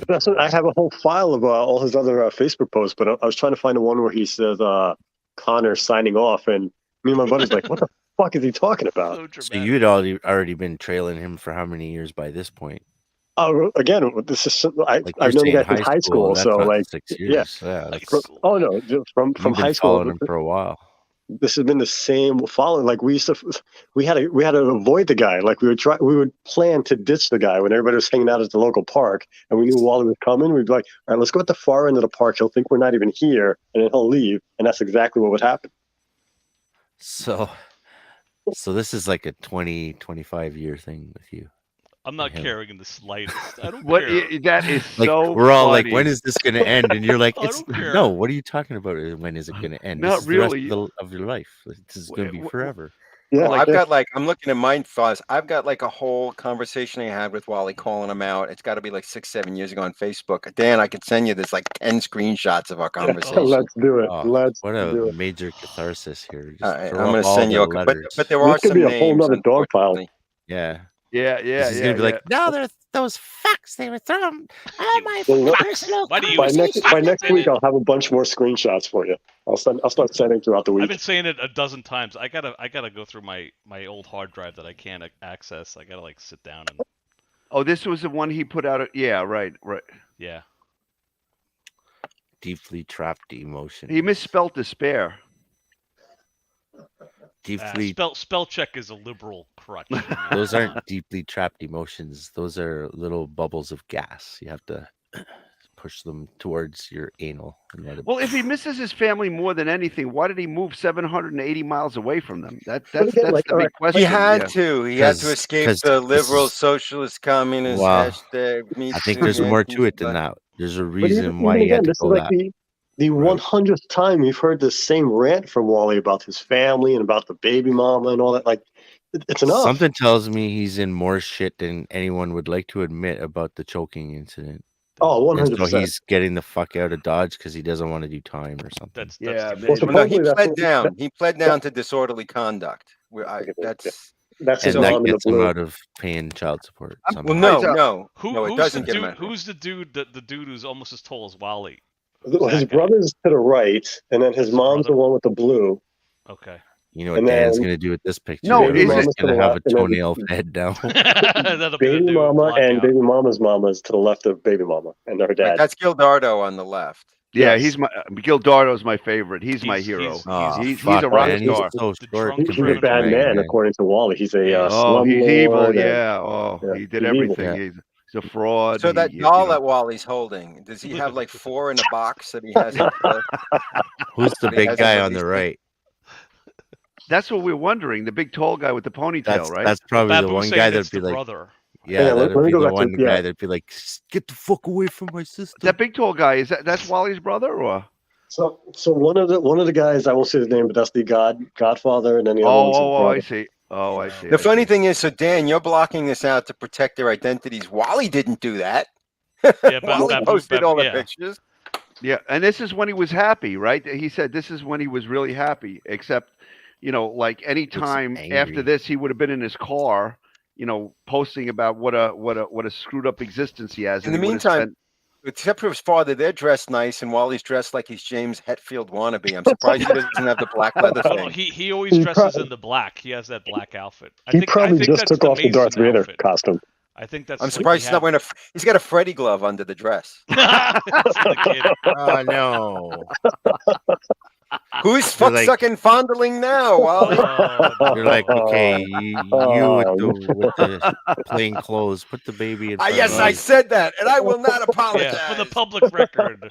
That's what, I have a whole file of all his other Facebook posts, but I was trying to find the one where he says Connor signing off, and me and my buddy's like, "What the fuck is he talking about?" So you'd already been trailing him for how many years by this point? Again, this is I've you're known saying that since high school, that's so not like 6 years. Yeah, oh no, from you've been high school. following him for a while. This has been the same following. Like we had to avoid the guy. Like we would plan to ditch the guy when everybody was hanging out at the local park, and we knew Wally was coming. We'd be like, "All right, let's go at the far end of the park. He'll think we're not even here, and then he'll leave." And that's exactly what would happen. So this is like a 20-25 year thing with you. I'm not caring in the slightest. I don't What care. that is Like, so. we're all funny. like, when is this going to end? And you're like, I it's don't care. no. What are you talking about? When is it going to end? Not This is the rest really. of your life. This is going to be forever. Yeah, Well, I'm looking at mine thoughts. I've got like a whole conversation I had with Wally calling him out. It's got to be like 6-7 years ago on Facebook. Dan, I could send you this like 10 screenshots of our conversation. Let's do it. Oh, Let's what do a it. major catharsis here. Just I'm throw going up to all send you the a letters. but there are This could some be a whole names, nother dog pile. unfortunately. Yeah. Yeah. He's gonna be like, no, there's those fucks they were throwing. Oh my personal. Why do you By next week, I'll have a bunch more screenshots for you. I'll start sending throughout the I've week. been saying it a dozen times. I gotta go through my old hard drive that I can't access. I gotta like sit down and. Oh, this was the one he put out. Yeah, right. Yeah. Deeply trapped emotion. He misspelled despair. Deeply. Spell check is a liberal crutch. Those aren't deeply trapped emotions. Those are little bubbles of gas. You have to push them towards your anal and let it. Well, if he misses his family more than anything, why did he move 780 miles away from them? That's again, the big question. He had to. He had to escape the liberal, socialist, communist hashtag. Me I think too, there's yeah, more to it than that. There's a But reason why he again, had to this go is like that. the 100th time we've heard the same rant from Wally about his family and about the Babymomma and all that. Like, it's enough. Something tells me he's in more shit than anyone would like to admit about the choking incident. Oh, And 100%. so he's getting the fuck out of Dodge because he doesn't want to do time or something. That's Yeah, Well, No, he supposedly that's pled what- down. He pled down to disorderly conduct. That's his and that mom in the gets him blue. out of paying child support. well, somehow. no, it Who's doesn't the get dude? him out. Who's the dude? The dude who's almost as tall as Wally. Well, his brother's to the right, and then his mom's the one with the blue. Okay. You know what And Dan's then- going to do with this picture? No, Baby is Mama's it- going to have a and then- toenail head down. That'll be the dude. Babymomma and Blackout. Babymomma's mama is to the left of Babymomma and her dad. That's Gildardo on the left. Yeah, Yes. he's my Gildardo's my favorite. He's my hero. he's- He's a rock man, star. He's so The short. drunk He's a compared to bad Mega man, according to Wally. He's a Yeah. Oh, he's evil. slumlord and- Yeah. Oh, Yeah, he did he's evil. everything. Yeah. He's He's a fraud. So that He- doll you know. that Wally's holding, does he have like 4 in a box that he hasn't? Who's the He big hasn't guy on the released it? right? That's what we're wondering. The big tall guy with the ponytail, right? That's probably the Babu's one saying guy it's that'd be the like, brother. yeah, let that'd me be go the back to- one yeah. guy that'd be like, get the fuck away from my sister. That big tall guy that's Wally's brother, or? So one of the guys, I won't say his name, but that's the Godfather, and then the other one's his Oh, I brother. see. Oh, I see. The funny thing is, so Dan, you're blocking this out to protect their identities. Wally didn't do that. Yeah, Wally Babu- posted all the yeah. pictures. Yeah, and this is when he was happy, right? He said this is when he was really happy. Except, like any time angry. after this, he would have been in his car, posting about what a screwed up existence he has. In and the he would have meantime, spent- except for his father, they're dressed nice, and Wally's dressed like he's James Hetfield wannabe. I'm surprised he doesn't have the black leather Oh, thing. he always He dresses prob- in the black. He has that black outfit. I He think probably just that's took the off the Darth Mason Vader outfit. costume. I think that's. I'm like surprised he he's not wearing he's got a Freddy glove under the dress. had- For the kid. Oh no! Who's fuck like- sucking fondling now, Wally? Oh, You're like, Oh. okay, you with the plain clothes, put the baby in. front Yes, of I me. said that, and I will not apologize. yeah, for the public record.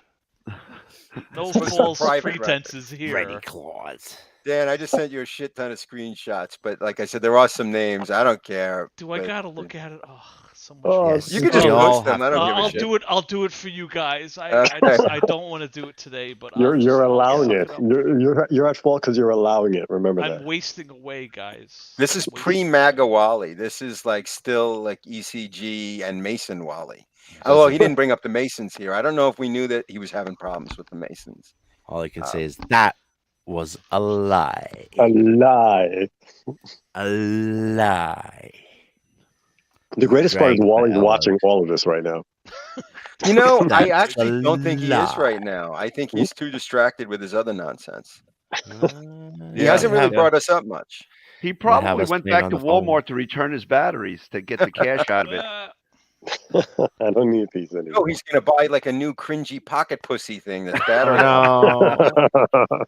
No For some false private record. pretenses here. Freddy Claus. Dan, I just sent you a shit ton of screenshots, but like I said, there are some names. I don't care. Do I but- gotta look at it? Oh, so much. Oh, Yes. You can just We all post them. I have don't to give a I'll shit. do it. I'll do it for you guys. I Okay. I don't want to do it today, but You're allowing suck it. up. You're at fault because you're allowing it. Remember I'm that. wasting away, guys. This is I'm wasting- pre-MAGA Wally. This is like still like ECG and Mason Wally. Although he didn't bring up the Masons here. I don't know if we knew that he was having problems with the Masons. All I can say is that was a lie. A lie. A lie. The greatest part is Drag Wally's the hell watching all of this right now. You know, I That's actually a don't think he is lie. right now. I think he's too distracted with his other nonsense. He Yeah, hasn't really have- brought us up much. He have probably us went playing back on to the phone. Walmart to return his batteries to get the cash out of it. I don't need these anymore. Oh, he's gonna buy like a new cringy pocket pussy thing that's Oh, battery. no.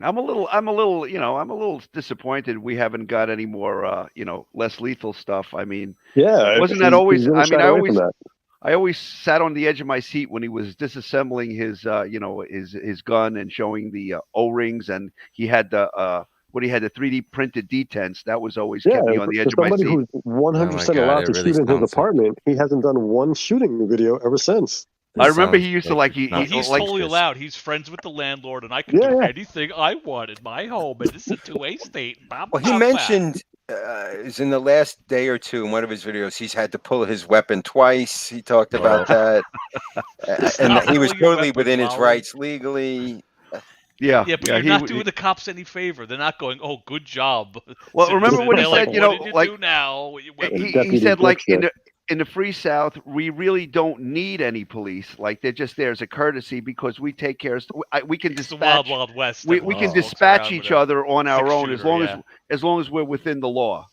I'm a little disappointed we haven't got any more, less lethal stuff. I mean, Yeah. Wasn't he- that he always- really I mean, shied I away always- from that. I always sat on the edge of my seat when he was disassembling his, his gun and showing the O-rings, and he had the 3D printed detents. That was always Yeah, kept me on the for edge of my somebody seat. who's 100% God, allowed it to really shoot in his sounds like- apartment, he hasn't done one shooting video ever since. I This remember sounds he used to like like he, it's not He's like totally this. allowed. He's friends with the landlord, and I can Yeah, do yeah. anything I want in my home, and it's a two-way state. Blah, Well, blah, he blah. mentioned is in the last day or two in one of his videos, he's had to pull his weapon twice. He talked about that, and Not that he was pulling your totally weapon, within his Wally. rights legally. yeah, Yeah, but yeah, you're he not w- doing the cops any favor. They're not going, "Oh, good job." Well, remember citizen." what he They're like, said, you "What know, did you like- do now? with your weapon?" he Deputy said like Dipshit. in the Free South, we really don't need any police. Like they're just there as a courtesy because we take care of. We can It's the wild, dispatch. wild west. We Everyone can just walks dispatch around each with a other on our own six-shooter, as long as we're within the law.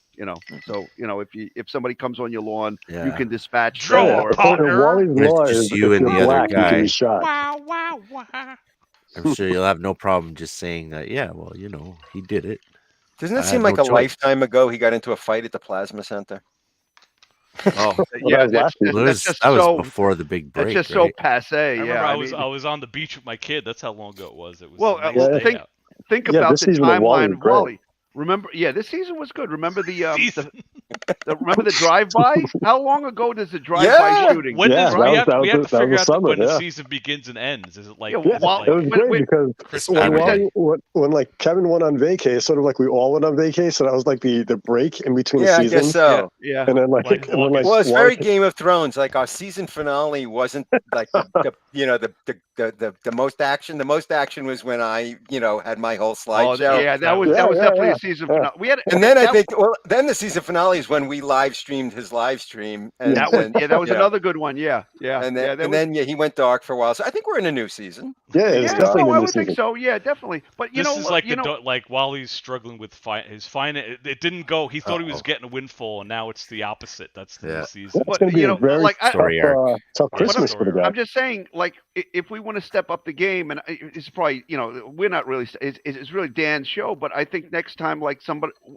So if somebody comes on your lawn, you Yeah. can dispatch. Draw them a or- partner. Wally's It's law just is you if and you're the other black, you can guy. be shot. Wow, wow, wow. I'm sure you'll have no problem just saying that. Yeah, well, he did it. Doesn't I it seem had like no a choice. lifetime ago he got into a fight at the plasma center? Oh, Well, yeah, that was that's, last year. Well, that's just that was so before the big that's break. just right? so passe. I remember Yeah, I was on the beach with my kid. That's how long ago it was. It was Well, a nice well, day think- out. think Yeah, about this the season of Wally timeline was of great. Wally. Remember, this season was good. Remember Season. remember the drive-by? How long ago does the drive-by Yeah. shooting? When Yeah, does that we was- have, that we was have the- to that was figure the out summer, when the yeah. season begins and ends? Is it like, Yeah, is it well, like It was great when- because Christmas when, Day? when like Kevin went on vacay, sort of like we all went on vacay, so that was like the break in between Yeah, the I guess seasons. so. Yeah. And then like, Like and then, like Well, it's Wally very came- Game of Thrones. Like our season finale wasn't like the most action. The most action was when I had my whole Oh, slideshow. yeah, that was Yeah, definitely yeah. a season Yeah. finale. We had, And then I that- think, then the season finale is when we live streamed his live stream, and that was then, that was yeah. another good one. Yeah, yeah, and yeah. then, that and was- then he went dark for a while. So I think we're in a new season. Yeah, it's yeah, definitely no, a I new would season. think so. Yeah, definitely. But This is like know, like Wally's struggling with his finance. It didn't go. He thought he was getting a windfall, and now it's the opposite. That's the Yeah. new season. It's going to be a very like, tough, Story arc. tough Yeah, Christmas story for the arc. guy. I'm just saying, like, if we want to step up the game, and it's probably, we're not really, it's really Dan's show, but I think next time time like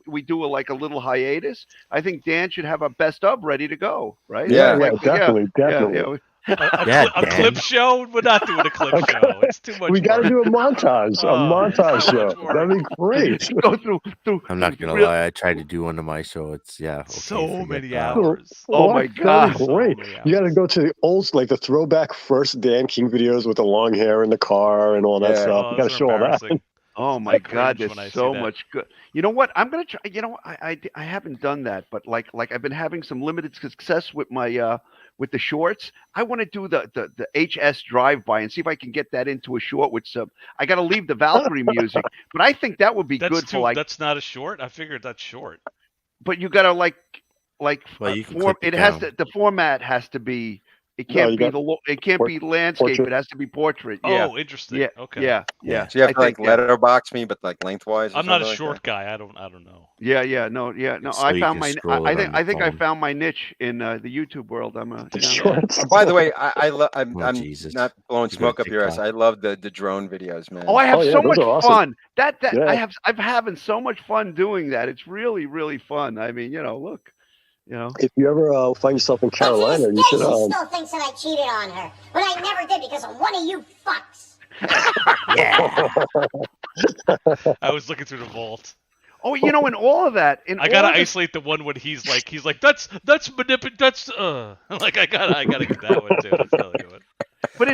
we do a little hiatus, I think Dan should have a best of ready to go, right? Yeah. Yeah, definitely. A clip show? We're not doing a clip show. It's too much. We got to do a montage, Oh, show. That'd be great. Go through. I'm not gonna lie. I tried to do one of my show. It's okay, so many that. hours. Oh my God! Great. You got to go to the old, like the throwback first Dan King videos with the long hair in the car and all that stuff. You got to show all that. Oh my God, there's so much good. You know what? I'm gonna try. You know, I haven't done that, but like I've been having some limited success with my with the shorts. I want to do the HS drive-by and see if I can get that into a short with some. I got to leave the Valkyrie music, but I think that would be good for like. That's not a short. I figured that's short. But you got to like well, you can it has to. The format has to be. It can't be it can't be landscape. Portrait. It has to be portrait. Yeah. Oh, interesting. Yeah. Okay. Yeah. So you have to like letterbox me, but like lengthwise. I'm not a short guy. I don't know. Yeah. No. So I found I think I found my niche in the YouTube world. I'm a. By the way, I'm Jesus. not blowing smoke up your ass. I love the drone videos, man. Oh, I have so much fun. Yeah. I'm having so much fun doing that. It's really, really fun. I mean, look. If you ever find yourself in Carolina, you should. She still thinks that I cheated on her, but I never did because of one of you fucks. I was looking through the vault. Oh, in all of that, I gotta isolate the one when he's like that's manipulative. That's like I gotta get that one too. That's really good. But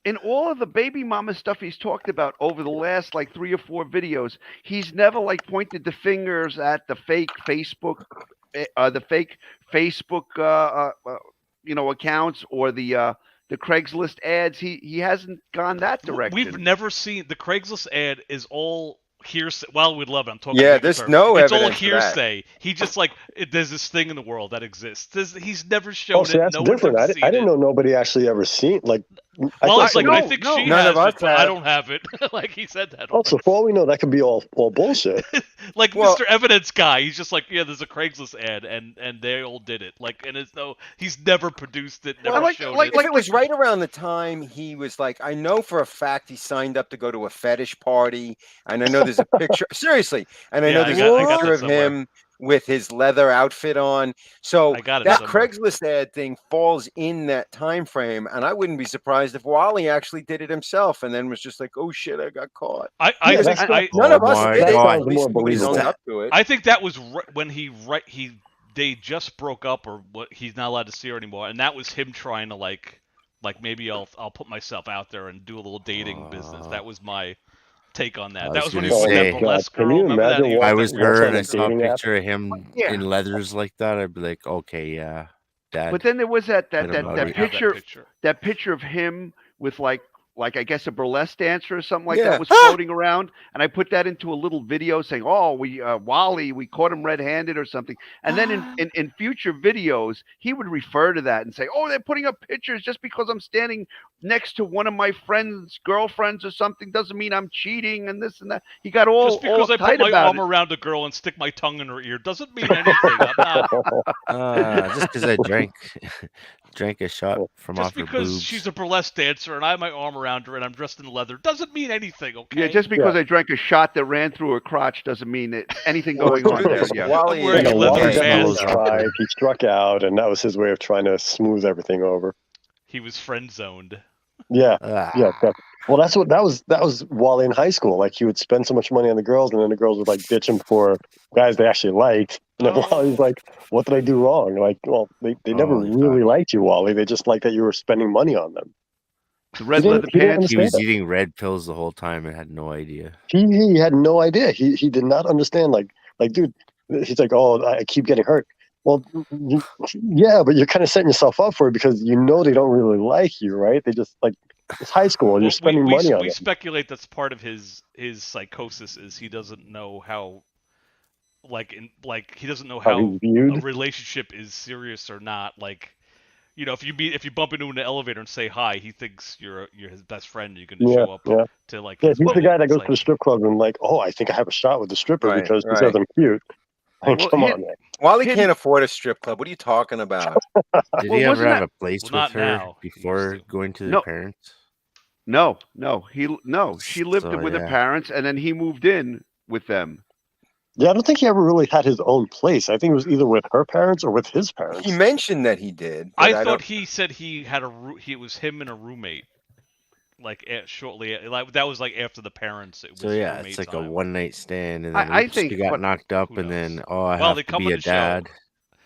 in all of the Babymomma stuff he's talked about over the last like 3 or 4 videos, he's never like pointed the fingers at the fake Facebook. The fake Facebook, accounts or the Craigslist ads. He hasn't gone that direction. We've never seen the Craigslist ad. Is all hearsay. Well, we'd love it. I'm talking. Yeah, there's no it's evidence. It's all hearsay. He just there's this thing in the world that exists. He's never shown it. That's different. I didn't know nobody actually ever seen I think she has it, but I don't have it. Like he said that. Also, for all we know, that could be all bullshit. Mr. Evidence guy, he's just there's a Craigslist ad, and they all did it. He's never produced it, never shown it. If it was right around the time he was like, I know for a fact he signed up to go to a fetish party, and I know there's a picture. Seriously, and I know there's a picture of him with his leather outfit on. So that Craigslist ad thing falls in that time frame, and I wouldn't be surprised if Wally actually did it himself and then was just like, "Oh shit, I got caught." None of us did it. At least nobody's owned up to it. I think that was when they just broke up, or what? He's not allowed to see her anymore, and that was him trying to like maybe I'll put myself out there and do a little dating business. That was my take on that. That was when he was that burlesque girl. Can you imagine if I was her and I saw a dating picture of him in leathers like that, I'd be like, okay, yeah, Dad. But then there was that picture of him with like I guess a burlesque dancer or something like that was floating around, and I put that into a little video saying, "Oh, Wally, we caught him red-handed" or something. And then in future videos, he would refer to that and say, "Oh, they're putting up pictures just because I'm standing next to one of my friends' girlfriends or something doesn't mean I'm cheating," and this and that. He got all just because I put my arm around a girl and stick my tongue in her ear doesn't mean anything. I'm not. Just because I drank a shot from off her boobs. Just because she's a burlesque dancer and I have my arm around her and I'm dressed in leather doesn't mean anything, okay? Yeah, just because I drank a shot that ran through her crotch doesn't mean that anything going on there. Yeah. Wally he struck out, and that was his way of trying to smooth everything over. He was friend zoned. Yeah. Well, that was Wally in high school. Like, he would spend so much money on the girls, and then the girls would like ditch him for guys they actually liked. And then Wally's like, "What did I do wrong?" Like, well, they never really liked you, Wally. They just liked that you were spending money on them. The red leather pants. He was eating red pills the whole time and had no idea. He had no idea. He did not understand. Like, dude, he's like, "Oh, I keep getting hurt." Well, yeah, but you're kind of setting yourself up for it because they don't really like you, right? They just like. It's high school, and you're spending money on it. We speculate that's part of his psychosis is he doesn't know how, he doesn't know how a relationship is serious or not. Like, if you bump into him in the elevator and say hi, he thinks you're his best friend. You're going to show up to like. Yeah, he's the guy that goes to the strip club and like, oh, I think I have a shot with the stripper because he says I'm cute. Come on, man. Wally can't afford a strip club. What are you talking about? Did he ever have a place with her before going to the parents? No. She lived with the parents, and then he moved in with them. Yeah, I don't think he ever really had his own place. I think it was either with her parents or with his parents. He mentioned that he did. But I I thought don't... he said he had it was him and a roommate. Like shortly, like that was like after the parents. It was So yeah, roommate it's like time. a one night stand, and then I oops, think, you got but knocked up, who and then knows? I Well, have they to come be on a the show. dad.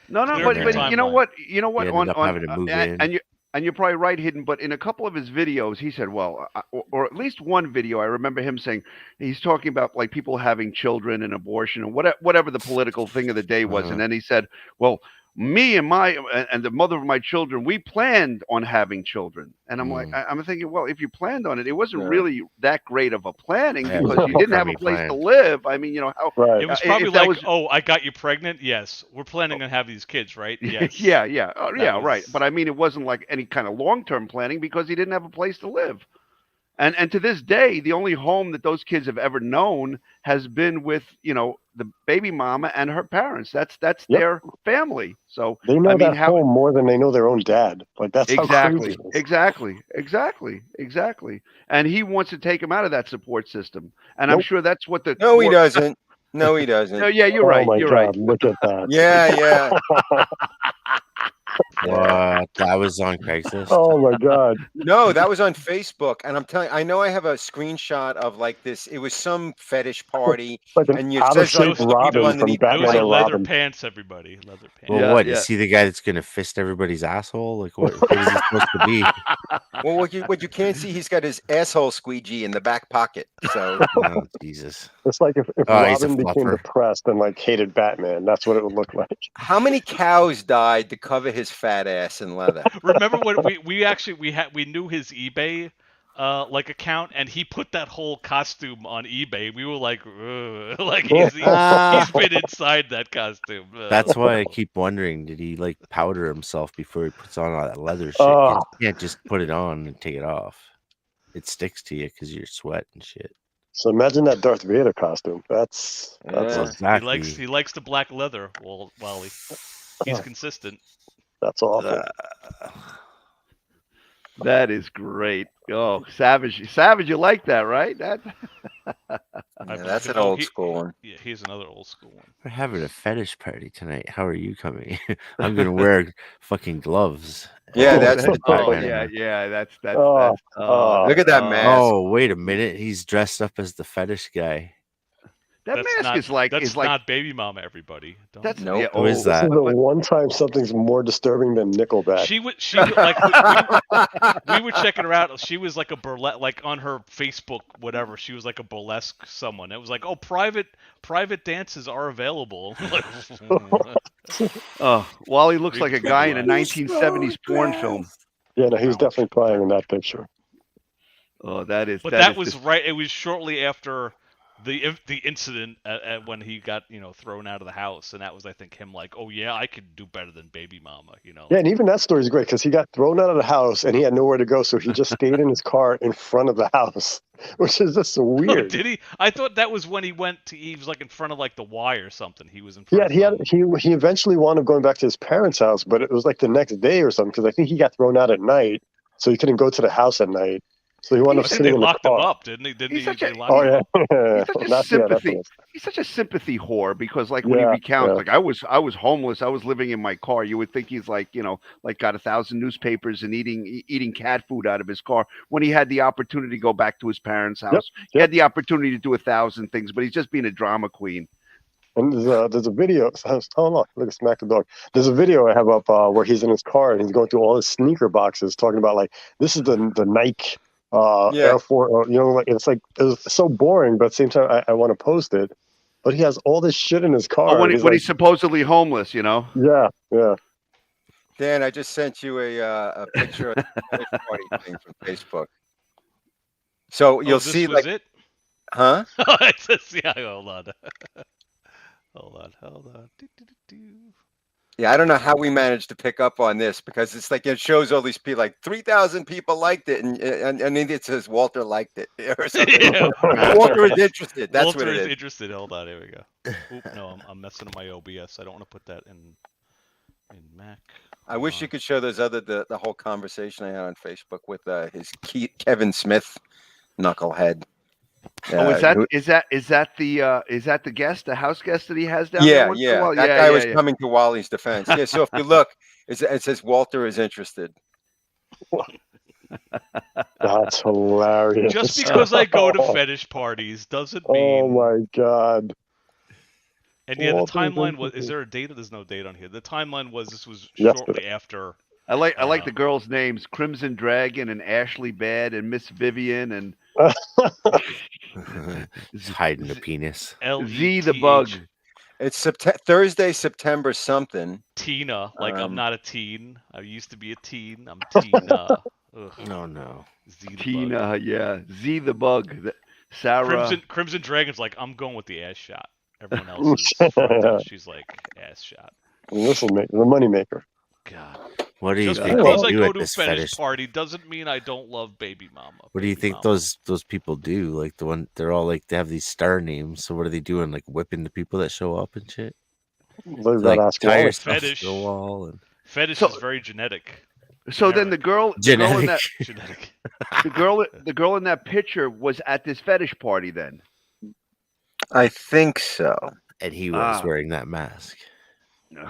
no, Clear but up the you know timeline. what, You ended up having to move in. and you're probably right, Hidden. But in a couple of his videos, he said, well, or at least one video, I remember him saying he's talking about like people having children and abortion and whatever the political thing of the day was, and then he said, well, me and the mother of my children, we planned on having children, and I'm like, I'm thinking, well, if you planned on it, it wasn't really that great of a planning Yeah, because you didn't have a place to live. I mean, you know how Right. It was probably if that like, was, oh, I got you pregnant. Yes, we're planning on having these kids, right? Yes. yeah, That right. was- But I mean, it wasn't like any kind of long-term planning because he didn't have a place to live. And to this day, the only home that those kids have ever known has been with, you know, the baby mama and her parents. That's their family. So They know I mean, that home more than they know their own dad. Like that's how crazy exactly. And he wants to take him out of that support system. And I'm Nope. sure that's what the No, he doesn't. No, he doesn't. No, yeah, you're Oh right. my You're God, right. look at that. Yeah. What? That was on Craigslist. Oh my God. No, that was on Facebook, and I'm telling. I know I have a screenshot of like this. It was some fetish party, Like an and it out of says like shape people Robin from underneath. Batman Those are and leather Robin. pants, everybody. Leather pants. Well, what is he the guy that's gonna fist everybody's asshole? Like what is he supposed to be? Well, what you can't see, he's got his asshole squeegee in the back pocket. So Oh, Jesus. It's like if Oh, he's a Robin became fluffer. depressed and like hated Batman, that's what it would look like. how many cows died to cover his fat ass in leather? Remember when we knew his eBay like account, and he put that whole costume on eBay. We were like, ugh. Like he's been inside that costume. That's why I keep wondering, did he like powder himself before he puts on all that leather shit? 'Cause you can't just put it on and take it off. It sticks to you because you're sweat and shit. So imagine that Darth Vader costume. That's Exactly. He likes the black leather, Wally. He's consistent. That's awful. That is great. Oh, Savage, you like that, right? That. That's an old school one. Yeah, he's another old school one. We're having a fetish party tonight. How are you coming? I'm gonna wear fucking gloves. Yeah, that's the That's look at that mask. Oh, wait a minute. He's dressed up as the fetish guy. That mask is like that's not Babymomma, everybody. Don't That's nope. Who is that? This is the one time something's more disturbing than Nickelback. She like we were checking her out. She was like a burlesque, like on her Facebook, whatever. She was like a burlesque someone. It was like, oh, private dances are available. Wally looks like a guy in a 1970s porn film. Yeah, no, he was definitely crying in that picture. Oh, that is. But that was right. It was shortly after the incident when he got thrown out of the house, and that was, I think, him like, oh yeah, I could do better than Babymomma, Yeah, and even that story is great because he got thrown out of the house and he had nowhere to go, so he just stayed in his car in front of the house, which is just so weird. Oh, did he? I thought that was when he was like in front of like the Y or something. He was in front. Yeah, he eventually wound up going back to his parents' house, but it was like the next day or something because I think he got thrown out at night, so he couldn't go to the house at night. So he wound up sitting in the car. They locked him up, didn't he? He's such a sympathy whore because, like, when he recounts, like, I was homeless, I was living in my car. You would think he's like, like got 1,000 newspapers and eating cat food out of his car when he had the opportunity to go back to his parents' house. He had the opportunity to do 1,000 things, but he's just being a drama queen. And there's a video. Oh look at Smack the Dog. There's a video I have up where he's in his car and he's going through all his sneaker boxes, talking about like this is the Nike. Air Force, like it's so boring, but at the same time, I want to post it. But he has all this shit in his car. Oh, when he's supposedly homeless, Yeah. Dan, I just sent you a picture of the party thing from Facebook. So you'll see, was it? Huh? Yeah, hold on. Hold on. Yeah, I don't know how we managed to pick up on this because it's like it shows all these people, like 3,000 people liked it, and then it says Walter liked it or something. Yeah. Walter is interested. That's Walter what it is. Interested. Hold on, here we go. Oop, no, I'm messing up my OBS. I don't want to put that in Mac. I wish you could show those the whole conversation I had on Facebook with his Kevin Smith knucklehead. Oh, is Yeah, that the guest, the house guest that he has down there yeah, once in a yeah. while? That Yeah, guy yeah, was yeah. coming to Wally's defense. Yeah, so if you look, it says Walter is interested. That's hilarious. Just because I go to fetish parties doesn't Oh mean. my god. And yeah, the Walter is timeline was. Is interested. there a date? There's no date on here. The timeline was this was Yesterday. shortly after. I like the girls' names: Crimson Dragon and Ashley Bad and Miss Vivian and He's hiding the penis. Z the Bug. It's Thursday, September something. Tina, like I'm not a teen. I used to be a teen. I'm Tina. Ugh. No. Z the Tina, Bug. yeah. Z the Bug. Sarah. Crimson Dragon's like, I'm going with the ass shot. Everyone else is frontal. She's like, ass shot. This will make the moneymaker. God. What do you Just think because they I do go at to a this fetish fetish? party doesn't mean I don't love Babymomma. What do you think those people do? Like the one they're all like they have these star names. So what are they doing? Like whipping the people that show up and shit. Like tire stuff fetish. to the wall and Fetish is very genetic. So then the girl in that Genetic. the girl in that picture was at this fetish party then. I think so. And he was wearing that mask. No.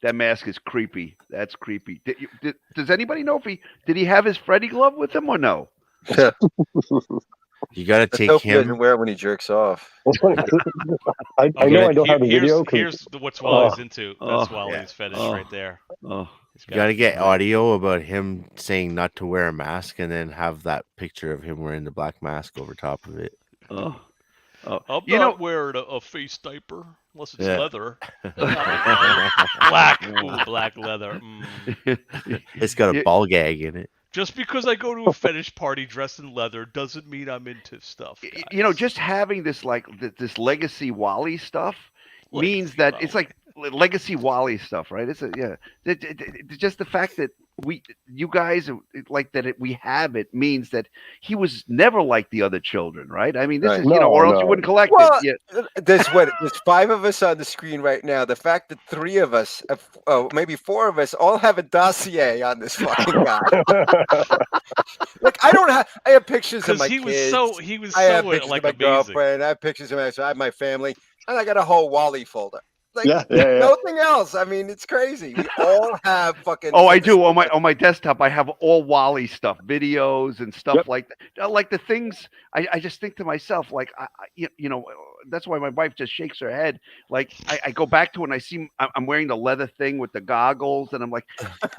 That mask is creepy. That's creepy. Does anybody know if did he have his Freddy glove with him or no? You gotta Let's take hope he him. doesn't wear it when he jerks off. I know I don't have the video. Here's what's Wally's into. That's Wally's fetish right there. Oh. You gotta get audio about him saying not to wear a mask, and then have that picture of him wearing the black mask over top of it. Oh. I'm not wearing a face diaper unless it's leather. Black. Ooh, black leather. It's got a ball gag in it. Just because I go to a fetish party dressed in leather doesn't mean I'm into stuff. Guys. You know, just having this this legacy Wally stuff means that it's like legacy Wally stuff, right? It's just the fact that you guys like that we have it means that he was never like the other children, right? I mean, this is or else you wouldn't collect it. Yeah. There's 5 of us on the screen right now. The fact that 3 of us, maybe 4 of us, all have a dossier on this fucking guy. Like I have pictures of my kids. He was I have so pictures like of my amazing. girlfriend. I have pictures of I have my family, and I got a whole Wally folder. Like, yeah. Nothing else. I mean, it's crazy. We all have fucking. Oh, I do on my desktop. I have all Wally stuff, videos and stuff like that. Like the things I just think to myself, like that's why my wife just shakes her head. Like I go back to it and I see I'm wearing the leather thing with the goggles, and I'm like,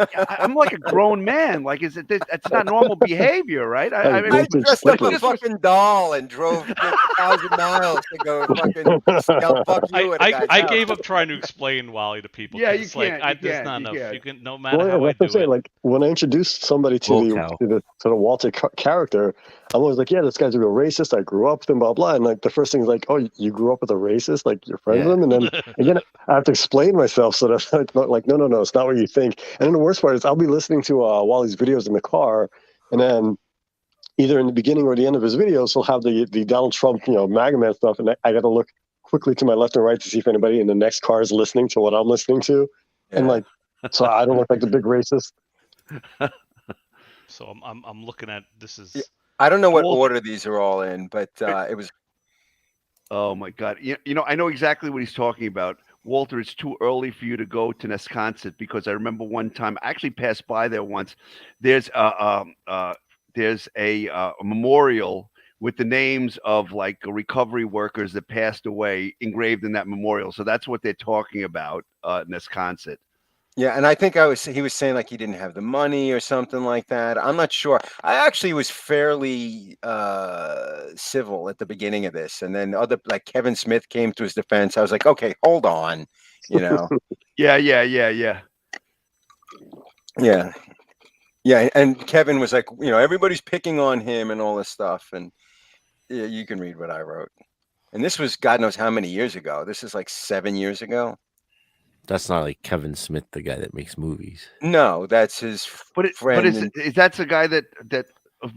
I'm like a grown man. Like, that's not normal behavior, right? I mean, I dressed up a fucking doll and drove 1,000 miles to go fucking fuck you. I gave up trying to explain Wally to people. Yeah, you it's can't. Like, there's not enough. You can, no matter how I do it. Like when I introduced somebody to the Walter character, I'm always like, yeah, this guy's a real racist. I grew up with him, blah blah. And like the first thing is like, oh, you grew up with a racist, like you're friends with him, and then again, I have to explain myself so that I'm like, no, it's not what you think. And then the worst part is I'll be listening to Wally's videos in the car, and then either in the beginning or the end of his videos, he'll have the Donald Trump, Maga Man stuff, and I got to look quickly to my left and right to see if anybody in the next car is listening to what I'm listening to, and like, so I don't look like the big racist. So I'm looking at this is. I don't know what order these are all in, but it was. Oh my God! I know exactly what he's talking about. Walter, it's too early for you to go to Nesconset because I remember one time I actually passed by there once. There's a memorial with the names of like recovery workers that passed away engraved in that memorial. So that's what they're talking about, Nesconset. Yeah, and I think he was saying like he didn't have the money or something like that. I'm not sure. I actually was fairly civil at the beginning of this, and then like Kevin Smith came to his defense. I was like, okay, hold on, Yeah. Yeah, and Kevin was like, everybody's picking on him and all this stuff, and yeah, you can read what I wrote. And this was God knows how many years ago. This is like 7 years ago. That's not like Kevin Smith, the guy that makes movies. No, that's his friend. But is that the guy that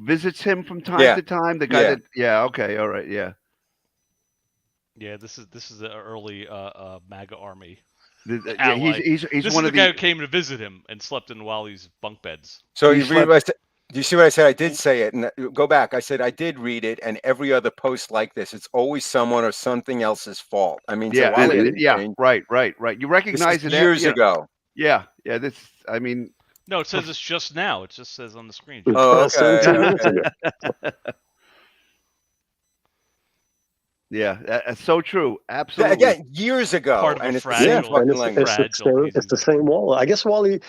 visits him from time to time? The guy okay, all right, yeah. Yeah, this is the early MAGA army. He's this one is of the guy who came to visit him and slept in Wally's bunk beds. So you read what Do you see what I said? I did say it, and go back. I said I did read it, and every other post like this, it's always someone or something else's fault. I mean, so Yeah, Wally and didn't yeah, change. right. You This recognize is it years you know, ago. Yeah. This. I mean, No, it says it's just now. It just says on the screen. Oh, okay. 17 minutes ago. yeah, that's so true. Absolutely. Again, years ago, Part of a and it's the fragile- same Yeah, fucking and language. it's the same wall. I guess Wally.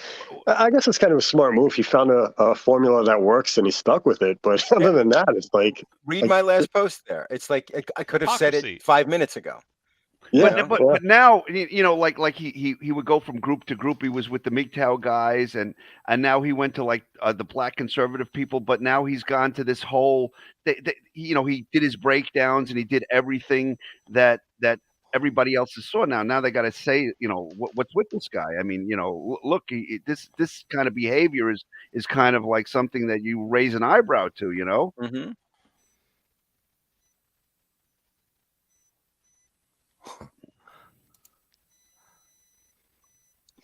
I guess it's kind of a smart move. He found a formula that works and he stuck with it. But other than that, it's like Read my last post there. It's like I could have said Hypocrisy. it 5 minutes ago. yeah. But now like he would go from group to group. He was with the MGTOW guys, and now he went to like the black conservative people. But now he's gone to this whole. He did his breakdowns and he did everything that everybody else saw. Now they got to say what's with this guy. I mean look, this kind of behavior is kind of like something that you raise an eyebrow to. Mm-hmm.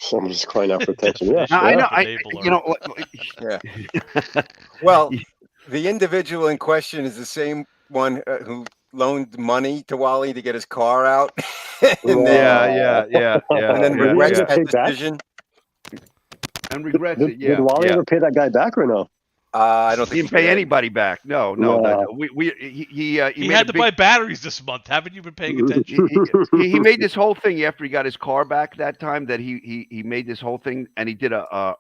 Someone's crying out for attention. Yeah, Now, I know. Enabler. Well, the individual in question is the same one who loaned money to Wally to get his car out. And then, yeah. and then Did he regrets ever that pay back? decision. And regrets it. Did Wally ever pay that guy back or no? I don't He think didn't pay did. anybody back. No. He He made had a to big- buy batteries this month. Haven't you been paying attention? he made this whole thing after he got his car back that time that he made this whole thing, and he did a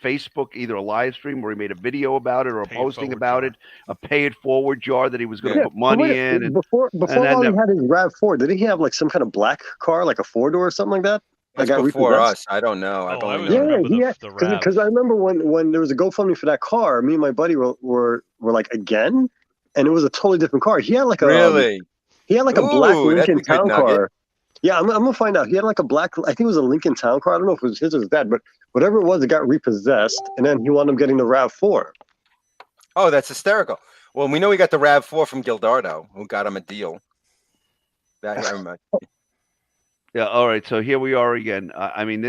Facebook, either a live stream where he made a video about it or a Pay it posting forward about jar. it, a pay it forward jar that he was going to Yeah. put money Wait, in. And before and then Wally the- had his RAV4, did he have like some kind of black car, like a 4-door or something like that? That's got before repossessed? us. I don't know. I've Oh, I only was known- remember the RAV. Because I remember when there was a GoFundMe for that car, me and my buddy were like again, and it was a totally different car. He had like a Really? he had like a black Ooh, that's a Lincoln good Town nugget. car. Yeah, I'm gonna find out. He had like a black, I think it was a Lincoln Town car. I don't know if it was his or his dad, but whatever it was, it got repossessed, and then he wound up getting the RAV4. Oh, that's hysterical. Well, we know he got the RAV4 from Gildardo, who got him a deal. That I remember. Yeah. All right. So here we are again. I mean,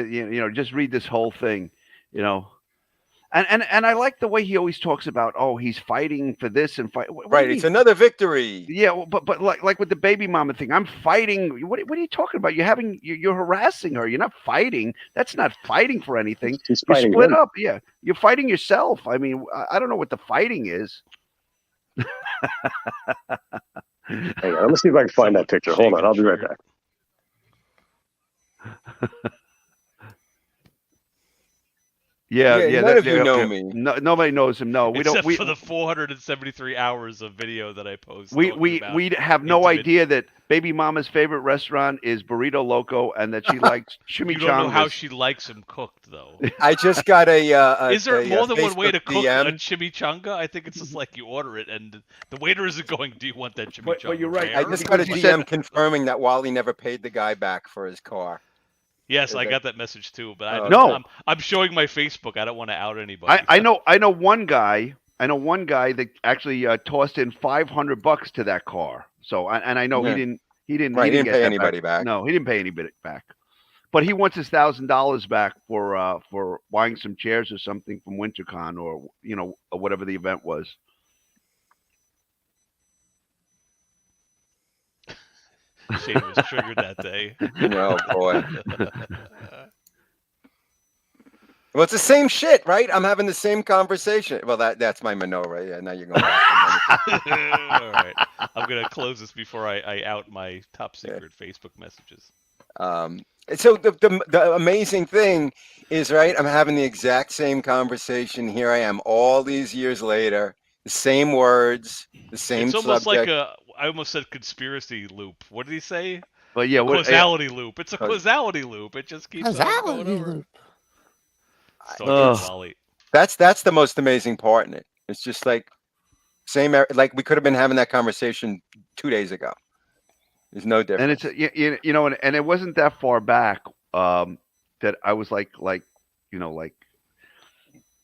just read this whole thing, and I like the way he always talks about, he's fighting for this and fight. What do Right, you it's mean? another victory. Yeah, well, but like with the Babymomma thing, I'm fighting. What are you talking about? You're harassing her. You're not fighting. That's not fighting for anything. He's You fighting split him. up. Yeah, you're fighting yourself. I mean, I don't know what the fighting is. Hang on, I'm gonna see if I can find that picture. Hold on, I'll be right back. Yeah. none of you know me. No, nobody knows him. No, we Except don't. We for the 473 hours of video that I posted. we have no idea that Babymomma's favorite restaurant is Burrito Loco and that she likes chimichangas. You don't know how she likes them cooked, though. I just got a. Is there more than one Facebook way to cook DM. a chimichanga? I think it's just like you order it, and the waiter isn't going, "Do you want that chimichanga?" But you're right. I rare?" just got a Because DM he said- confirming that Wally never paid the guy back for his car. Yes, I got that message too, but I No. I'm showing my Facebook. I don't want to out anybody. I know one guy. I know one guy that actually tossed in $500 to that car. So and I know Yeah. he didn't Right, he didn't get pay that anybody back. No, he didn't pay anybody back. But he wants his $1,000 back for buying some chairs or something from WinterCon or or whatever the event was. Shane was triggered that day. Oh boy. Well, it's the same shit, right? I'm having the same conversation. Well, that's my menorah. Yeah, now you're going back. All right, I'm gonna close this before I out my top secret Facebook messages. So the amazing thing is, right, I'm having the exact same conversation. Here I am all these years later, the same words, the same It's almost subject. like I almost said conspiracy loop. What did he say? But yeah, Causality loop. It's a causality loop. It just keeps on going Causality over. loop. Stalker Wally. That's the most amazing part in it. It's just like like we could have been having that conversation 2 days ago. There's no difference. And it's and it wasn't that far back that I was like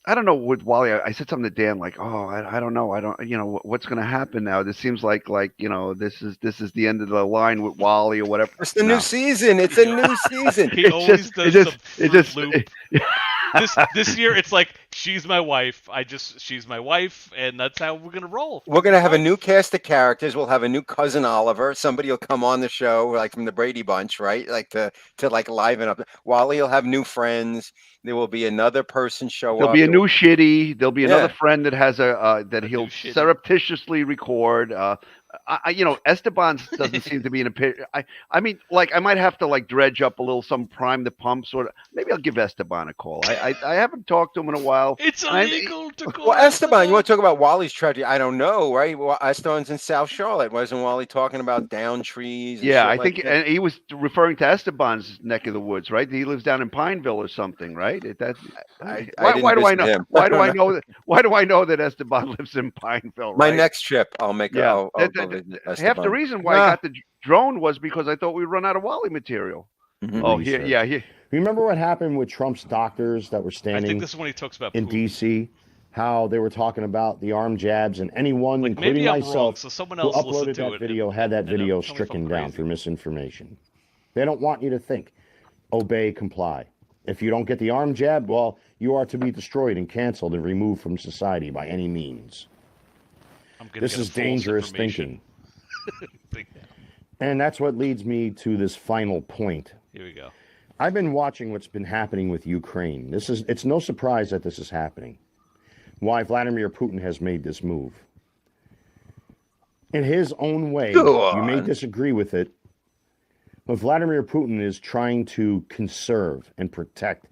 I don't know with Wally. I said something to Dan like, I don't know. I don't what's going to happen now. This seems like this is the end of the line with Wally or whatever. It's the new season. It's a new season. He always does some it just loop. This year, it's like she's my wife. She's my wife, and that's how we're gonna roll. We're gonna have a new cast of characters. We'll have a new cousin Oliver. Somebody will come on the show, like from the Brady Bunch, right? Like to like liven up. Wally will have new friends. There will be another person show There'll up. be a new shitty. There'll be another Yeah. friend that has that he'll shitty. surreptitiously record. Esteban doesn't seem to be in a pit. I mean, like I might have to like dredge up a little some prime the pump sort of. Maybe I'll give Esteban a call. I haven't talked to him in a while. It's illegal to call. Well, Esteban, you want to talk about Wally's tragedy? I don't know, right? Well, Esteban's in South Charlotte. Wasn't Wally talking about down trees? And Yeah, shit I like think, that? and he was referring to Esteban's neck of the woods, right? He lives down in Pineville or something, right? I Why didn't do I visit know? him. Why do I know that? Why do I know that Esteban lives in Pineville? My Right? next trip, I'll make. Yeah. I'll go visit Half the Esteban. reason why I got the drone was because I thought we'd run out of Wally material. Mhm. Oh, here. Remember what happened with Trump's doctors that were I standing think this is when he talks about in Putin. D.C.? How they were talking about the armed jabs, and anyone, Like, including maybe I'm myself, wrong, so someone who else listened uploaded to that it video and- had that and video tell me if I'm stricken down crazy. for misinformation. They don't want you to think, obey, comply. If you don't get the armed jab, well, you are to be destroyed and canceled and removed from society by any means. I'm gonna This get is false dangerous information. thinking. And that's what leads me to this final point. Here we go. I've been watching what's been happening with Ukraine. It's no surprise that this is happening. Why Vladimir Putin has made this move. In his own way, you may disagree with it, but Vladimir Putin is trying to conserve and protect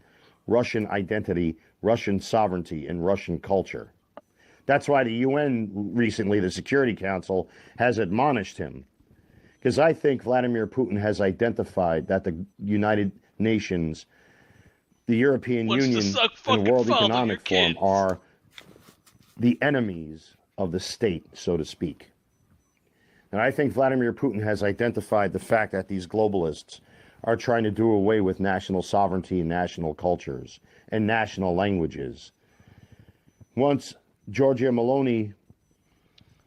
Russian identity, Russian sovereignty, and Russian culture. That's why the UN recently, the Security Council, has admonished him. Because I think Vladimir Putin has identified that the United Nations, the European Union, and the World Economic Forum are the enemies of the state, so to speak. And I think Vladimir Putin has identified the fact that these globalists are trying to do away with national sovereignty and national cultures and national languages. Once Giorgia Meloni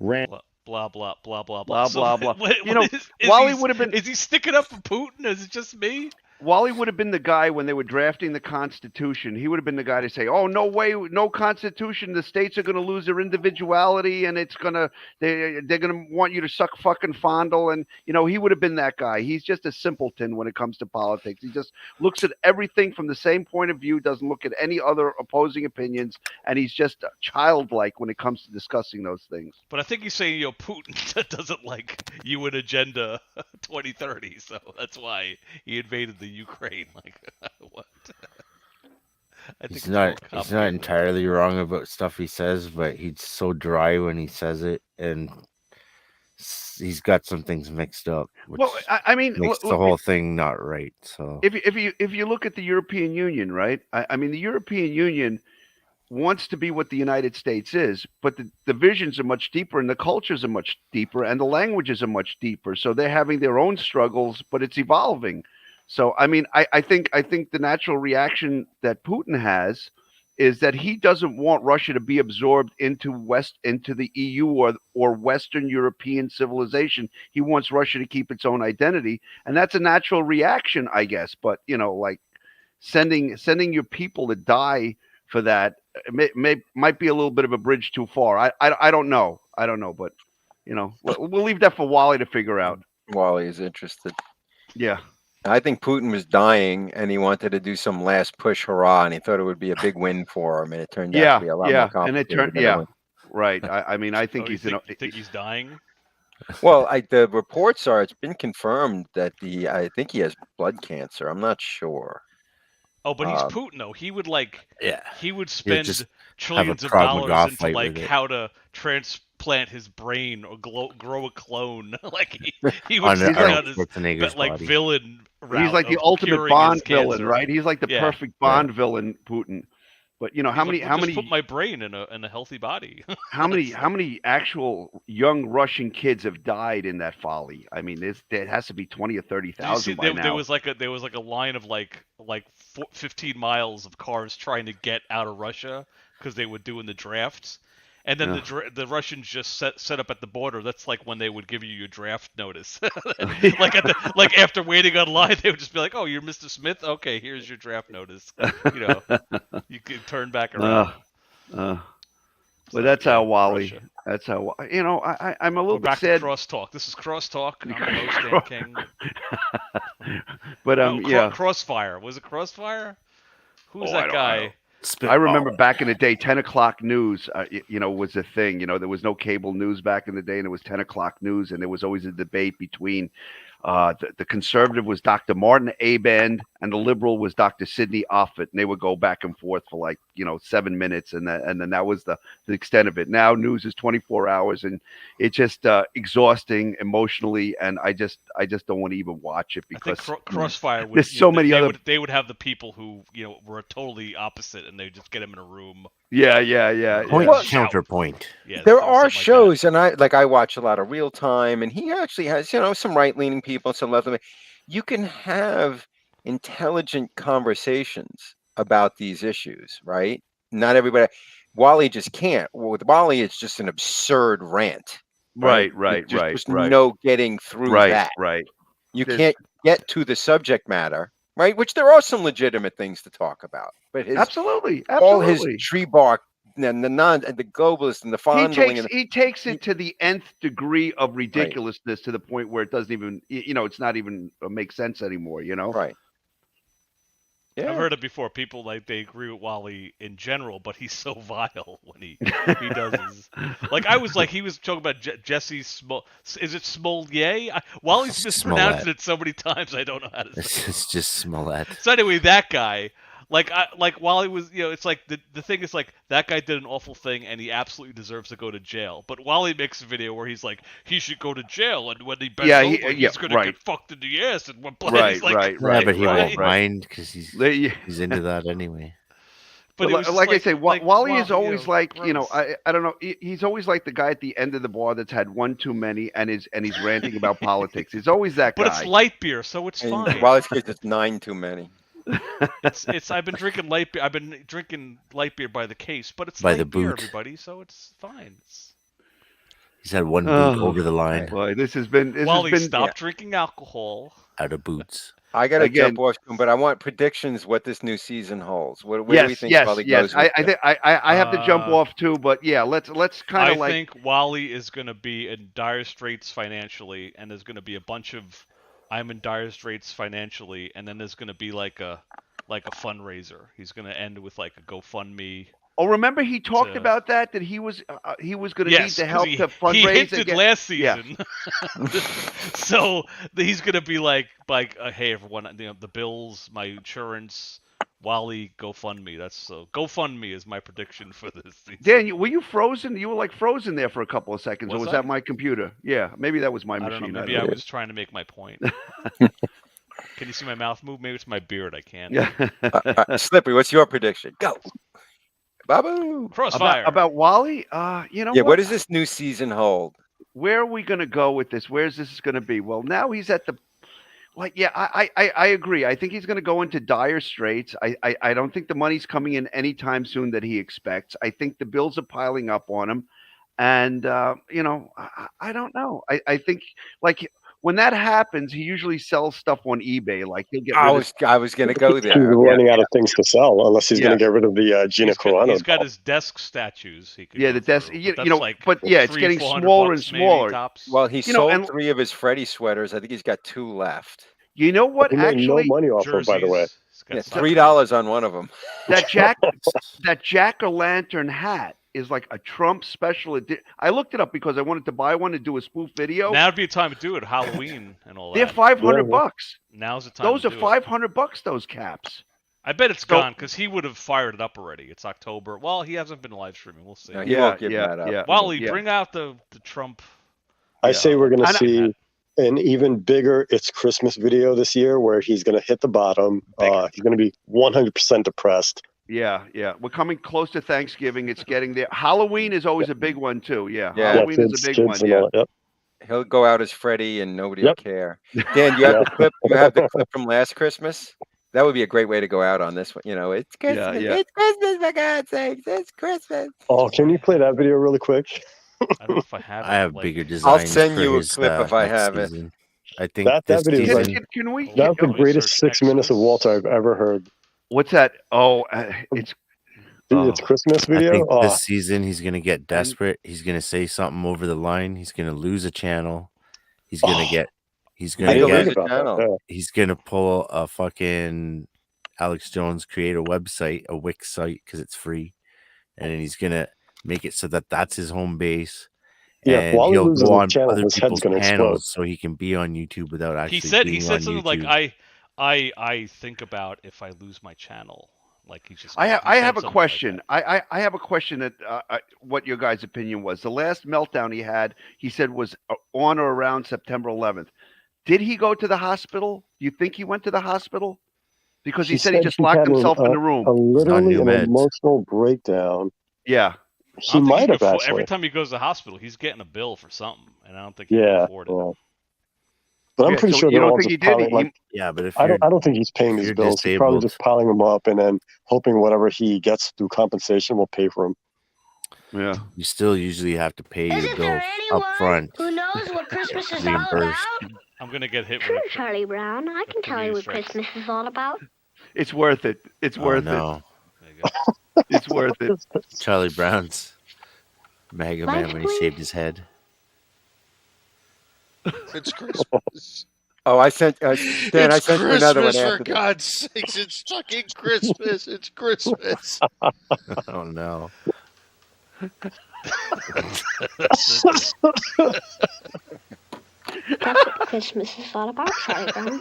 ran... Blah blah blah blah Blah blah. blah blah. What is Wally he, would have been. Is he sticking up for Putin? Is it just me? Wally would have been the guy when they were drafting the Constitution. He would have been the guy to say, "Oh, no way, no Constitution. The states are going to lose their individuality, and they're going to want you to suck fucking fondle." And he would have been that guy. He's just a simpleton when it comes to politics. He just looks at everything from the same point of view, doesn't look at any other opposing opinions, and he's just childlike when it comes to discussing those things. But I think he's saying, Putin doesn't like UN Agenda 2030, so that's why he invaded the Ukraine. Like, what? I think He's not entirely wrong about stuff he says, but he's so dry when he says it, and he's got some things mixed up. Which makes the whole thing not right. So if you look at the European Union, right? I mean, the European Union wants to be what the United States is, but the divisions are much deeper, and the cultures are much deeper, and the languages are much deeper. So they're having their own struggles, but it's evolving. So I mean, I think the natural reaction that Putin has is that he doesn't want Russia to be absorbed into the EU or Western European civilization. He wants Russia to keep its own identity, and that's a natural reaction, I guess. But like sending your people to die for that might be a little bit of a bridge too far. I don't know. But we'll leave that for Wally to figure out. Wally is interested. Yeah. I think Putin was dying, and he wanted to do some last push hurrah, and he thought it would be a big win for him, and it turned out to be a lot more complicated. And it turned, right. I mean, I think you think he's dying? Well, the reports are it's been confirmed that I think he has blood cancer. I'm not sure. Oh, but he's Putin though. He would he would spend just trillions have of a dollars Krav into fight like with it. how to transplant his brain or grow a clone. Like he would On go down Schwarzenegger's his like body. villain route. He's like the of ultimate curing Bond his villain, cancer. right? He's like the perfect Bond villain, Putin. But how many put my brain in a healthy body? how many actual young Russian kids have died in that folly? I mean, there has to be 20 or 30,000 by now. There was like a line of like 15 miles of cars trying to get out of Russia because they were doing the drafts, And then the Russians just set up at the border. That's like when they would give you your draft notice. like after waiting online, they would just be like, "Oh, you're Mr. Smith. Okay, here's your draft notice. You can turn back around." Well, that's how Wally. Russia. That's how I'm a little bit back sad. To crosstalk. This is crosstalk. I'm the host, Dan King. But Crossfire. Was it Crossfire? Who's that guy? I remember back in the day, 10 o'clock news, was a thing. There was no cable news back in the day, and it was 10 o'clock news, and there was always a debate between the conservative was Dr. Martin Abend, and the liberal was Dr. Sidney Offutt, and they would go back and forth for 7 minutes, and then that was the extent of it. Now news is 24 hours, and it's just exhausting emotionally, and I just don't want to even watch it because I think Crossfire would, there's so many other. They would have the people who were totally opposite, and they just get them in a room. Yeah. Counterpoint. Yeah, there are shows, and I watch a lot of Real Time, and he actually has some right-leaning people, some left-leaning. You can have intelligent conversations about these issues, right? Not everybody. Wally just can't. With Wally, it's just an absurd rant. Right. There's no getting through that. Right. You can't get to the subject matter. Right, which there are some legitimate things to talk about, but absolutely, all his tree bark and the globalist and the fondling. He takes it to the nth degree of ridiculousness to the point where it doesn't even, it's not even make sense anymore. Right. Yeah. I've heard it before. People they agree with Wally in general, but he's so vile when he does his. I was he was talking about Jesse Smol. Is it Smollier? Wally's mispronounced it so many times I don't know how to say it. It's just Smollett. So anyway, that guy. Wally was, it's the thing is that guy did an awful thing and he absolutely deserves to go to jail. But Wally makes a video where he's like, he should go to jail, and when he bends over, he's gonna get fucked in the ass. And one place, right. But he won't mind because he's into that anyway. But I say, Wally is always I don't know. He's always like the guy at the end of the bar that's had one too many and he's ranting about politics. He's always that guy. But it's light beer, so it's fine. Wally's case, it's 9 too many. I've been drinking light beer. I've been drinking light beer by the case, but it's by light the beer, boot. everybody. So it's fine. He's had one boot over the line. Boy, this has been. Wally, stop drinking alcohol. Out of boots. I got to jump off, but I want predictions. What this new season holds. What do we think? Wally goes with I have to jump off too, but yeah, let's kind of I think Wally is going to be in dire straits financially, and there's going to be a bunch of. I'm in dire straits financially, and then there's going to be like a fundraiser. He's going to end with a GoFundMe. Oh, remember he talked about that he was going to need the help to fundraise. He hinted last season. Yeah. So he's going to be like, hey everyone, the bills, my insurance. Wally, GoFundMe. GoFundMe is my prediction for this season. Dan, were you frozen? You were frozen there for a couple of seconds, or was that my computer? Yeah, maybe that was my machine. I don't know. Maybe I was trying to make my point. Can you see my mouth move? Maybe it's my beard. I can't. Yeah. Slippery, what's your prediction? Go. Babu. Crossfire. About Wally? What does this new season hold? Where are we going to go with this? Where's this going to be? Well, now he's at the. I agree. I think he's going to go into dire straits. I don't think the money's coming in anytime soon that he expects. I think the bills are piling up on him. And, I don't know. I think, when that happens, he usually sells stuff on eBay. He'll get. I was going to go there. He's running out of things to sell, unless he's going to get rid of the Gina Carano. He's got his desk statues. He could the desk. It's getting smaller and smaller. Well, he sold 3 of his Freddie sweaters. I think he's got 2 left. You know what? He made no money off of, by the way. $3 on one of them. That jack-o'-lantern hat is like a Trump special edition. I looked it up because I wanted to buy one to do a spoof video. Now would be a time to do it. Halloween and all that. They're $500. Now's the time. Those are $500. Those caps. I bet it's gone because he would have fired it up already. It's October. Well, he hasn't been live streaming. We'll see. No, he won't give that up. Yeah. Wally, bring out the Trump. I say we're going to see an even bigger It's Christmas video this year where he's going to hit the bottom. He's going to be 100% depressed. Yeah. We're coming close to Thanksgiving. It's getting there. Halloween is always a big one too. Yeah. Halloween is a big one. Yeah. Yep. He'll go out as Freddy and nobody will care. Dan, you have the clip. You have the clip from last Christmas. That would be a great way to go out on this one. You know, it's Christmas. Yeah. It's Christmas, for God's sakes. It's Christmas. Oh, can you play that video really quick? I don't know if I have. I have like, bigger I'll designs send for you a his, clip if I next have it. season. I think That this video is like- season. Can we? That's the Let me greatest search 6 minutes of Xmas. Walter I've ever heard. What's that? Oh, it's Dude, it's Christmas I video. think Oh, this season he's gonna get desperate. He's gonna say something over the line. He's gonna lose a channel. He's gonna get. He's I gonna didn't lose think a about channel. that. Yeah. He's gonna pull a fucking Alex Jones, create a website, a Wix site, because it's free, and then he's gonna make it so that that's his home base. Yeah, and Wally he'll loses go his on channel, other his head's people's gonna explode. channels so he can be on YouTube without actually. He said being on something like, YouTube. I think about if I lose my channel. Like he just. I he have said a something like question. that. I have a question that what your guys' opinion was. The last meltdown he had, he said was on or around September 11th. Did he go to the hospital? Do you think he went to the hospital? Because he said he said just he locked had himself in the a room. literally new an meds. emotional breakdown. Yeah. He I don't think might can have afford- actually. Every time he goes to the hospital, he's getting a bill for something, and I don't think he can Yeah, afford it. yeah. But I'm Yeah, pretty so sure you they're don't all think just he did? piling. He- Like, Yeah, but if I you're, don't think he's paying if his you're bills. He's probably disabled- just piling them up and then hoping whatever he gets through compensation will pay for him. Yeah. you still usually have to pay your Isn't bill there anyone up front. who knows what Christmas is all reimbursed. about? I'm gonna get hit Sure, with. Charlie Brown. I can tell you what Christmas is all about. It's worth it. It's Oh worth no, There you go. it. It's worth it. Charlie Brown's Maga Man Lights, when he please. shaved his head. It's Christmas. Oh, I sent Dan. I It's sent you another one Christmas, for after this. God's sakes! It's fucking Christmas! It's Christmas! Oh no. That's what Christmas is all about, Charlie Brown.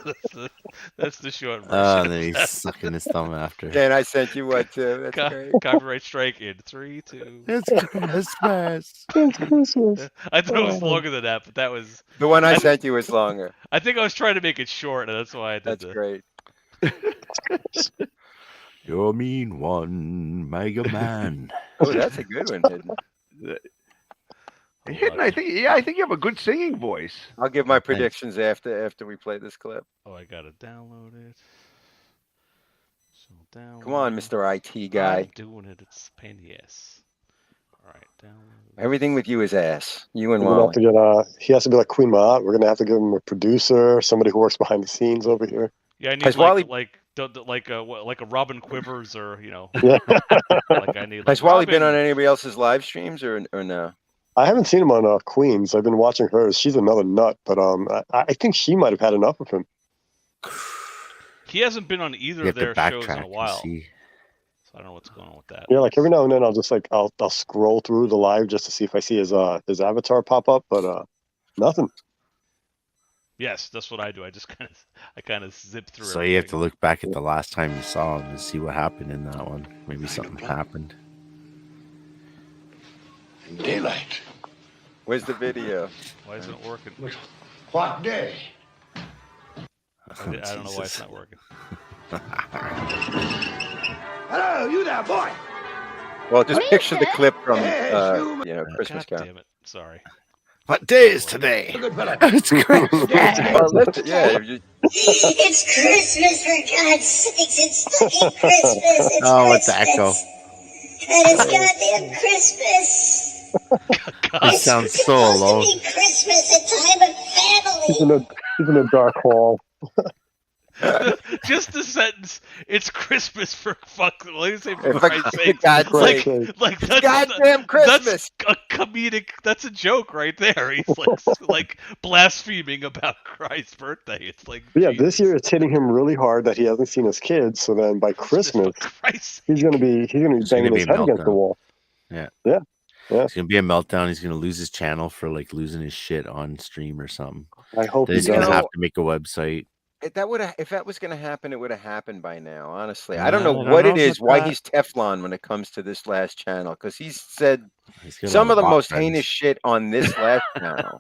That's the short version. And then he's sucking his thumb after. Dan, I sent you one too. That's great. Copyright strike in 3, 2. It's Christmas. It's Christmas. I thought it was longer than that, but that was. The one I sent you was longer. I think I was trying to make it short, and that's why I did That's that. great. You're a mean one, Maga Man. Oh, that's a good one, Hidden. Hidden, I think you have a good singing voice. I'll give my predictions after we play this clip. Oh, I gotta download it. So download. Come on, Mr. IT guy. I'm doing it. It's a pain in the ass. All right, download. Everything with you is ass. You and We're gonna have to Wally. get he has to be like Queen Maat. We're gonna have to give him a producer, somebody who works behind the scenes over here. Yeah, I need Has like Wally- like a Robin Quivers or Yeah. like I need. Has like Wally been on Robin. anybody else's live streams or no? I haven't seen him on Queens. I've been watching hers. She's another nut, but I think she might have had enough of him. He hasn't been on either You of have to their shows in backtrack a and while, see. so I don't know what's going on with that. Yeah, like every now and then I'll just like I'll scroll through the live just to see if I see his avatar pop up, but nothing. Yes, that's what I do. I just kind of zip through. So you have to everything. look back at the last time you saw him and see what happened in that one. Maybe something happened. Daylight. Where's the video? Why isn't it working? What day? I don't know why it's not working. Hello, you there, boy. Well, just What picture the is it? clip from Hey, Christmas God Carol. damn it! Sorry. What day is today? Good fella. It's Christmas. Well, listen, yeah, It's Christmas, for God's sakes. It's fucking Christmas. It's Oh, it's Christmas. echo. And it's goddamn Christmas. He sounds so supposed alone. to be Christmas, a time of family. He's in a dark hall. Just the sentence. It's Christmas for fuck. Let me say For for Christ's sake. God's Like, sake. like that's Goddamn Christmas. That's a comedic. That's a joke right there. He's like blaspheming about Christ's birthday. It's like But yeah, Jesus. this year it's hitting him really hard that he hasn't seen his kids. So then by Christmas, For Christ's he's gonna be It's gonna banging be his a head against the meltdown. wall. It's gonna be a meltdown. He's gonna lose his channel for like losing his shit on stream or something. I hope Then he he's gonna does. have to make a website. If that was going to happen, it would have happened by now. Honestly, Yeah, I don't know I don't what know it is. about Why that. he's Teflon when it comes to this last channel? Because he's said He's got some a of the lot most friends. heinous shit on this last channel.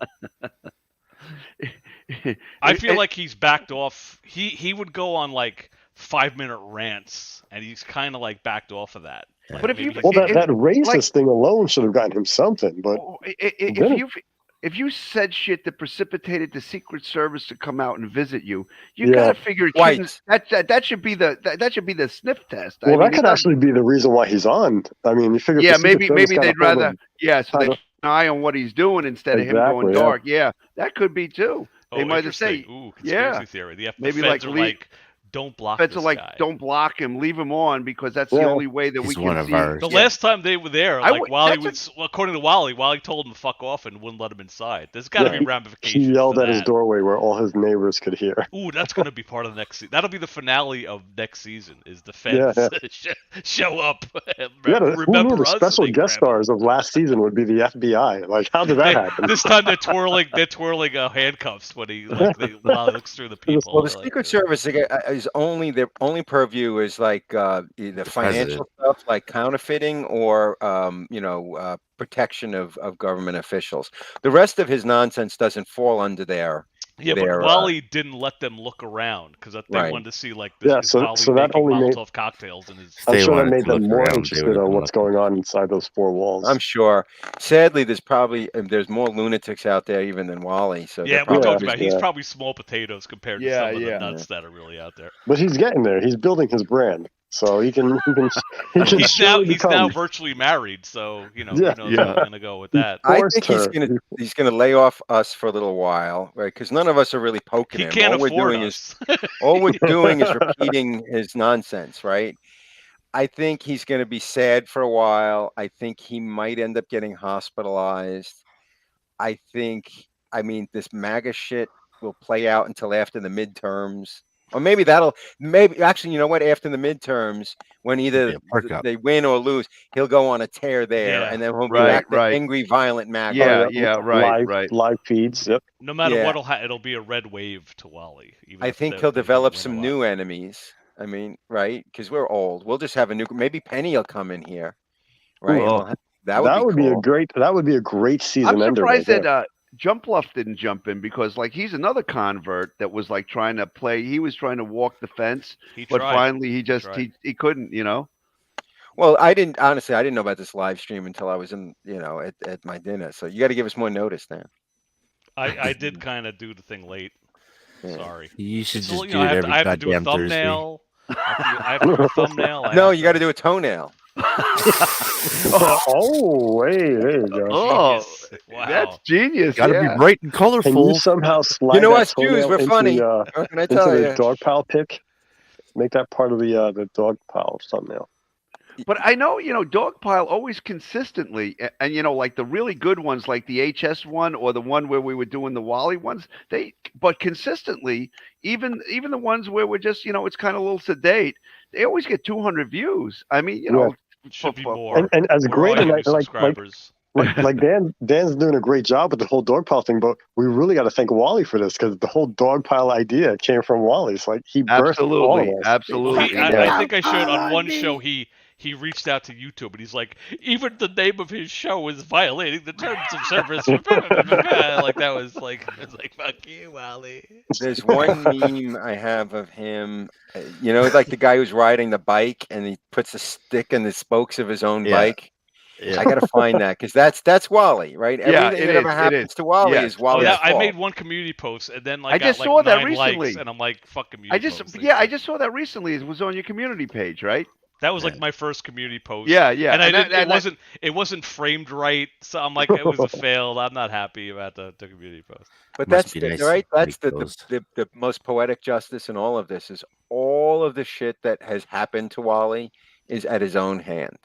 I feel like he's backed off. He would go on like 5-minute rants, and he's kind of like backed off of that. Like, But if maybe you- he's- Well, that It- racist like- thing alone should have gotten him something. But if you if you said shit that precipitated the Secret Service to come out and visit you, you gotta figure it shouldn't, that should be the sniff test. Well, I mean, that could actually be the reason why he's on. I mean, you figure. Yeah, if the Secret Service maybe got a they'd hold rather of- so they keep an eye on what he's doing instead of him going dark. Yeah, that could be too. They might have said, Ooh, conspiracy theory. The maybe feds are like, don't block feds this are like, guy. don't block him, leave him on because that's the only way that we can see. The last time they were there, like Wally was, according to Wally told him to fuck off and wouldn't let him inside. There's got to be ramifications. He yelled to at his that. doorway where all his neighbors could hear. Ooh, that's going to be part of the next season. That'll be the finale of next season. Is the feds show up? Who knew the special guest stars of last season would be the FBI? Like, how did that happen? This time they're twirling handcuffs when Wally looks through the people. Well, the Secret Service is their only purview is like the financial stuff, like counterfeiting or protection of government officials. The rest of his nonsense doesn't fall under their. Yeah, but Wally didn't let them look around because they wanted to see like this. So that only made Molotov cocktails in his. I'm sure that made them more interested in what's going on inside those four walls. I'm sure. Sadly, there's more lunatics out there even than Wally. So yeah, we talked about he's probably small potatoes compared to some of the nuts that are really out there. But he's getting there. He's building his brand, so he can. He's now virtually married, so who knows where we're gonna go with that. I think he's gonna lay off us for a little while, right? Because none of us are really poking him. He can't afford us. All we're doing is repeating his nonsense, right? I think he's going to be sad for a while. I think he might end up getting hospitalized. This MAGA shit will play out until after the midterms. Or maybe actually, you know what? After the midterms, when either they win or lose, he'll go on a tear there, and then he'll be back to angry, violent MAGA. Live feeds. Yep. No matter what, it'll be a red wave to Wally. I think he'll develop some new enemies. I mean, right? Because we're old. We'll just have a new. Maybe Penny will come in here, right? That would be cool. That would be a great season. I'm surprised that Jumpluff didn't jump in because, like, he's another convert that was like trying to play. He was trying to walk the fence, but finally he couldn't. Well, I didn't know about this live stream until I was in at my dinner. So you got to give us more notice now. I did kind of do the thing late. Yeah. Sorry. You should just do it every I have to do a goddamn thumbnail. I have to do a thumbnail. No, you got to do a toenail. There you go. Oh, wow. That's genius. Got to be bright and colorful. Can you somehow slide us Jews, we're funny. What can I tell you? The Dogpile pick? Make that part of the Dogpile thumbnail. But I know, Dogpile always consistently, and like the really good ones, like the HS one or the one where we were doing the Wally ones, but consistently, even the ones where we're just, it's kind of a little sedate, they always get 200 views. I mean, should be more. And as great as subscribers. Like Dan's doing a great job with the whole Dogpile thing, but we really got to thank Wally for this because the whole Dogpile idea came from Wally. It's like he birthed all of us. Absolutely. I think I showed on one show he reached out to YouTube and he's like, even the name of his show is violating the terms of service. Like that was like, it's like, fuck you, Wally. There's one meme I have of him, like the guy who's riding the bike and he puts a stick in the spokes of his own bike. Yeah. I gotta find that because that's Wally, right? Everything that ever happens to Wally is Wally's fault. I made one community post and then I just saw that recently, and I'm like, fuck community. I just saw that recently. It was on your community page, right? That was like my first community post. Yeah. And it wasn't framed right, so I'm like, it was a fail. I'm not happy about the community post. But that's right. That's the most poetic justice in all of this is all of the shit that has happened to Wally is at his own hand.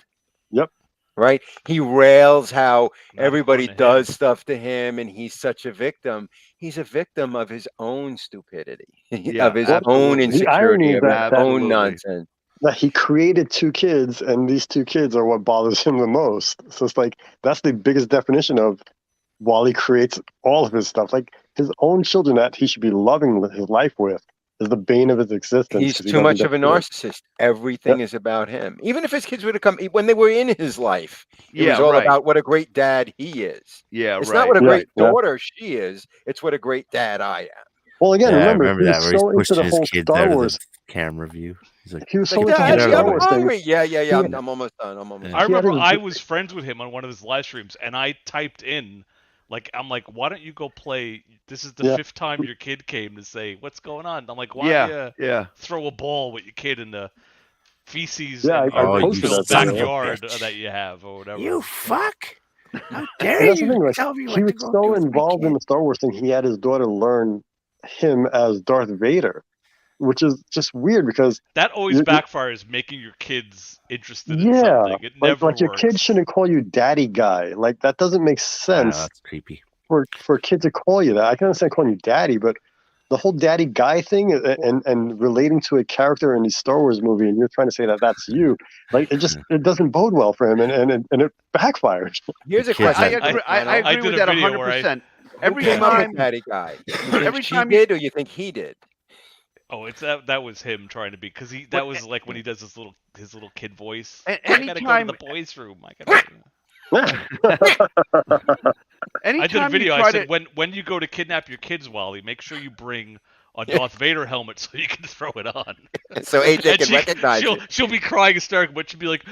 Yep. Right? He rails how everybody does stuff to him and he's such a victim. He's a victim of his own stupidity, of his own insecurity, of his own nonsense. That he created two kids and these two kids are what bothers him the most. So it's like, that's the biggest definition of Wally creates all of his stuff. Like his own children that he should be loving his life with is the bane of his existence. He's too much of a narcissist. Everything is about him. Even if his kids would have come when they were in his life, it was all about what a great dad he is. Yeah, it's not what a great daughter she is. It's what a great dad I am. Well, again, remember that where he's pushing his kids out of the camera view. He's like, he was so I'm hungry. Yeah. I'm almost done. I remember I was friends with him on one of his live streams, and I typed in Like, I'm like, why don't you go play? This is the Yeah. 5th time your kid came to say, what's going on? I'm like, why don't you throw a ball with your kid in the feces Yeah, and I urine posted filled that video. backyard that you have or whatever? You fuck! How And dare that's the you thing, like, tell me he what was to go so do with my involved in kid? the Star Wars thing, he had his daughter learn him as Darth Vader, which is just weird because That always you- backfires, making your kids interested in yeah, something. It never like your works. kid shouldn't call you daddy guy. Like that doesn't make I know, sense that's creepy. for a kid to call you that. I can understand calling you daddy, but the whole daddy guy thing and relating to a character in the Star Wars movie, and you're trying to say that that's you, like it doesn't bode well for him, and it backfires. Here's a kids question. I agree did with a that video where 100%. Who Every came up time, with Daddy Guy? You think every she time did, or you think he did? Oh, it's that was him trying to be, because that was like when he does his little kid voice. I gotta go to anytime- the boys' room. I did a video. I said, when you go to kidnap your kids, Wally, make sure you bring a Darth Vader helmet so you can throw it on. So AJ And can recognize it. She'll be crying hysterical, but she'll be like,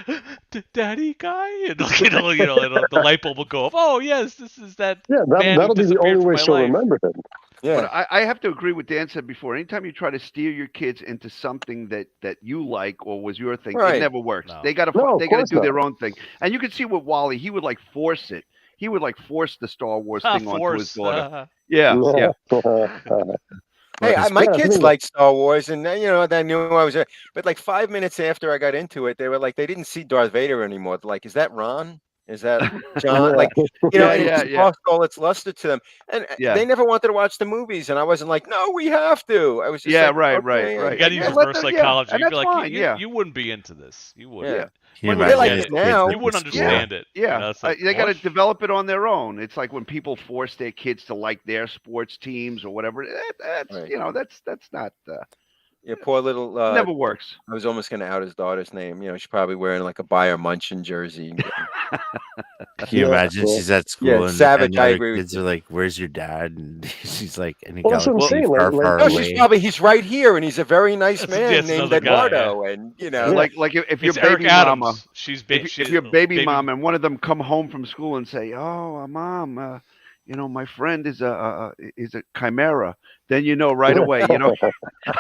"Daddy guy," and the light bulb will go off. Oh yes, this is that. Yeah, man that'll who be the disappeared only from way my she'll life. remember him. Yeah. But I have to agree with Dan said before. Anytime you try to steer your kids into something that you like or was your thing, Right. it never works. No. They got to No, of course do their not. own thing. And you can see with Wally, he would like force it. He would like force the Star Wars thing onto his daughter. Yeah, yeah. Hey, my Yeah, I kids think- like Star Wars, and they knew I was there. But like 5 minutes after I got into it, they were like, they didn't see Darth Vader anymore. They're like, is that Ron? Is that John? Yeah. Like, and it just yeah. lost all its luster to them. And Yeah. they never wanted to watch the movies, and I wasn't like, no, we have to. I was just Yeah, like, right, okay, right. You got to Yeah, use let reverse them- psychology. and You'd be that's like, fine, you, yeah. you wouldn't be into this. You wouldn't. Yeah. Can you Well, they're imagine like if this kids now. went You to wouldn't school? understand it. Yeah, You know, it's like, they got to what? develop it on their own. It's like when people force their kids to like their sports teams or whatever. That's Right. that's not Yeah, poor little. never works. I was almost going to out his daughter's name. She's probably wearing like a Bayer Munchen jersey. Can you imagine she's at school Yeah, and, savage, and the I other agree with kids are like, "Where's your dad?" And she's like, "In a Well, that's what I'm galaxy saying, far, like- far No, away." she's probably he's right here, and he's a very nice That's- man that's named another guy, Eduardo, and Like if you're It's Eric baby Adams. mama, She's if you're baby mom, and one of them come home from school and say, "Oh, mom, my friend is a chimera," then you know right away.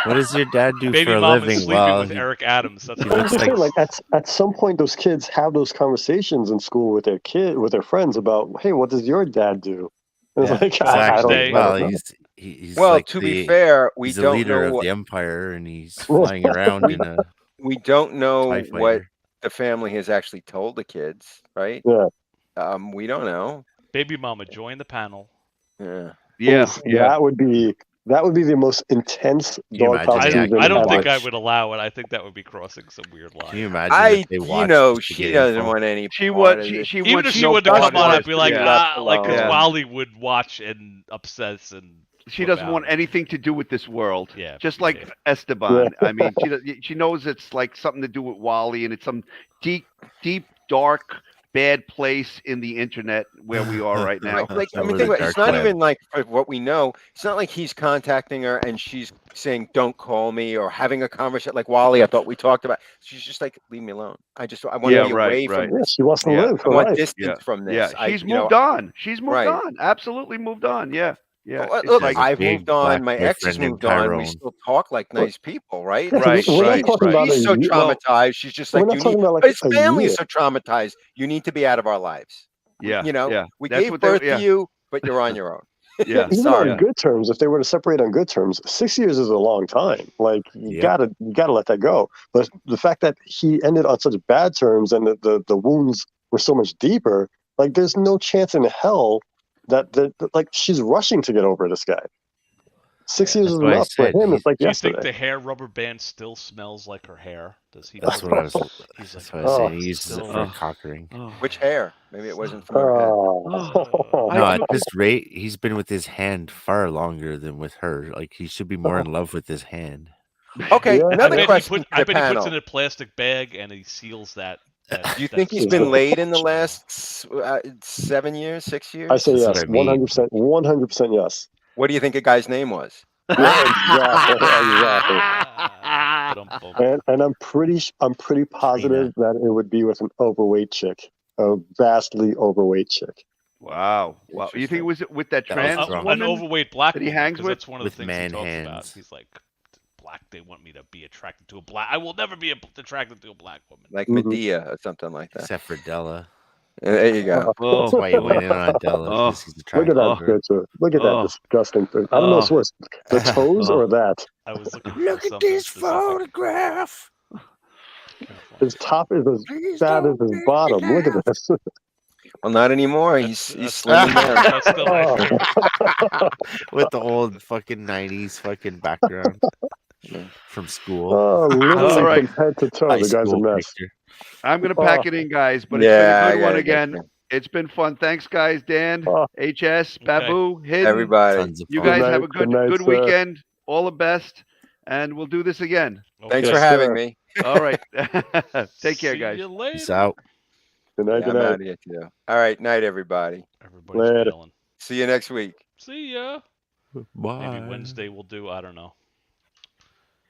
What does your dad do Baby for a mom living? is sleeping Well, with Eric Adams. That's he what That's looks the like thing, like at some point, those kids have those conversations in school with their friends about, hey, what does your dad do? And Yeah, it's like, I don't exactly. well, know. he's well, like to the, be fair, we he's the don't leader know of what the empire, and he's flying around in a we don't know TIE what fighter. the family has actually told the kids, right? Yeah. We don't know. Baby mama, join the panel. Yeah. Oof, that would be the most intense you dog imagine I, Yeah, season I don't think ever. I would allow it. I think that would be crossing some weird line. Can you imagine if they watched just to she get doesn't info? want any. She part would. of it. She Even wants if she no would part come on, of I'd be like, yeah. because Yeah. Wally would watch and obsess and. She flip doesn't out. want anything to do with this world. Yeah, Just like yeah. Esteban. I mean, she knows it's like something to do with Wally, and it's some deep, dark, bad place in the internet where we are right now. Like, I Over mean, the think about it. dark It's not web. even like for what we know. It's not like he's contacting her and she's saying, "Don't call me," or having a conversation like Wally. I thought we talked about. She's just like, "Leave me alone. I want to be away from Yeah, this. she wants to Yeah. live I her want life. distance from this." Yeah, she's moved on. She's moved Right. on. Absolutely moved on. Yeah. Yeah. Well, It's look, like- I've big moved on. black My ex has boyfriend named moved on. We Tyrone. still talk like nice people, right? Right, We're not right, talking about She's a so ye- traumatized. She's just we're like, not you talking need. about, like, But his a family is year. so traumatized. You need to be out of our lives. yeah. We That's gave what birth yeah. to you, but you're on your own. Yeah. Even Sorry. on good terms, if they were to separate on good terms, 6 years is a long time. Like you Yep. gotta let that go. But the fact that he ended on such bad terms and the wounds were so much deeper, like there's no chance in hell that like she's rushing to get over this guy. 6 years is That's what I enough for said. him. It's like Do you think yesterday. the hair rubber band still smells like her hair? Does he? That's know what I that? was. He's That's like, what I was saying. oh, He uses it still- for cockering. Which hair? Maybe it wasn't from her head. Oh. No, at this rate, he's been with his hand far longer than with her. Like he should be more in love with his hand. Okay, Yeah. I another bet, question to I the bet he puts panel. it in a plastic bag and he seals that. Do you think he's been laid in the last 7 years, 6 years? I say That's what yes, I mean. 100%, 100% yes. What do you think a guy's name was? Yeah, exactly. Ba-dum-bum. And I'm pretty positive that it would be with an overweight chick, a vastly overweight chick. Wow. Wow. You think it was with that trans An woman overweight black that he woman, hangs 'cause with? that's one of the things he talks about. He's like, black, they want me to be attracted to a black. I will never be attracted to a black woman. Like Medea or something like that. Except for Della. There you go. That's why he went in on Della, because he's Look at attracted that to her. picture. Look at that disgusting thing. I don't know if it's the toes or that. I was looking Look at this photograph. His top is as bad as his bottom. Look at this. Well, not anymore. He's slimming down. That's still my favorite. With the old fucking 90s fucking background from school. Oh, literally All right. from head to toe, High the guy's a school mess. picture. I'm gonna pack it in, guys, but it's Yeah, been a good I one gotta again. get It's been fun. Thanks, guys. Dan, HS, Babu, Hidden. Everybody. Tons of You fun. guys Good have night, a good night, good sir. weekend. All the best, and we'll do this again. Thanks Okay. for having sir. me. All right. Take care, See guys. you later. Peace out. Good night, Yeah, good I'm night. out of here too. All right, night everybody. Everybody's Later. bailing. See you next week. See ya. Bye. Maybe Wednesday we'll do. I don't know.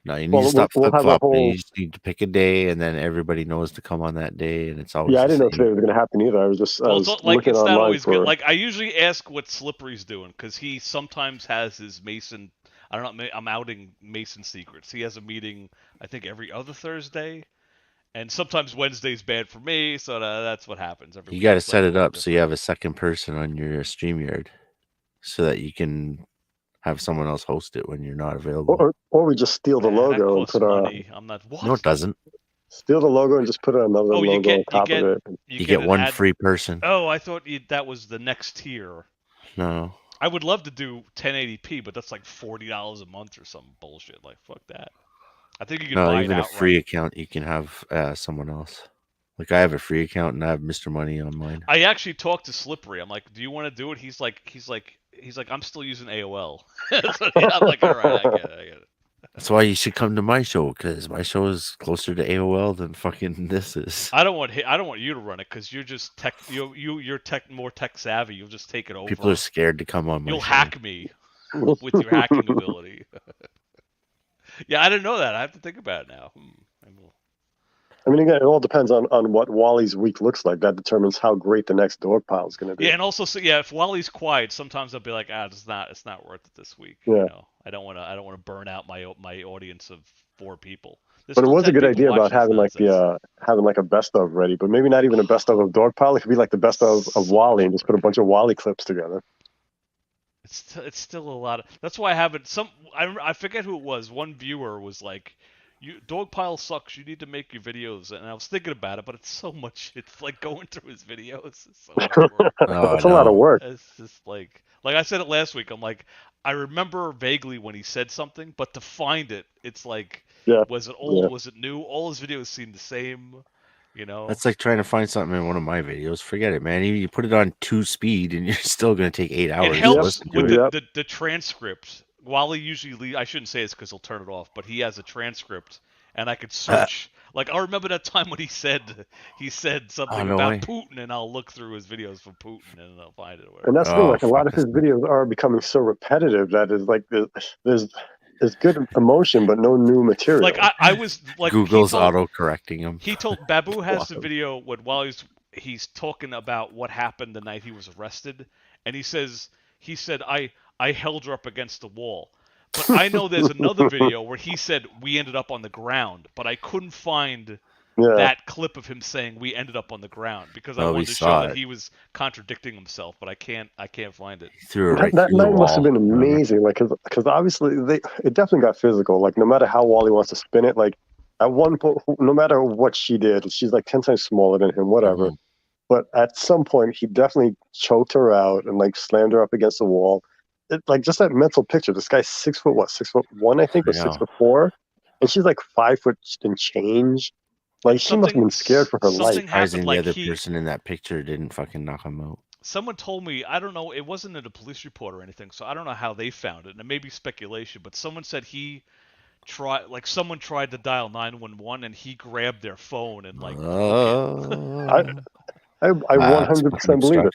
No, you need Well, to stop we'll have a flip-flopping. whole- You just need to pick a day, and then everybody knows to come on that day, and it's always Yeah, I the didn't know same. today was going to happen either. I was just I Well, was it's like looking it's not online always for. good. Like I usually ask what Slippery's doing because he sometimes has his Mason. I don't know. I'm outing Mason secrets. He has a meeting, I think, every other Thursday, and sometimes Wednesday's bad for me. So that's what happens. Every You got to week's, set like, it up so you have a second person on your StreamYard, so that you can have someone else host it when you're not available. Or we just steal the That logo and costs put money. I'm not. What? No, it doesn't. steal the logo and just put another Oh, logo you get on top you get of it. You get an one ad- free person. Oh, I thought that was the next tier. No. I would love to do 1080p, but that's like $40 a month or some bullshit. Like fuck that. I think you can No, buy even it a outright. free account, you can have someone else. Like I have a free account and I have Mr. Money on mine. I actually talked to Slippery. I'm like, "Do you want to do it?" He's like, "I'm still using AOL." So, yeah, I'm like, "All right, I get it." That's why you should come to my show, because my show is closer to AOL than fucking this is. I don't want you to run it because you're just tech. You're more tech savvy. You'll just take it over. People are scared to come on my You'll show. hack me with your hacking ability. Yeah, I didn't know that. I have to think about it now. I mean, again, it all depends on what Wally's week looks like. That determines how great the next Dogpile is going to be. Yeah, and also, if Wally's quiet, sometimes I'll be like, it's not worth it this week. Yeah. You know, I don't want to burn out my audience of 4 people. There's But it still was a 10 good people idea about watching this having nonsense. having like a best of ready, but maybe not even a best of Dogpile. It could be like the best of Wally and just put a bunch of Wally clips together. It's still a lot of. That's why I haven't. I forget who it was. One viewer was like, Dogpile sucks. You need to make your videos." And I was thinking about it, but it's so much. It's like going through his videos. It's so much work. That's a lot of work. It's just like I said it last week. I'm like, I remember vaguely when he said something, but to find it, it's like, was it old? Yeah. Was it new? All his videos seem the same. You know, That's like trying to find something in one of my videos. Forget it, man. You put it on 2 speed and you're still going to take 8 hours. It to helps listen to with it. the transcript. Wally usually, I shouldn't say this because he'll turn it off, but he has a transcript, and I could search. Like I remember that time when he said something no about way. Putin, and I'll look through his videos for Putin, and I'll find it. Or whatever. And that's the thing, like a lot of his videos are becoming so repetitive that is like there's good emotion but no new material. Like I was like Google's auto-correcting him. He told Babu has the video while he's talking about what happened the night he was arrested, and he said I held her up against the wall. But I know there's another video where he said we ended up on the ground, but I couldn't find that clip of him saying we ended up on the ground because I wanted to show that he was contradicting himself, but I can't find it. He threw it right that through the night must have wall. been amazing, like because obviously it definitely got physical. Like no matter how Wally wants to spin it, like at one point, no matter what she did, she's like 10 times smaller than him, whatever. Mm-hmm. But at some point, he definitely choked her out and like slammed her up against the wall. Like just that mental picture. This guy's 6'1", I think, or 6'4", and she's like 5 foot and change. Like she must have been scared for her life. Surprising the other person in that picture didn't fucking knock him out. Someone told me, I don't know, it wasn't in a police report or anything, so I don't know how they found it, and it may be speculation, but someone said someone tried to dial 911 and he grabbed their phone and like I 100% believe it.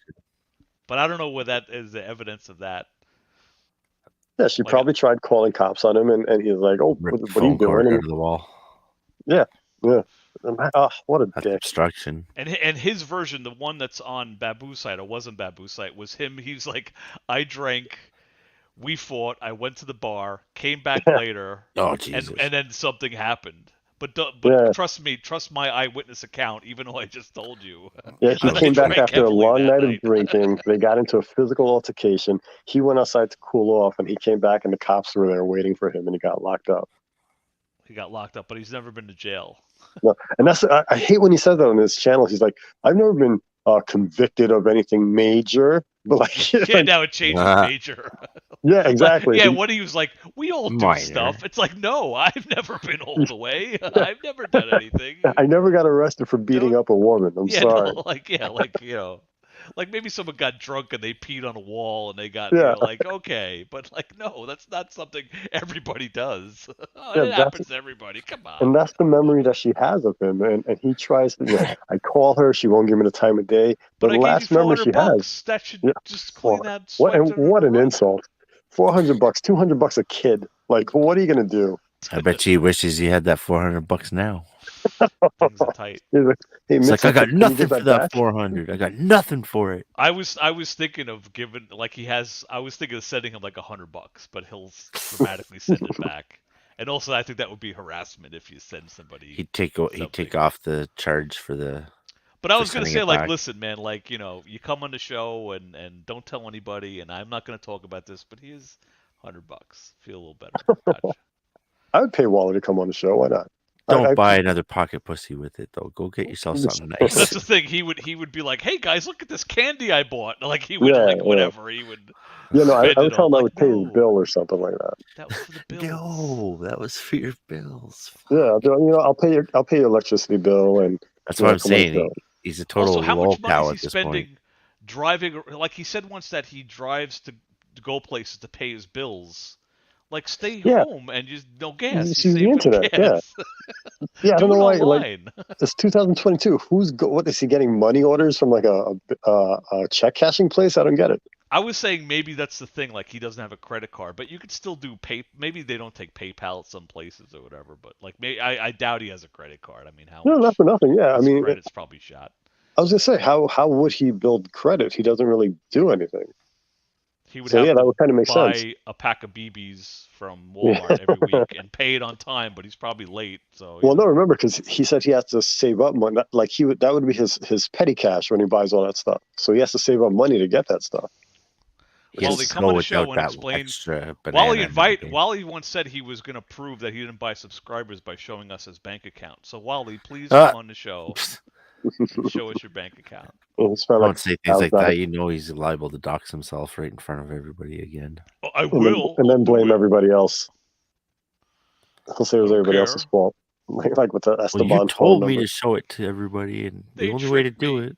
But I don't know where that is the evidence of that. Yeah, she probably tried calling cops on him, and he's like, "Oh, what are you doing?" Out of the wall. Yeah. What a That's dick. obstruction. And his version, the one that's on Babu's site or wasn't Babu's site, was him. He's like, I drank, we fought, I went to the bar, came back later, Oh, Jesus. and then something happened. But Yeah. trust me, trust my eyewitness account, even though I just told you. Yeah, he I came back drank after a heavily long that night of drinking. They got into a physical altercation. He went outside to cool off, and he came back, and the cops were there waiting for him, and he got locked up. He got locked up, but he's never been to jail. No, and I hate when he says that on his channel. He's like, I've never been convicted of anything major, but like, Yeah, now it changes major. Yeah, exactly. Yeah, what he was like, we all do Minor. stuff. It's like, no, I've never been all the way. I've never done anything. I never got arrested for beating up a woman. I'm sorry. No, like maybe someone got drunk and they peed on a wall and they got like, okay, but like, no, that's not something everybody does. It happens to everybody. Come on. And that's the memory that she has of him, and he tries to. I call her, she won't give me the time of day. But the I gave last you memory she $400. has. That should just clean that. What an insult! $400, $200 a kid. Like, what are you gonna do? I bet he wishes he had that $400 now. Things are tight. He's like, hey, It's like, Mitzy, I got can you nothing give for that 400. I got nothing for it. I was thinking of giving I was thinking of sending him like $100, but he'll dramatically send it back. And also, I think that would be harassment if you send somebody. He'd take off the charge for the. But I was gonna say, like, back. listen, man, like, you come on the show and don't tell anybody, and I'm not gonna talk about this, but here's $100. Feel a little better. Gotcha. I would pay Wally to come on the show. Why not? Don't buy another pocket pussy with it, though. Go get yourself something nice. That's the thing. He would be like, "Hey guys, look at this candy I bought." Like he would whatever. He would. Yeah, no, I would tell him I would pay no. his bill or something like that. That was for the bills. No, that was for your bills. Yeah, I'll pay your electricity bill, and that's what I'm saying. He's a total also, how much money cow is he at this spending point. driving? Like he said once that he drives to go places to pay his bills. Like stay home and just no gas. Just use the internet. Gas. Yeah, I don't know why. Online. Like it's 2022. What is he getting money orders from? Like a check cashing place? I don't get it. I was saying maybe that's the thing. Like he doesn't have a credit card, but you could still do pay. Maybe they don't take PayPal at some places or whatever. But like, maybe I doubt he has a credit card. I mean, not for nothing. Yeah, I mean, credit's probably shot. I was gonna say, how would he build credit? He doesn't really do anything. He would have that would kind of make buy sense. a pack of BBs from Walmart every week and pay it on time, but he's probably late. So no, remember, because he said he has to save up money. Like that would be his petty cash when he buys all that stuff. So he has to save up money to get that stuff. Wally, come on the show and explain. Wally once said he was going to prove that he didn't buy subscribers by showing us his bank account. So Wally, please come on the show and show us your bank account. Don't say things like that. You know he's liable to dox himself right in front of everybody again. Oh, I will. And then blame everybody else. He'll say it was everybody else's fault. Like with the Esteban you told me to show it to everybody, and the only way to do it.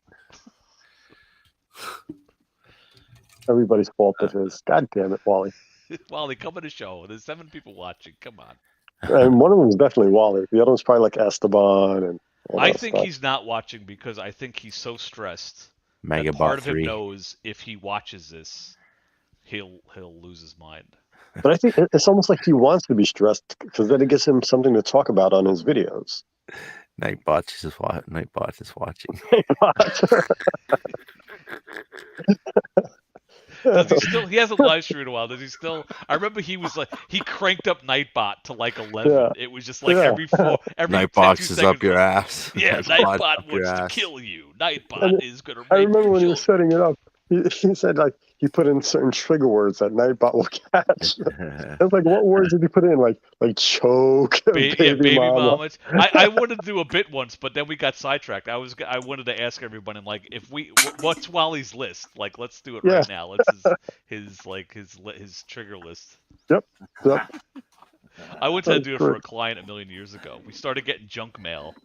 Everybody's fault but his. God damn it, Wally. Wally, come on the show. There's 7 people watching. Come on. And one of them is definitely Wally. The other one's probably like Esteban and. I think he's not watching because I think he's so stressed. Maga part of him 3. knows if he watches this, he'll lose his mind. But I think it's almost like he wants to be stressed because then it gives him something to talk about on his videos. Nightbot is watching. Does he still? He hasn't live streamed in a while. Does he still? I remember he was like he cranked up Nightbot to like 11. Yeah. It was just like every 10, Nightbox 2 is seconds, up your ass. Yeah, Nightbot wants to kill you. Nightbot is gonna. I remember when he was setting it up. He said like he put in certain trigger words that Nightbot will catch. It's like what words did he put in? Like choke, baby mama. I wanted to do a bit once, but then we got sidetracked. I wanted to ask everybody like if what's Wally's list? Like let's do it right now. Let's his trigger list. Yep. I once had to do it for a client a million years ago. We started getting junk mail.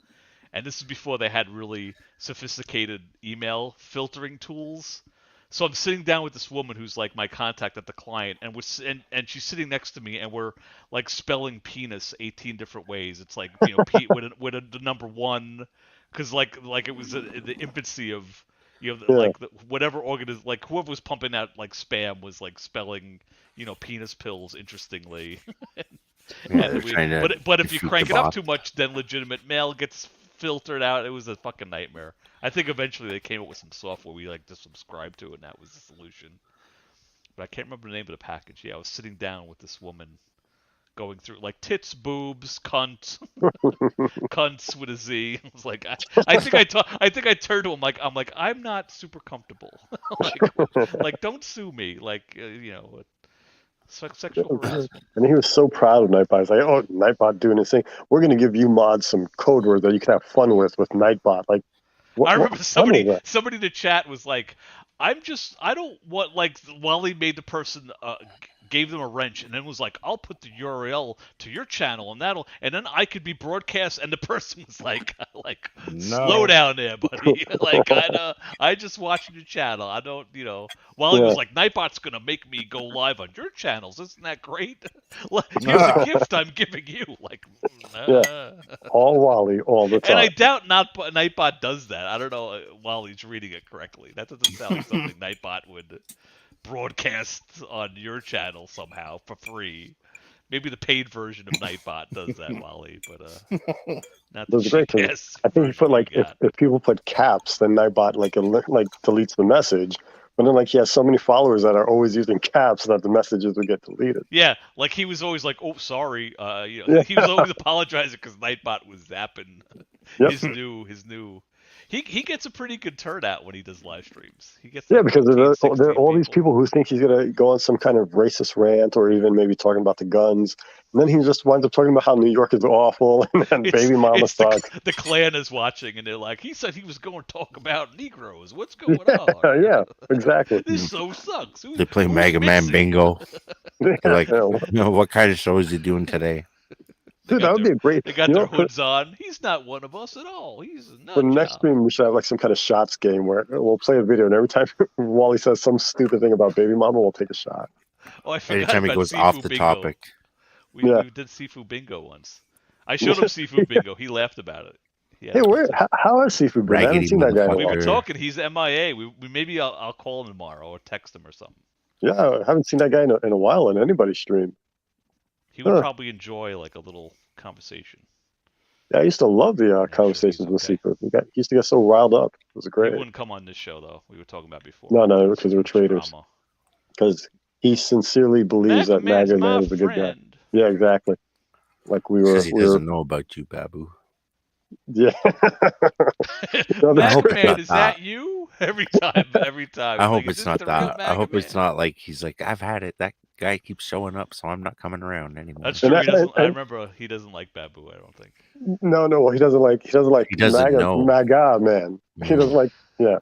And this is before they had really sophisticated email filtering tools. So I'm sitting down with this woman who's like my contact at the client, and and she's sitting next to me, and we're like spelling penis 18 different ways. It's like with the number 1, because like it was the infancy of like whatever organism, like whoever was pumping out like spam was like spelling penis pills interestingly. But if you crank it up too much, then legitimate mail gets filtered out. It was a fucking nightmare. I think eventually they came up with some software we like to subscribe to, and that was the solution. But I can't remember the name of the package. Yeah, I was sitting down with this woman, going through like tits, boobs, cunt, cunts with a Z. I was like, I think I turned to him like I'm not super comfortable. like don't sue me. Like sexual harassment. And he was so proud of Nightbot. He's like, "Oh, Nightbot doing his thing. We're going to give you mods some code words that you can have fun with Nightbot." Like, I remember somebody in the chat was like, I don't want, like, Wally made the person gave them a wrench and then was like, I'll put the URL to your channel and then I could be broadcast, and the person was like slow down there, buddy. Like, I just watch your channel. I don't, Wally was like, Nightbot's gonna make me go live on your channels. Isn't that great? Here's a gift I'm giving you. Like, all Wally all the time. And I doubt Nightbot does that. I don't know. Wally's reading it correctly. That doesn't sound like something Nightbot would broadcast on your channel somehow for free. Maybe the paid version of Nightbot does that, Wally, but not the great thing. I think you put like if people put caps, then Nightbot like deletes the message. But then like he has so many followers that are always using caps that the messages would get deleted. Yeah, like he was always like, "Oh, sorry," he was always apologizing because Nightbot was zapping his new. He gets a pretty good turnout when he does live streams. He gets because there are all these people who think he's gonna go on some kind of racist rant or even maybe talking about the guns, and then he just winds up talking about how New York is awful and Babymomma sucks. The clan is watching and they're like, he said he was going to talk about Negroes. What's going on? Yeah, exactly. This so sucks. They play Maga Man bingo. They're like, what kind of show is he doing today? Dude, that would be a great. They got their hoods on. He's not one of us at all. He's not. For the next stream, we should have like some kind of shots game where we'll play a video, and every time Wally says some stupid thing about Babymomma, we'll take a shot. Oh, I forgot every time he goes off the topic. We did Sifu Bingo once. I showed him Sifu Bingo. He laughed about it. Hey, how is Sifu Bingo? I haven't seen that guy. We were talking. He's MIA. We maybe I'll call him tomorrow or text him or something. Yeah, I haven't seen that guy in a while on anybody's stream. He would probably enjoy like a little conversation. Yeah, I used to love the conversations with Sifu. He used to get so riled up. It was great. He wouldn't come on this show though. We were talking about before. No, because we're traitors. Because he sincerely believes that Maga Man is a good guy. Yeah, exactly. Like we were. Because he doesn't know about you, Babu. Yeah. Maga Man, is that you? Every time. I hope it's not that. I hope it's not like he's like, I've had it. That guy keeps showing up, so I'm not coming around anymore. That's true. I remember he doesn't like Babu. I don't think. No. Well, he doesn't Maga Man. He doesn't like. Yeah.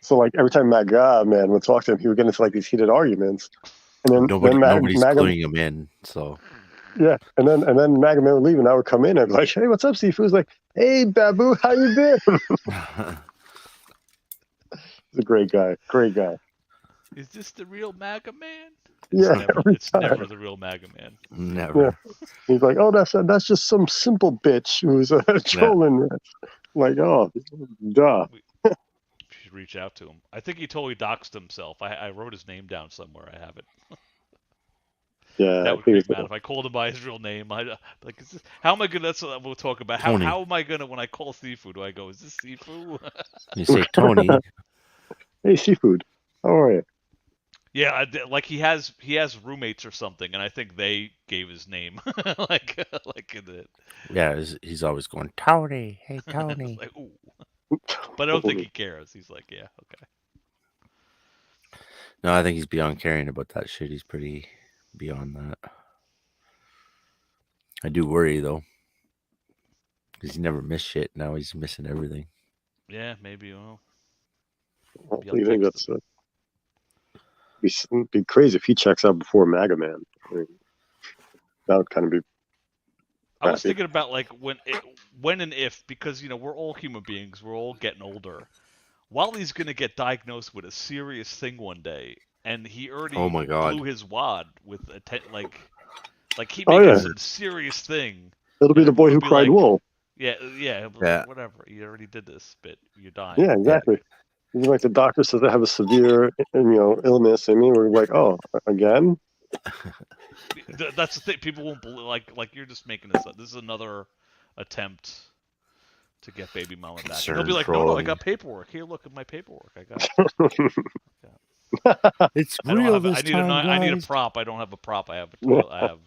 So like every time Maga Man would talk to him, he would get into like these heated arguments, and then nobody's cluing him in. So. Yeah, and then Maga Man would leave, and I would come in and be like, "Hey, what's up, Sifu?" He's like, "Hey, Babu, how you been?" He's a great guy. Great guy. Is this the real Maga Man? It's never the real Maga Man. Never. Yeah. He's like, "Oh, that's just some simple bitch who's trolling." Yeah. Like, oh, duh. We should reach out to him. I think he totally doxed himself. I wrote his name down somewhere. I have it. Yeah, that would freak me out if I called him by his real name. How am I gonna? That's what we'll talk about. How am I gonna when I call Sifu? Do I go? Is this Sifu? You say Tony. Hey, Seafood. How are you? Yeah, like he has roommates or something, and I think they gave his name. like in it. Yeah, he's always going Tony. Hey, Tony. Like, ooh. But I don't think he cares. He's like, yeah, okay. No, I think he's beyond caring about that shit. He's pretty beyond that. I do worry though, because he never missed shit. Now he's missing everything. Yeah, maybe. Well, you think that's be crazy if he checks out before Maga Man. I mean, that would kind of be. I was thinking about like when and if, because we're all human beings, we're all getting older. Wally's gonna get diagnosed with a serious thing one day, and he already blew his wad with he made some serious thing. It'll be the boy who cried wolf. Yeah, whatever. You already did this bit. You're dying. Yeah, exactly. Like the doctor says they have a severe, illness. I mean, we're like, oh, again. That's the thing. People won't believe. Like you're just making this up. This is another attempt to get Babymomma back. And Concern he'll be like, no, I trolling. got paperwork. Here, look at my paperwork. I got. It's I don't real have. this time, I need a guys. prop. I don't have a prop. I have. I have.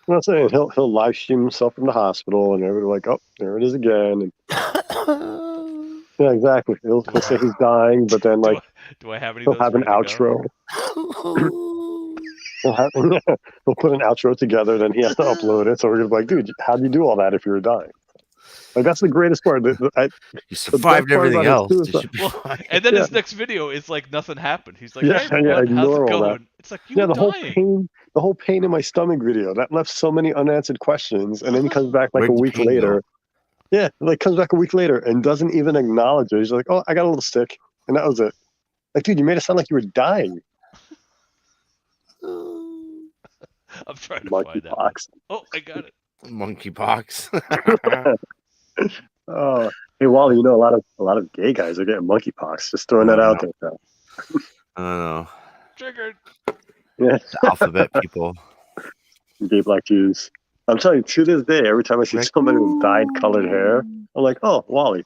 I'm saying he'll live stream himself from the hospital, and everybody like, oh, there it is again. And yeah, exactly. He'll say he's dying, but then like Do I have any? he'll of those have an ready to go? outro. He'll put an outro together, then he has to upload it. So we're gonna be like, dude, how'd you do all that if you were dying? Like that's the greatest part. You survived everything else. You should be fine. And then his next video is like nothing happened. He's like, yeah, hey, how's it ignore all that. going? It's like, you were dying. The whole pain in my stomach video that left so many unanswered questions, and then he comes back like a week later. Yeah, like comes back a week later and doesn't even acknowledge it. He's like, "Oh, I got a little sick," and that was it. Like, dude, you made it sound like you were dying. I'm trying to Monkey find that. pox. Oh, I got it. Monkeypox. Oh, hey Wally, you know a lot of gay guys are getting monkeypox. Just throwing that out there. Now. I don't know. Triggered. Yeah, the alphabet people. Gay black Jews. I'm telling you, to this day, every time I see somebody with dyed colored hair, I'm like, oh, Wally.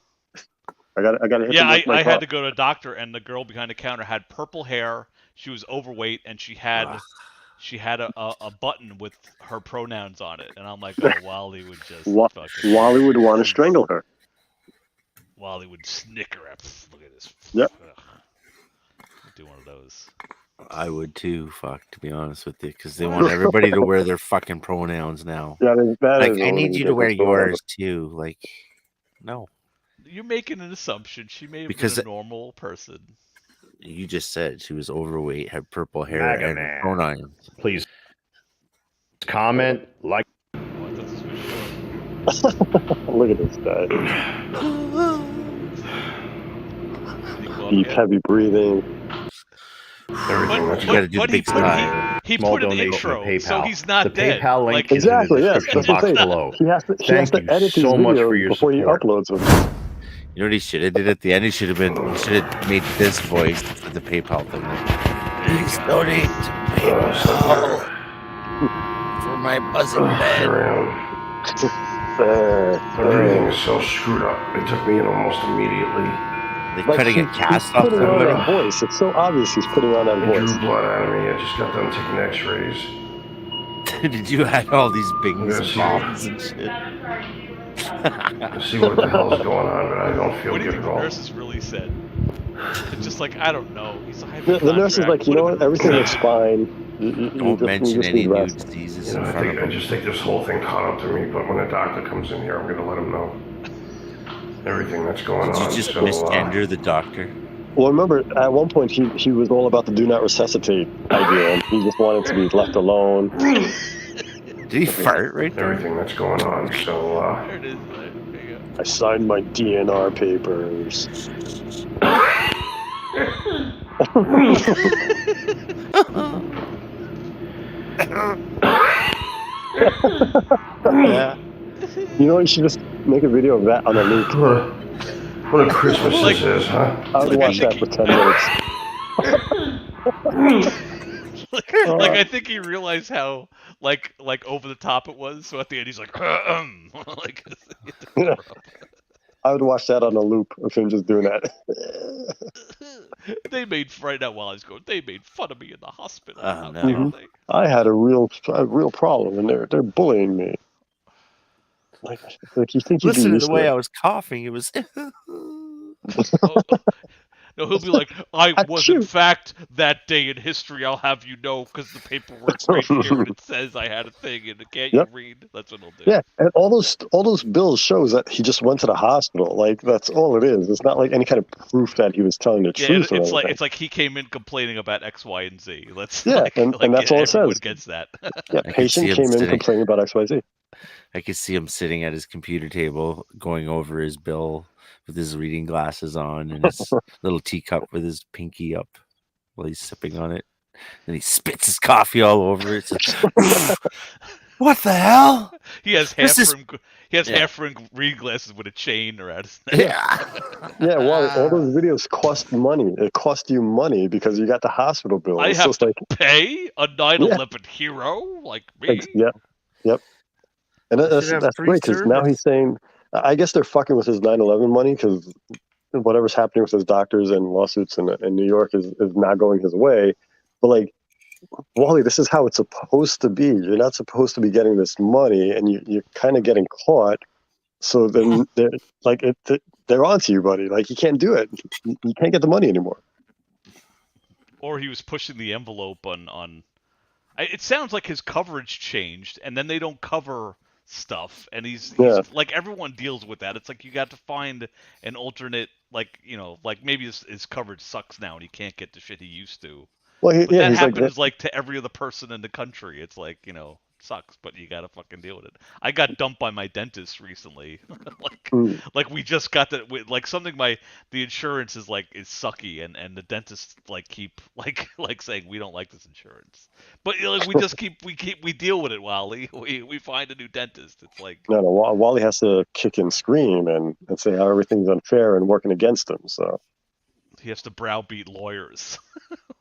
I got to hit Yeah, him with my I had car. to go to a doctor, and the girl behind the counter had purple hair. She was overweight, and she had a button with her pronouns on it. And I'm like, oh, Wally would just fucking... Wally would want to strangle her. Wally would snicker at. Look at this. Yep. I'd do one of those. I would too, to be honest with you, because they want everybody to wear their fucking pronouns now. Yeah, that like, is I need you to wear ridiculous. yours too. Like, no. You're making an assumption. She may have Because been a normal person. You just said she was overweight, had purple hair, Maga and Man. pronouns. Please comment, like. Look at this guy. Deep, heavy breathing. Everything that's You gotta do the big style. He Small put an donation intro, to PayPal. so he's not the dead. PayPal link Like, is Exactly, in the yes. description box below. He has to Thank you edit these so much videos for your before support. he uploads them. You know what he should have did at the end? He should have made this voice for the PayPal thing. Please donate to PayPal for my buzzing bed. Everything is so screwed up. It took me in almost immediately. They're cutting a cast off He's putting on the that voice. It's so obvious he's putting on that It voice. drew blood out of me. I just got done taking x-rays. Did you add all these bings Yes, and bombs and shit? To see what the hell's going on, but I don't feel what do you good think at all. the nurses really said? It's just like, I don't know. He's a The nurse is like, you know what? Everything looks fine. Don't mention any need new rest. diseases You know, in front of I them. just think this whole thing caught up to me, but when a doctor comes in here, I'm going to let him know everything that's going Did on. you just So, misgender the doctor? Well, remember, at one point, he was all about the do not resuscitate idea, and he just wanted to be left alone. Did he fart right there? everything that's going on. So, There it is. There you go. I signed my DNR papers. Yeah. You know, you should just make a video of that on a loop. what a Christmas this is, huh? I would watch that for 10 minutes. Like I think he realized how like over the top it was. So at the end he's like, like I would watch that on a loop of him just doing that. they made right now while I was going. They made fun of me in the hospital. Oh, no. Mhm. I had a real problem, and they're bullying me. Like you think you'd Listen be to used the way it. I was coughing. It was. No, he'll be like, I was in fact that day in history. I'll have you know, because the paperwork's right here and it says I had a thing, and can't Yep. you read? That's what he'll do. Yeah, and all those bills shows that he just went to the hospital. Like that's all it is. It's not like any kind of proof that he was telling the Yeah, truth. or it's like anything. he came in complaining about X, Y, and Z. Let's Yeah, and that's all it everyone says. gets that. Yeah, I could patient see him came in sitting- complaining about XYZ. I could see him sitting at his computer table, going over his bill with his reading glasses on and his little teacup with his pinky up while he's sipping on it. And he spits his coffee all over it. What the hell? He has This is- half-rim reading glasses with a chain around his neck. Yeah, well, all those videos cost money. It cost you money because you got the hospital bill. I It's have just to like, pay a 9/11 hero like me. yep. And that's have great because free now he's saying I guess they're fucking with his 9/11 money because whatever's happening with his doctors and lawsuits in New York is not going his way. But like, Wally, this is how it's supposed to be. You're not supposed to be getting this money, and you're kind of getting caught. So then they're like, they're onto you, buddy. Like, you can't do it. You can't get the money anymore. Or he was pushing the envelope on. It sounds like his coverage changed, and then they don't cover stuff, and he's like, everyone deals with that. It's like you got to find an alternate, like, you know, like maybe his coverage sucks now and he can't get the shit he used to. Well, but that happens like to every other person in the country. It's like, you know, sucks, but you gotta fucking deal with it. I got dumped by my dentist recently. like we just got that, like something the insurance is sucky, and the dentists like keep like saying we don't like this insurance, but you know, like we deal with it, Wally. We find a new dentist. It's like no, Wally has to kick and scream and say how everything's unfair and working against him. So he has to browbeat lawyers.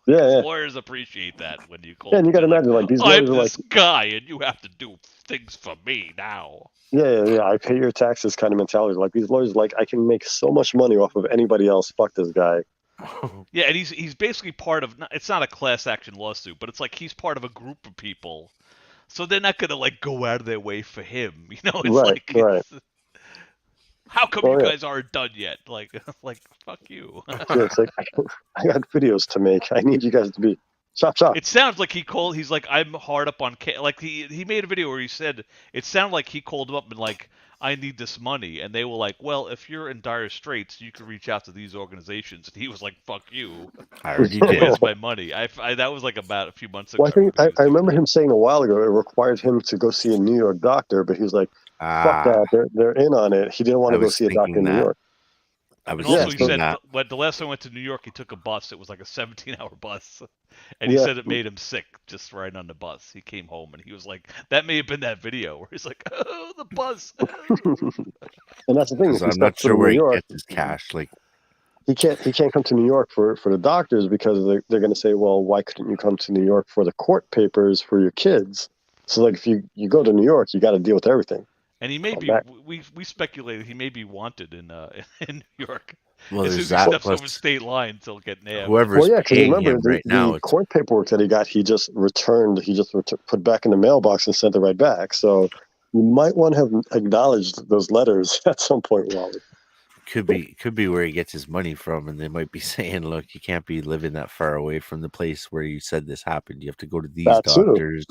Yeah. Lawyers appreciate that when you call. Yeah, and you got to imagine like these lawyers I'm are this guy, and you have to do things for me now. Yeah. I pay your taxes kind of mentality. Like these lawyers, like I can make so much money off of anybody else. Fuck this guy. Yeah, and he's basically part of. It's not a class action lawsuit, but it's like he's part of a group of people, so they're not gonna like go out of their way for him. You know, it's right. How come you guys aren't done yet? Like fuck you. It's like I got videos to make. I need you guys to be chop. It sounds like he's like, I'm hard up on like he made a video where he said it sounded like he called him up and like, I need this money, and they were like, well, if you're in dire straits, you can reach out to these organizations, and he was like, fuck you. I already did. Where's my money? I that was like about a few months ago. Well, I think I remember him saying a while ago it required him to go see a New York doctor, but he was like, fuck that, they're in on it. He didn't want to go see a doctor in New York. And also he said the last time I went to New York, he took a bus. It was like a 17-hour bus. And he said it made him sick just riding on the bus. He came home and he was like, that may have been that video where he's like, oh, the bus. And that's the thing. I'm not sure where he gets his cash. Like he can't come to New York for the doctors because they're going to say, well, why couldn't you come to New York for the court papers for your kids? So like if you go to New York, you got to deal with everything. And he may be. We speculated he may be wanted in New York. Well, as soon as he steps over state lines, he'll get nabbed. Whoever's paying him right now, the court paperwork that he got, he just put back in the mailbox and sent it right back. So you might want to have acknowledged those letters at some point, Wally. Could be where he gets his money from, and they might be saying, "Look, you can't be living that far away from the place where you said this happened. You have to go to these doctors."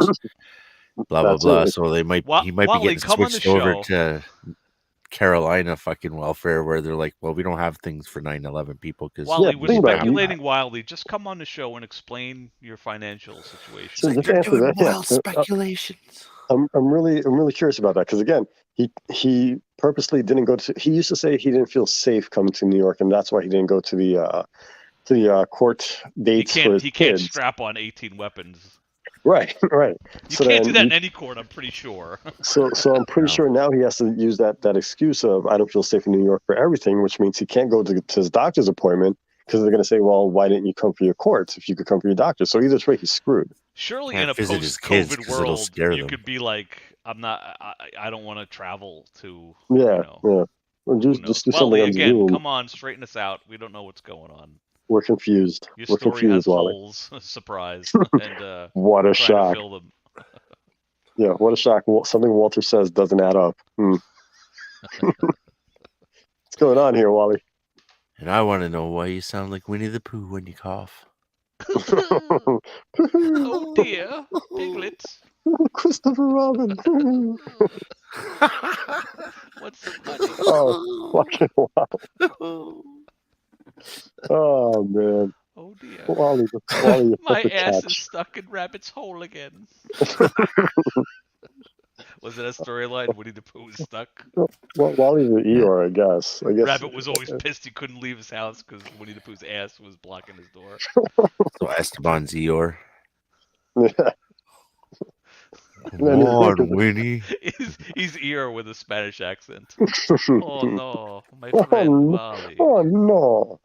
Blah blah blah. So he might be getting switched over to Carolina fucking welfare, where they're like, well, we don't have things for 9/11 people because Wally was speculating wildly. Just come on the show and explain your financial situation. So you're doing wild speculations. I'm really curious about that because again, he purposely didn't go to. He used to say he didn't feel safe coming to New York, and that's why he didn't go to the court dates for his kids. He can't strap on 18 weapons. Right. You can't do that in any court, I'm pretty sure. So I'm pretty sure now he has to use that excuse of I don't feel safe in New York for everything, which means he can't go to his doctor's appointment because they're going to say, well, why didn't you come for your courts if you could come for your doctor? So either way, he's screwed. Surely in a post-COVID world, you could be like, I don't want to travel to. Yeah. Well, just do something on Zoom. Come on, straighten us out. We don't know what's going on. We're confused. Your We're story confused, has Wally. holes. Surprise! And what a shock! Yeah, what a shock! Something Walter says doesn't add up. What's going on here, Wally? And I want to know why you sound like Winnie the Pooh when you cough. Oh dear, Piglets. Christopher Robin. What's the funny? Oh, fucking wow. Oh man. Oh dear. Wally, my ass is stuck in Rabbit's hole again. Was it a storyline? Winnie the Pooh was stuck? Well, Wally's an Eeyore, I guess. Rabbit was always pissed he couldn't leave his house because Winnie the Pooh's ass was blocking his door. So Esteban's Eeyore. Yeah. Come on, Winnie. He's Eeyore with a Spanish accent. Oh no, my friend Wally. Oh no.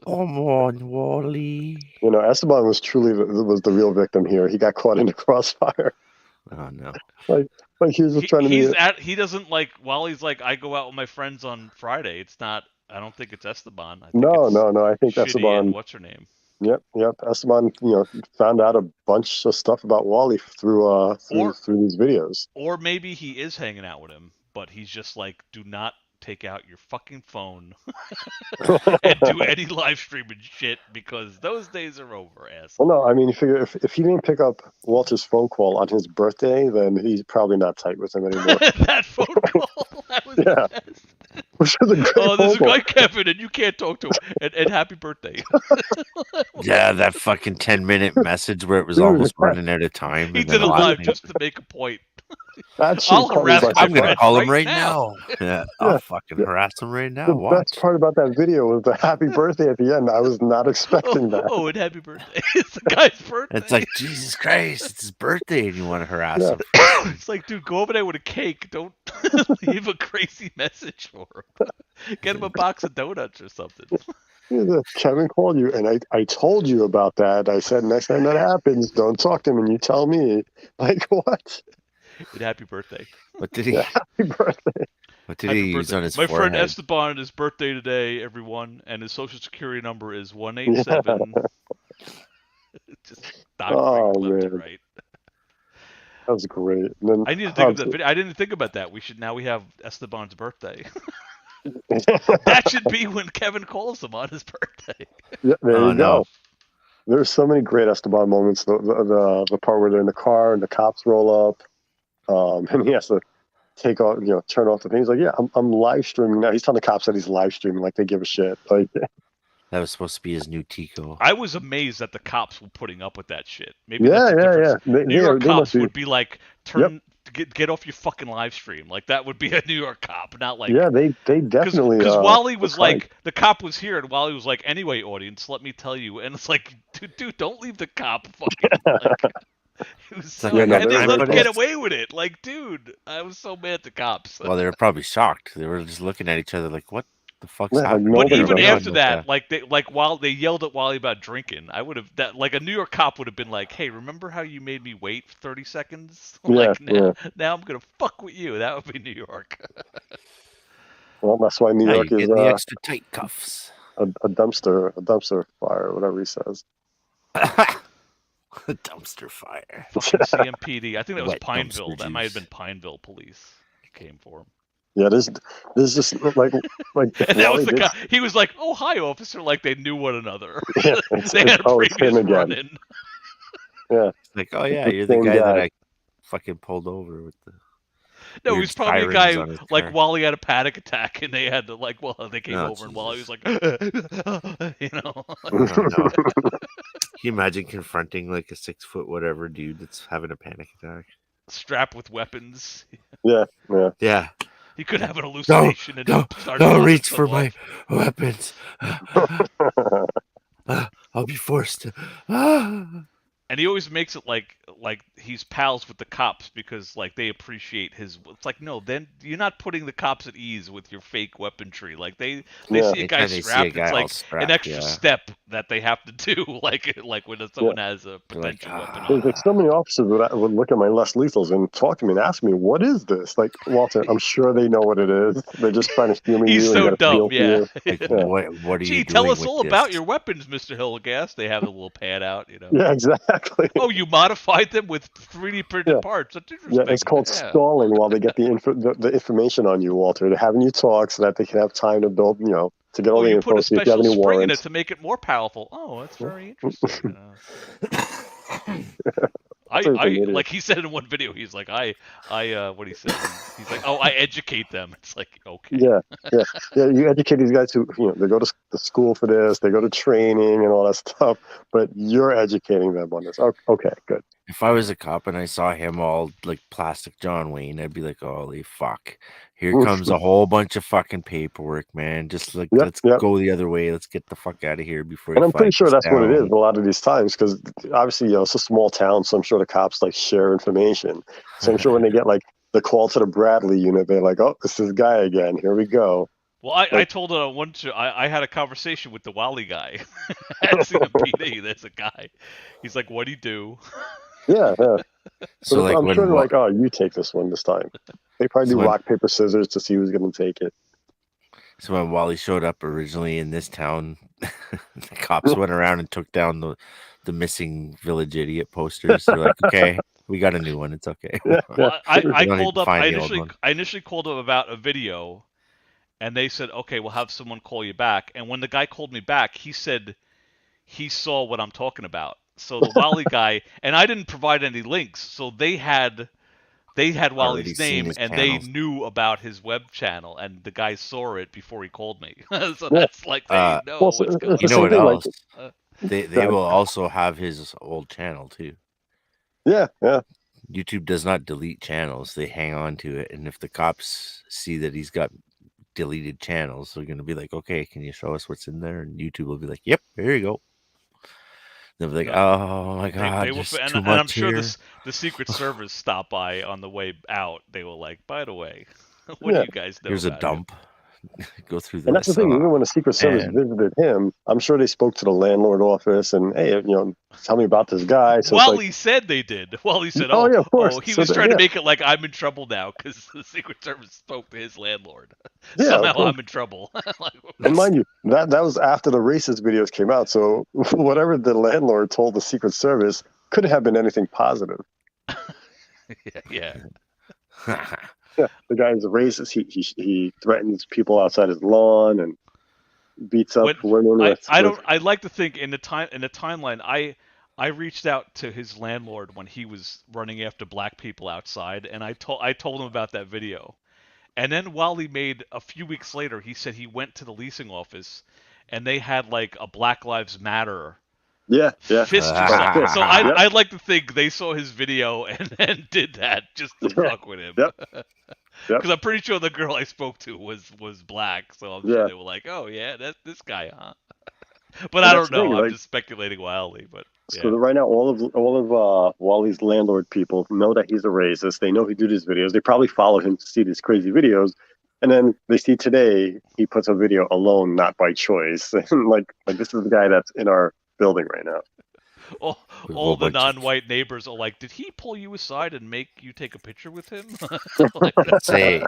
Come on, Wally. You know, Esteban was truly the real victim here. He got caught in the crossfire. Oh no. Like Like he was just trying to be. He doesn't like Wally's like I go out with my friends on Friday. It's not. I don't think it's Esteban. I think No, it's no. I think Shitty Esteban. and what's her name? Yep. Esteban, found out a bunch of stuff about Wally through these videos. Or maybe he is hanging out with him, but he's just like, do not take out your fucking phone and do any live streaming shit because those days are over, ass. Well, no, I mean, you figure if he didn't pick up Walter's phone call on his birthday, then he's probably not tight with him anymore. That phone call, that was the best. Which was a great there's a phone guy, call. Kevin, and you can't talk to him. And happy birthday. Yeah, that fucking 10-minute message where it was almost running out of time. He did a live just to make a point. I'll harass my I'm gonna friend call him right right now. Yeah, I'll fucking harass him right now. The Watch. best part about that video was the happy birthday at the end. I was not expecting that. Oh, and happy birthday. It's the guy's birthday. It's like, Jesus Christ, it's his birthday and you want to harass him. It's like, dude, go over there with a cake. Don't leave a crazy message for him. Get him a box of donuts or something. Kevin called you, and I told you about that. I said, next time that happens, don't talk to him, and you tell me. Like, what? And happy birthday. What did he? Yeah, happy birthday. What did he use on his My forehead? friend Esteban, his birthday today, everyone, and his social security number is 187. Just Oh, left and man. right. That was great. And then, I need to think of that video. I didn't think about that. Now we have Esteban's birthday. That should be when Kevin calls him on his birthday. Yeah, there Oh, you go. There's so many great Esteban moments. The part where they're in the car and the cops roll up, and he has to take off, turn off the thing. He's like, "Yeah, I'm live streaming now." He's telling the cops that he's live streaming, like they give a shit. Like That was supposed to be his new Tico. I was amazed that the cops were putting up with that shit. Maybe Yeah, that's the yeah, difference. yeah. New York They cops must be- would be like, get off your fucking live stream. Like that would be a New York cop, not like yeah, they definitely. Because Wally was tried. like, the cop was here, and Wally was like, anyway, audience, let me tell you. And it's like, dude, don't leave the cop fucking. Like, it was so, like, and they I'm let him gonna- get away with it. Like, dude, I was so mad at the cops. Well, they were probably shocked. They were just looking at each other like, what the fuck's Yeah, happening? But nobody even knows after about that, while they yelled at Wally about drinking, I would have like a New York cop would have been like, "Hey, remember how you made me wait 30 seconds? Like now I'm gonna fuck with you." That would be New York. Well, that's why New Yeah, York you is get the extra tight cuffs. a dumpster fire, whatever he says. Dumpster fire. Fucking CMPD. I think that was Wet Pineville. dumpster That might have juice. been Pineville police came for him. Yeah, there's just like And that was Wally the did- guy. He was like, "Oh, hi, officer." Like they knew one another. Yeah, They had a it's him previous again. run-in. Yeah, Like, oh yeah, It's you're the the same guy that guy. I fucking pulled over with the. No, weird he's probably a sirens guy on his like car. Wally had a panic attack, and they had to they came Oh, over, and Wally was Jesus. like, you know. Oh, no. Can you imagine confronting like a 6 foot whatever dude that's having a panic attack? Strapped with weapons. yeah. Yeah. He could have an hallucination and start Don't blowing reach for someone. my weapons. I'll be forced to. And he always makes it like he's pals with the cops because like they appreciate his. It's like no, then you're not putting the cops at ease with your fake weaponry. Like they Yeah. see a guy Anytime they see a strapped, guy it's all like strapped, an extra yeah. step that they have to do. Like when someone has a Like, potential weapon. There's like so many officers would look at my less lethals and talk to me and ask me, "What is this?" Like, Walter, I'm sure they know what it is. They're just trying to humor He's you. so and get a feel dumb, for yeah. you. Like, Yeah. what are Gee, you tell doing us with all this? about your weapons, Mr. Hillegas. They have a little pad out, you know. Yeah, exactly. Oh, you modified them with 3D printed Yeah. parts. That's interesting. Yeah, it's called Yeah. stalling while they get the information on you, Walter. They're having you talk so that they can have time to build, to get all Oh, the you info, put a see if you have special any spring in it warrants. to make it more powerful. Oh, that's very interesting. That's an idiot. like he said in one video, he's like, what he said? He's like, oh, I educate them. It's like, okay. Yeah. You educate these guys who, they go to the school for this, they go to training and all that stuff, but you're educating them on this. Okay, good. If I was a cop and I saw him all like plastic John Wayne, I'd be like, holy fuck. Here comes a whole bunch of fucking paperwork, man. Just like, let's go the other way. Let's get the fuck out of here before And he I'm pretty flags sure us that's what it down. is a lot of these times, because obviously, it's a small town, so I'm sure the cops like share information. So I'm sure when they get like the call to the Bradley unit, they're like, oh, this is the guy again. Here we go. Well, I told I had a conversation with the Wally guy at CMPD. There's a guy. He's like, "What'd he do?" Yeah. So But like I'm when sure they're like, oh, you take this one this time. They probably do rock, paper, scissors to see who's going to take it. So when Wally showed up originally in this town, the cops went around and took down the missing village idiot posters. They're like, okay, we got a new one. It's okay. Well, I don't need called to up. find I the old one. initially called up about a video, and they said, okay, we'll have someone call you back. And when the guy called me back, he said he saw what I'm talking about. So the Wally guy, and I didn't provide any links, so they had Already Wally's seen name, his and channels. they knew about his web channel, and the guy saw it before he called me. So that's like they know what's going on. You know what else? They Go will also have his old channel too. Yeah. YouTube does not delete channels; they hang on to it. And if the cops see that he's got deleted channels, they're going to be like, "Okay, can you show us what's in there?" And YouTube will be like, "Yep, here you go." They'll be like, "Oh my god, They will, there's and too I'm much sure here." the Secret Service stopped by on the way out. They were like, by the way, what do you guys know Here's a about dump. Go through this. And that's the thing. Even when the Secret Service and- visited him, I'm sure they spoke to the landlord office and, hey, tell me about this guy. So Wally said they did. Wally said, Oh, yeah, of course. he So was that- trying yeah. to make it like I'm in trouble now because the Secret Service spoke to his landlord. Yeah, Somehow of course. I'm in trouble. And mind you, that was after the racist videos came out. So whatever the landlord told the Secret Service could have been anything positive. Yeah. Yeah, the guy's a racist. He threatens people outside his lawn and beats up women. I'd like to think in the timeline I reached out to his landlord when he was running after black people outside, and I told him about that video. And then Wally made a few weeks later, he said he went to the leasing office and they had like a Black Lives Matter fist or something. So I'd like to think they saw his video and then did that just to fuck with him. Because I'm pretty sure the girl I spoke to was black, so I'm sure they were like, "Oh yeah, that's this guy, huh?" But I don't know. I'm just speculating wildly. But so right now, all of Wally's landlord people know that he's a racist. They know he did his videos. They probably followed him to see these crazy videos, and then they see today he puts a video alone, not by choice. And like this is the guy that's in our building right now. All the non-white neighbors are like, "Did he pull you aside and make you take a picture with him?" Say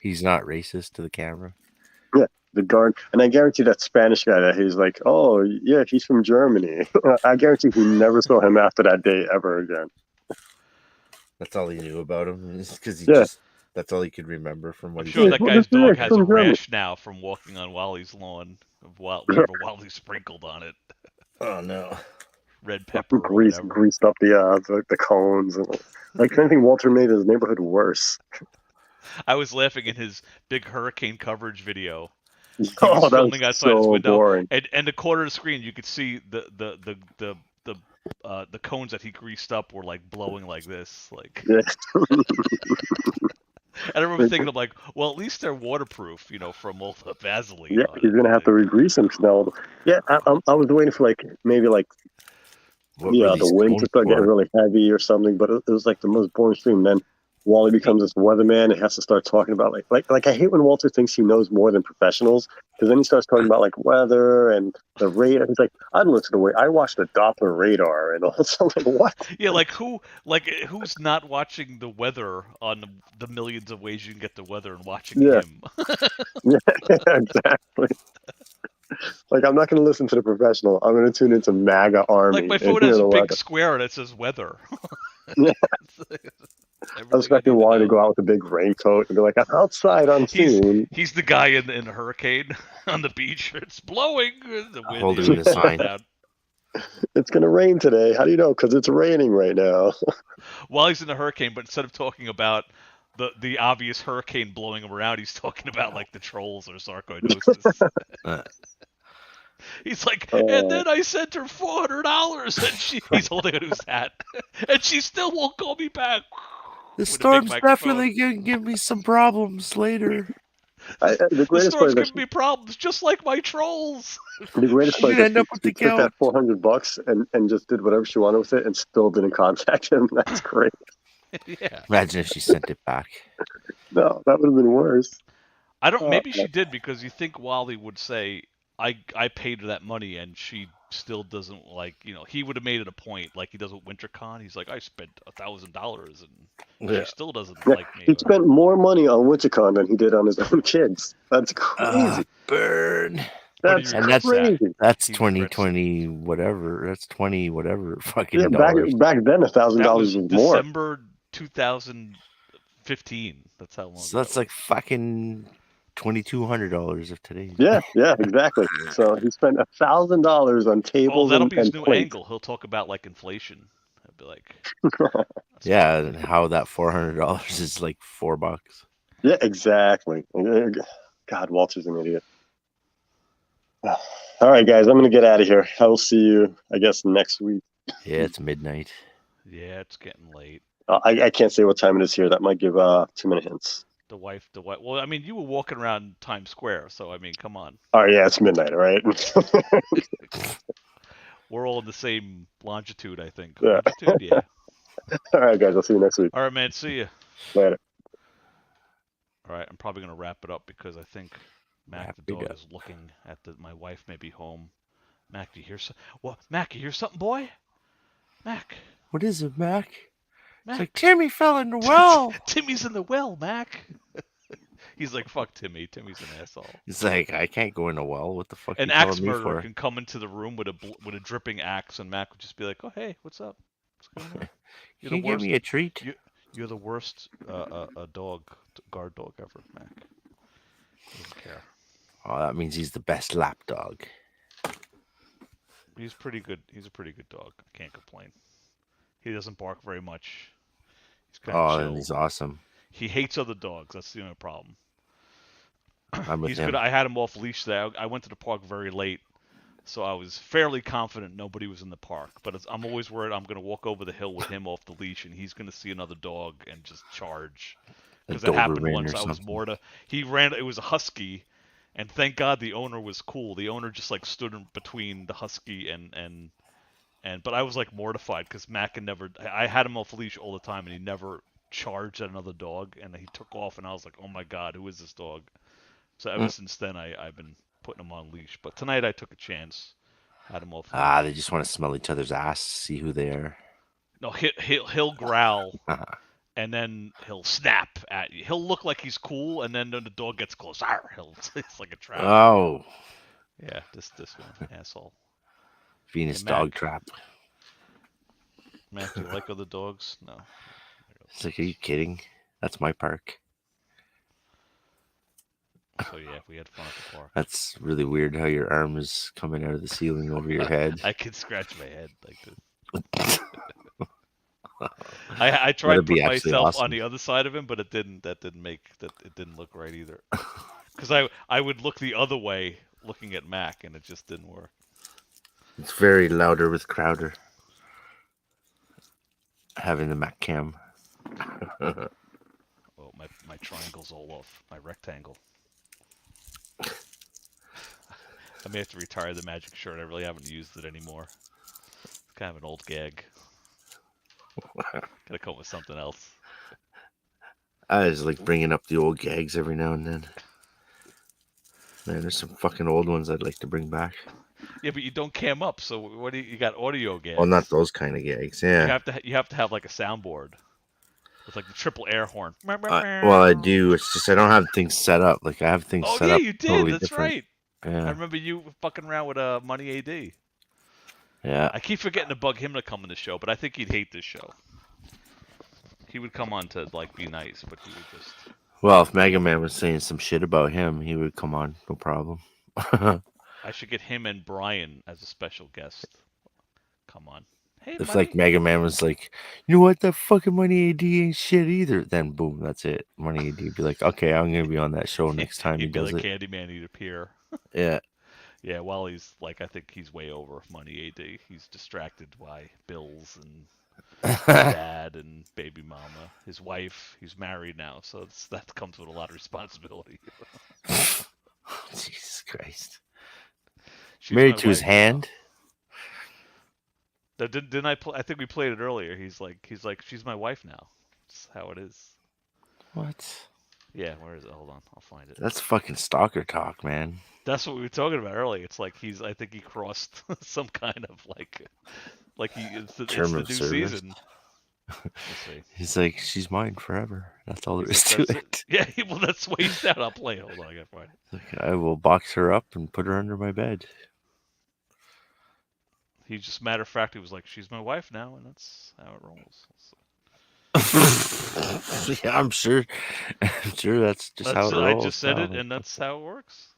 he's not racist to the camera. Yeah, the guard, and I guarantee that Spanish guy that he's like, oh yeah, he's from Germany. I guarantee he never saw him after that day ever again. That's all he knew about him, because that's all he could remember from what I'm he sure said. that guy's dog has a rash now from walking on Wally's lawn of whatever Wally sprinkled on it. Oh no. Red pepper, greased up the cones, and like if anything, Walter made his neighborhood worse. I was laughing in his big hurricane coverage video. He Oh, was that filming was outside his so window, boring. and the corner of the screen you could see the cones that he greased up were like blowing like this, like. Yeah. And I remember thinking, I'm like, well, at least they're waterproof, from all the Vaseline. Yeah, he's gonna have to regrease him now. Yeah, I was waiting for maybe the wind to start getting really heavy or something, but it was like the most boring stream. Then Wally becomes this weatherman and has to start talking about like I hate when Walter thinks he knows more than professionals, because then he starts talking about like weather and the radar. He's like, I don't listen to I watched the Doppler radar and all something. What? Yeah, who's not watching the weather on the millions of ways you can get the weather and watching him? Yeah, exactly. Like, I'm not going to listen to the professional. I'm going to tune into MAGA Army. Like, my phone has a big square and it says weather. Yeah. I was expecting Wally to go out with a big raincoat and be like, I'm outside on scene. He's the guy in a hurricane on the beach. It's blowing. The wind holding the sign. It's going to rain today. How do you know? Because it's raining right now. Wally's in a hurricane, but instead of talking about the obvious hurricane blowing him around, he's talking about like the trolls or sarcoidosis. He's like, and then I sent her $400, and he's holding a his hat, and she still won't call me back. The storm's definitely gonna give me some problems later. The storm's giving me problems, just like my trolls. The greatest part is end up with she took that $400 and just did whatever she wanted with it, and still didn't contact him. That's great. Yeah. Imagine if she sent it back. No, that would have been worse. Maybe she did, because you think Wally would say, I paid her that money and she still doesn't like, he would have made it a point, like he does with WinterCon. He's like, I spent $1,000, and Yeah. she still doesn't Yeah, like me. he spent more money on WinterCon than he did on his own kids. That's crazy. Burn. But he That's regrets that. crazy. That's He regrets- 2020 whatever. That's 20 whatever fucking Yeah, back dollars. then, $1,000 That was was more. December 2015. That's how long. So that's like fucking $2,200 of today's. Yeah, exactly. So he spent $1,000 on Oh, tables that'll be his and new plates. angle. He'll talk about like inflation. He'll be like, Yeah, and how that $400 is like $4. Yeah, exactly. God, Walter's an idiot. All right, guys, I'm going to get out of here. I will see you, I guess, next week. Yeah, it's midnight. yeah, it's getting late. I can't say what time it is here. That might give too many hints. The wife. Well, I mean, you were walking around Times Square, so I mean, come on. Oh, yeah, it's midnight, all right? We're all in the same longitude, I think. Yeah. Longitude, yeah. All right, guys, I'll see you next week. All right, man. See you. Later. All right, I'm probably gonna wrap it up because I think Mac the dog is looking at my wife may be home. Mac, do you hear something? What? Mac, you hear something, boy? Mac. What is it, Mac? Mac. It's like Timmy fell in the well. Timmy's in the well, Mac. He's like, fuck Timmy. Timmy's an asshole. He's like, I can't go in a well. What the fuck? An you axe telling me murderer for? can come into the room with a dripping axe, and Mac would just be like, oh hey, what's up? What's going on? You're Can you give me a treat? You're the worst guard dog ever, Mac. Doesn't care. Oh, that means he's the best lap dog. He's pretty good. He's a pretty good dog. I can't complain. He doesn't bark very much. He's kind of chill. Then he's awesome. He hates other dogs. That's the only problem. I'm with He's him. good. I had him off leash today. I went to the park very late, so I was fairly confident nobody was in the park. But I'm always worried I'm going to walk over the hill with him off the leash, and he's going to see another dog and just charge. Because it happened once. I was he ran. It was a husky, and thank God the owner was cool. The owner just like stood in between the husky and but I was like mortified because Mac had never. I had him off leash all the time, and he never charged at another dog. And he took off, and I was like, oh my God, who is this dog? So ever since then, I've been putting him on leash. But tonight I took a chance. Had him off leash. They just want to smell each other's ass, see who they are. No, he'll growl, and then he'll snap at you. He'll look like he's cool, and then when the dog gets close, it's like a trap. Oh. Yeah, this one, asshole. Venus dog trap. Matt, do you like other dogs? No. It's like, are you kidding? That's my park. So yeah, we had fun at the park. That's really weird how your arm is coming out of the ceiling over your head. I can scratch my head like this. I tried to put myself on the other side of him, but it didn't look right either. Because I would look the other way looking at Mac, and it just didn't work. It's very louder with Crowder. Having the Mac cam. Oh, my triangle's all off. My rectangle. I may have to retire the magic shirt. I really haven't used it anymore. It's kind of an old gag. Gotta come up with something else. I just like bringing up the old gags every now and then. Man, there's some fucking old ones I'd like to bring back. Yeah, but you don't cam up, so what do you got? Audio gags. Well, not those kind of gags. Yeah. You have to have like a soundboard with like the triple air horn. Well, I do. It's just I don't have things set up. Like I have things set up. Oh yeah, you did. Totally That's different. right. Yeah. I remember you fucking around with Money AD. Yeah. I keep forgetting to bug him to come on the show, but I think he'd hate this show. He would come on to like be nice, but he would just. Well, if Maga Man was saying some shit about him, he would come on, no problem. I should get him and Brian as a special guest. Come on. Hey, if Money. like Maga Man was like, you know what, that fucking Money AD ain't shit either, then boom, that's it. Money AD would be like, okay, I'm gonna be on that show next time he does like it. Candyman, he'd appear. Yeah. Yeah, Wally's like, I think he's way over Money AD. He's distracted by bills and dad and Babymomma. His wife, he's married now, so that comes with a lot of responsibility. Jesus Christ. She's married to his hand? Didn't I play? I think we played it earlier. He's like, she's my wife now. That's how it is. What? Yeah, where is it? Hold on, I'll find it. That's fucking stalker talk, man. That's what we were talking about earlier. It's like I think he crossed some kind of it's the Term new of service. season. Let's see. He's like, she's mine forever. That's all there is Like, to that's it. Yeah, well, that's what he said. I'll play it. Hold on, I gotta find it. Like, I will box her up and put her under my bed. He just, matter of fact, he was like, she's my wife now, and that's how it rolls. So. Yeah, I'm sure that's just how it rolls. I just said it, probably. and that's how it works.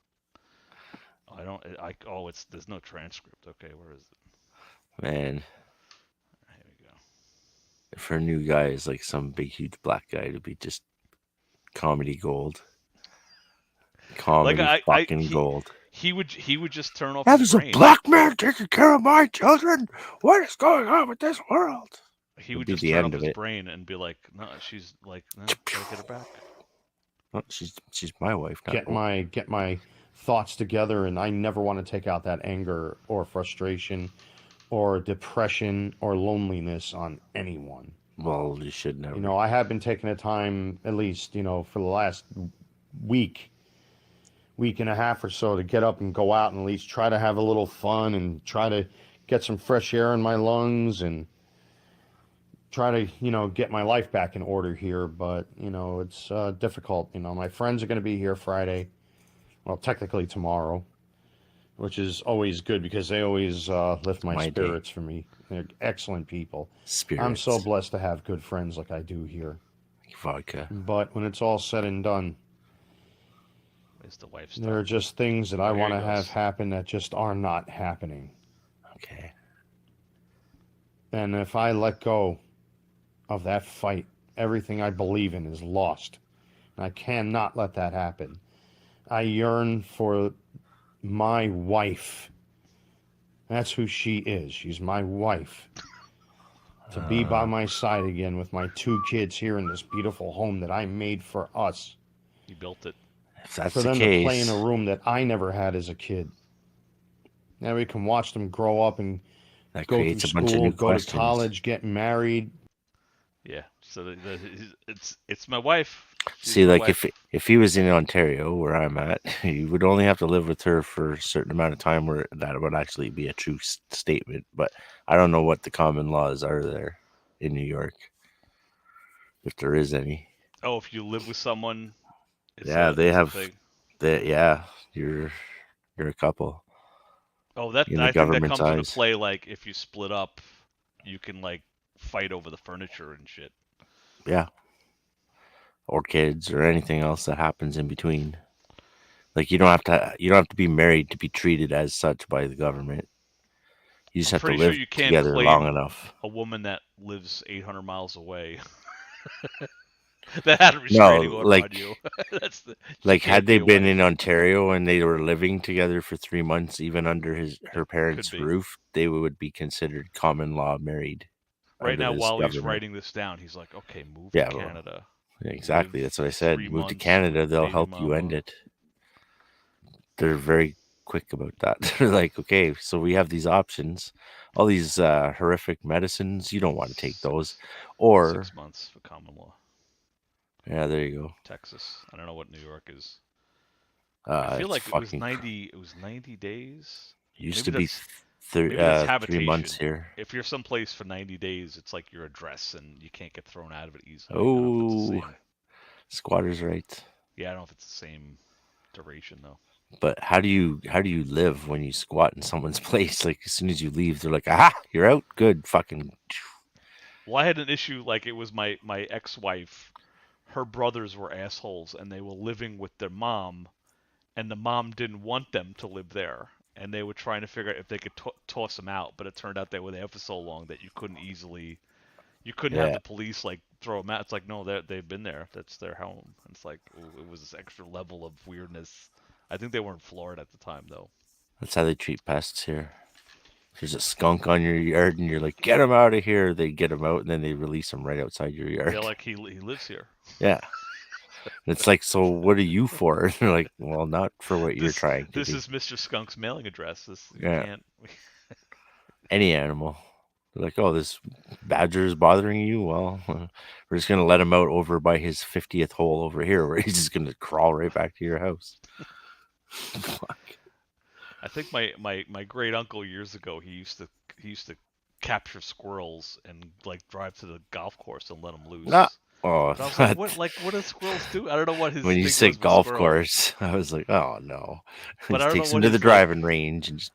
There's no transcript. Okay, where is it? Man. Here we go. For a new guy is like some big huge black guy to be just comedy gold. Comedy fucking gold. He would just turn off That his is brain. a black man taking care of my children. What is going on with this world? He would just turn off his brain and be like, "No, she's like, no, gotta get her back." Well, she's my wife now. Get my thoughts together, and I never want to take out that anger or frustration or depression or loneliness on anyone. Well, you should never. You know, I have been taking the time, at least, for the last week and a half or so, to get up and go out and at least try to have a little fun and try to get some fresh air in my lungs and try to, get my life back in order here. But, it's difficult. My friends are going to be here Friday. Well, technically tomorrow, which is always good because they always lift my spirits for me. They're excellent people. I'm so blessed to have good friends like I do here. Vodka. But when it's all said and done, the wife's there are just things that I want to have happen that just are not happening. Okay. And if I let go of that fight, everything I believe in is lost. And I cannot let that happen. I yearn for my wife. That's who she is. She's my wife. To be by my side again with my 2 kids here in this beautiful home that I made for us. You built it. If that's for the them case, to play in a room that I never had as a kid. Now we can watch them grow up and that go creates through a bunch of school, new go questions. to college, get married. Yeah, so it's my wife. See, like if he was in Ontario, where I'm at, he would only have to live with her for a certain amount of time where that would actually be a true statement. But I don't know what the common laws are there in New York, if there is any. Oh, if you live with someone, they have. You're a couple. Oh, I think that comes into play. Like if you split up, you can like fight over the furniture and shit. Yeah. Or kids or anything else that happens in between. Like you don't have to be married to be treated as such by the government. You just have to live together long enough. A woman that lives 800 miles away that had a restraining order on you. Had they been in Ontario and they were living together for 3 months, even under her parents' roof, they would be considered common law married. Right now, while he's writing this down, he's like, "Okay, move to Canada." Exactly, that's what I said. Move to Canada; they'll help you end it. They're very quick about that. They're like, "Okay, so we have these options, all these horrific medicines. You don't want to take those, or 6 months for common law." Yeah, there you go. Texas. I don't know what New York is. I feel like it was 90. It was 90 days. Used to be 3 months here. If you're someplace for 90 days, it's like your address, and you can't get thrown out of it easily. Oh, squatters' rights. Yeah, I don't know if it's the same duration though. But how do you live when you squat in someone's place? Like as soon as you leave, they're like, "Aha, you're out. Good, fucking." Well, I had an issue. Like it was my ex-wife. Her brothers were assholes, and they were living with their mom, and the mom didn't want them to live there. And they were trying to figure out if they could toss them out, but it turned out they were there for so long that you couldn't have the police like throw them out. It's like, no, they've been there. That's their home. And it's like, it was this extra level of weirdness. I think they were in Florida at the time, though. That's how they treat pests here. There's a skunk on your yard, and you're like, "Get him out of here!" They get him out, and then they release him right outside your yard. They're like, he lives here. Yeah. It's like, so what are you for? They're like, well, not for what you're trying to do. This is Mr. Skunk's mailing address. You yeah. can't... Any animal. They're like, oh, this badger is bothering you? Well, we're just going to let him out over by his 50th hole over here where he's just going to crawl right back to your house. Fuck. I think my great uncle years ago he used to capture squirrels and like drive to the golf course and let them loose. Ah, oh, But I was like, what do squirrels do? I don't know what his when you thing said was with golf squirrels. course, I was like, oh no. But I He don't takes know him what to the his, driving range and just.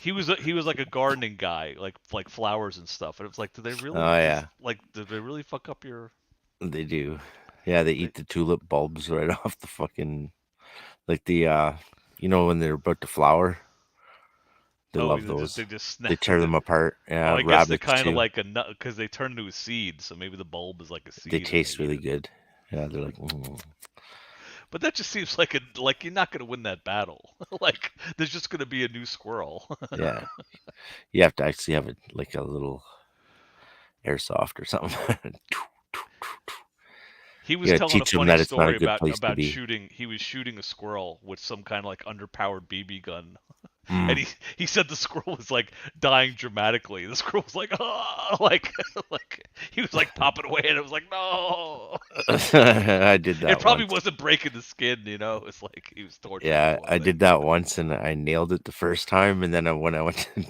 He was like a gardening guy, like flowers and stuff. And it was like, do they really? Oh yeah, Did they really fuck up your? they do. Yeah, they eat the tulip bulbs right off the fucking, like the when they're about to flower. They love those. They just They snap. tear them apart. Yeah, Oh, I guess rabbits they're kind too. of like a nut because they turn into a seed. So maybe the bulb is like a seed. They taste really good. Yeah, they're like. But that just seems like you're not going to win that battle. Like there's just going to be a new squirrel. Yeah, you have to actually have it like a little airsoft or something. He was telling a teach them funny that it's not a story good place to about be. shooting. He was shooting a squirrel with some kind of like underpowered BB gun, Mm. and he said the squirrel was like dying dramatically. The squirrel was like, oh, like he was like popping away, and it was like, no. I did that. It probably once. wasn't breaking the skin, you know. It's like he was torturing. Yeah, the poor I thing. did that once, and I nailed it the first time, and then when I went to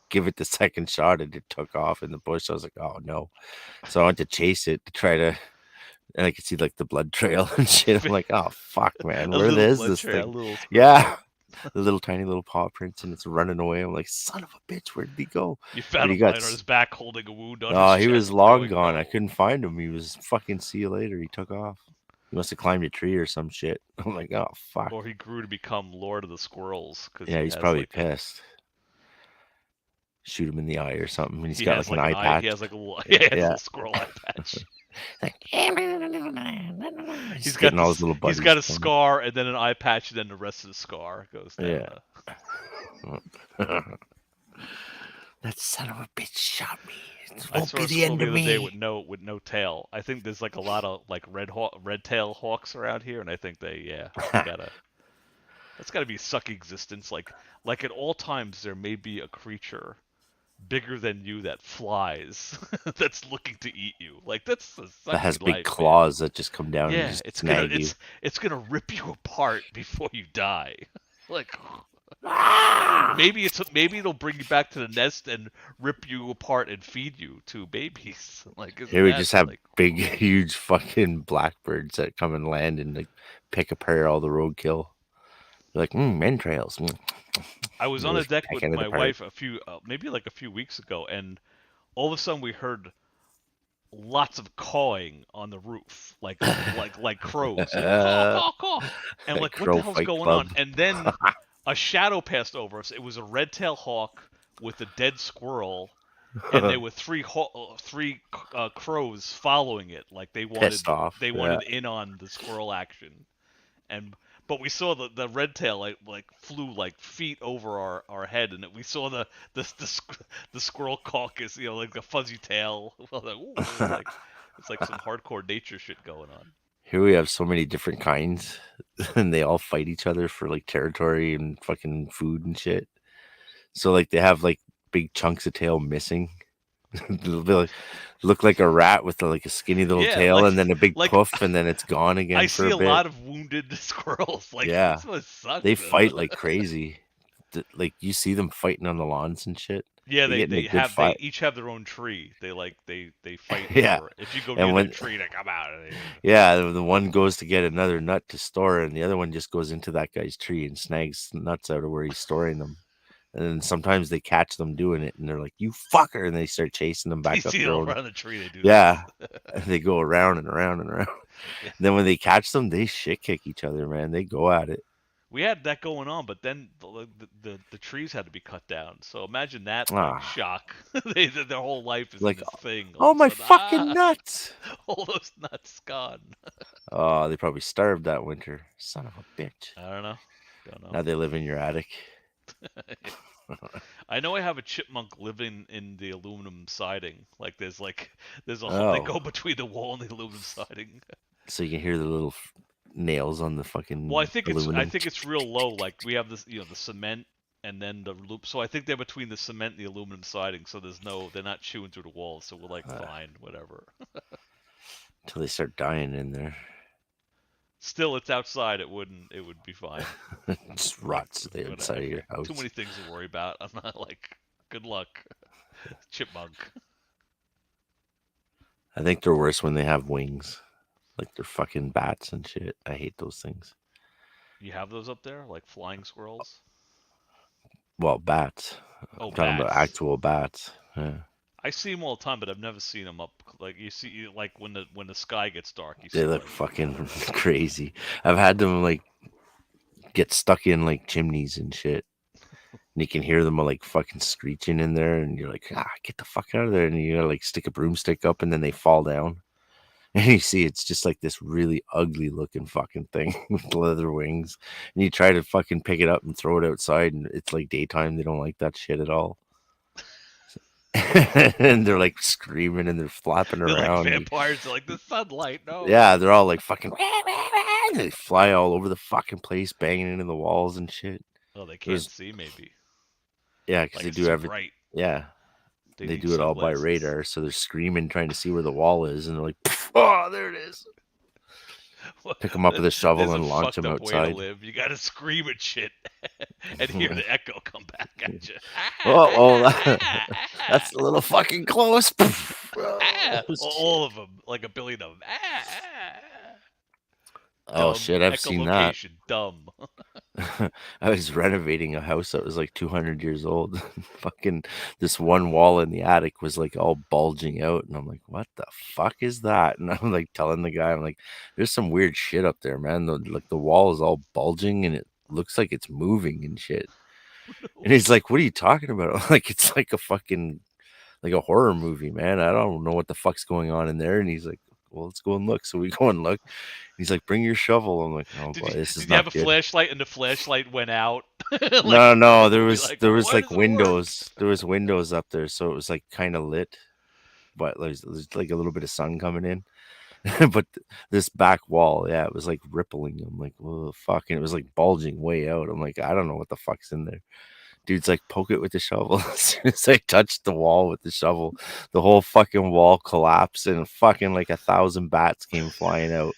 give it the second shot, it took off in the bush. I was like, oh no! So I went to chase it to try to. And I could see like the blood trail and shit. I'm like, oh fuck, man, A where little is blood this trail, thing? a little Yeah, the little tiny little paw prints, and it's running away. I'm like, son of a bitch, where did he go? You But found he him got lying on his back, holding a wound on Oh, his he chest. was long going, gone. "No." I couldn't find him. He was fucking see you later. He took off. He must have climbed a tree or some shit. I'm like, oh fuck. Or he grew to become Lord of the Squirrels. Cause Yeah, he he's has probably like pissed. Shoot him in the eye or something. And he's he got has like an eye patch. He has like a little, yeah, he has a Yeah. little squirrel eye patch. He's getting all his little buddies. He's got a from him. scar and then an eye patch and then the rest of the scar goes down. Yeah. That son of a bitch shot me. It I won't saw be a the squirrel end the of other day me. with no tail. I think there's like a lot of like red tail hawks around here, and I think they gotta. That's gotta be a sucky existence. Like at all times there may be a creature bigger than you that flies that's looking to eat you. Like that's a sucky That has big life, claws that just come down man. and Yeah, just it's snag gonna you. it's gonna rip you apart before you die. Like maybe it'll bring you back to the nest and rip you apart and feed you to babies. Like Here we just have big, huge fucking blackbirds that come and land and like pick apart all the roadkill. They're like, entrails. I was They're on a just deck with pecking it my apart. wife maybe like a few weeks ago, and all of a sudden we heard lots of cawing on the roof, like crows, like, caw, caw, caw. And like, what Crow the hell's Fight going Club. on? And then a shadow passed over us. It was a red-tailed hawk with a dead squirrel, and there were three crows following it. Like they wanted Pissed off, wanted in on the squirrel action, but we saw the red tail like flew like feet over our head, and we saw the squirrel caucus, like the fuzzy tail. Well, it's like some hardcore nature shit going on. Here we have so many different kinds, and they all fight each other for like territory and fucking food and shit. So like they have like big chunks of tail missing. They'll be like, look like a rat with like a skinny little tail, and then a big poof, and then it's gone again. I for see a bit. lot of wounded squirrels. Like Yeah, this must suck, they though. fight like crazy. Like you see them fighting on the lawns and shit. Yeah, They get in a they good have fight. they each have their own tree. They fight. Yeah. For, if you go And near when- their tree, they come out. Yeah, the one goes to get another nut to store, and the other one just goes into that guy's tree and snags nuts out of where he's storing them. And then sometimes they catch them doing it, and they're like, "You fucker!" and they start chasing them back You up see the them road. around the tree. They do. Yeah, this. and they go around and around and around. And then when they catch them, they shit kick each other, man. They go at it. We had that going on, but then the trees had to be cut down. So imagine that Ah. shock. Their whole life is Like, in this thing. oh All my of a sudden, fucking nuts! all those nuts gone. Oh, they probably starved that winter. Son of a bitch. I don't know. Now they live in your attic. I know I have a chipmunk living in the aluminum siding. Like there's a they Oh. go between the wall and the aluminum siding. So you can hear the little nails on the fucking. Well, I think aluminum. it's real low. Like we have this, the cement, and then the loop. So I think they're between the cement and the aluminum siding. So they're not chewing through the walls. So we're like, fine, whatever. Until they start dying in there. Still, it's outside. It would be fine. Just rots the inside of your house. Too many things to worry about. I'm not like, good luck, chipmunk. I think they're worse when they have wings. Like they're fucking bats and shit. I hate those things. You have those up there, like flying squirrels? Well, bats. Oh, I'm talking about actual bats. Yeah. I see them all the time, but I've never seen them up. Like you see, like when the sky gets dark, you They see. look Like, fucking crazy. I've had them like get stuck in like chimneys and shit. And you can hear them like fucking screeching in there, and you're like, get the fuck out of there. And you gotta like stick a broomstick up, and then they fall down. And you see it's just like this really ugly looking fucking thing with leather wings. And you try to fucking pick it up and throw it outside, and it's like daytime. They don't like that shit at all. And they're like screaming and they're flapping they're around. like vampires. They're like the sunlight. No. Yeah, they're all like fucking. They fly all over the fucking place, banging into the walls and shit. Oh, they can't see maybe. Yeah, because like they do everything. Bright. Yeah, they do it all by sunglasses. radar. So they're screaming, trying to see where the wall is, and they're like, "Oh, there it is." Pick them up with a shovel and launch them outside. Way to live. You gotta scream at shit and hear the echo come back at you. That's a little fucking close. All of them, like a billion of them. Oh shit, I've seen that. Dumb. I was renovating a house that was like 200 years old. Fucking this one wall in the attic was like all bulging out, and I'm like, what the fuck is that? And I'm like telling the guy, I'm like, there's some weird shit up there, man. The wall is all bulging and it looks like it's moving and shit. And he's like, what are you talking about? I'm like, it's like a fucking like a horror movie, man. I don't know what the fuck's going on in there. And he's like, well, let's go and look. So we go and look. He's like, bring your shovel. I'm like, oh boy, this is not good. Did you have a flashlight and the flashlight went out? Like, no, there was like windows. There was windows up there, so it was like kind of lit, but there's like a little bit of sun coming in. But this back wall, yeah, it was like rippling. I'm like, whoa, fuck, and it was like bulging way out. I'm like, I don't know what the fuck's in there. Dude's like, poke it with the shovel. As soon as I touched the wall with the shovel, the whole fucking wall collapsed and fucking like 1,000 bats came flying out.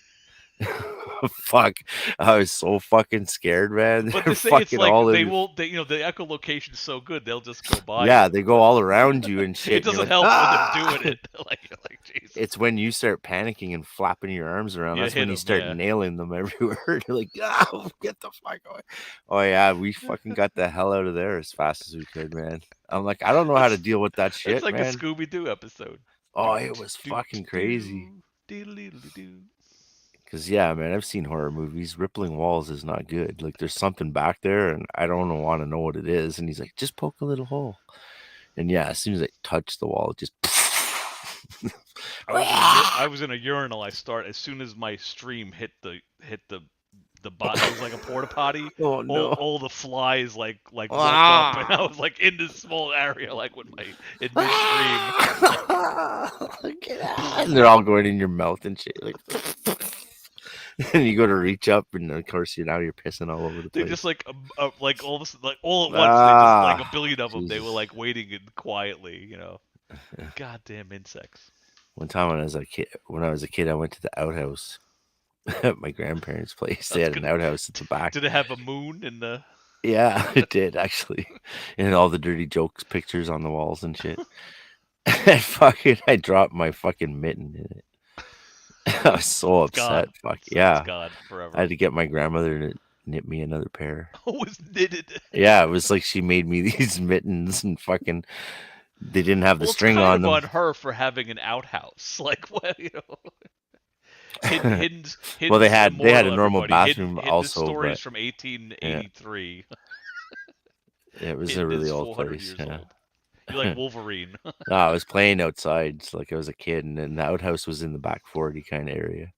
Fuck, I was so fucking scared, man. But they say it's like they will. They, you know, the echolocation is so good, they'll just go by. Yeah, they go all around you and shit. It doesn't help when they're doing it. like Jesus. It's when you start panicking and flapping your arms around. That's when you start nailing them everywhere. You're like, get the fuck away. Oh yeah, we fucking got the hell out of there as fast as we could, man. I'm like, I don't know how to deal with that shit. It's like man. a Scooby-Doo episode. Oh, it was fucking crazy. Because, yeah, man, I've seen horror movies. Rippling walls is not good. Like, there's something back there, and I don't want to know what it is. And he's like, just poke a little hole. And, yeah, as soon as I touched the wall, it just... I was in a urinal. As soon as my stream hit the bottom, it was like a porta potty. Oh, no. All the flies, like woke up, and I was, like, in this small area, like, with my... in midstream. And they're all going in your mouth and shit. Like... And you go to reach up, and of course, you're pissing all over the place. They just like all this, like all at once, they just like a billion of them. They were like waiting quietly, you know. Goddamn insects. One time when I was a kid, I went to the outhouse at my grandparents' place. They had an outhouse at the back. Did it have a moon in the? Yeah, it did actually, and all the dirty jokes pictures on the walls and shit. I dropped my fucking mitten in it. I was so upset. Fuck yeah. God forever. I had to get my grandmother to knit me another pair. Oh, it was knitted. Yeah, it was like she made me these mittens and fucking they didn't have the string on them. On her for having an outhouse. Like what, you know. Hidden well, they had a normal bathroom hidden also. Stories from 1883. Yeah, it was a really old place. Yeah. You're like Wolverine. No, I was playing outside like I was a kid, and then the outhouse was in the back 40 kind of area.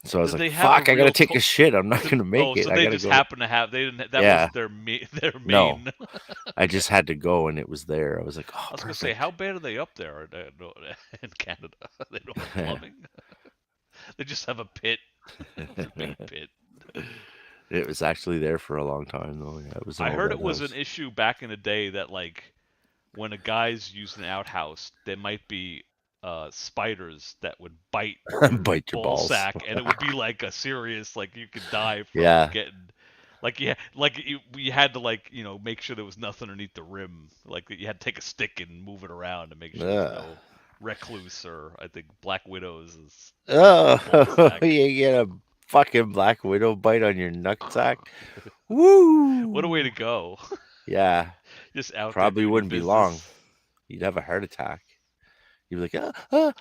So I was like, "Fuck! I gotta take a shit. I'm not gonna make it." So I they gotta just go. happen to have. They didn't. That was their main. No, I just had to go, and it was there. I was like, "Oh, I was gonna say, how bad are they up there in Canada? They don't have plumbing. They just have a pit. A big pit. It was actually there for a long time, though. Yeah, it was an I old heard it was outhouse. an issue back in the day that like when a guy's using an outhouse, there might be spiders that would bite your Bite your ball balls. sack, and it would be like a serious like you could die from Yeah. getting like you had to like make sure there was nothing underneath the rim, like you had to take a stick and move it around to make sure there's no recluse or I think black widows is ball Oh, sack. you get a fucking black widow bite on your nutsack. Woo! What a way to go! Yeah. Just out Probably there doing wouldn't your be long. business. You'd have a heart attack. You'd be like, Well,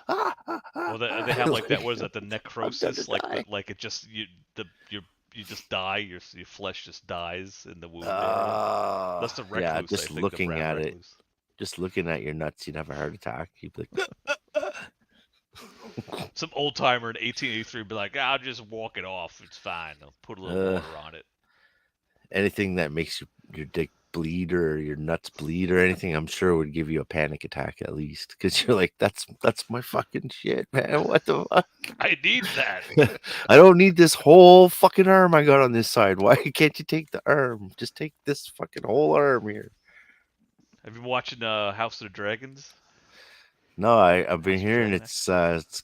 they have like that. What is that? The necrosis, die. like it just you just die. Your flesh just dies in the wound area. That's the recluse. Yeah, I just think, the looking brown at recluse. it, just looking at your nuts, you'd have a heart attack. You'd be like, Some old timer in 1883 would be like, I'll just walk it off. It's fine. I'll put a little water on it. anything that makes your dick bleed or your nuts bleed or anything, I'm sure would give you a panic attack at least, because you're like, that's my fucking shit, man. What the fuck? I need that. I don't need this whole fucking arm I got on this side. Why can't you take the arm? Just take this fucking whole arm here. Have you been watching House of the Dragons? No, I've been hearing it's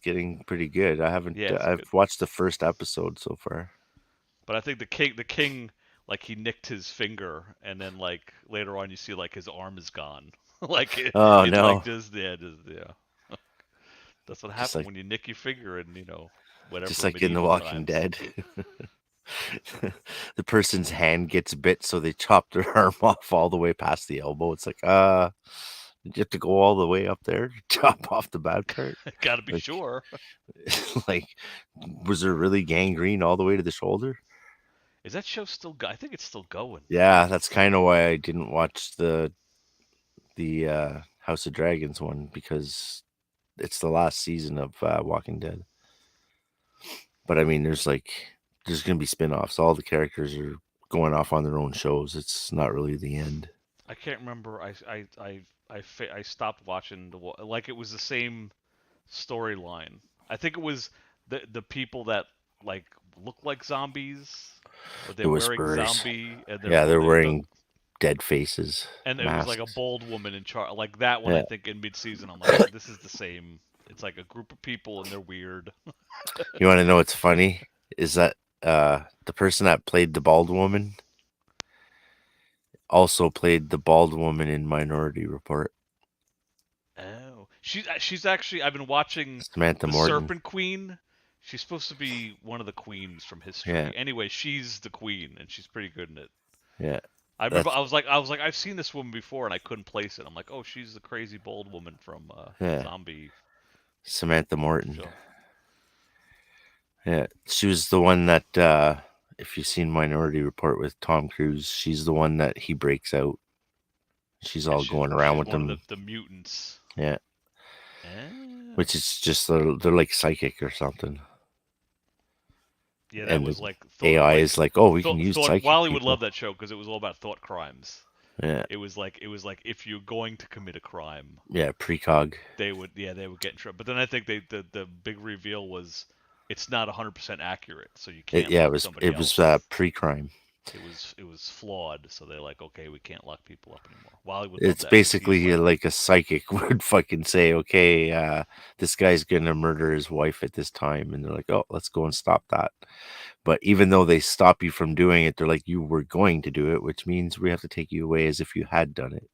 getting pretty good. I haven't. Yeah, it's I've good. watched the first episode so far. But I think the king, like he nicked his finger, and then like later on you see like his arm is gone. Like Oh, it's no. like just yeah. That's what happens like- when you nick your finger and whatever. Just like in The medieval Walking times. Dead. The person's hand gets bit, so they chop their arm off all the way past the elbow. It's like, you have to go all the way up there to chop off the bad part. Gotta be Like- sure. Like, was there really gangrene all the way to the shoulder? Is that show still? I think it's still going. Yeah, that's kind of why I didn't watch the House of Dragons one, because it's the last season of Walking Dead. But I mean, there's gonna be spin-offs. All the characters are going off on their own shows. It's not really the end. I can't remember. I stopped watching like it was the same storyline. I think it was the people that like look like zombies, but they're The wearing Whisperers. zombie. And They're wearing dead faces. And it masks. was like a bald woman in charge, like that one. Yeah. I think in mid-season, I'm like, this is the same. It's like a group of people, and they're weird. You want to know what's funny? Is that the person that played the bald woman also played the bald woman in Minority Report. Oh, she's actually. I've been watching Samantha the Morton. Serpent Queen. She's supposed to be one of the queens from history. Yeah. Anyway, she's the queen, and she's pretty good in it. Yeah. I remember I was like, I've seen this woman before, and I couldn't place it. I'm like, oh, she's the crazy bald woman from Zombie. Samantha Morton. Show. Yeah, she was the one that, if you've seen Minority Report with Tom Cruise, she's the one that he breaks out. She's all going around with one them. of the mutants. Yeah. Ah. Which is just, they're like psychic or something. Yeah, that and was the like AI is like, oh, we can use psychic Wally would people. love that show because it was all about thought crimes. Yeah. It was like if you're going to commit a crime. Yeah, precog. They would get in trouble. But then I think the big reveal was it's not 100% accurate, so you can't. It lock was somebody else. pre-crime. It was flawed, so they're like, okay, we can't lock people up anymore. Wally would. It's love that. He's basically like a psychic would fucking say, okay, this guy's gonna murder his wife at this time, and they're like, oh, let's go and stop that. But even though they stop you from doing it, they're like, you were going to do it, which means we have to take you away as if you had done it.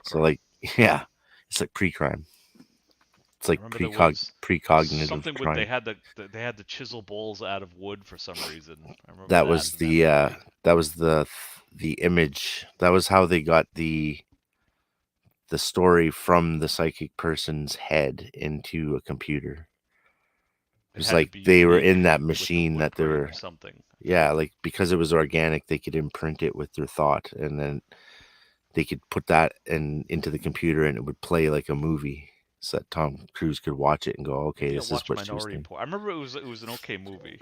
So like, yeah, it's like pre-crime. It's like precognitive something crime. with they had to chisel balls out of wood for some reason. I remember That was the image. That was how they got the story from the psychic person's head into a computer. It was like they were in that machine that they were something. Yeah, like because it was organic, they could imprint it with their thought, and then they could put that into the computer, and it would play like a movie, so that Tom Cruise could watch it and go, "Okay, this is what she was thinking." I remember it was an okay movie.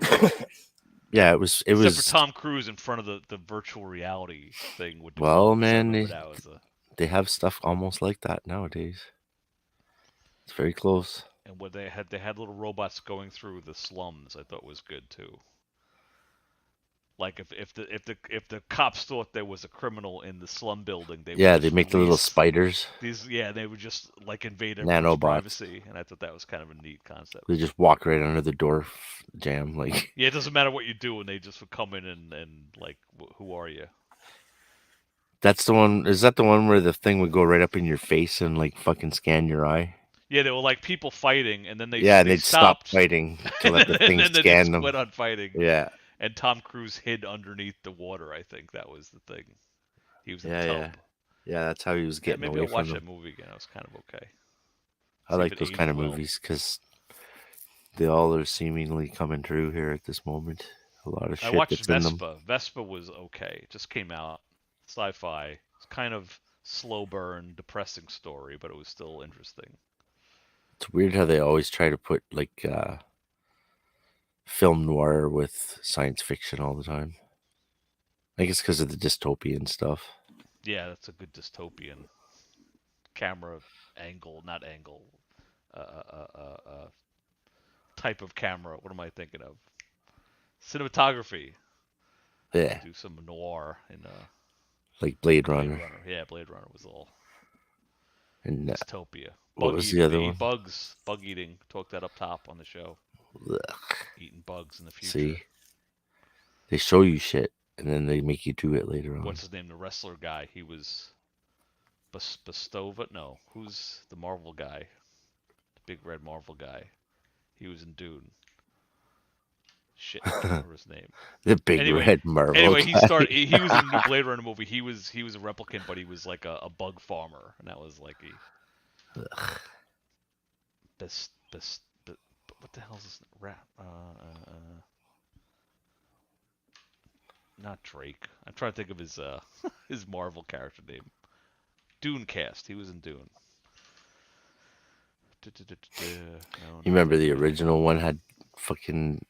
Yeah, it was. Except for Tom Cruise in front of the virtual reality thing. Well, man, they have stuff almost like that nowadays. It's very close. And what they had little robots going through the slums. I thought was good too. Like if the cops thought there was a criminal in the slum building, they would Yeah, just they make the little release spiders, they would just like invade everyone's nanobots. privacy, and I thought that was kind of a neat concept. They just walk right under the door jam, like. Yeah, it doesn't matter what you do, and they just would come in and like, who are you? That's the one. Is that the one where the thing would go right up in your face and like fucking scan your eye? Yeah, they were like people fighting, and then they they'd stop stopped fighting to let the thing and then scan they them. quit on fighting. Yeah. And Tom Cruise hid underneath the water. I think that was the thing. He was in the tub. Yeah, that's how he was getting maybe away I'll watch from that them. movie again. It was kind of okay. I like those kind of movies because they all are seemingly coming true here at this moment. A lot of shit I watched that's in them. Vespa. Vespa was okay. It just came out. Sci-fi. It's kind of slow burn, depressing story, but it was still interesting. It's weird how they always try to put like film noir with science fiction all the time. I guess because of the dystopian stuff. Yeah, that's a good dystopian camera angle, not angle. Type of camera. What am I thinking of? Cinematography. Yeah. Do some noir in like Blade Runner. Yeah, Blade Runner was all and dystopia. What was the other one? Bug eating. Talked that up top on the show. Ugh. Eating bugs in the future. See, they show you shit and then they make you do it later on. What's his name? The wrestler guy. He was Bestova. No, who's the Marvel guy? The big red Marvel guy. He was in Dune. Shit, I don't remember his name. The big red Marvel. Anyway, guy. he was in the new Blade Runner movie. He was a replicant, but he was like a bug farmer, and that was like what the hell is this rap? Not Drake. I'm trying to think of his his Marvel character name. Dune cast. He was in Dune. You remember the original one had fucking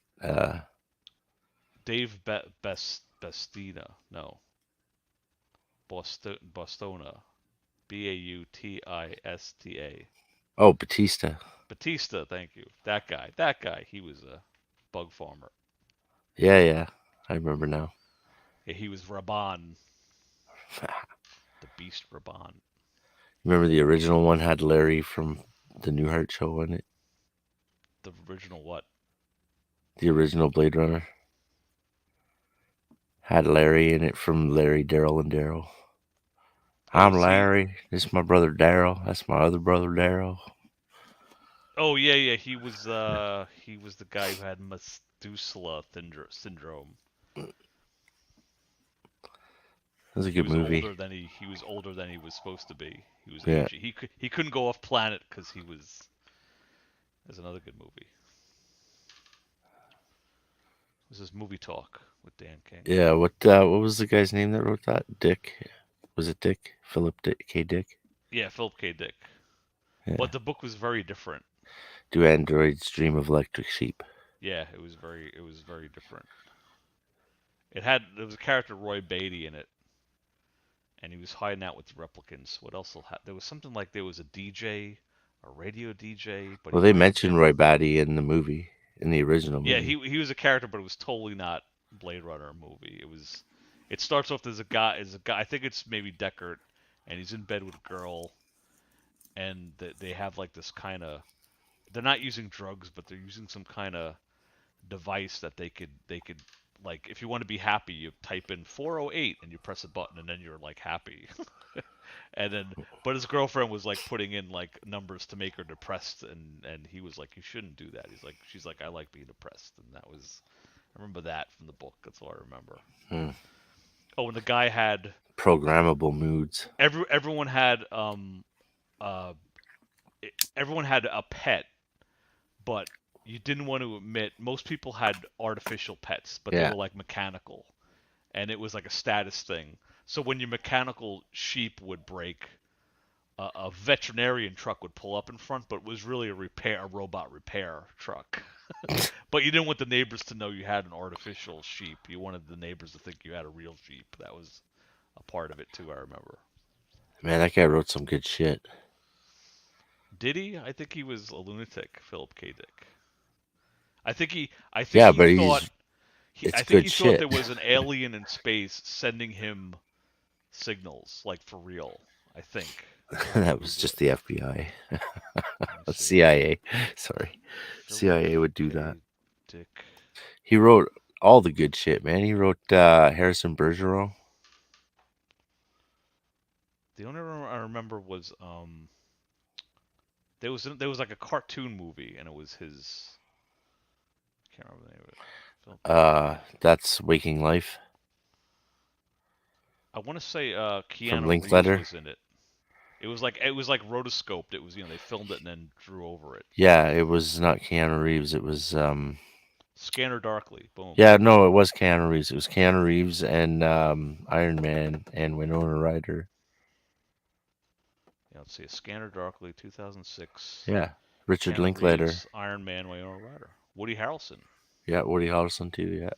Dave Bastina. No. Bostona. Bautista. Oh, Batista. Batista, thank you. That guy. He was a bug farmer. Yeah. I remember now. Yeah, he was Raban. The Beast Raban. Remember the original one had Larry from the Newhart show in it? The original what? The original Blade Runner. Had Larry in it from Larry, Daryl, and Daryl. I'm Larry. This is my brother Daryl. That's my other brother Daryl. Oh yeah. He was the guy who had Methuselah syndrome. It was a good movie. He was older than he was supposed to be. He was Yeah. He couldn't go off planet because he was. There's another good movie. This is Movie Talk with Dan King. Yeah, what was the guy's name that wrote that? Dick? Was it Dick? Philip K. Dick? Yeah, Philip K. Dick. Yeah. But the book was very different. Do androids dream of electric sheep? Yeah, it was very different. There was a character Roy Beatty in it, and he was hiding out with the replicants. What else? There was something like there was a DJ, a radio DJ. But Well, they mentioned Roy Batty in the movie, in the original movie. Yeah, he was a character, but it was totally not Blade Runner movie. It starts off as a guy. I think it's maybe Deckard, and he's in bed with a girl, and they have like this kind of. They're not using drugs, but they're using some kind of device that they could like, if you want to be happy, you type in 408 and you press a button, and then you're like happy. But his girlfriend was like putting in like numbers to make her depressed, and he was like, you shouldn't do that. She's like, I like being depressed, and I remember that from the book. That's all I remember. Oh, and the guy had programmable moods. Everyone had a pet, but you didn't want to admit most people had artificial pets, but they were like mechanical, and it was like a status thing. So when your mechanical sheep would break, a veterinarian truck would pull up in front, but it was really a robot repair truck. But you didn't want the neighbors to know you had an artificial sheep. You wanted the neighbors to think you had a real sheep. That was a part of it too, I remember. Man, that guy wrote some good shit. Did he? I think he was a lunatic, Philip K. Dick. I think he but thought It's I think good he thought shit. there was an alien in space sending him signals, like for real. I think. That was just the FBI. CIA. Sorry. CIA would do that. Dick. He wrote all the good shit, man. He wrote Harrison Bergeron. The only one I remember was there was like a cartoon movie, and it was his. I can't remember the name of it. That's Waking Life. I want to say Keanu Reeves Linkletter? was in it. It was like rotoscoped. It was, they filmed it and then drew over it. Yeah, it was not Keanu Reeves. It was Scanner Darkly. Boom. Yeah, no, it was Keanu Reeves. It was Keanu Reeves and Iron Man and Winona Ryder. Yeah, let's see. Scanner Darkly, 2006. Yeah, Richard Keanu Linklater. Reeves, Iron Man, Winona Ryder. Woody Harrelson. Yeah, Woody Harrelson too.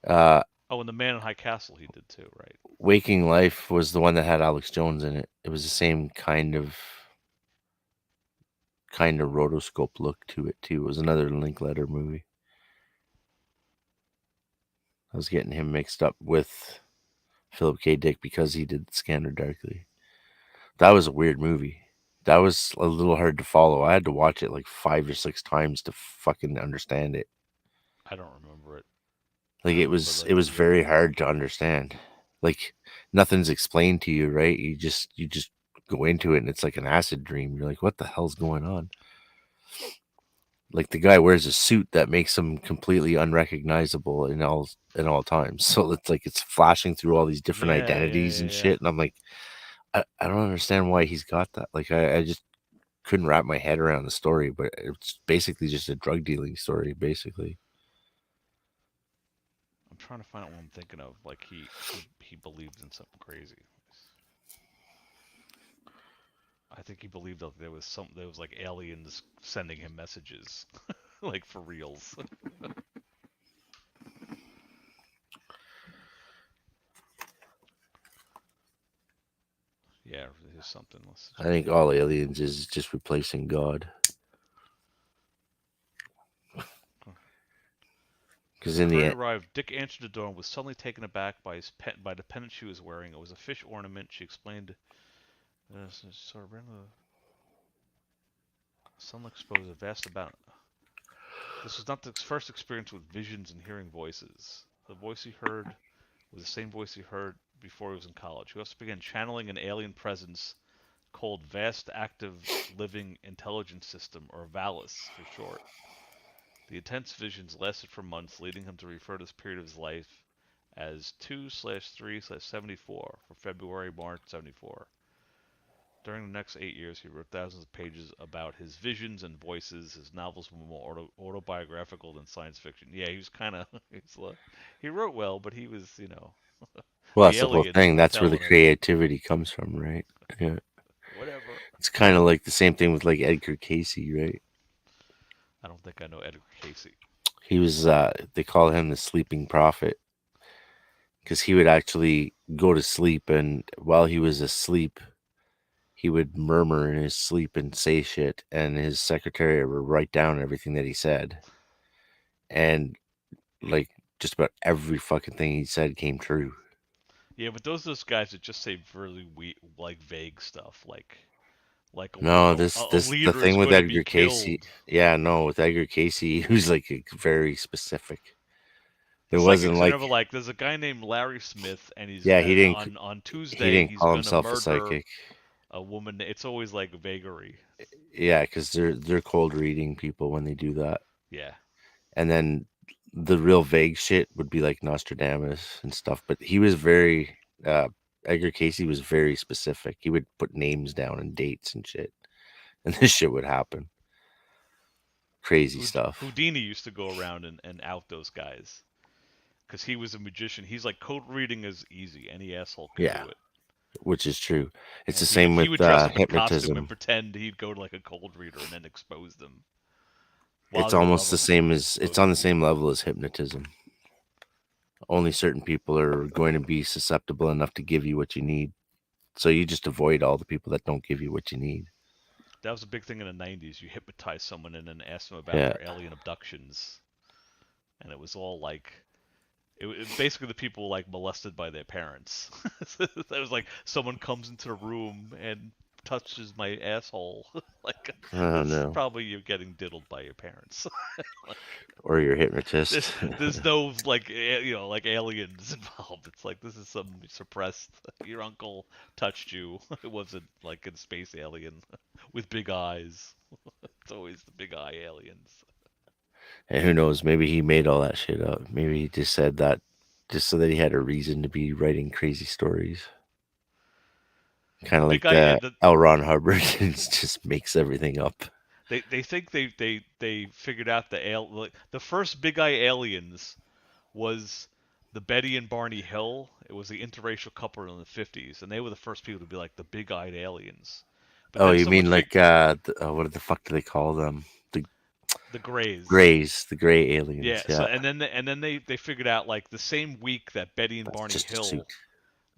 Yeah. Oh, and The Man in High Castle he did too, right? Waking Life was the one that had Alex Jones in it. It was the same kind of rotoscope look to it too. It was another Linklater movie. I was getting him mixed up with Philip K. Dick because he did Scanner Darkly. That was a weird movie. That was a little hard to follow. I had to watch it like 5 or 6 times to fucking understand it. I don't remember it. Like it was very hard to understand. Like nothing's explained to you, right? You just go into it and it's like an acid dream. You're like, what the hell's going on? Like the guy wears a suit that makes him completely unrecognizable in all times. So it's like it's flashing through all these different identities and shit. And I'm like, I don't understand why he's got that. Like I just couldn't wrap my head around the story, but it's basically just a drug dealing story, basically. I'm trying to find out what I'm thinking of. Like he believed in something crazy. I think he believed that there was like aliens sending him messages, like for reals. Yeah, there's something. I think all aliens is just replacing God. Because in the end, arrived, Dick answered the door and was suddenly taken aback by the pendant she was wearing. It was a fish ornament. She explained. Sort of Sun exposed a vast amount. This was not the first experience with visions and hearing voices. The voice he heard was the same voice he heard before he was in college. He also began channeling an alien presence called Vast Active Living Intelligence System, or VALIS for short. The intense visions lasted for months, leading him to refer to this period of his life as 2/3/74 for February, March 74. During the next 8 years, he wrote thousands of pages about his visions and voices. His novels were more autobiographical than science fiction. Yeah, he was kind of... he wrote well, but he was, well, that's the whole thing. That's where the creativity comes from, right? Yeah. Whatever. It's kind of like the same thing with like Edgar Cayce, right? I don't think I know Edgar Cayce. He was, they call him the sleeping prophet. Because he would actually go to sleep, and while he was asleep, he would murmur in his sleep and say shit, and his secretary would write down everything that he said. And like just about every fucking thing he said came true. Yeah, but those guys that just say really like vague stuff, like no, this the thing with Edgar Cayce. Yeah, no, with Edgar Cayce, he was like very specific. It wasn't like never like there's a guy named Larry Smith, and he's he didn't on Tuesday. He didn't he's call gonna himself murder a psychic. A woman. It's always like vagary. Yeah, because they're cold reading people when they do that. Yeah. And then the real vague shit would be like Nostradamus and stuff. But he was very Edgar Cayce was very specific. He would put names down and dates and shit, and this shit would happen. Crazy stuff. Houdini used to go around and out those guys because he was a magician. He's like, code reading is easy. Any asshole can do it. Which is true. It's the same with he would dress up in hypnotism. Costume and pretend he'd go to like a cold reader and then expose them. It's almost the same as it's on the same level as hypnotism. Only certain people are going to be susceptible enough to give you what you need. So you just avoid all the people that don't give you what you need. that was a big thing in the 90s. You hypnotize someone and then ask them about Yeah. their alien abductions, and it was all like, basically the people like molested by their parents. That was like someone comes into the room and touches my asshole. Like, Oh, that's no. probably you're getting diddled by your parents. Or your hypnotist. There's no like like aliens involved. It's like, this is some suppressed. Your uncle touched you. It wasn't like a space alien with big eyes. It's always the big eye aliens. And who knows? Maybe he made all that shit up. Maybe he just said that just so that he had a reason to be writing crazy stories. Kind of like L. Ron Hubbard just makes everything up. They think they figured out the first big eye aliens was the Betty and Barney Hill. It was the interracial couple in the 50s, and they were the first people to be like the big-eyed aliens. But Oh, you mean like what the fuck do they call them? The Greys. The gray aliens. Yeah. Yeah. So, and then they figured out, like, the same week that Betty and Barney Hill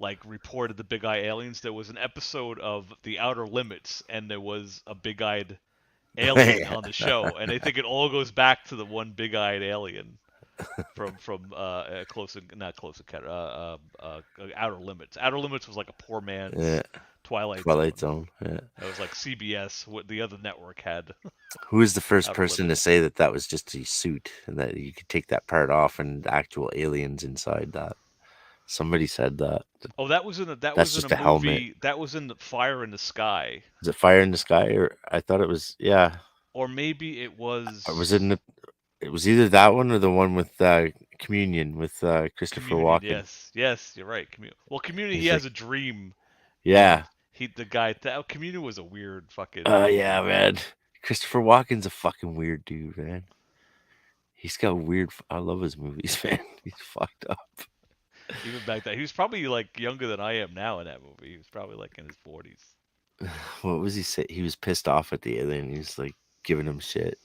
like reported the big eye aliens, there was an episode of The Outer Limits, and there was a big-eyed alien on the show, and I think it all goes back to the one big-eyed alien from Outer Limits. Outer Limits was like a poor man's Twilight Zone. Yeah, that was like CBS. What the other network had. Who was the first person to say that was just a suit and that you could take that part off and actual aliens inside that? Somebody said that. Oh, that was in a That's was just in a a movie. helmet. That was in the Fire in the Sky. Was it Fire in the Sky, or I thought it was? Yeah. Or maybe it was. Or was it? It was either that one or the one with Communion with Christopher Walken. Yes, you're right. Community. He has a dream. Yeah. Community was a weird fucking. Yeah, man. Christopher Walken's a fucking weird dude, man. He's got weird. I love his movies, man. He's fucked up. Even back then, he was probably like younger than I am now in that movie. He was probably like in his 40s. What was he say? He was pissed off at the alien. He was like giving him shit.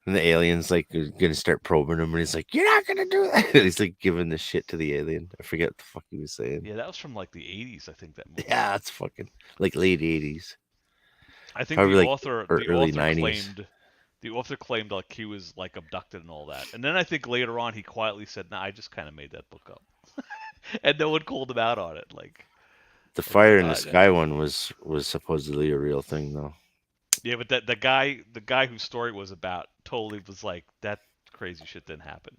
And the alien's like gonna start probing him, and he's like, "You're not gonna do that." He's like giving the shit to the alien. I forget what the fuck he was saying. Yeah, that was from like the 80s, I think, that movie. Yeah, it's fucking like late 80s. I think probably the like author early 90s. The author claimed like he was like abducted and all that. And then I think later on he quietly said, "Nah, I just kind of made that book up." And no one called him out on it. Like, the Fire in the Sky one was supposedly a real thing, though. Yeah, but the guy whose story it was about totally was like, that crazy shit didn't happen.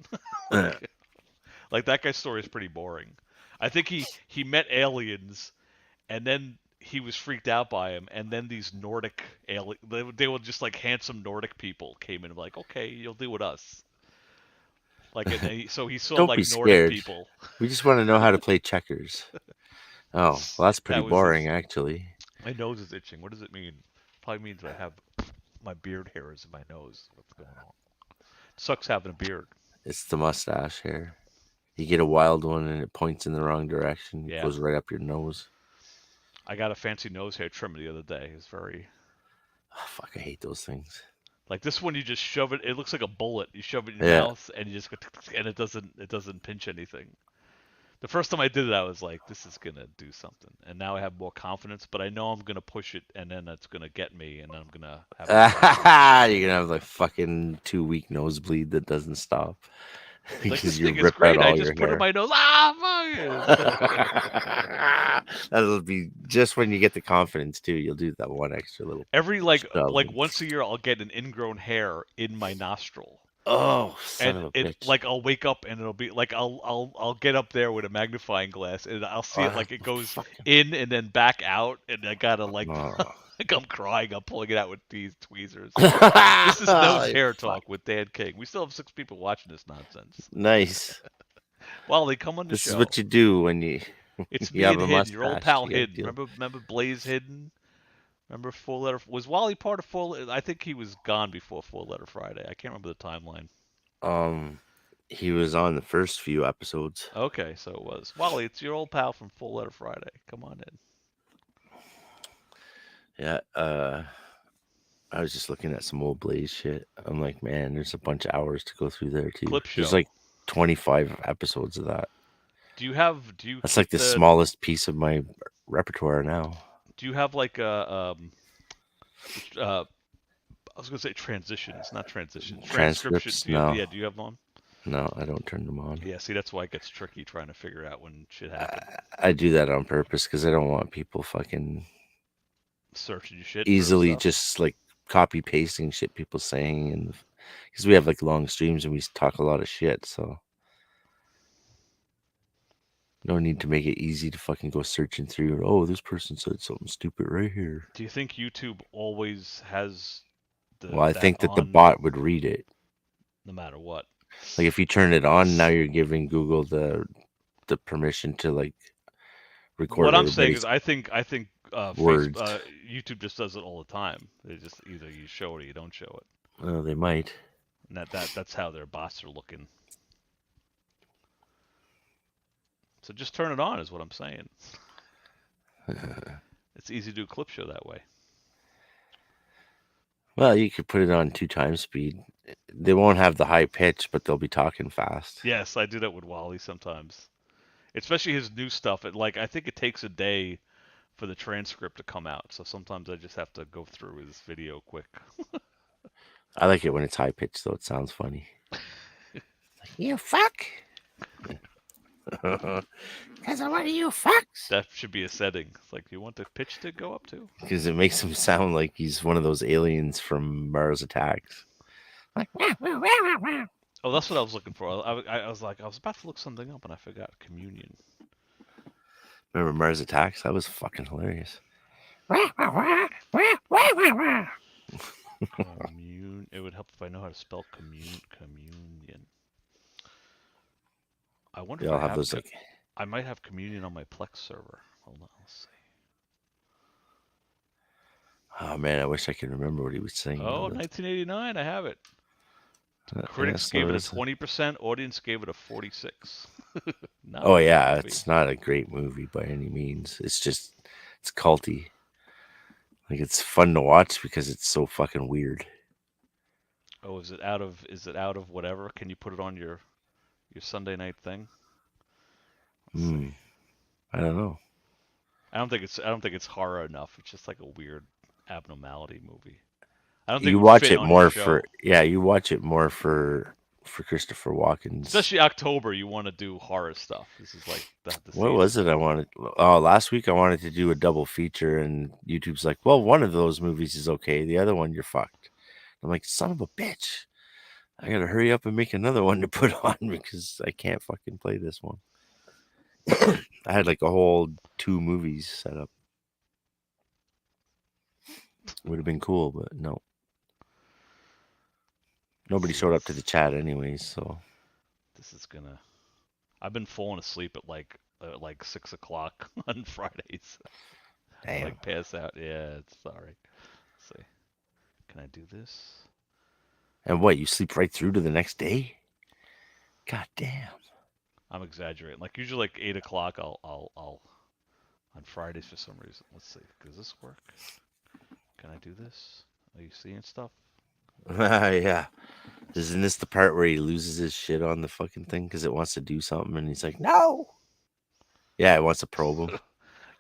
Like that guy's story is pretty boring. I think he met aliens, and then he was freaked out by him, and then these Nordic they were just like handsome Nordic people came in and like, okay, you'll deal with us. Like, so he saw Don't like be Nordic scared. people. We just want to know how to play checkers. Oh, well, that's pretty boring, actually. My nose is itching. What does it mean? Probably means I have my beard hairs in my nose. What's going on? It sucks having a beard. It's the mustache hair. You get a wild one and it points in the wrong direction. Yeah. It goes right up your nose. I got a fancy nose hair trimmer the other day. It's very... Oh, fuck, I hate those things. Like this one, you just shove it. It looks like a bullet. You shove it in your mouth, and you just go, and it doesn't pinch anything. The first time I did it, I was like, "This is gonna do something," and now I have more confidence. But I know I'm gonna push it, and then it's gonna get me, and then I'm gonna have. You're gonna have like fucking 2-week nosebleed that doesn't stop because you rip out all I just put it in my nose. That'll be just when you get the confidence too. You'll do that one extra little. Every like once a year, I'll get an ingrown hair in my nostril. Oh, son of a bitch. Like I'll wake up and it'll be like I'll get up there with a magnifying glass and I'll see it like it goes in and then back out, and I gotta like like I'm crying. I'm pulling it out with these tweezers. This is Nose Hair Talk with Dan King. We still have 6 people watching this nonsense. Nice. Well, they come on the show. This is what you do when you. It's you me have and a Hidden, your old pal mustache. Hidden. Remember Blaze Hidden? Remember 4 Letter? Was Wally part of 4 Letter? I think he was gone before 4 Letter Friday. I can't remember the timeline. He was on the first few episodes. Okay, so it was. Wally, it's your old pal from 4 Letter Friday. Come on in. Yeah, I was just looking at some old Blaze shit. I'm like, man, there's a bunch of hours to go through there too. Clip show. There's like 25 episodes of that. That's like the smallest piece of my repertoire now. Do you have like a I was gonna say transition. It's not transition. Transcription. Transcripts? Do you, No. yeah, do you have them on? No, I don't turn them on. Yeah, see, that's why it gets tricky trying to figure out when shit happens. I do that on purpose because I don't want people fucking Searching your shit easily for stuff. just like copy pasting shit people saying, and because we have like long streams and we talk a lot of shit, so no need to make it easy to fucking go searching through. Oh, this person said something stupid right here. Do you think YouTube always has Well, I think that the on bot would read it. no matter what? Like if you turn it on, now you're giving Google the permission to like record. What I'm saying is, I think words. YouTube just does it all the time. They just either you show it or you don't show it. Well, they might. And that's how their bots are looking. So just turn it on, is what I'm saying. It's easy to do a clip show that way. Well, you could put it on 2x speed. They won't have the high pitch, but they'll be talking fast. Yes, I do that with Wally sometimes. Especially his new stuff. I think it takes a day for the transcript to come out. So sometimes I just have to go through his video quick. I like it when it's high pitched, though. It sounds funny. You fuck. Because I want you fucks. That should be a setting. It's like, you want the pitch to go up to? Because it makes him sound like he's one of those aliens from Mars Attacks. Like, oh, that's what I was looking for. I was like, I was about to look something up and I forgot. Communion. Remember Mars Attacks? That was fucking hilarious. It would help if I know how to spell communion. I wonder They if all I have those like. I might have communion on my Plex server. Hold on, let's see. Oh man, I wish I could remember what he was saying. Oh, 1989, I have it. Critics yeah, gave it a so 20%. Audience gave it a 46. Oh yeah, it's not a great movie by any means. It's just it's culty. Like it's fun to watch because it's so fucking weird. Oh, is it out of whatever? Can you put it on your Sunday night thing? I don't know. I don't think it's horror enough. It's just like a weird abnormality movie. I don't think You it would watch fit it on more your show. for you watch it more for Christopher Walken. Especially October, you want to do horror stuff. This is like the What was it I wanted? Oh, last week I wanted to do a double feature, and YouTube's like, well, one of those movies is okay. The other one, you're fucked. I'm like, son of a bitch. I gotta hurry up and make another one to put on because I can't fucking play this one. I had like a whole 2 movies set up. Would have been cool, but no. Nobody showed up to the chat anyways, so. This is gonna. I've been falling asleep at like 6 o'clock on Fridays. Damn. Like pass out. Yeah, it's sorry. Let's see. Can I do this? And what? You sleep right through to the next day? God damn. I'm exaggerating. Like usually, like 8 o'clock. I'll on Fridays for some reason. Let's see. Does this work? Can I do this? Are you seeing stuff? Yeah. Isn't this the part where he loses his shit on the fucking thing because it wants to do something and he's like, no. Yeah, it wants to probe him.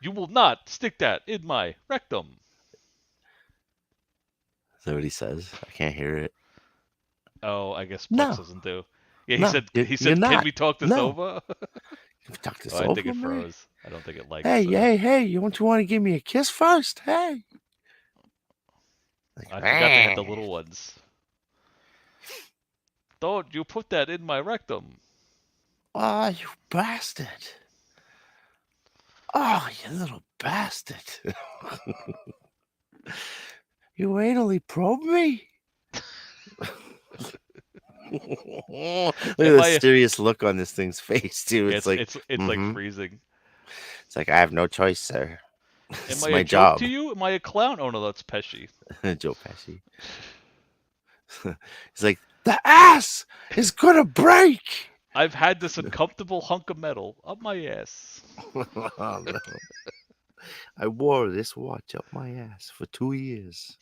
You will not stick that in my rectum. Is that what he says? I can't hear it. Oh, I guess Plex No. doesn't do. Yeah, No, he said, you're can not. we talk this No. over? Can we talk this I over, think it man? froze. I don't think it likes Hey, you want to give me a kiss first? Hey. I forgot they had the little ones. Don't you put that in my rectum. Oh, you bastard. Oh, you little bastard. You anally probe me? Look at the serious look on this thing's face, too. It's like it's like freezing. It's like, I have no choice, sir. It's Am I my a job. joke to you? Am I a clown? Oh no, that's Pesci. Joe Pesci. He's like, the ass is gonna break. I've had this uncomfortable hunk of metal up my ass. Oh, no. I wore this watch up my ass for 2 years.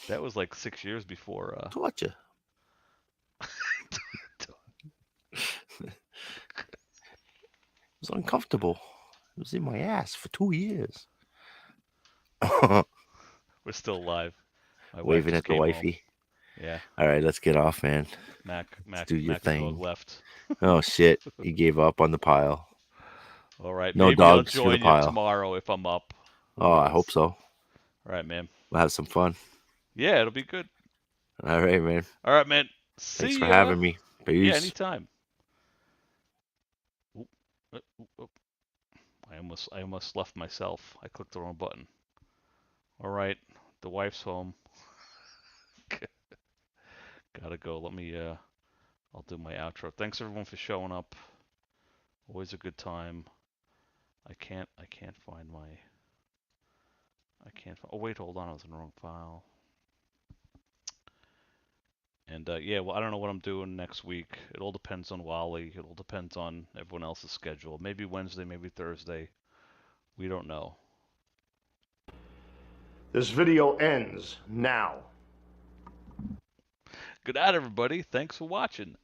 That was like 6 years before. Torture. It was uncomfortable. It was in my ass for 2 years. We're still live. My wife Waving just at the came home. wifey. Yeah. All right, let's get off, man. Mac do your Mac the dog thing. left. Oh shit, he gave up on the pile. All right, No maybe I'll dogs for the join you pile. tomorrow if I'm up. Who Oh, I knows? hope so. All right, man. We'll have some fun. Yeah, it'll be good. All right, man. All right, man. See Thanks for ya. having me. Peace. Yeah, anytime. Oop, oop, oop. I almost left myself. I clicked the wrong button. All right, the wife's home. Gotta go. Let me. I'll do my outro. Thanks everyone for showing up. Always a good time. I can't find my. Oh wait, hold on. I was in the wrong file. And yeah, well, I don't know what I'm doing next week. It all depends on Wally. It all depends on everyone else's schedule. Maybe Wednesday, maybe Thursday. We don't know. This video ends now. Good night, everybody. Thanks for watching.